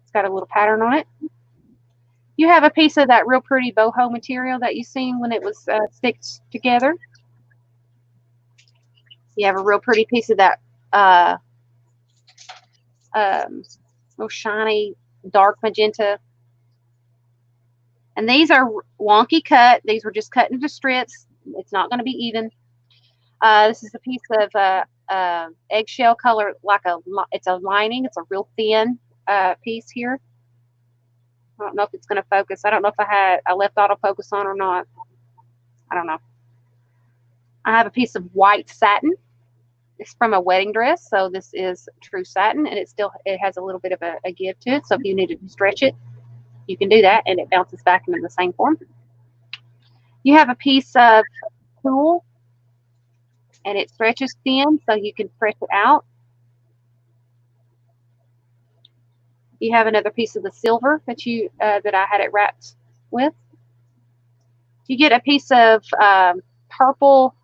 It's got a little pattern on it. You have a piece of that real pretty boho material that you seen when it was stitched together. You have a real pretty piece of that real shiny dark magenta. And these are wonky cut. These were just cut into strips. It's not going to be even. This is a piece of eggshell color, it's a lining. It's a real thin piece here. I don't know if it's going to focus. I don't know if I left autofocus on or not. I don't know. I have a piece of white satin. It's from a wedding dress, so this is true satin, and it has a little bit of a give to it. So if you need to stretch it, you can do that, and it bounces back into the same form. You have a piece of tulle, and it stretches thin, so you can stretch it out. You have another piece of the silver that I had it wrapped with. You get a piece of purple.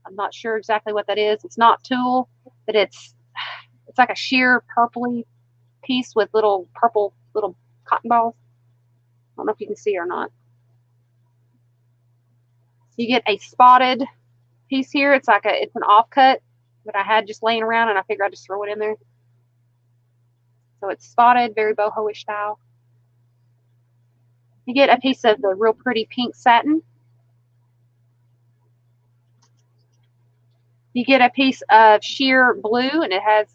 I'm not sure exactly what that is. It's not tulle, but it's like a sheer purpley piece with little purple cotton balls. I don't know if you can see or not. You get a spotted piece here. It's an offcut that I had just laying around, and I figured I'd just throw it in there. So it's spotted, very boho-ish style. You get a piece of the real pretty pink satin. You get a piece of sheer blue, and it has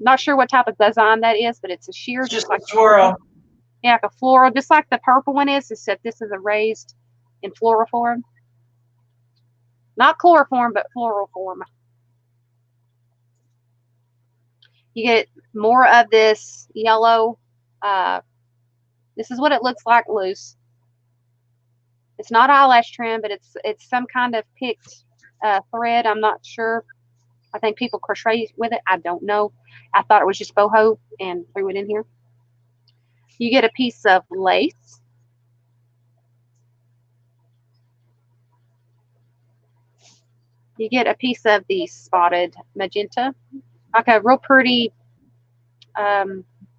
not sure what type of design that is, but it's a sheer. It's just like floral. Yeah, like a floral, just like the purple one is, except this is a raised in floral form. Not chloroform, but floral form. You get more of this yellow. This is what it looks like loose. It's not eyelash trim, but it's some kind of picked thread. I'm not sure. I think people crochet with it. I don't know. I thought it was just boho and threw it in here. You get a piece of lace. You get a piece of the spotted magenta, like a real pretty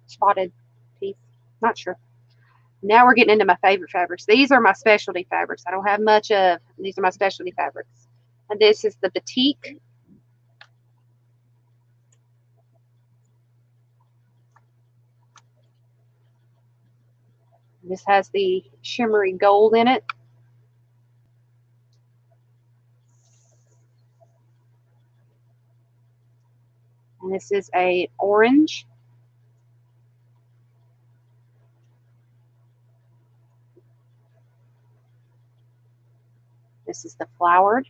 spotted piece. Not sure. Now we're getting into my favorite fabrics. These are my specialty fabrics. I don't have much of. These are my specialty fabrics. And this is the batik. This has the shimmery gold in it. And this is a orange. This is the flowered.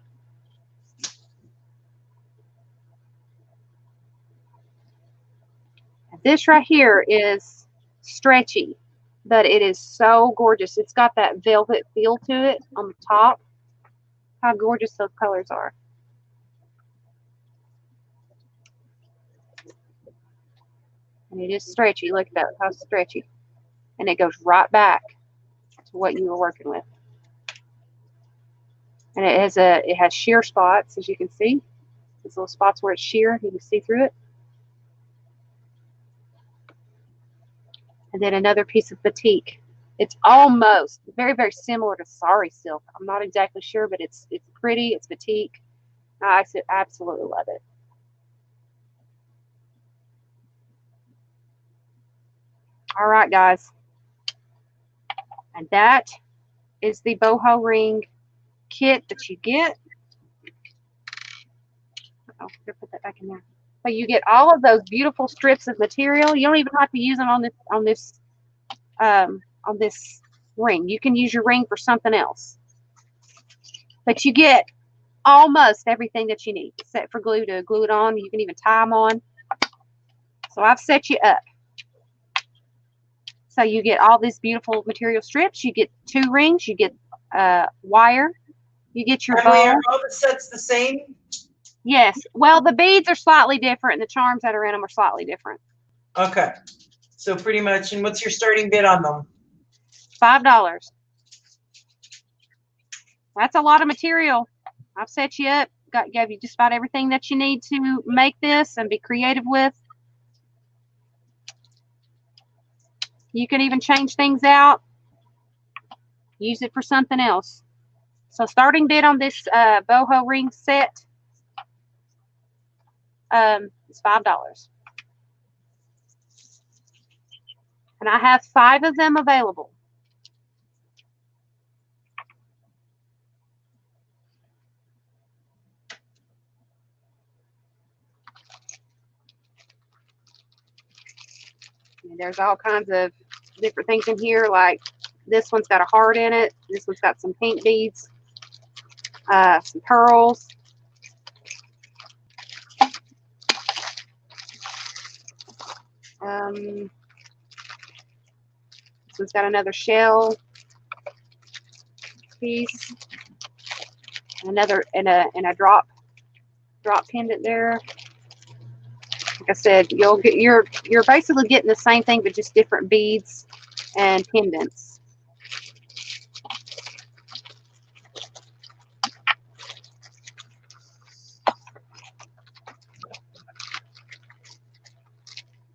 And this right here is stretchy, but it is so gorgeous. It's got that velvet feel to it on the top. How gorgeous those colors are. And it is stretchy. Look at that, how stretchy. And it goes right back to what you were working with. And it has sheer spots, as you can see. These little spots where it's sheer, you can see through it. And then another piece of batik. It's almost very, very similar to sari silk. I'm not exactly sure, but it's pretty. It's batik. I absolutely love it. All right, guys. And that is the boho ring kit that you get. Oh, here, put that back in there. So you get all of those beautiful strips of material. You don't even have to use them on this ring. You can use your ring for something else. But you get almost everything that you need, except for glue to glue it on. You can even tie them on. So I've set you up. So you get all these beautiful material strips. You get 2 rings. You get wire. You get your bow. Are all the sets the same? Yes. Well, the beads are slightly different, and the charms that are in them are slightly different. Okay. So pretty much, and what's your starting bid on them? $5. That's a lot of material. I've set you up. Gave you just about everything that you need to make this and be creative with. You can even change things out. Use it for something else. So starting bid on this boho ring set is $5. And I have 5 of them available. And there's all kinds of different things in here, like this one's got a heart in it. This one's got some pink beads, some pearls. This one's got another shell piece, another and a drop pendant there. Like I said, you're basically getting the same thing, but just different beads and pendants.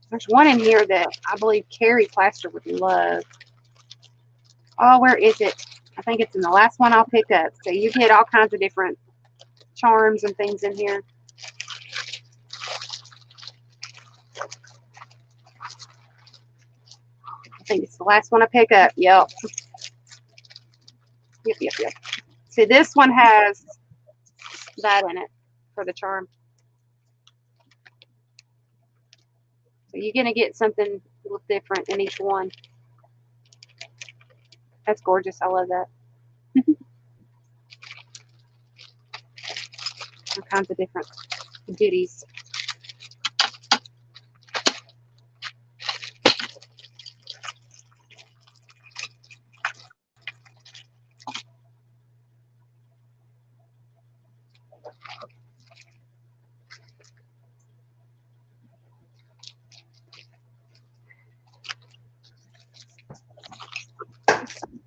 There's one in here that I believe Carrie Plaster would love. Oh, where is it? I think it's in the last one I'll pick up. So you get all kinds of different charms and things in here. I think it's the last one I pick up. Yep. Yep. See, this one has that in it for the charm. So you're going to get something a little different in each one. That's gorgeous. I love that. All kinds of different goodies.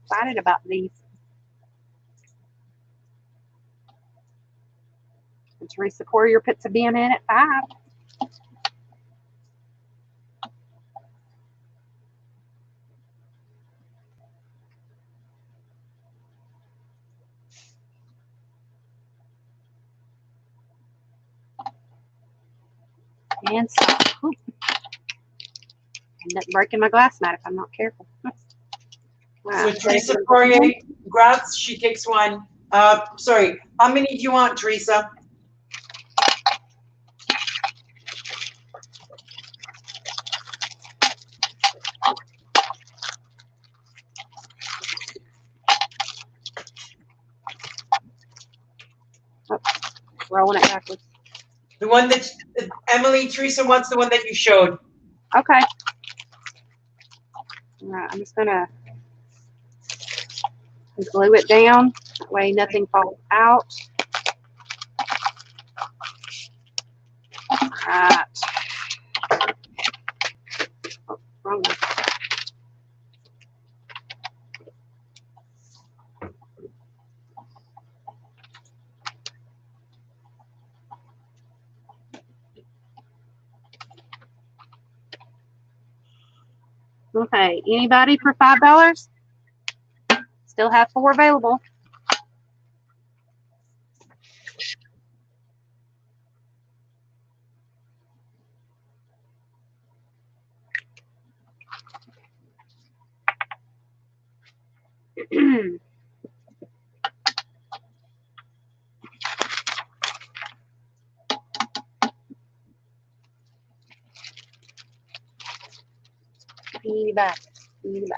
Excited about these. And Teresa Poirier puts a bin in at 5. And so, end up breaking my glass mat if I'm not careful. Wow. So Teresa Poirier grabs, she takes one. Sorry, how many do you want, Teresa? Oh, rolling it backwards. The one that Emily, Teresa wants the one that you showed. Okay. All right, I'm just gonna glue it down. That way nothing falls out. All right. Okay, anybody for $5? Still have 4 available. Anybody? Anybody?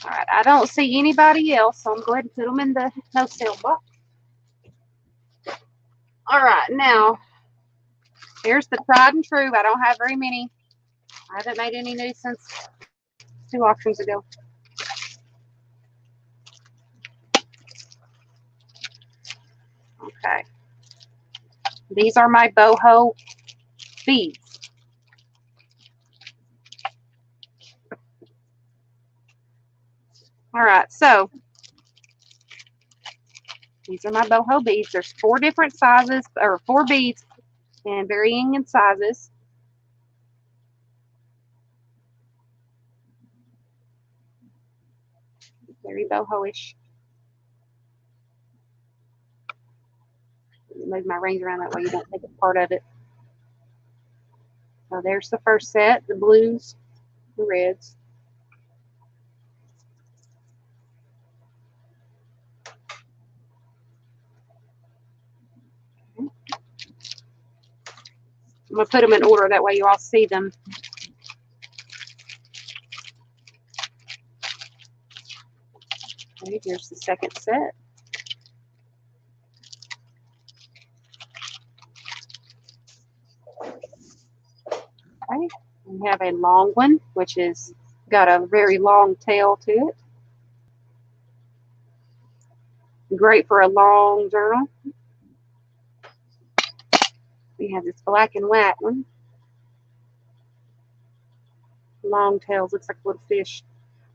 All right, I don't see anybody else, so I'm going to put them in the no sale box. All right, now here's the tried and true. I don't have very many. I haven't made any new since 2 auctions ago. Okay. These are my boho beads. All right, so these are my boho beads. There's 4 different sizes, or 4 beads, and varying in sizes. Very boho-ish. Move my rings around that way you don't take a part of it. So there's the first set, the blues, the reds. I'm going to put them in order, that way you all see them. Okay, here's the second set. Okay, we have a long one, which is got a very long tail to it. Great for a long journal. We have this black and white one. Long tails, looks like a little fish.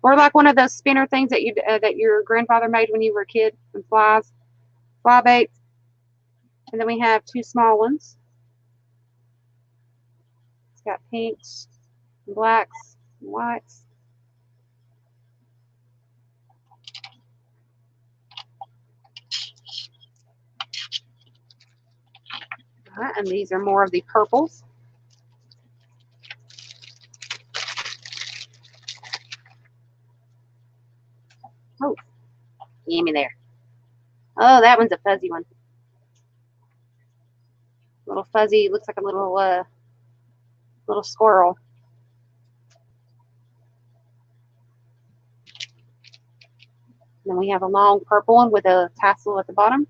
Or like one of those spinner things that your grandfather made when you were a kid, and fly baits. And then we have 2 small ones. It's got pinks, and blacks, and whites. All right, and these are more of the purples. Oh, gimme there. Oh, that one's a fuzzy one. Little fuzzy, looks like a little squirrel. And then we have a long purple one with a tassel at the bottom.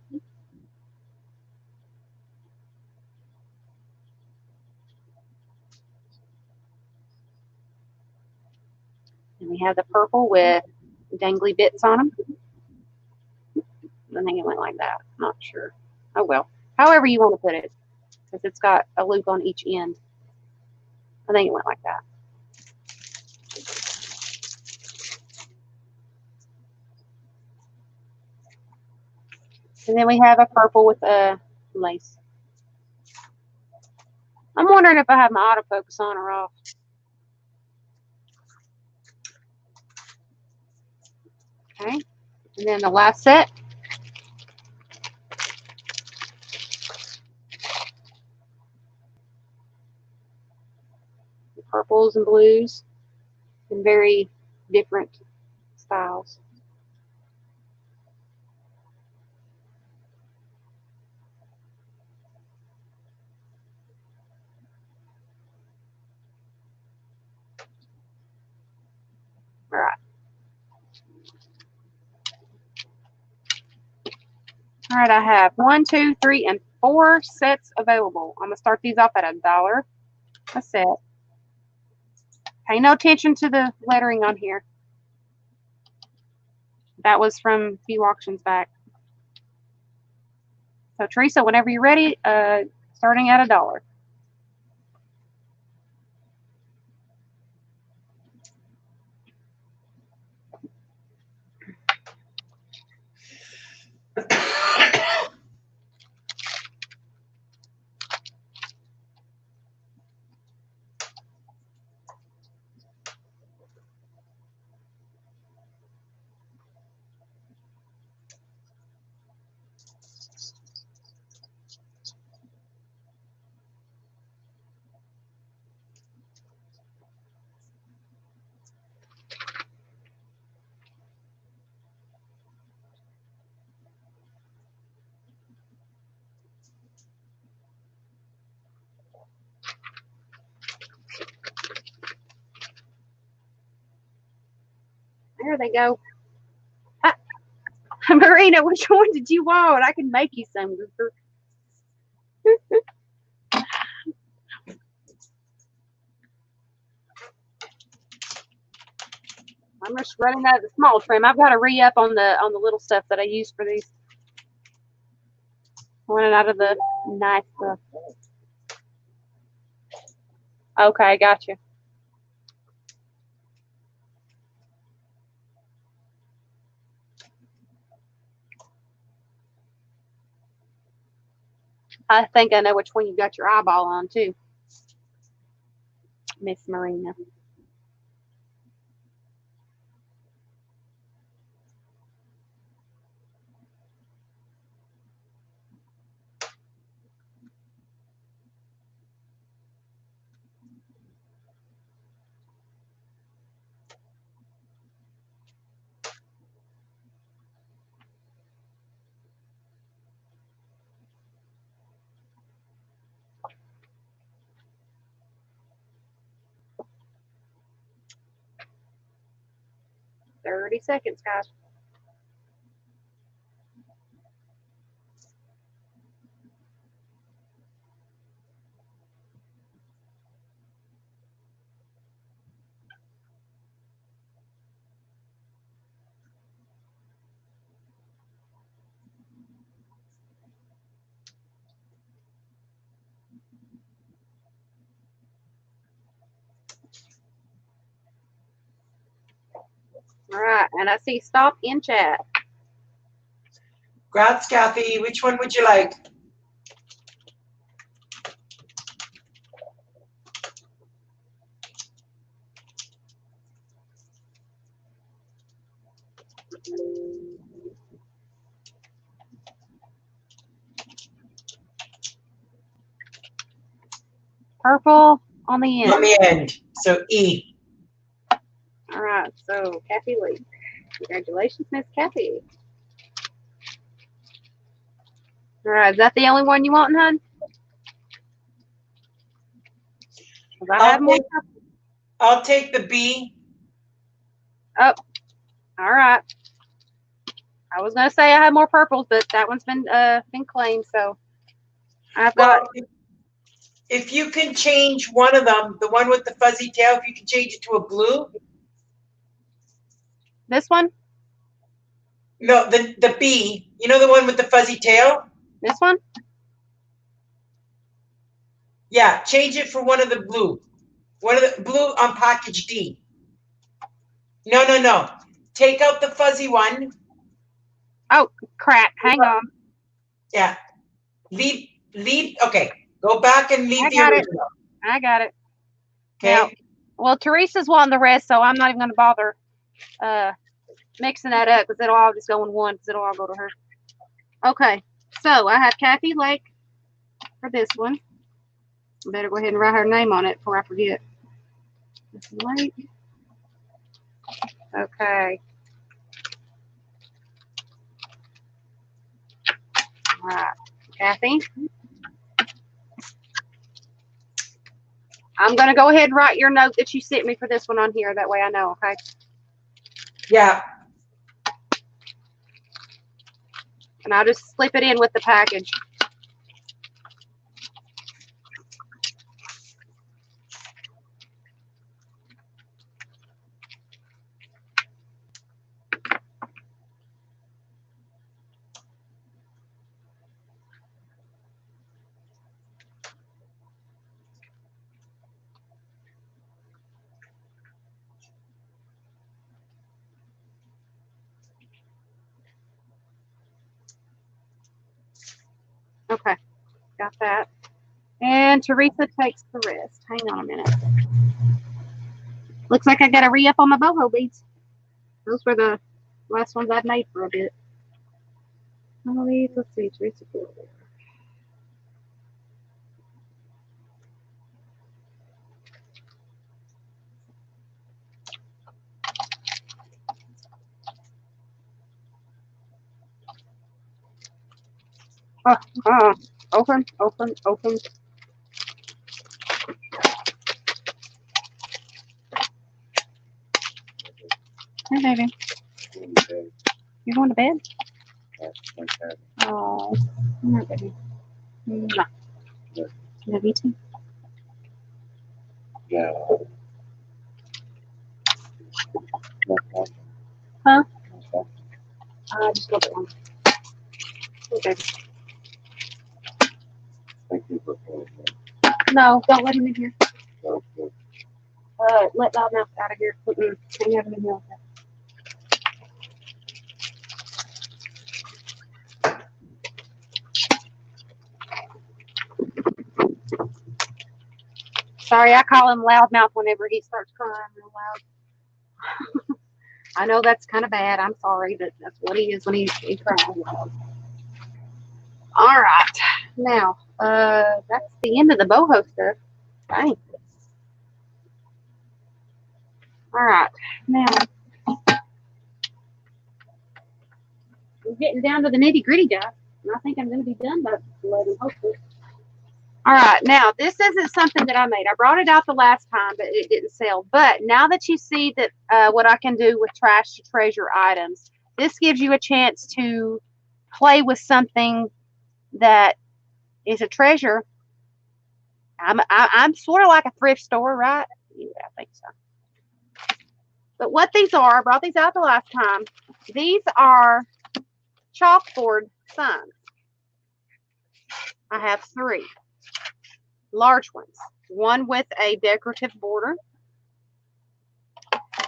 And we have the purple with dangly bits on them. I think it went like that. I'm not sure. Oh well. However you want to put it, because it's got a loop on each end. I think it went like that. And then we have a purple with a lace. I'm wondering if I have my autofocus on or off. Okay. And then the last set. The purples and blues in very different styles. All right. All right, I have 1, 2, 3, and 4 sets available. I'm gonna start these off at $1 a set. Pay no attention to the lettering on here. That was from a few auctions back. So Teresa, whenever you're ready, starting at $1. There they go. Marina, which one did you want? I can make you some. I'm just running out of the small trim. I've got to re-up on the little stuff that I use for these. Running out of the nice stuff. Okay, gotcha. I think I know which one you got your eyeball on too, Miss Marina. $30 seconds, guys. All right, and I see stop in chat. Grats, Kathy. Which one would you like? Purple on the end. On the end. So E. All right, so Kathy Lee. Congratulations, Miss Kathy. All right, is that the only one you want, hon? I'll take the B. Oh, all right. I was gonna say I had more purples, but that one's been claimed, so I've got. If you can change one of them, the one with the fuzzy tail, if you can change it to a blue. This one? No, the B. You know the one with the fuzzy tail? This one? Yeah, change it for one of the blue. One of the blue on package D. No. Take out the fuzzy one. Oh, crap. Hang on. Yeah. Leave. Okay. Go back and leave the original. I got it. Okay. Now, well, Teresa's won the rest, so I'm not even going to bother mixing that up because it'll all just go in one because it'll all go to her. Okay. So I have Kathy Lake for this one. I better go ahead and write her name on it before I forget. Lake. Okay. All right. Kathy. I'm going to go ahead and write your note that you sent me for this one on here. That way I know, okay? Yeah. And I'll just slip it in with the package. Okay, got that. And Teresa takes the rest. Hang on a minute. Looks like I got to re-up on my boho beads. Those were the last ones I've made for a bit. Let's see, Teresa. Open, open, open. Hey, baby. You're going to bed? Oh, no, baby. No. Love you too. Yeah. Huh? Just look at one. Okay. Thank you for calling me. No, don't let him in here. Okay. Let Loudmouth out of here. Can't have him in here. Sorry, I call him Loudmouth whenever he starts crying real loud. I know that's kind of bad. I'm sorry, but that's what he is when he's crying loud. All right. Now, that's the end of the boho stuff. Dang. All right. Now, we're getting down to the nitty gritty, guys. And I think I'm going to be done by 11, hopefully. All right. Now, this isn't something that I made. I brought it out the last time, but it didn't sell. But now that you see that what I can do with trash to treasure items, this gives you a chance to play with something that is a treasure. I'm sort of like a thrift store, right? Yeah, I think so. But what these are, I brought these out the last time. These are chalkboard signs. I have 3 large ones, one with a decorative border,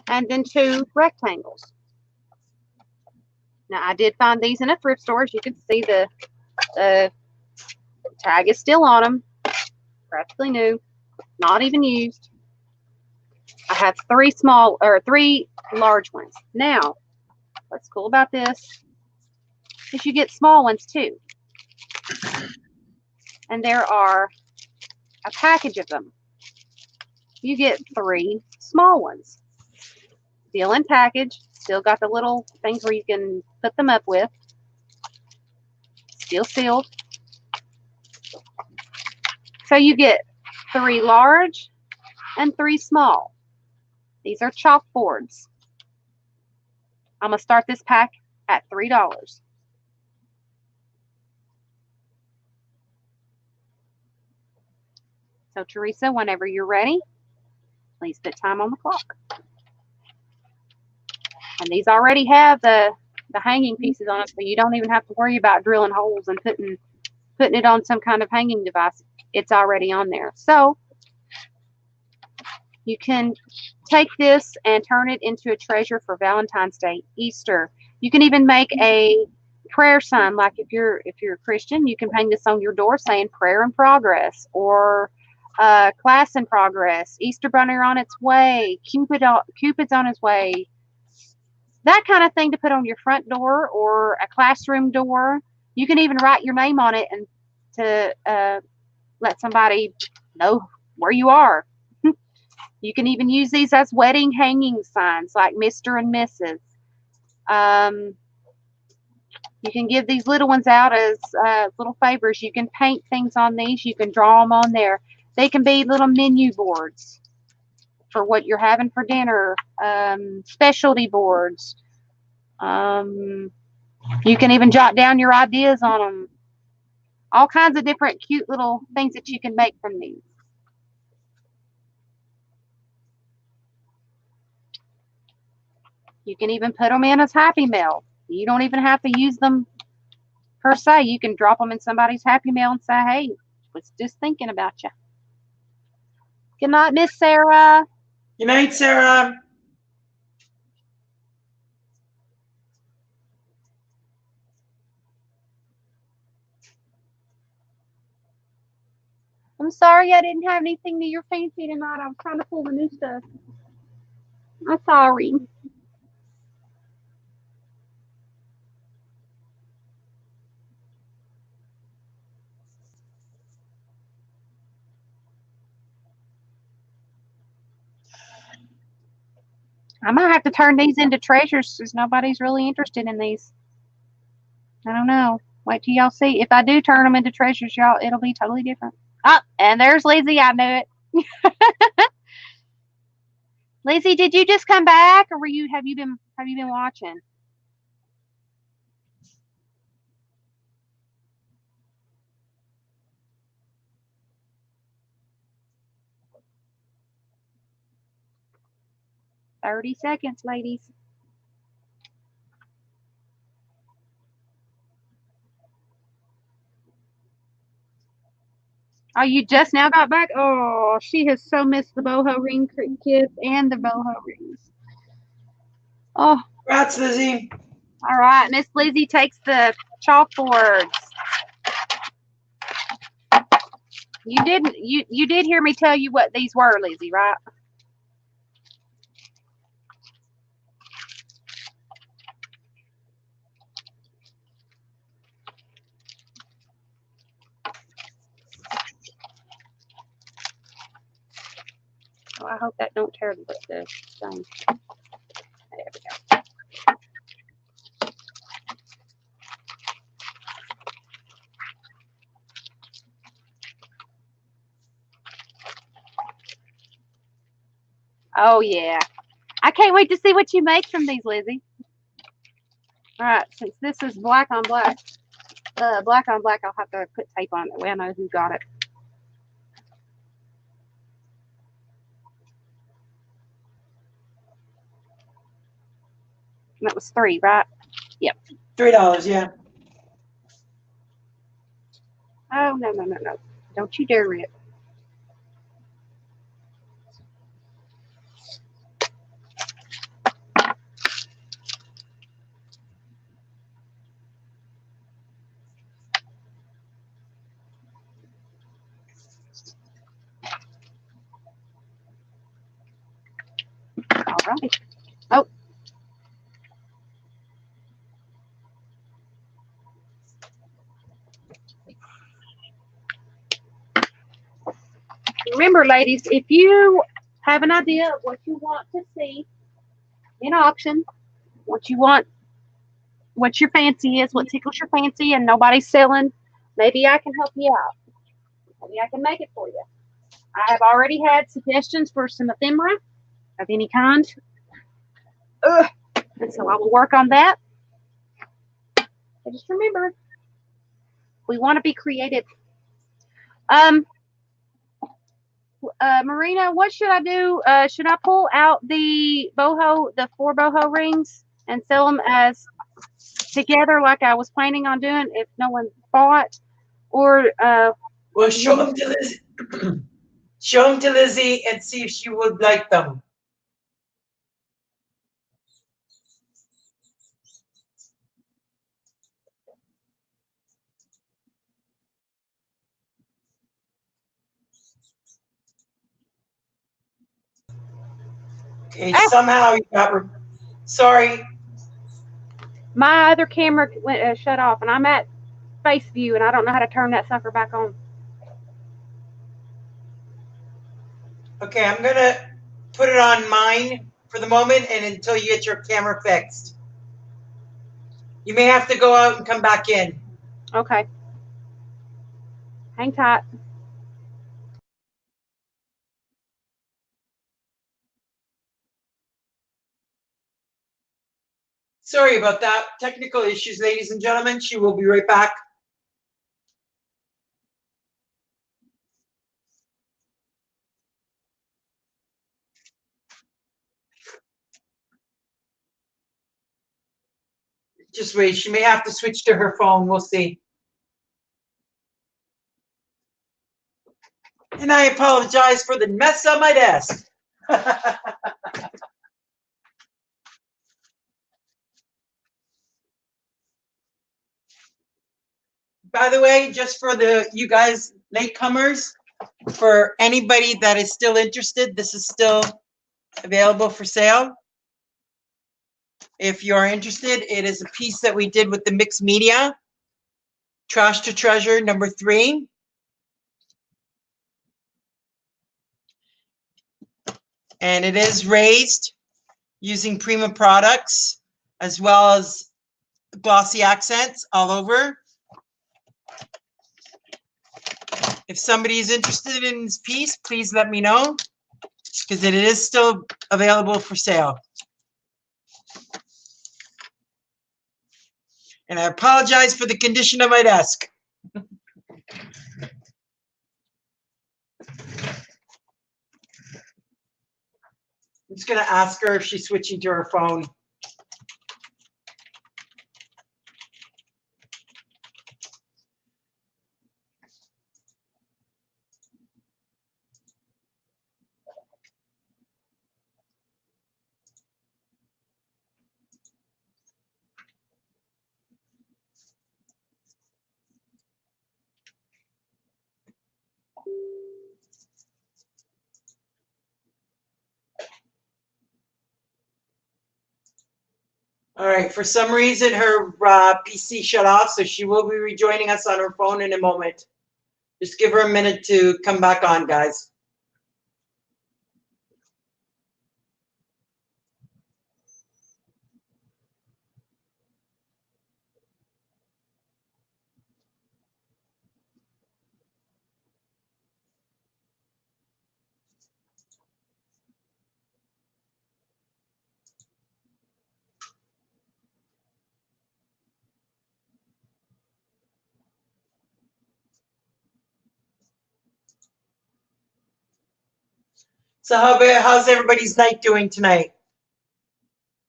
and then 2 rectangles. Now, I did find these in a thrift store. As you can see, the tag is still on them, practically new, not even used. I have 3 large ones. Now, what's cool about this is you get small ones too. And there are a package of them. You get 3 small ones. Still in package. Still got the little things where you can put them up with. Still sealed. So you get 3 large and 3 small. These are chalkboards. I'm going to start this pack at $3. So, Teresa, whenever you're ready, please put time on the clock. And these already have the hanging pieces on it, so you don't even have to worry about drilling holes and putting it on some kind of hanging device. It's already on there. So, you can take this and turn it into a treasure for Valentine's Day, Easter. You can even make a prayer sign. Like if you're a Christian, you can hang this on your door saying prayer in progress, or class in progress, Easter bunny on its way, Cupid's on his way. That kind of thing to put on your front door or a classroom door. You can even write your name on it and to let somebody know where you are. You can even use these as wedding hanging signs like Mr. and Mrs. You can give these little ones out as little favors. You can paint things on these. You can draw them on there. They can be little menu boards for what you're having for dinner, specialty boards. You can even jot down your ideas on them. All kinds of different cute little things that you can make from these. You can even put them in as Happy Mail. You don't even have to use them per se. You can drop them in somebody's Happy Mail and say, hey, was just thinking about you. Good night, Miss Sarah. Good night, Sarah. I'm sorry I didn't have anything to your fancy tonight. I was trying to pull the new stuff. I'm sorry. I might have to turn these into treasures since nobody's really interested in these. I don't know. Wait till y'all see. If I do turn them into treasures, y'all, it'll be totally different. Oh, and there's Lizzie. I knew it. Lizzie, did you just come back, or have you been watching? "30 seconds, ladies." Oh, you just now got back? Oh, she has so missed the boho ring kiss and the boho rings. Oh, Congrats, Lizzie. all right. Miss Lizzie takes the chalkboards. You did hear me tell you what these were, Lizzie, right? Oh, I hope that don't tear the thing. There we go. Oh yeah. I can't wait to see what you make from these, Lizzie. All right, since this is black on black, I'll have to put tape on it. That way I know who got it. And that was 3, right? Yep. $3, yeah. Oh, no. Don't you dare rip. All right. Oh. Remember, ladies, if you have an idea of what you want to see in auction, what your fancy is, what tickles your fancy, and nobody's selling, maybe I can help you out. Maybe I can make it for you. I have already had suggestions for some ephemera of any kind. And so I will work on that. But just remember, we want to be creative. Marina, what should I do? Should I pull out the 4 boho rings and sell them as together like I was planning on doing if no one bought? Or Well, show them to Lizzie. Show them to Lizzie and see if she would like them. Okay, somehow you got. Sorry. my other camera went shut off, and I'm at face view, and I don't know how to turn that sucker back on. Okay, I'm gonna put it on mine for the moment, and until you get your camera fixed. You may have to go out and come back in. Okay. Hang tight. Sorry about that. Technical issues, ladies and gentlemen. She will be right back. Just wait. She may have to switch to her phone. We'll see. And I apologize for the mess on my desk. By the way, just for you guys latecomers, For anybody that is still interested, this is still available for sale. If you're interested, it is a piece that we did with the mixed media, Trash to Treasure number 3. And it is raised using Prima products as well as glossy accents all over. If somebody is interested in this piece, please let me know, because it is still available for sale. And I apologize for the condition of my desk. I'm just going to ask her if she's switching to her phone. All right, for some reason her PC shut off, so she will be rejoining us on her phone in a moment. Just give her a minute to come back on, guys. So how's everybody's night doing tonight?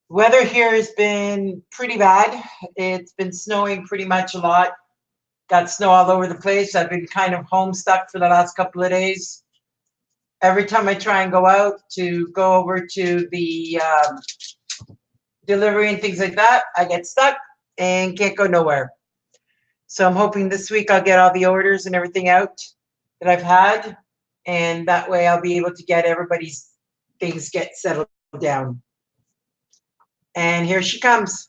Weather here has been pretty bad. It's been snowing pretty much a lot. Got snow all over the place. I've been kind of home stuck for the last couple of days. Every time I try and go out to go over to the delivery and things like that, I get stuck and can't go nowhere. So I'm hoping this week I'll get all the orders and everything out that I've had, and that way I'll be able to get everybody's things get settled down. And here she comes.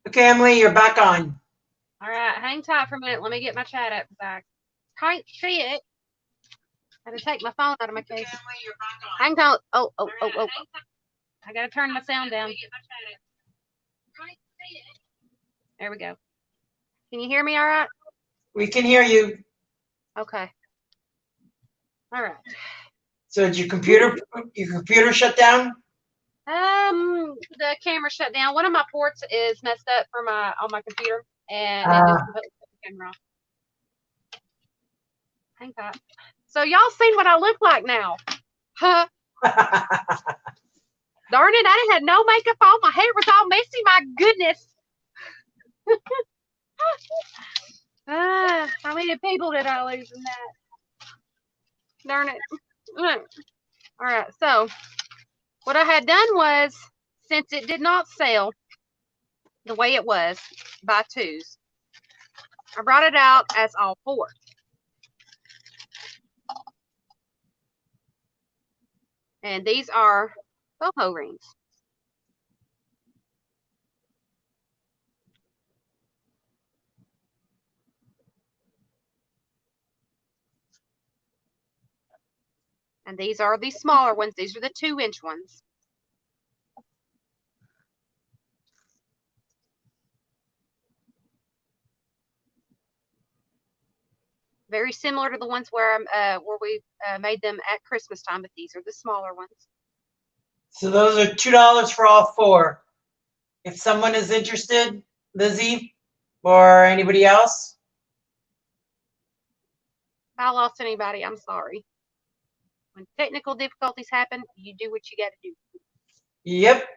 Okay, Emily, you're back on. All right, hang tight for a minute. Let me get my chat app back. Can't see it. I had to take my phone out of my case. Okay, Emily, you're back on. Hang tight. Oh. I gotta turn my sound down. There we go. Can you hear me all right? We can hear you. Okay. All right. So did your computer shut down? The camera shut down. One of my ports is messed up for on my computer, and it just completely shut the camera off. Hang tight. So y'all seen what I look like now? Huh? Darn it! I had no makeup on. My hair was all messy. My goodness. How many people did I lose in that? Darn it. All right. So what I had done was, since it did not sell the way it was by twos, I brought it out as all 4. And these are boho rings. And these are the smaller ones. These are the 2-inch ones. Very similar to the ones where we made them at Christmas time, but these are the smaller ones. So those are $2 for all 4. If someone is interested, Lizzie or anybody else. If I lost anybody, I'm sorry. When technical difficulties happen, you do what you got to do. Yep.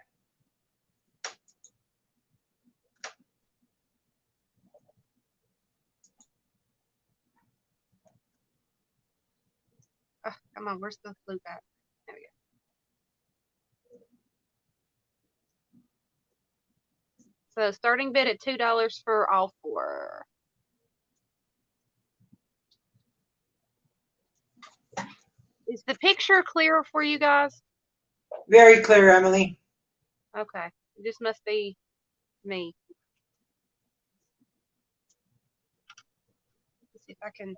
Oh, come on, where's the loop at? There we go. So starting bid at $2 for all 4. Is the picture clearer for you guys? Very clear, Emily. Okay. This must be me. Let's see if I can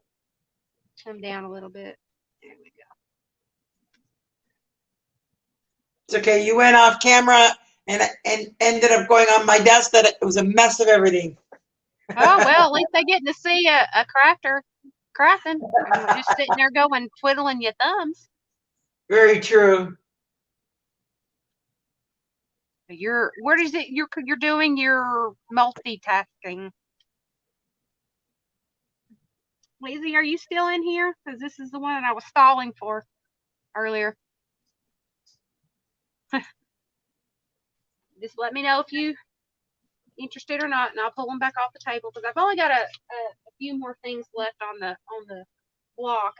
come down a little bit. There we go. It's okay. You went off camera and ended up going on my desk. That it was a mess of everything. Oh, well, at least they're getting to see a crafter crafting. And we're just sitting there going, twiddling your thumbs. Very true. You're doing your multitasking. Lizzie, are you still in here? Because this is the one that I was stalling for earlier. Just let me know if you interested or not, and I'll pull them back off the table because I've only got a few more things left on the block.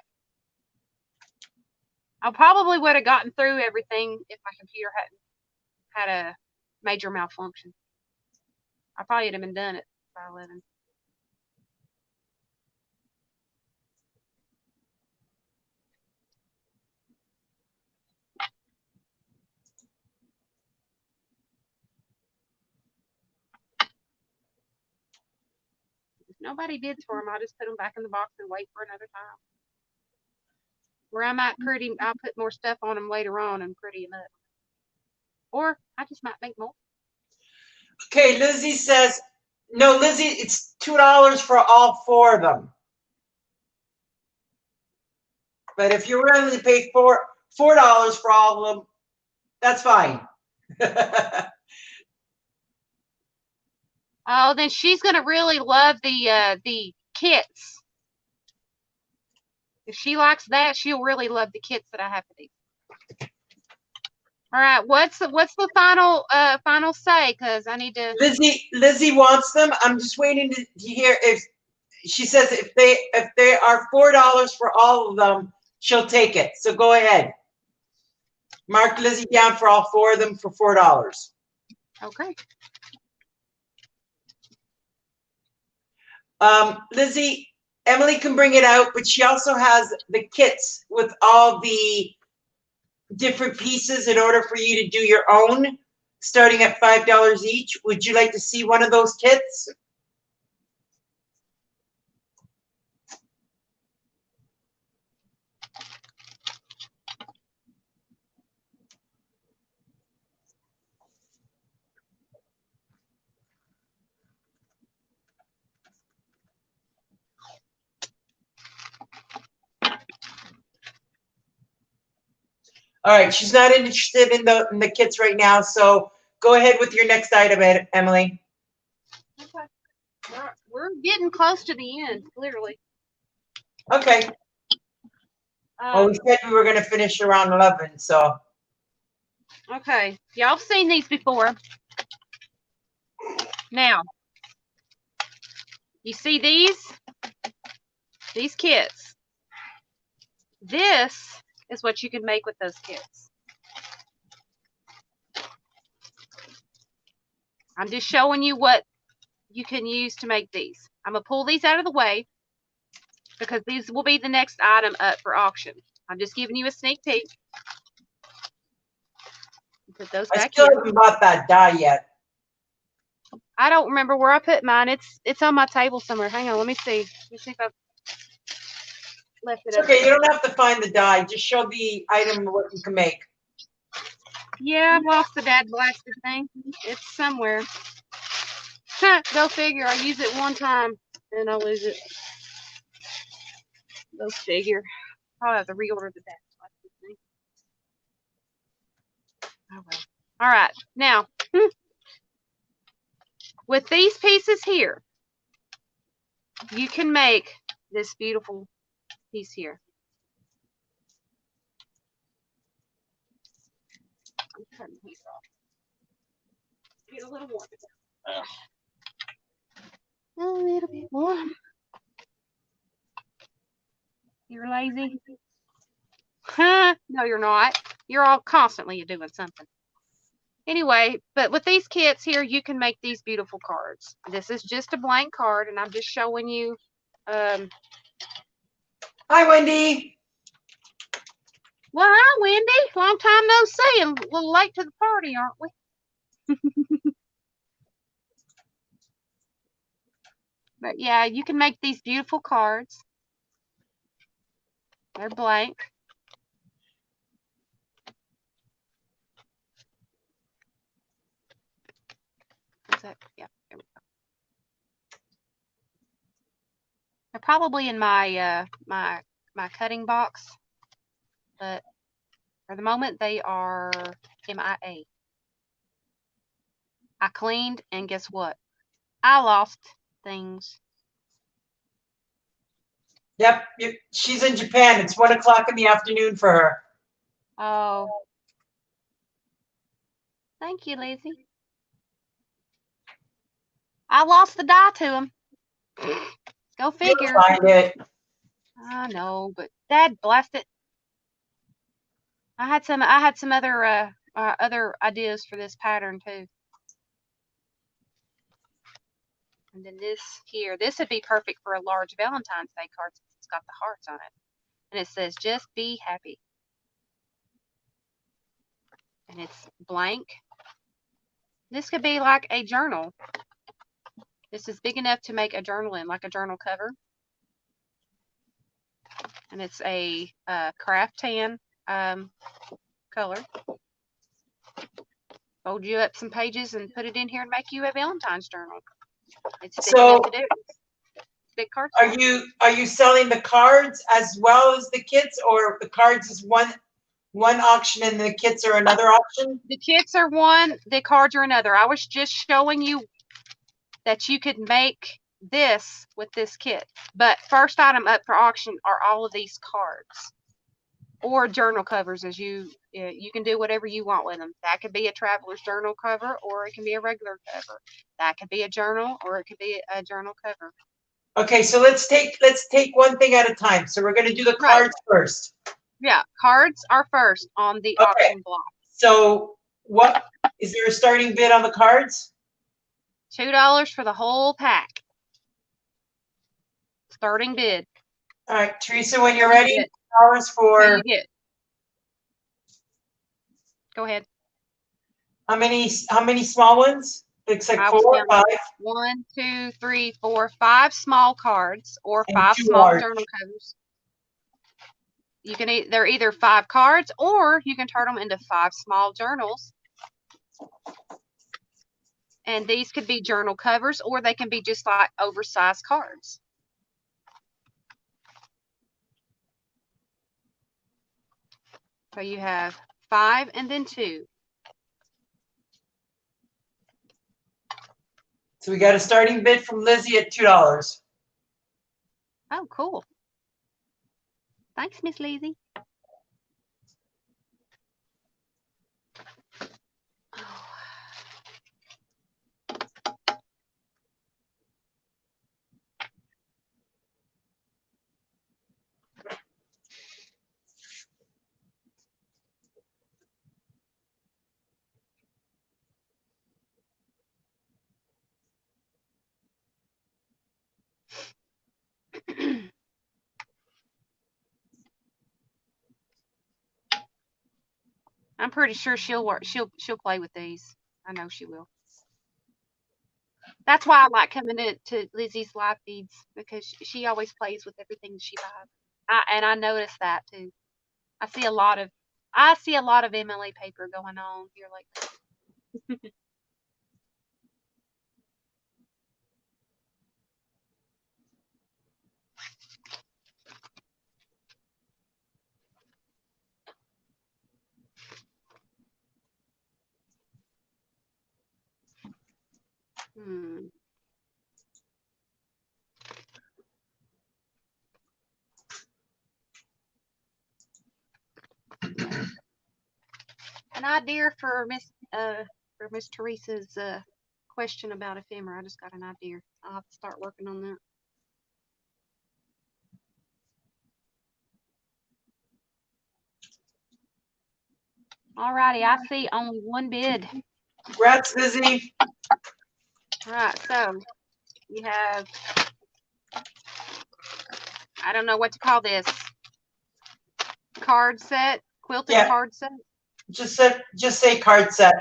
I probably would have gotten through everything if my computer hadn't had a major malfunction. I probably would have been done at 5:11. If nobody bids for them, I'll just put them back in the box and wait for another time. Where I might I'll put more stuff on them later on and pretty them up. Or I just might make more. Okay, Lizzie says, no, Lizzie, it's $2 for all 4 of them. But if you're willing to pay $4 for all of them, that's fine. Oh, then she's gonna really love the kits. If she likes that, she'll really love the kits that I have for these. All right, what's the final say? Because I need to. Lizzie wants them. I'm just waiting to hear if she says if they are $4 for all of them, she'll take it. So go ahead. Mark Lizzie down for all 4 of them for $4. Okay. Lizzie, Emily can bring it out, but she also has the kits with all the different pieces in order for you to do your own, starting at $5 each. Would you like to see one of those kits? All right, she's not interested in the kits right now, so go ahead with your next item, Emily. Okay. We're getting close to the end, literally. Okay. Well, we said we were going to finish around 11, so. Okay, y'all have seen these before. Now, you see these kits. This is what you can make with those kits. I'm just showing you what you can use to make these. I'm going to pull these out of the way because these will be the next item up for auction. I'm just giving you a sneak peek. Put those back I still here. haven't bought that die yet. I don't remember where I put mine. It's on my table somewhere. Hang on, let me see. Let me see if I've left it up. Okay, you don't have to find the die. Just show the item what you can make. Yeah, I've lost the dad blasted thing. It's somewhere. Go figure. I use it one time and I'll lose it. Go figure. I'll have to reorder the dad blasted thing. Oh well. All right. Now, with these pieces here, you can make this beautiful piece here. I'm turning the heat off. Get a little warm. A little bit warm. You're lazy? Huh? No, you're not. You're all constantly doing something. Anyway, but with these kits here, you can make these beautiful cards. This is just a blank card, and I'm just showing you. Hi, Wendy. Well, hi, Wendy. Long time no see. I'm a little late to the party, aren't we? But yeah, you can make these beautiful cards. They're blank. Is that, yeah, there we go. They're probably in my my cutting box, but for the moment they are MIA. I cleaned, and guess what? I lost things. Yep, she's in Japan. It's 1 o'clock in the afternoon for her. Oh. Thank you, Lizzie. I lost the die to him. Go figure. You'll find it. I know, but Dad blessed it. I had some other other ideas for this pattern too. And then this here, this would be perfect for a large Valentine's Day card since it's got the hearts on it. And it says, just be happy. And it's blank. This could be like a journal. This is big enough to make a journal in, like a journal cover. And it's a craft tan color. Fold you up some pages and put it in here and make you a Valentine's journal. It's big enough to do. Big cards. Are you selling the cards as well as the kits, or the cards is one auction and the kits are another auction? The kits are one, the cards are another. I was just showing you that you could make this with this kit. But first item up for auction are all of these cards or journal covers. As you can do whatever you want with them. That could be a traveler's journal cover, or it can be a regular cover. That could be a journal, or it could be a journal cover. Okay, so let's take one thing at a time. So we're going to do the cards first. Yeah, cards are first on the auction block. So what is there a starting bid on the cards? $2 for the whole pack. Starting bid. All right, Teresa, when you're ready, $2 for. You get. Go ahead. How many small ones? Looks like 4 or 5. 1, 2, 3, 4, 5 small cards or 5 small journal covers. You can they're either 5 cards, or you can turn them into 5 small journals. And these could be journal covers, or they can be just like oversized cards. So you have 5 and then 2. So we got a starting bid from Lizzie at $2. Oh, cool. Thanks, Miss Lizzie. I'm pretty sure she'll play with these. I know she will. That's why I like coming to Lizzie's live feeds, because she always plays with everything she buys. And I noticed that too. I see a lot of MLA paper going on here lately. An idea for Miss Teresa's question about ephemera. I just got an idea. I'll have to start working on that. Alrighty, I see only one bid. Congrats, Lizzie. All right, so you have, I don't know what to call this, card set, quilted Yeah. card set. Just say card set.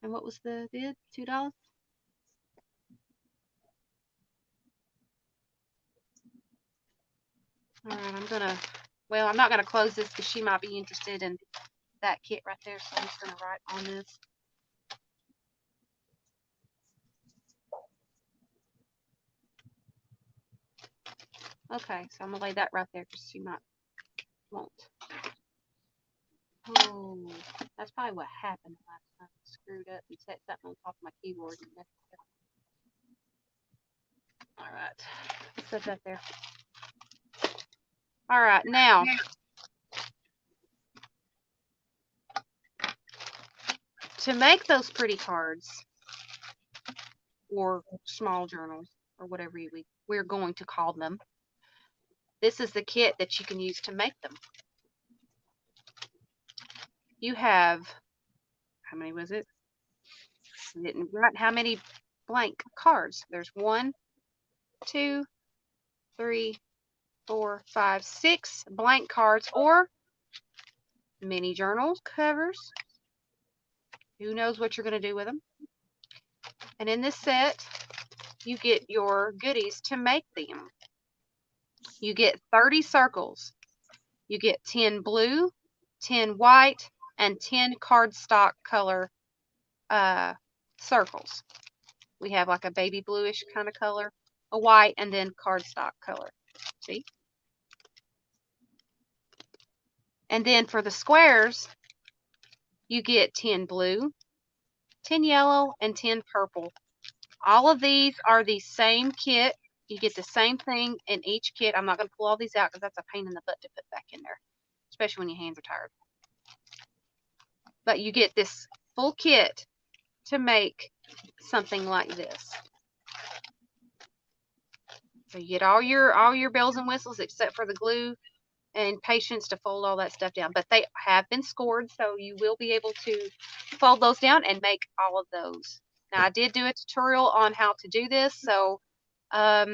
And what was the bid? $2? All right, I'm not gonna close this because she might be interested in that kit right there. So I'm just gonna write on this. Okay, so I'm gonna lay that right there because she won't. Oh, that's probably what happened last time. I screwed up and set something on top of my keyboard. All right, set that there. All right, now to make those pretty cards or small journals or whatever we're going to call them, this is the kit that you can use to make them. You have, how many was it? I didn't write how many blank cards. There's 1, 2, 3, 4, 5, 6 blank cards or mini journal covers. Who knows what you're going to do with them? And in this set, you get your goodies to make them. You get 30 circles. You get 10 blue, 10 white, and 10 cardstock color circles. We have like a baby bluish kind of color, a white, and then cardstock color. See? And then for the squares, you get 10 blue, 10 yellow, and 10 purple. All of these are the same kit. You get the same thing in each kit. I'm not going to pull all these out because that's a pain in the butt to put back in there, especially when your hands are tired. But you get this full kit to make something like this. So you get all your bells and whistles except for the glue and patience to fold all that stuff down. But they have been scored, so you will be able to fold those down and make all of those. Now, I did do a tutorial on how to do this, so I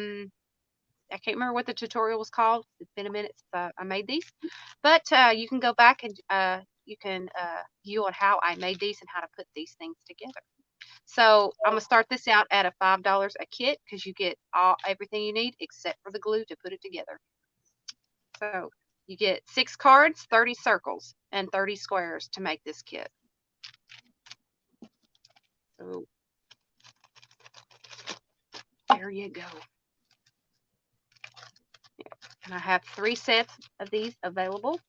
can't remember what the tutorial was called. It's been a minute since I made these. But you can go back and you can view on how I made these and how to put these things together. So I'm going to start this out at a $5 a kit because you get everything you need except for the glue to put it together. So you get 6 cards, 30 circles, and 30 squares to make this kit. So there you go. And I have 3 sets of these available.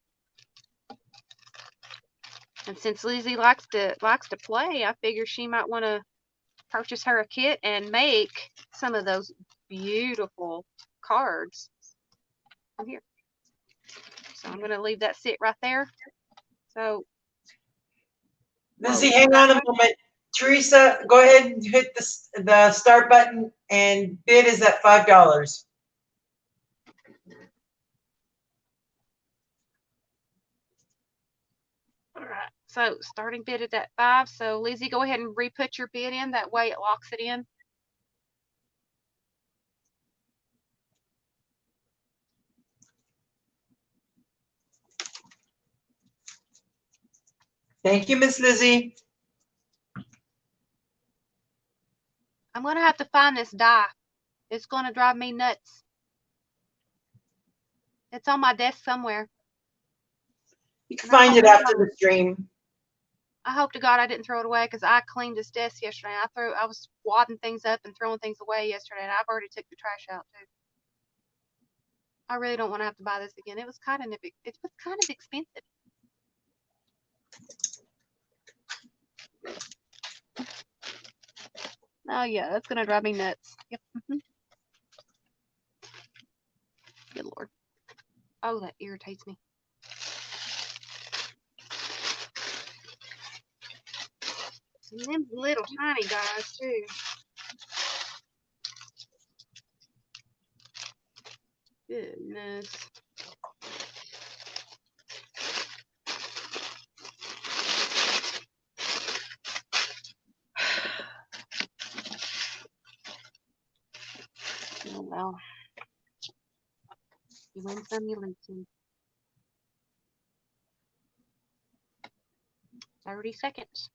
And since Lizzie likes to play, I figure she might want to purchase her a kit and make some of those beautiful cards here. So I'm going to leave that sit right there. So Lizzie, hang on a moment. Teresa, go ahead and hit the start button, and bid is at $5. All right. So starting bid is at 5. So Lizzie, go ahead and re-put your bid in. That way it locks it in. Thank you, Miss Lizzie. I'm going to have to find this die. It's going to drive me nuts. It's on my desk somewhere. You can find it after the stream. I hope to God I didn't throw it away because I cleaned this desk yesterday. I was wadding things up and throwing things away yesterday, and I've already took the trash out too. I really don't want to have to buy this again. It was kind of expensive. Oh yeah, that's gonna drive me nuts. Yep. Good Lord. Oh, that irritates me. And them little tiny guys too. Goodness. Oh well. You win some, you lose some. 30 seconds.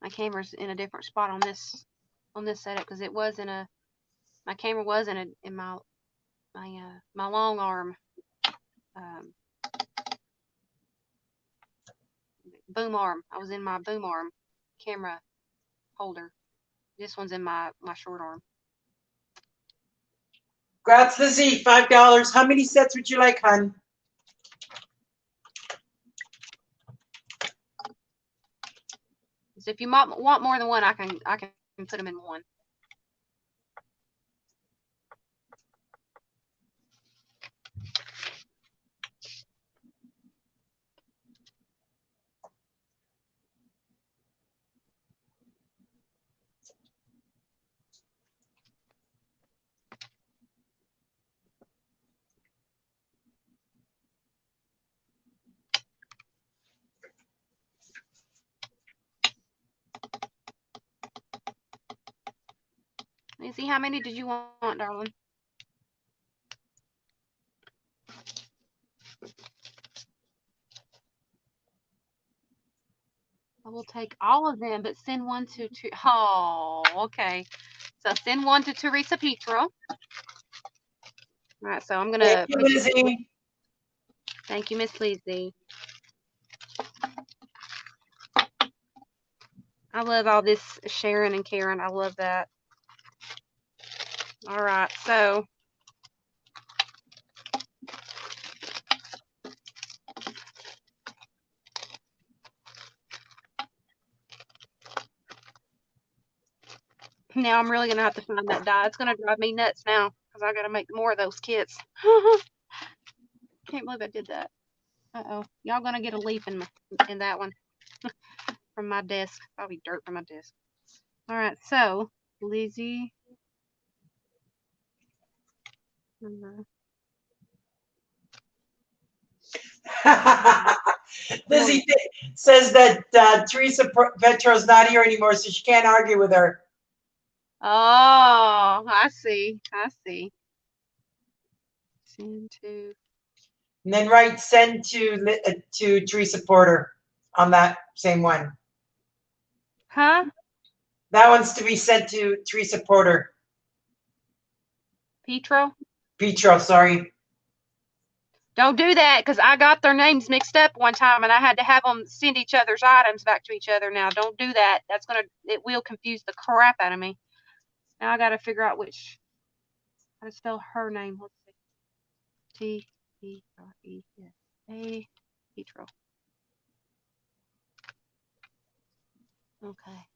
My camera's in a different spot on this setup because it was in a, my camera was in my long arm boom arm. I was in my boom arm camera holder. This one's in my short arm. Grats, Lizzie, $5. How many sets would you like, hon? So if you want more than one, I can put them in one. Let me see, how many did you want, darling? I will take all of them, but send one to oh, okay. So send one to Teresa Petro. All right, so I'm gonna Thank you, Lizzie. Thank you, Miss Lizzie. I love all this Sharon and Karen. I love that. All right, so now I'm really gonna have to find that die. It's gonna drive me nuts now because I gotta make more of those kits. Can't believe I did that. Uh-oh. Y'all gonna get a leaf in that one from my desk. Probably dirt from my desk. All right, so Lizzie. Lizzie says that Teresa Petro's not here anymore, so she can't argue with her. Oh, I see. I see. Send to. And then write send to Teresa Porter on that same one. Huh? That one's to be sent to Teresa Porter. Petro? Sorry. Don't do that because I got their names mixed up one time and I had to have them send each other's items back to each other. Now, don't do that. It will confuse the crap out of me. Now I got to figure out how to spell her name. Let's see. T-E-R-E-S-A. Petro. Okay.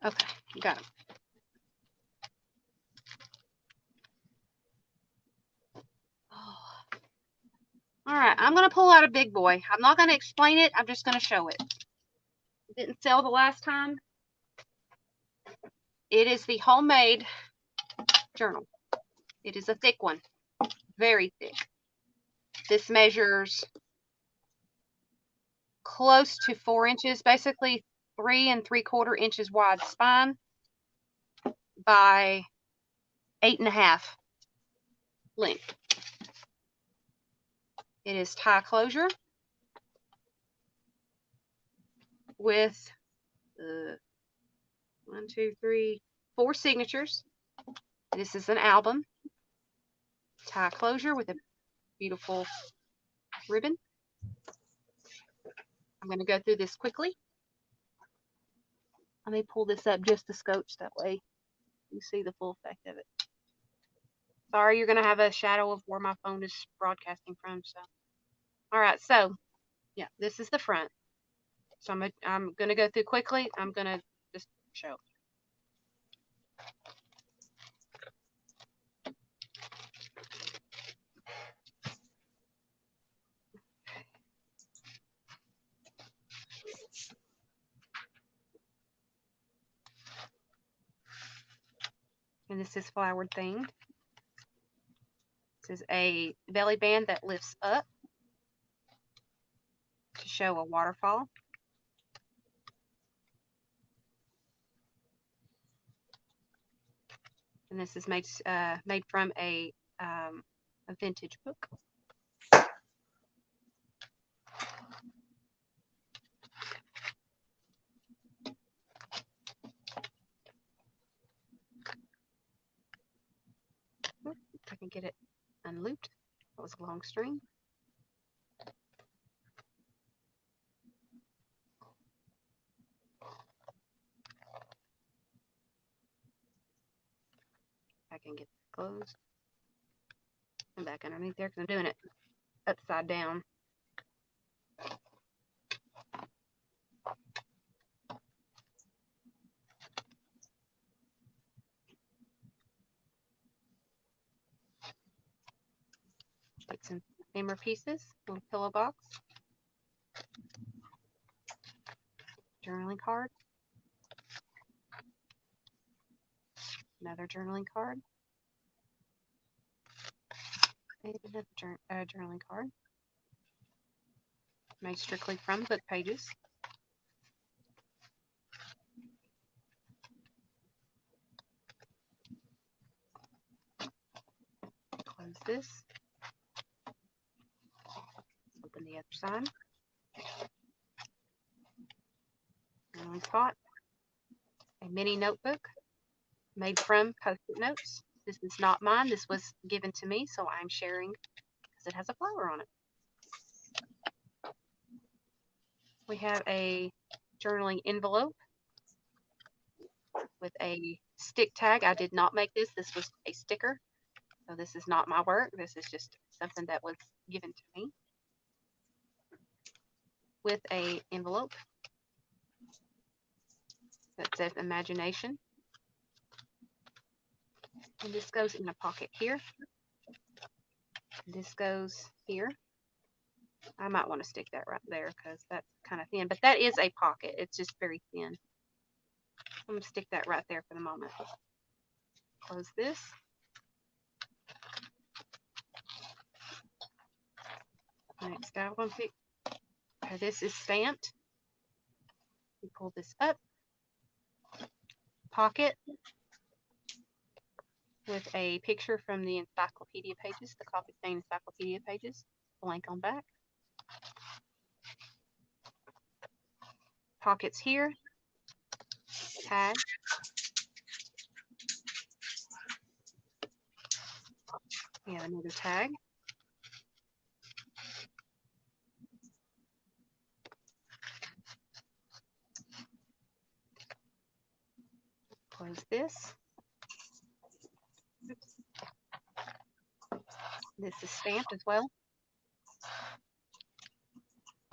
Okay, got it. All right, I'm going to pull out a big boy. I'm not going to explain it. I'm just going to show it. It didn't sell the last time. It is the homemade journal. It is a thick one, very thick. This measures close to 4 inches, basically 3 3/4 inches wide spine by 8.5 length. It is tie closure with 4 signatures. This is an album. Tie closure with a beautiful ribbon. I'm going to go through this quickly. Let me pull this up just to scotch, that way you see the full effect of it. Sorry, you're going to have a shadow of where my phone is broadcasting from. So, all right, so yeah, this is the front. So I'm going to go through quickly. I'm going to just show. And this is flowered themed. This is a belly band that lifts up to show a waterfall. And this is made from a vintage book. If I can get it unlooped. That was a long string. I can get it closed and back underneath there because I'm doing it upside down. Like some hammer pieces, little pillow box, journaling card, another journaling card, and another journaling card made strictly from book pages. Close this. Open the other side. Journaling spot. A mini notebook made from Post-it notes. This is not mine. This was given to me, so I'm sharing because it has a flower on it. We have a journaling envelope with a stick tag. I did not make this. This was a sticker. So this is not my work. This is just something that was given to me. With a envelope that says imagination. And this goes in a pocket here. This goes here. I might want to stick that right there because that's kind of thin, but that is a pocket. It's just very thin. I'm going to stick that right there for the moment. Close this. Next album pick. This is stamped. You pull this up. Pocket with a picture from the encyclopedia pages, the coffee stain encyclopedia pages. Blank on back. Pockets here. Tag. We have another tag. Close this. This is stamped as well.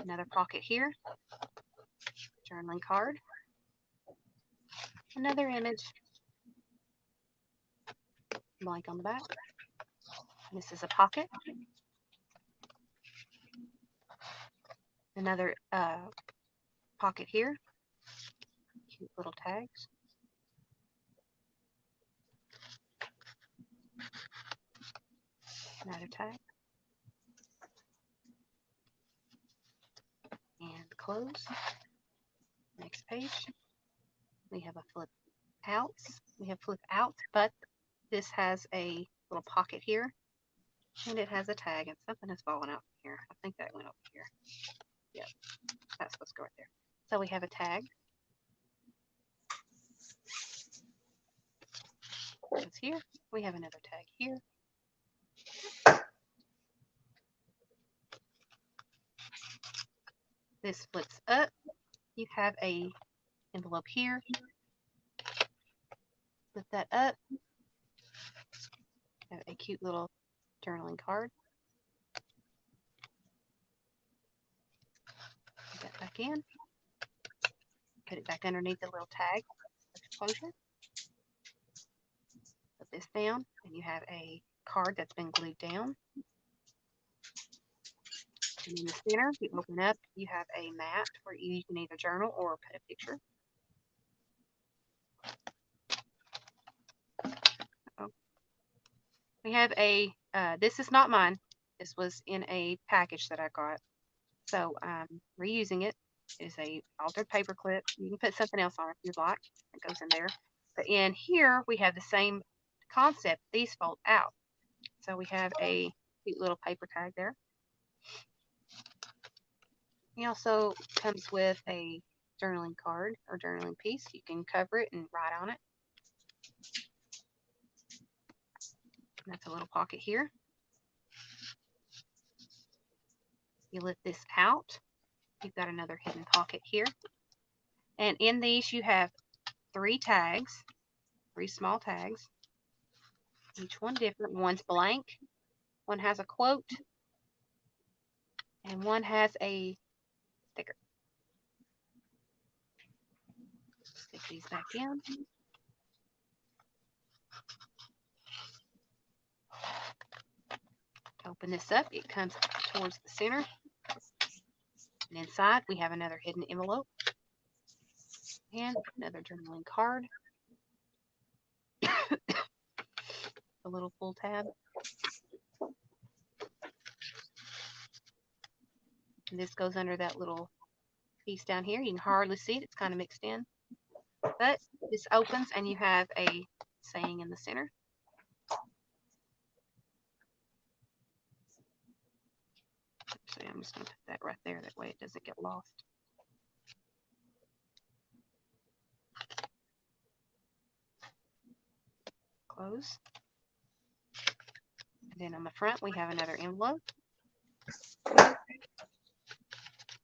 Another pocket here. Journaling card. Another image. Blank on the back. This is a pocket. Another pocket here. Cute little tags. Another tag. And close. Next page. We have a flip out. We have flip out, but this has a little pocket here. And it has a tag, and something has fallen out from here. I think that went over here. Yep, that's supposed to go right there. So we have a tag. It's here. We have another tag here. This flips up. You have a envelope here. Flip that up. Have a cute little journaling card. Put that back in. Put it back underneath the little tag. Closure. Put this down, and you have a card that's been glued down. And in the center, you open up, you have a mat where you can either journal or put a picture. We have a, this is not mine. This was in a package that I got. So I'm reusing it. It is a altered paper clip. You can put something else on if you'd like. It goes in there. But in here, we have the same concept. These fold out. So we have a cute little paper tag there. It also comes with a journaling card or journaling piece. You can cover it and write on it. That's a little pocket here. You lift this out. You've got another hidden pocket here. And in these, you have 3 tags, 3 small tags. Each one different. One's blank. One has a quote. And one has a sticker. Stick these back in. Open this up. It comes towards the center. And inside, we have another hidden envelope. And another journaling card. A little pull tab. And this goes under that little piece down here. You can hardly see it. It's kind of mixed in. But this opens and you have a saying in the center. Actually, I'm just going to put that right there. That way it doesn't get lost. Close. And then on the front, we have another envelope.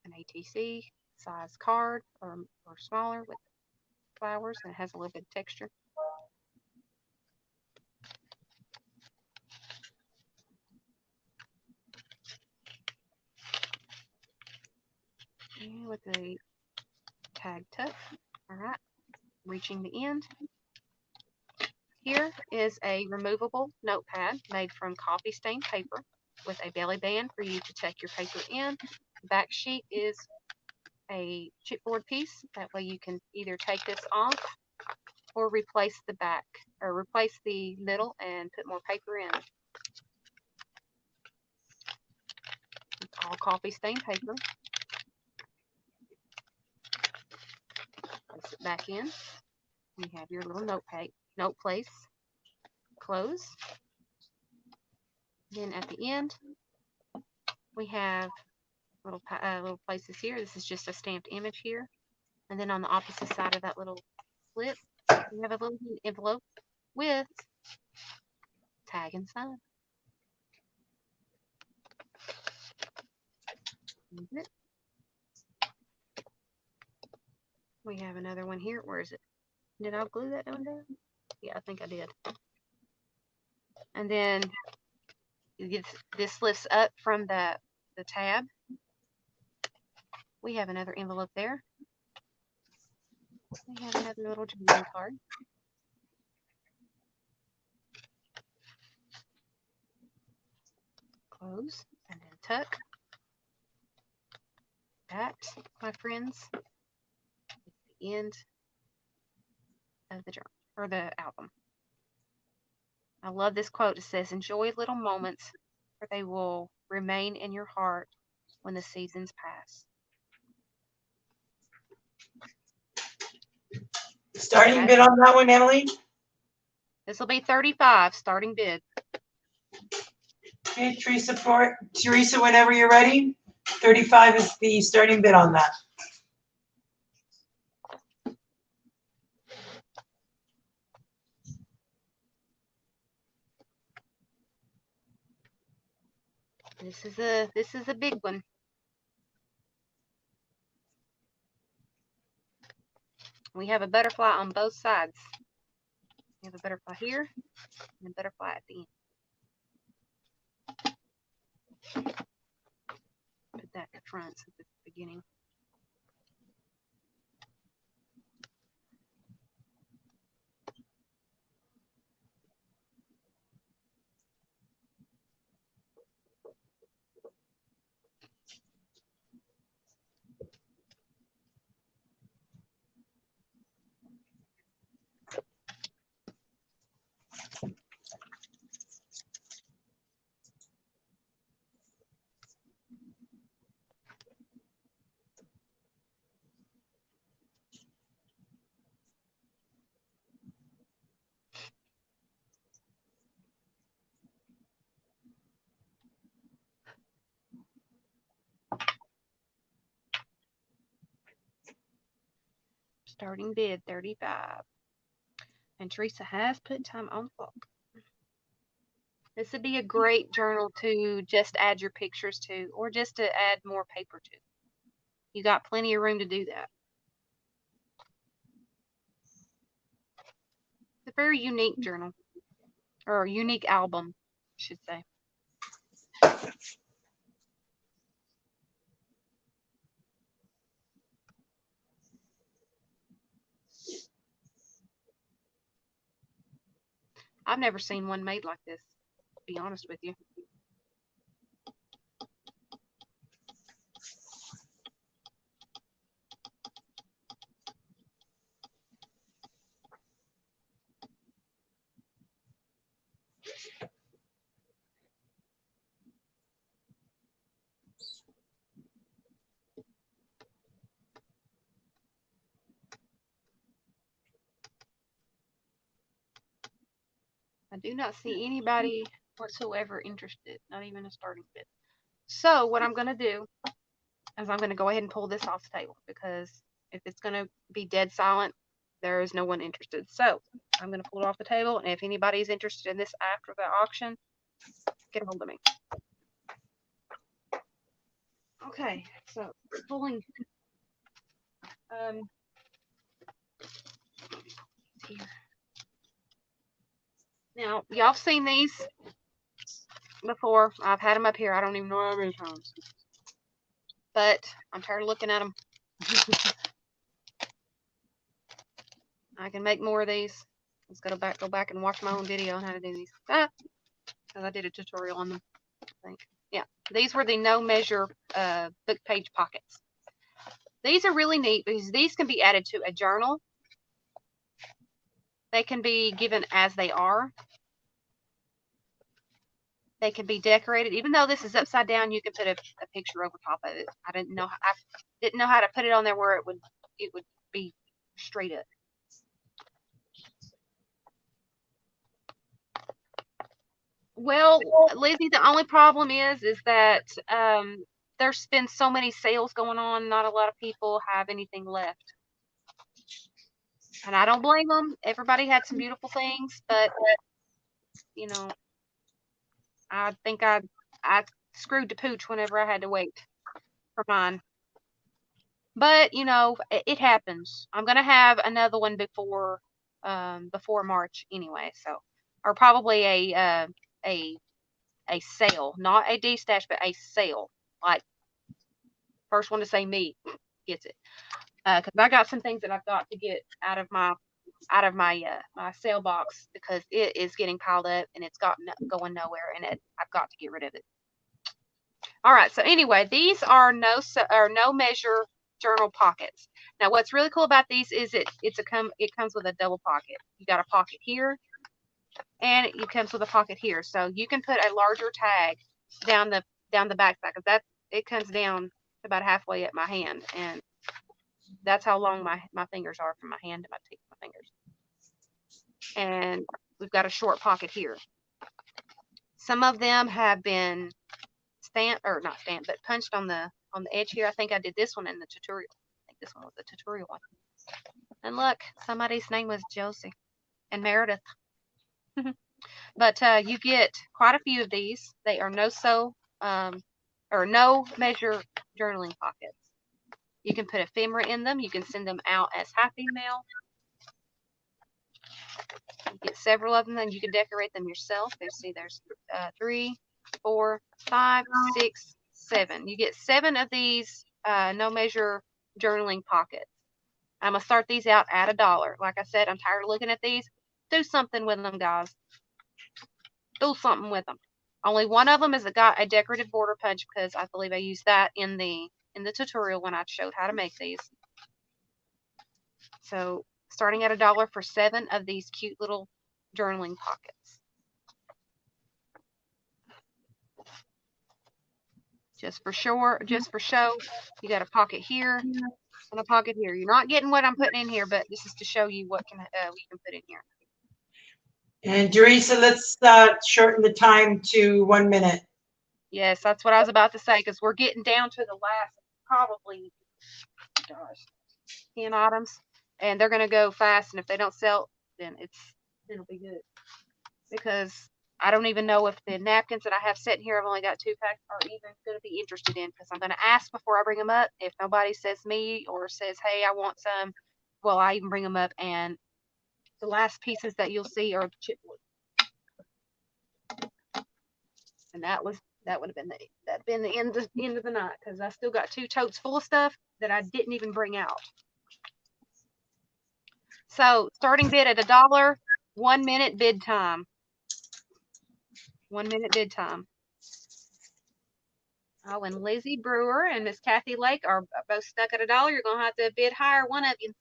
An ATC size card or smaller with flowers, and it has a little bit of texture. And with the tag tuck. All right, reaching the end. Here is a removable notepad made from coffee stained paper with a belly band for you to tuck your paper in. The back sheet is a chipboard piece. That way you can either take this off or replace the back, or replace the middle and put more paper in. It's all coffee stained paper. Place it back in. You have your little note place. Close. Then at the end, we have little places here. This is just a stamped image here. And then on the opposite side of that little flip, we have a little envelope with tag inside. We have another one here. Where is it? Did I glue that one down? Yeah, I think I did. And then this lifts up from the tab. We have another envelope there. We have another little journaling card. Close and then tuck. That, my friends, is the end of the journal or the album. I love this quote. It says, "Enjoy little moments, for they will remain in your heart when the seasons pass." Starting bid on that one, Emily? This will be $35 starting bid. Okay, Teresa, whenever you're ready. 35 is the starting bid on that. This is a big one. We have a butterfly on both sides. We have a butterfly here and a butterfly at the end. Put that at the front since it's the beginning. Starting bid 35. And Teresa has put time on the clock. This would be a great journal to just add your pictures to, or just to add more paper to. You got plenty of room to do that. It's a very unique journal, or a unique album, I should say. I've never seen one made like this, to be honest with you. I do not see anybody whatsoever interested, not even a starting bid. So what I'm going to do is I'm going to go ahead and pull this off the table, because if it's going to be dead silent, there is no one interested. So I'm going to pull it off the table, and if anybody's interested in this after the auction, get a hold of me. Okay, so pulling here. Now, y'all seen these before. I've had them up here. I don't even know how many times. But I'm tired of looking at them. I can make more of these. Let's go back and watch my own video on how to do these. Because I did a tutorial on them, I think. Yeah, these were the no measure book page pockets. These are really neat because these can be added to a journal. They can be given as they are. They can be decorated. Even though this is upside down, you can put a picture over top of it. I didn't know how to put it on there where it would be straight up. Well, Lizzie, the only problem is that there's been so many sales going on. Not a lot of people have anything left. And I don't blame them. Everybody had some beautiful things, but, you know, I think I screwed the pooch whenever I had to wait for mine. But, you know, it happens. I'm going to have another one before March anyway. So, or probably a sale, not a D-stash, but a sale. Like, first one to say me gets it. Because I got some things that I've got to get out of my my sale box, because it is getting piled up and it's going nowhere, and I've got to get rid of it. All right, so anyway, these are no measure journal pockets. Now, what's really cool about these is it comes with a double pocket. You got a pocket here, and it comes with a pocket here, so you can put a larger tag down the backside, because it comes down to about halfway at my hand, and that's how long my fingers are from my hand to my fingers. And we've got a short pocket here. Some of them have been not stamped, but punched on the edge here. I think I did this one in the tutorial. I think this one was the tutorial one. And look, somebody's name was Josie and Meredith. But you get quite a few of these. They are no measure journaling pockets. You can put ephemera in them. You can send them out as happy mail. You get several of them, and you can decorate them yourself. There's 3, 4, 5, 6, 7. You get 7 of these no measure journaling pockets. I'm gonna start these out at $1. Like I said, I'm tired of looking at these. Do something with them, guys. Do something with them. Only one of them has got a decorative border punch, because I believe I used that in the tutorial when I showed how to make these. So starting at $1 for 7 of these cute little journaling pockets. Just for show, you got a pocket here and a pocket here. You're not getting what I'm putting in here, but this is to show you what we can put in here. And Teresa, let's shorten the time to 1 minute. Yes, that's what I was about to say, because we're getting down to the last, probably, 10 items. and they're going to go fast. And if they don't sell, then it'll be good, because I don't even know if the napkins that I have sitting here, I've only got 2 packs, are even going to be interested in, because I'm going to ask before I bring them up. If nobody says me or says, hey, I want some, well, I even bring them up. And the last pieces that you'll see are chipboard. And that would have been the end of the night, because I still got 2 totes full of stuff that I didn't even bring out. So starting bid at $1, 1 minute bid time. 1 minute bid time. Oh, and Lizzie Brewer and Miss Kathy Lake are both stuck at $1. You're gonna have to bid higher, one of you.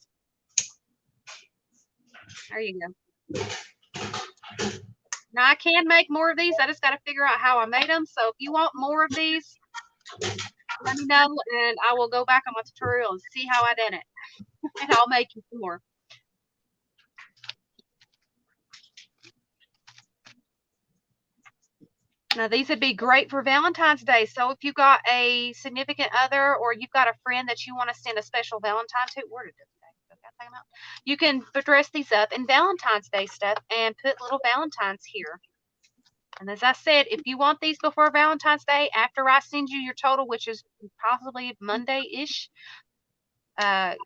There you go. Now I can make more of these. I just got to figure out how I made them. So if you want more of these, let me know, and I will go back on my tutorial and see how I did it, and I'll make you some more. Now these would be great for Valentine's Day. So if you got a significant other, or you've got a friend that you want to send a special Valentine to, where did this go? You can dress these up in Valentine's Day stuff and put little Valentines here. And as I said, if you want these before Valentine's Day, after I send you your total, which is possibly Monday-ish, or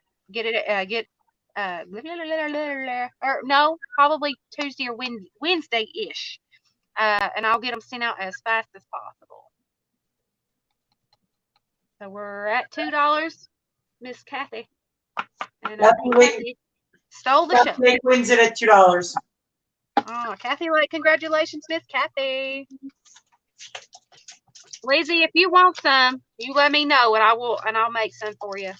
no, probably Tuesday or Wednesday-ish. And I'll get them sent out as fast as possible. So we're at $2, Miss Kathy. And Kathy stole the show. Kathy wins it at $2. Oh, Kathy Lake, congratulations, Miss Kathy. Lizzie, if you want some, you let me know, and I'll make some for you.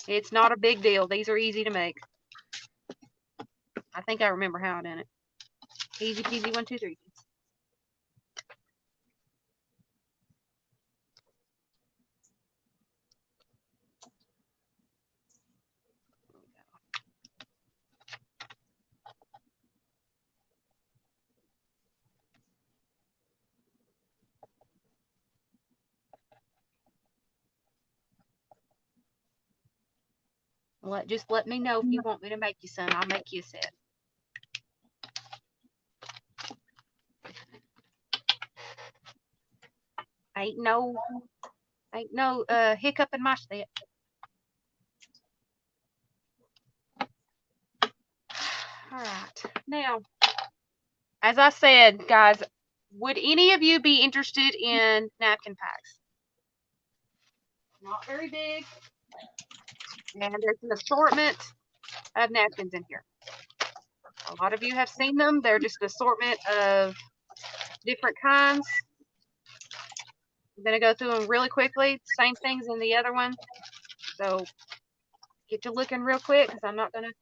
It's not a big deal. These are easy to make. I think I remember how I did it. Easy peasy, 1, 2, 3. Just let me know if you want me to make you some. I'll make you a set. Ain't no hiccup in my set. All right. Now, as I said, guys, would any of you be interested in napkin packs? Not very big. And there's an assortment of napkins in here. A lot of you have seen them. They're just an assortment of different kinds. I'm going to go through them really quickly. Same things in the other one. So get you looking real quick, because I'm not going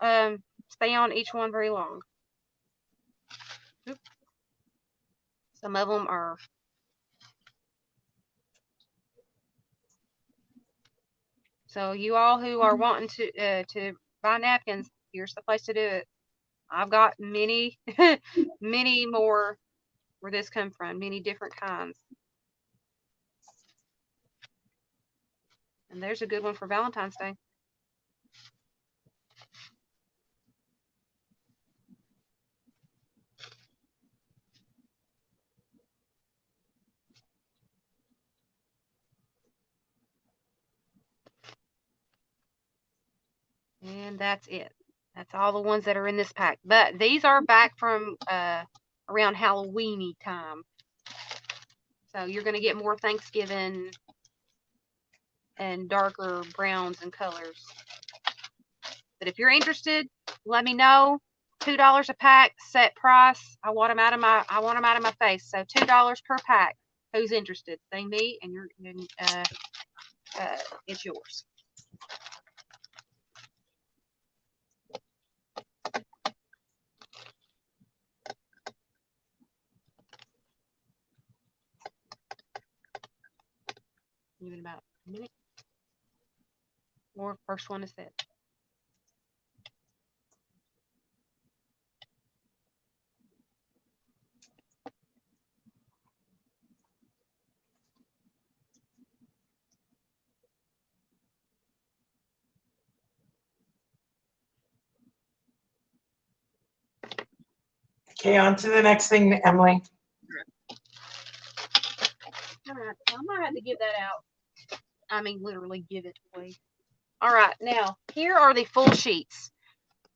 to stay on each one very long. Oops. Some of them are so you all who are wanting to buy napkins, here's the place to do it. I've got many many more where this come from, many different kinds. And there's a good one for Valentine's Day. And that's it. That's all the ones that are in this pack. But these are back from around Halloweeny time. So you're going to get more Thanksgiving and darker browns and colors. But if you're interested, let me know. $2 a pack, set price. I want them out of my face. So $2 per pack. Who's interested? Say me, and it's yours. Even about a minute. Or first one is set. Okay, on to the next thing, Emily. All right, I might have to give that out. I mean, literally give it away. All right, now here are the full sheets.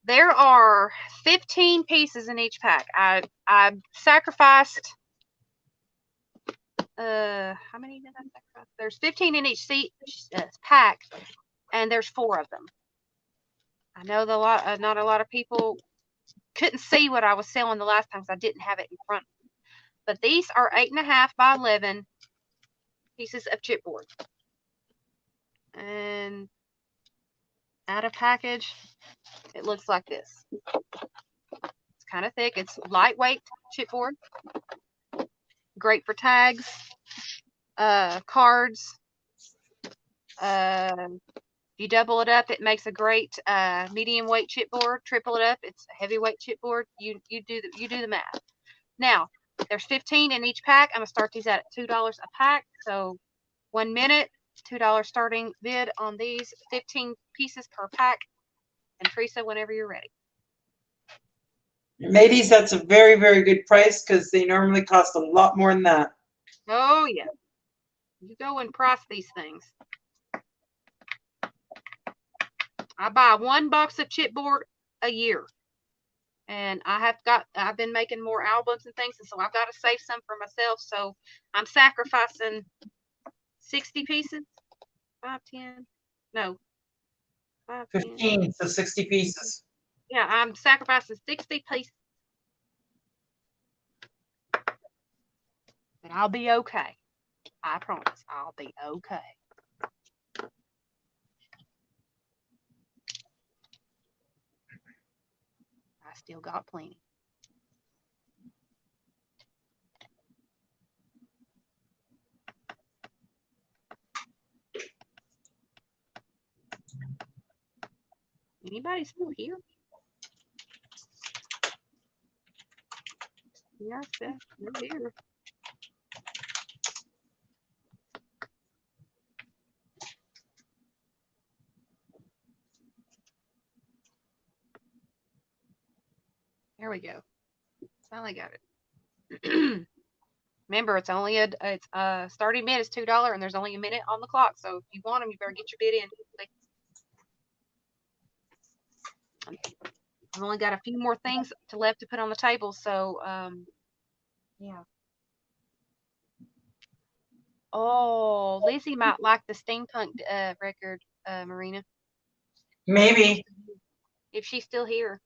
There are 15 pieces in each pack. I sacrificed. How many did I sacrifice? There's 15 in each pack, and there's 4 of them. I know not a lot of people couldn't see what I was selling the last time because I didn't have it in front. But these are 8.5 by 11 pieces of chipboard. And out of package, it looks like this. It's kind of thick. It's lightweight chipboard. Great for tags, cards. If you double it up, it makes a great medium weight chipboard. Triple it up, it's a heavyweight chipboard. You do the math. Now, there's 15 in each pack. I'm gonna start these at $2 a pack. So 1 minute, $2 starting bid on these 15 pieces per pack. And Teresa, whenever you're ready. Ladies, that's a very, very good price because they normally cost a lot more than that. Oh yeah. You go and price these things. I buy 1 box of chipboard a year. And I've been making more albums and things, and so I've got to save some for myself. So I'm sacrificing 60 pieces. 5, 10. No. 5, 15, 10. so 60 pieces. Yeah, I'm sacrificing 60 pieces. But I'll be okay. I promise I'll be okay. I still got plenty. Anybody still here? Yeah, Seth, you're here. There we go. Finally got it. Remember, it's starting bid is $2, and there's only a minute on the clock. So if you want them, you better get your bid in. I've only got a few more things left to put on the table. So yeah. Oh, Lizzie might like the steampunk record, Marina. Maybe. If she's still here.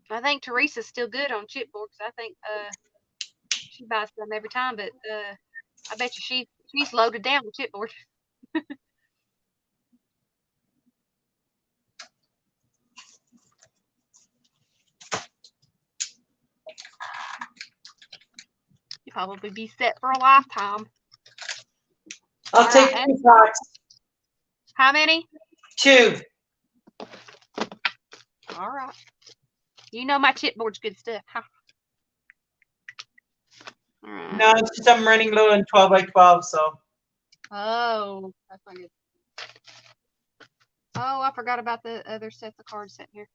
I think Teresa's still good on chipboard because I think she buys them every time, but I bet you she's loaded down with chipboard. You'll probably be set for a lifetime. I'll take 2 packs. How many? 2. All right. You know my chipboard's good stuff, huh? All right. No, it's just I'm running low on 12 by 12, so. Oh, that's not good. Oh, I forgot about the other sets of cards sitting here.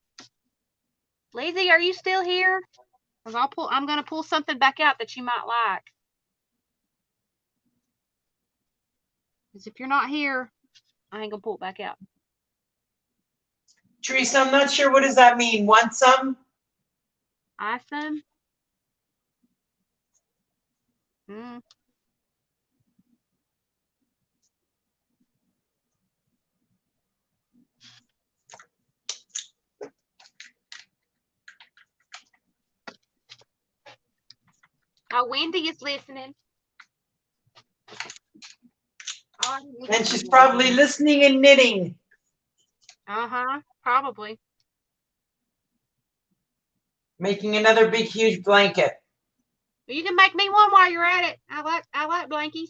Lizzie, are you still here? Because I'm gonna pull something back out that you might like. Because if you're not here, I ain't gonna pull it back out. Teresa, I'm not sure, what does that mean? Want some? Awesome. Oh, Wendy is listening. And she's probably listening and knitting. Probably. Making another big, huge blanket. You can make me one while you're at it. I like blankies.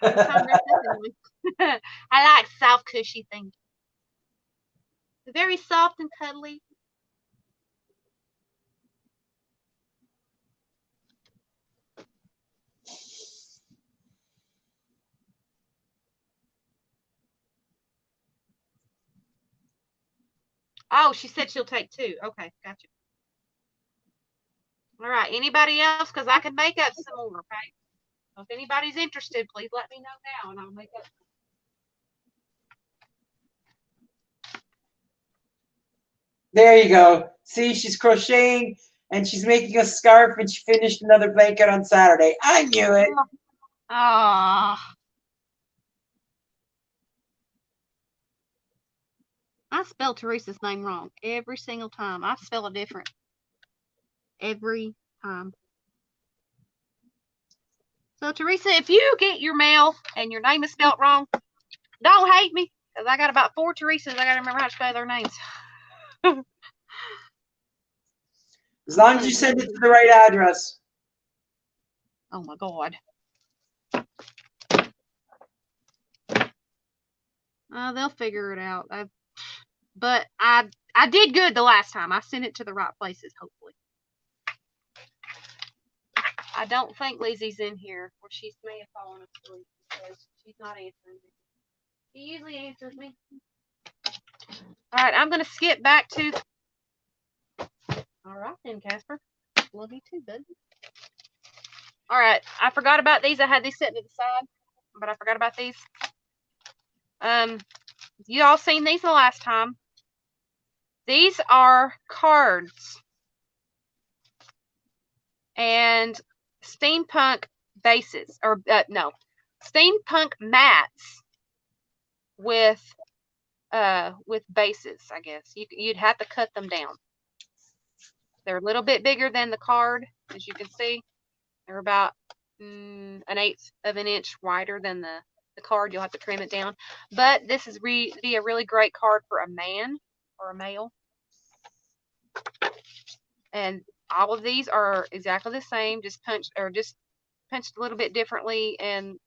I like soft, cushy things. They're very soft and cuddly. Oh, she said she'll take 2. Okay, gotcha. All right. Anybody else? Because I can make up some more. Okay. So if anybody's interested, please let me know now, and I'll make up. There you go. See, she's crocheting and she's making a scarf and she finished another blanket on Saturday. I knew it. Ah. I spell Teresa's name wrong every single time. I spell it different every time. So, Teresa, if you get your mail and your name is spelled wrong, don't hate me, because I got about 4 Teresas. I got to remember how to spell their names. As long as you send it to the right address. Oh, my God. They'll figure it out. But I did good the last time. I sent it to the right places, hopefully. I don't think Lizzie's in here, or she may have fallen asleep because she's not answering me. She usually answers me. All right, I'm going to skip back to... All right then, Casper. Love you too, bud. All right, I forgot about these. I had these sitting to the side, but I forgot about these. You all seen these the last time. These are cards and steampunk bases, or no, steampunk mats with bases. I guess you'd have to cut them down. They're a little bit bigger than the card, as you can see. They're about 1/8 of an inch wider than the card. You'll have to trim it down. But this is be a really great card for a man or a male. And all of these are exactly the same, just punched a little bit differently. And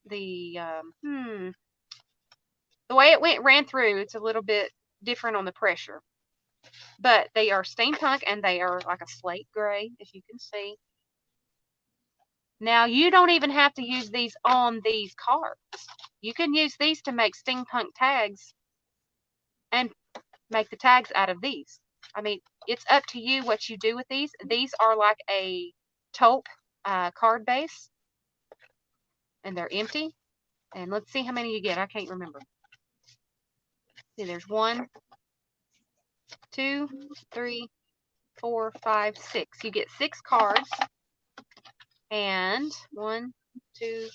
the way it ran through, it's a little bit different on the pressure. But they are steampunk, and they are like a slate gray, as you can see. Now, you don't even have to use these on these cards. You can use these to make steampunk tags and make the tags out of these. I mean, it's up to you what you do with these. These are like a taupe card base, and they're empty. And let's see how many you get. I can't remember. See, there's 1, 2, 3, 4, 5, 6. You get 6 cards. And 1, 2,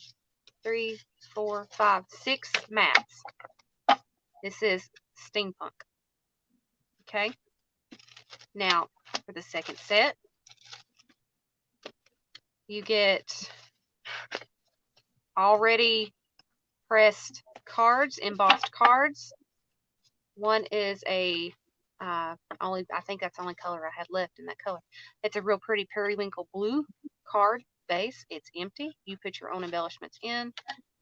3, 4, 5, 6 mats. This is steampunk. Okay. Now, for the second set, you get already pressed cards, embossed cards. One is a I think that's the only color I had left in that color. It's a real pretty periwinkle blue card base. It's empty. You put your own embellishments in,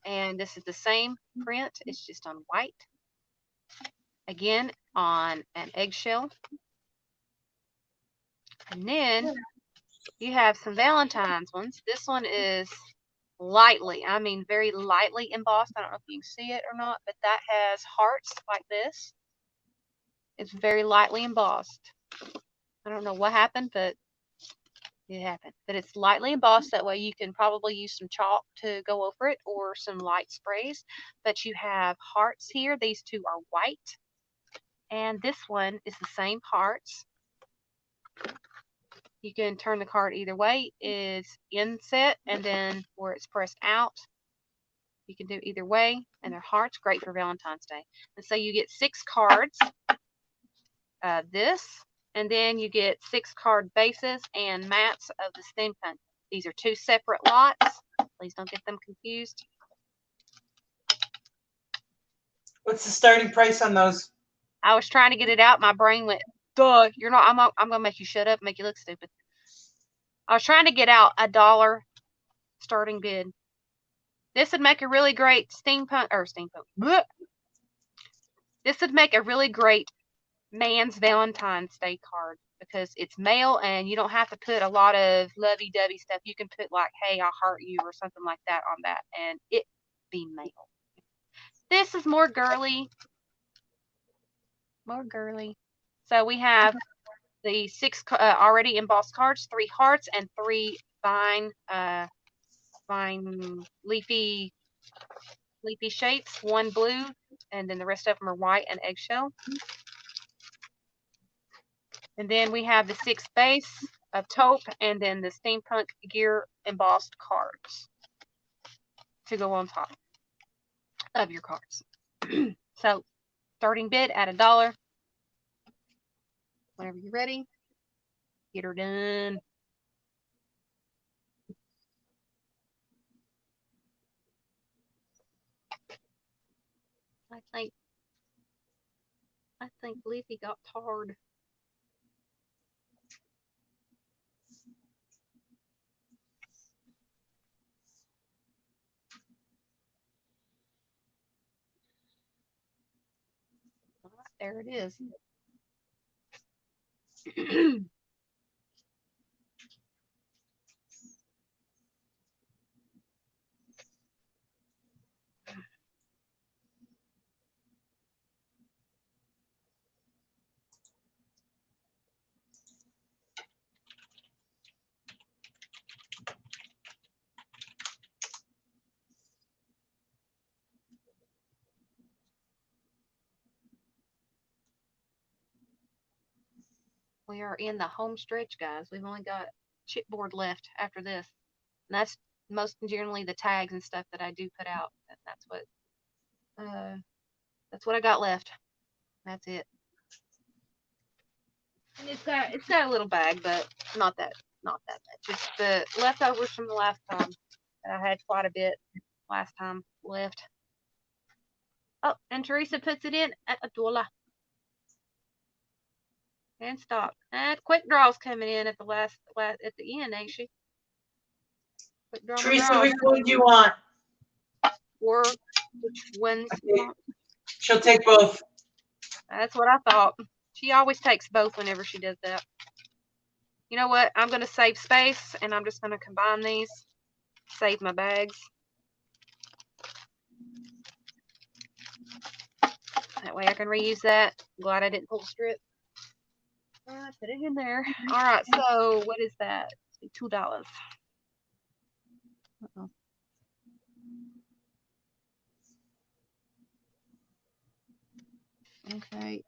and this is the same print. It's just on white. Again, on an eggshell. And then you have some Valentine's ones. This one is lightly, I mean very lightly embossed. I don't know if you can see it or not, but that has hearts like this. It's very lightly embossed. I don't know what happened, but it happened. But it's lightly embossed. That way you can probably use some chalk to go over it or some light sprays. But you have hearts here. These two are white. And this one is the same hearts. You can turn the card either way. It's inset, and then where it's pressed out. You can do either way. And they're hearts. Great for Valentine's Day. And so you get 6 cards. This, and then you get 6 card bases and mats of the steampunk. These are 2 separate lots. Please don't get them confused. What's the starting price on those? I was trying to get it out. My brain went, duh, you're not, I'm going to make you shut up and make you look stupid. I was trying to get out $1 starting bid. This would make a really great steampunk. Bleh. This would make a really great man's Valentine's Day card, because it's male and you don't have to put a lot of lovey-dovey stuff. You can put like, hey, I'll heart you or something like that on that, and it be male. This is more girly. More girly. So we have the 6 already embossed cards, 3 hearts, and 3 fine leafy shapes. 1 blue, and then the rest of them are white and eggshell. And then we have the 6 base of taupe, and then the steampunk gear embossed cards to go on top of your cards. So starting bid at $1. Whenever you're ready, get her done. I think Leafy got tarred. There it is. We are in the home stretch, guys. We've only got chipboard left after this. And that's most generally the tags and stuff that I do put out. And that's what I got left. That's it. And it's got a little bag, but not that much. Just the leftovers from the last time. And I had quite a bit last time left. Oh, and Teresa puts it in at $1. And stop. Quick draw's coming in at the at the end, ain't she? Quick draw. Teresa, which one do you want? Or which ones? Okay. She'll take both. That's what I thought. She always takes both whenever she does that. You know what? I'm going to save space, and I'm just going to combine these. Save my bags. That way I can reuse that. I'm glad I didn't pull the strip. I put it in there. All right, so what is that? $2. Uh-oh. Okay.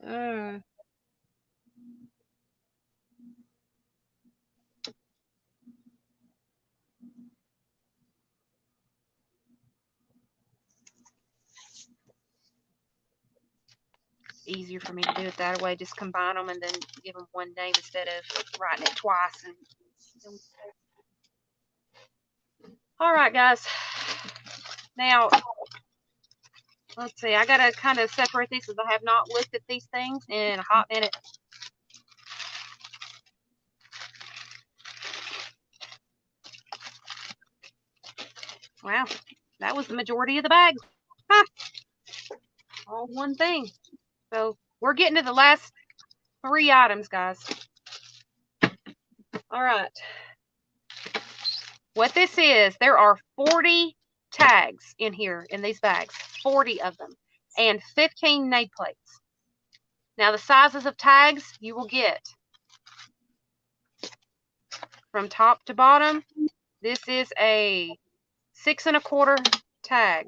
Easier for me to do it that way. Just combine them and then give them one name instead of writing it twice. All right, guys. Now, let's see. I got to kind of separate these because I have not looked at these things in a hot minute. Wow, that was the majority of the bags. Huh. All one thing. So we're getting to the last 3 items, guys. All right. What this is, there are 40 tags in here in these bags, 40 of them, and 15 nameplates. Now the sizes of tags you will get from top to bottom. This is a 6 1/4 tag.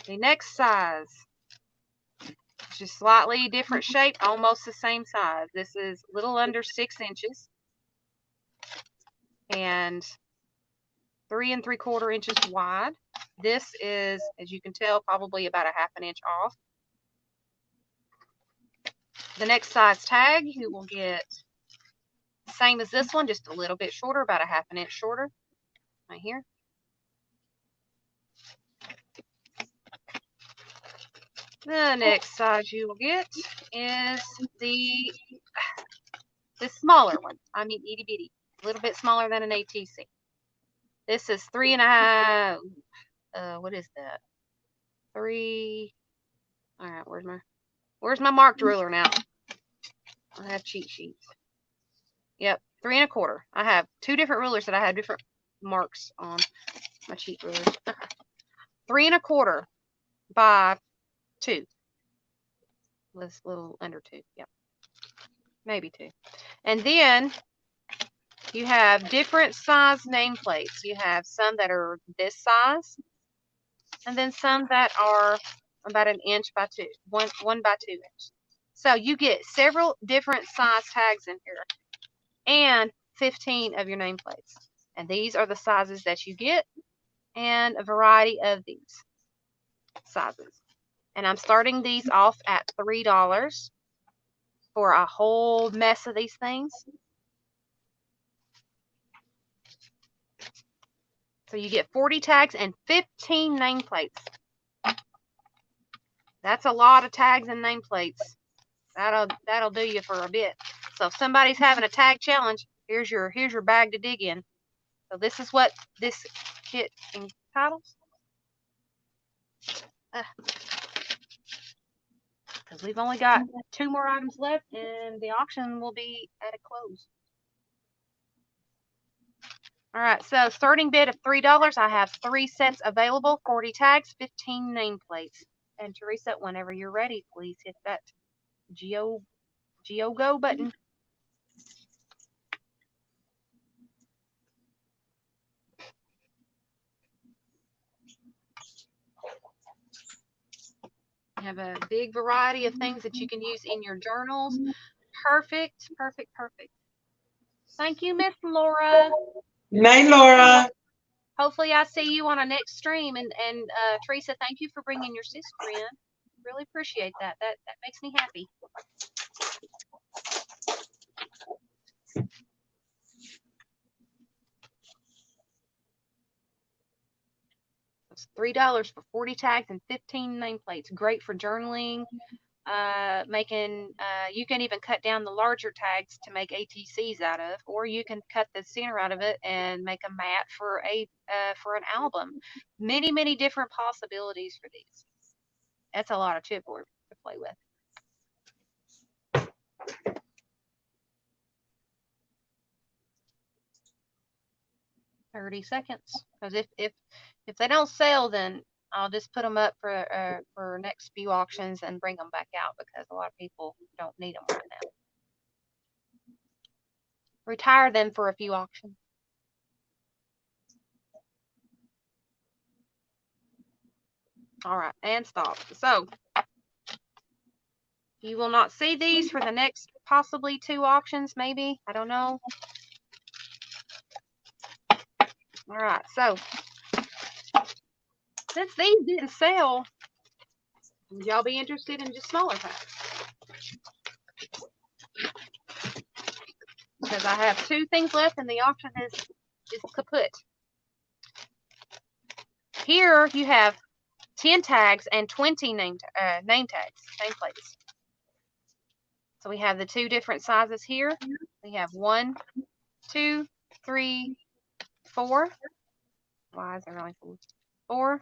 The next size, just slightly different shape, almost the same size. This is a little under 6 inches and 3 3/4 inches wide. This is, as you can tell, probably about a 1/2 inch off. The next size tag you will get same as this one, just a little bit shorter, about a 1/2 inch shorter, right here. The next size you will get is the smaller one. I mean, itty bitty, a little bit smaller than an ATC. This is 3 1/2. What is that? 3. All right, where's my marked ruler now? I have cheat sheets. Yep, 3 1/4. I have 2 different rulers that I have different marks on my cheat rulers. 3 1/4 by 2. little under 2. Yep. Maybe 2. And then you have different size nameplates. You have some that are this size, and then some that are about 1 inch by 2, 1 by 2 inch. So you get several different size tags in here, and 15 of your nameplates. And these are the sizes that you get, and a variety of these sizes. And I'm starting these off at $3 for a whole mess of these things. So you get 40 tags and 15 nameplates. That's a lot of tags and nameplates. That'll do you for a bit. So if somebody's having a tag challenge, here's your bag to dig in. So this is what this kit entitles. Because we've only got 2 more items left, and the auction will be at a close. All right, so starting bid of $3. I have 3 sets available, 40 tags, 15 nameplates. And Teresa, whenever you're ready, please hit that Go button. You have a big variety of things that you can use in your journals. Perfect, perfect, perfect. Thank you, Miss Laura. Night, Laura. Hopefully I see you on a next stream. And Teresa, thank you for bringing your sister in. Really appreciate that. That makes me happy. It's $3 for 40 tags and 15 nameplates. Great for journaling. You can even cut down the larger tags to make ATCs out of, or you can cut the center out of it and make a mat for an album. Many different possibilities for these. That's a lot of chipboard to play with. 30 seconds, because if they don't sell, then I'll just put them up for next few auctions and bring them back out, because a lot of people don't need them right now. Retire them for a few auctions. All right, and stop. So you will not see these for the next possibly 2 auctions, maybe. I don't know. All right, so since these didn't sell, would y'all be interested in just smaller packs? Because I have 2 things left and the auction is kaput. Here you have 10 tags and 20 name tags, nameplates. So we have the 2 different sizes here. We have 1, 2, 3, 4. Why is there only 4? 4,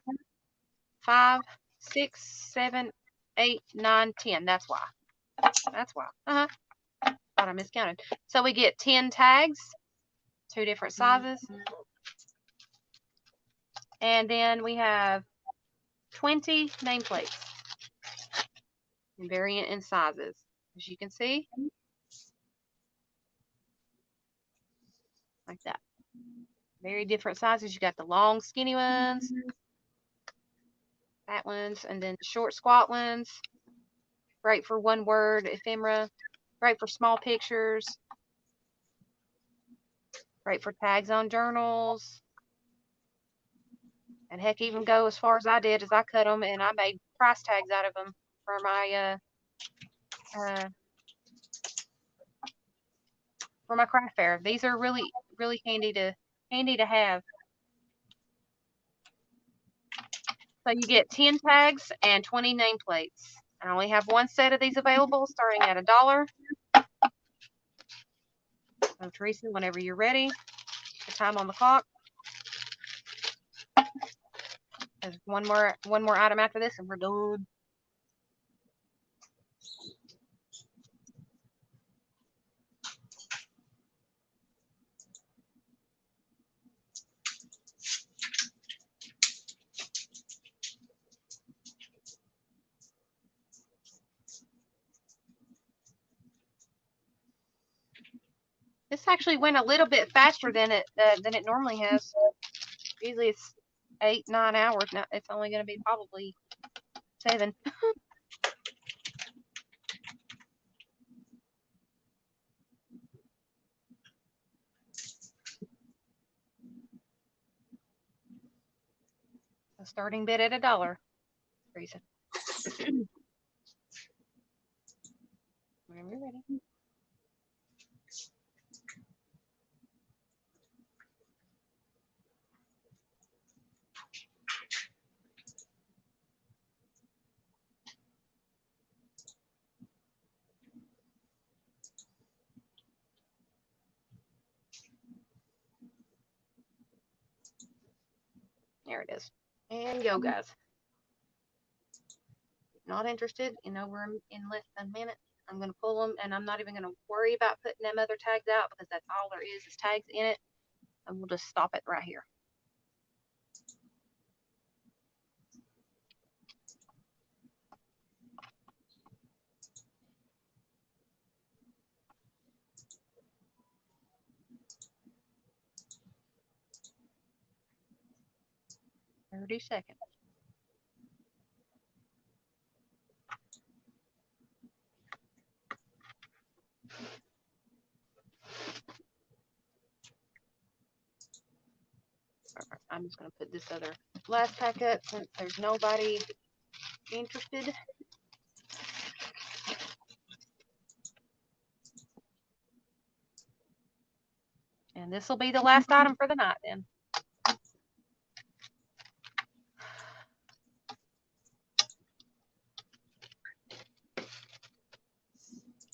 5, 6, 7, 8, 9, 10. That's why. That's why. Thought I miscounted. So we get 10 tags, 2 different sizes. And then we have 20 nameplates, variant in sizes, as you can see, like that. Very different sizes. You got the long, skinny ones, fat ones, and then the short, squat ones. Great for 1-word ephemera. Great for small pictures. Great for tags on journals. And heck, even go as far as I did, as I cut them and I made price tags out of them for my craft fair. These are really handy to have. So you get 10 tags and 20 nameplates. I only have 1 set of these available, starting at $1. So Teresa, whenever you're ready, the time on the clock. There's one more item after this, and we're done. This actually went a little bit faster than it normally has. Usually it's 8-9 hours. Now it's only going to be probably 7. A starting bid at $1. Reason. When you're ready. There it is. And go, guys. Not interested in over in less than a minute. I'm going to pull them, and I'm not even going to worry about putting them other tags out because that's all there is tags in it. And we'll just stop it right here. "30 seconds. I'm just going to put this other last pack up since there's nobody interested. And this will be the last item for the night then.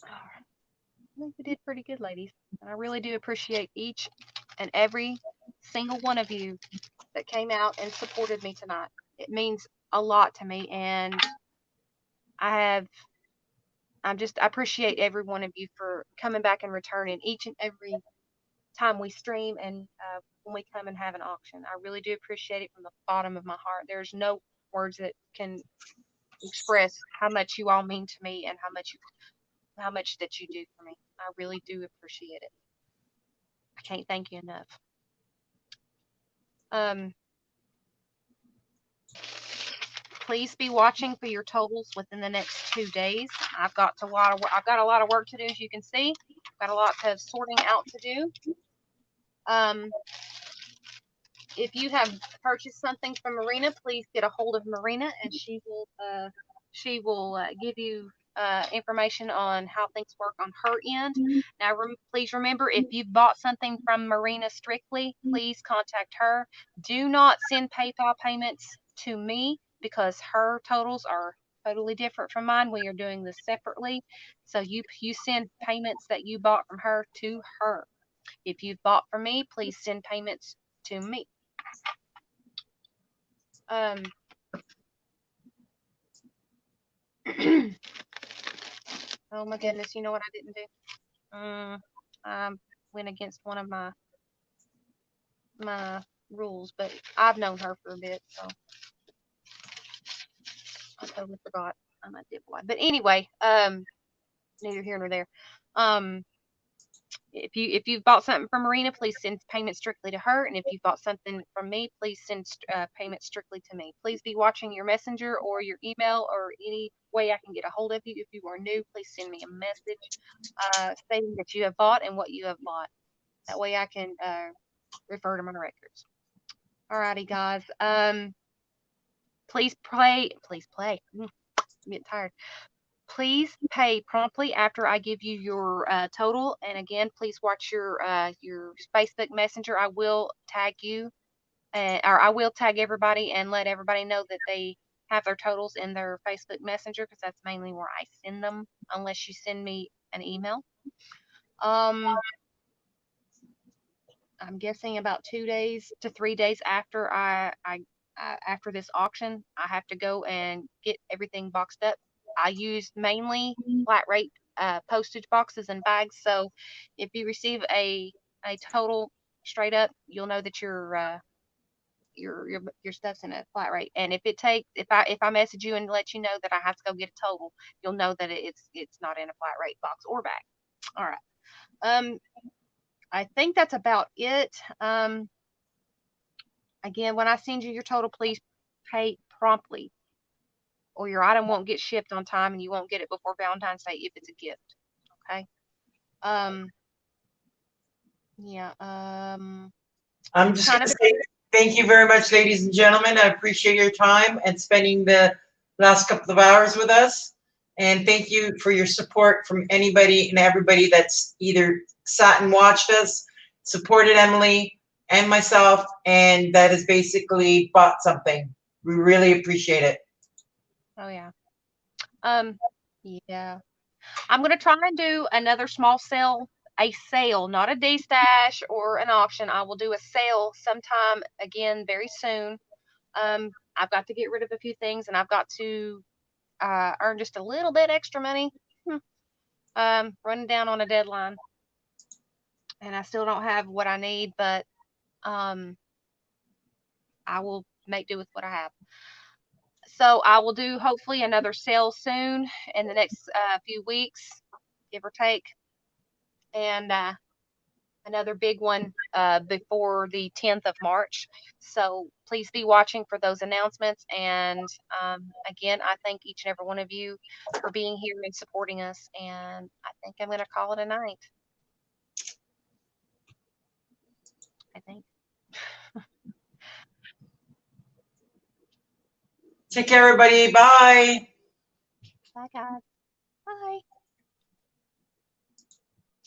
I think we did pretty good, ladies. And I really do appreciate each and every single one of you that came out and supported me tonight. It means a lot to me, and I appreciate every one of you for coming back and returning each and every time we stream and when we come and have an auction. I really do appreciate it from the bottom of my heart. There's no words that can express how much you all mean to me and how much that you do for me. I really do appreciate it. I can't thank you enough. Please be watching for your totals within the next 2 days. I've got a lot of work to do, as you can see. I've got a lot of sorting out to do. If you have purchased something from Marina, please get a hold of Marina, and she will give you information on how things work on her end. Now, please remember, if you've bought something from Marina strictly, please contact her. Do not send PayPal payments to me because her totals are totally different from mine. We are doing this separately. So you send payments that you bought from her to her. If you've bought from me, please send payments to me. Oh my goodness, you know what I didn't do? I went against one of my rules, but I've known her for a bit, so I totally forgot. I'm a dipwad. But anyway, neither here nor there. If you've bought something from Marina, please send payment strictly to her. And if you've bought something from me, please send payment strictly to me. Please be watching your messenger or your email or any way I can get a hold of you. If you are new, please send me a message stating that you have bought and what you have bought. That way I can refer to my records. Alrighty, guys. Please play. I'm getting tired. Please pay promptly after I give you your total. And again, please watch your Facebook Messenger. I will tag you, or I will tag everybody and let everybody know that they have their totals in their Facebook Messenger, because that's mainly where I send them, unless you send me an email. I'm guessing about 2 days to 3 days after after this auction, I have to go and get everything boxed up. I use mainly flat rate postage boxes and bags. So if you receive a total straight up, you'll know that your stuff's in a flat rate. And if I message you and let you know that I have to go get a total, you'll know that it's not in a flat rate box or bag. All right. I think that's about it. Again, when I send you your total, please pay promptly, or your item won't get shipped on time, and you won't get it before Valentine's Day if it's a gift. Okay. Yeah. I'm just kind going of to say thank you very much, ladies and gentlemen. I appreciate your time and spending the last couple of hours with us. And thank you for your support from anybody and everybody that's either sat and watched us, supported Emily and myself, and that has basically bought something. We really appreciate it. Oh yeah. Yeah. I'm gonna try and do another small sale, a sale, not a D stash or an auction. I will do a sale sometime again very soon. I've got to get rid of a few things, and I've got to earn just a little bit extra money. Running down on a deadline, and I still don't have what I need, but I will make do with what I have. So I will do hopefully another sale soon in the next few weeks, give or take, and another big one before the 10th of March. So please be watching for those announcements. And again, I thank each and every one of you for being here and supporting us. And I think I'm going to call it a night. I think. Take care, everybody. Bye. Bye, guys.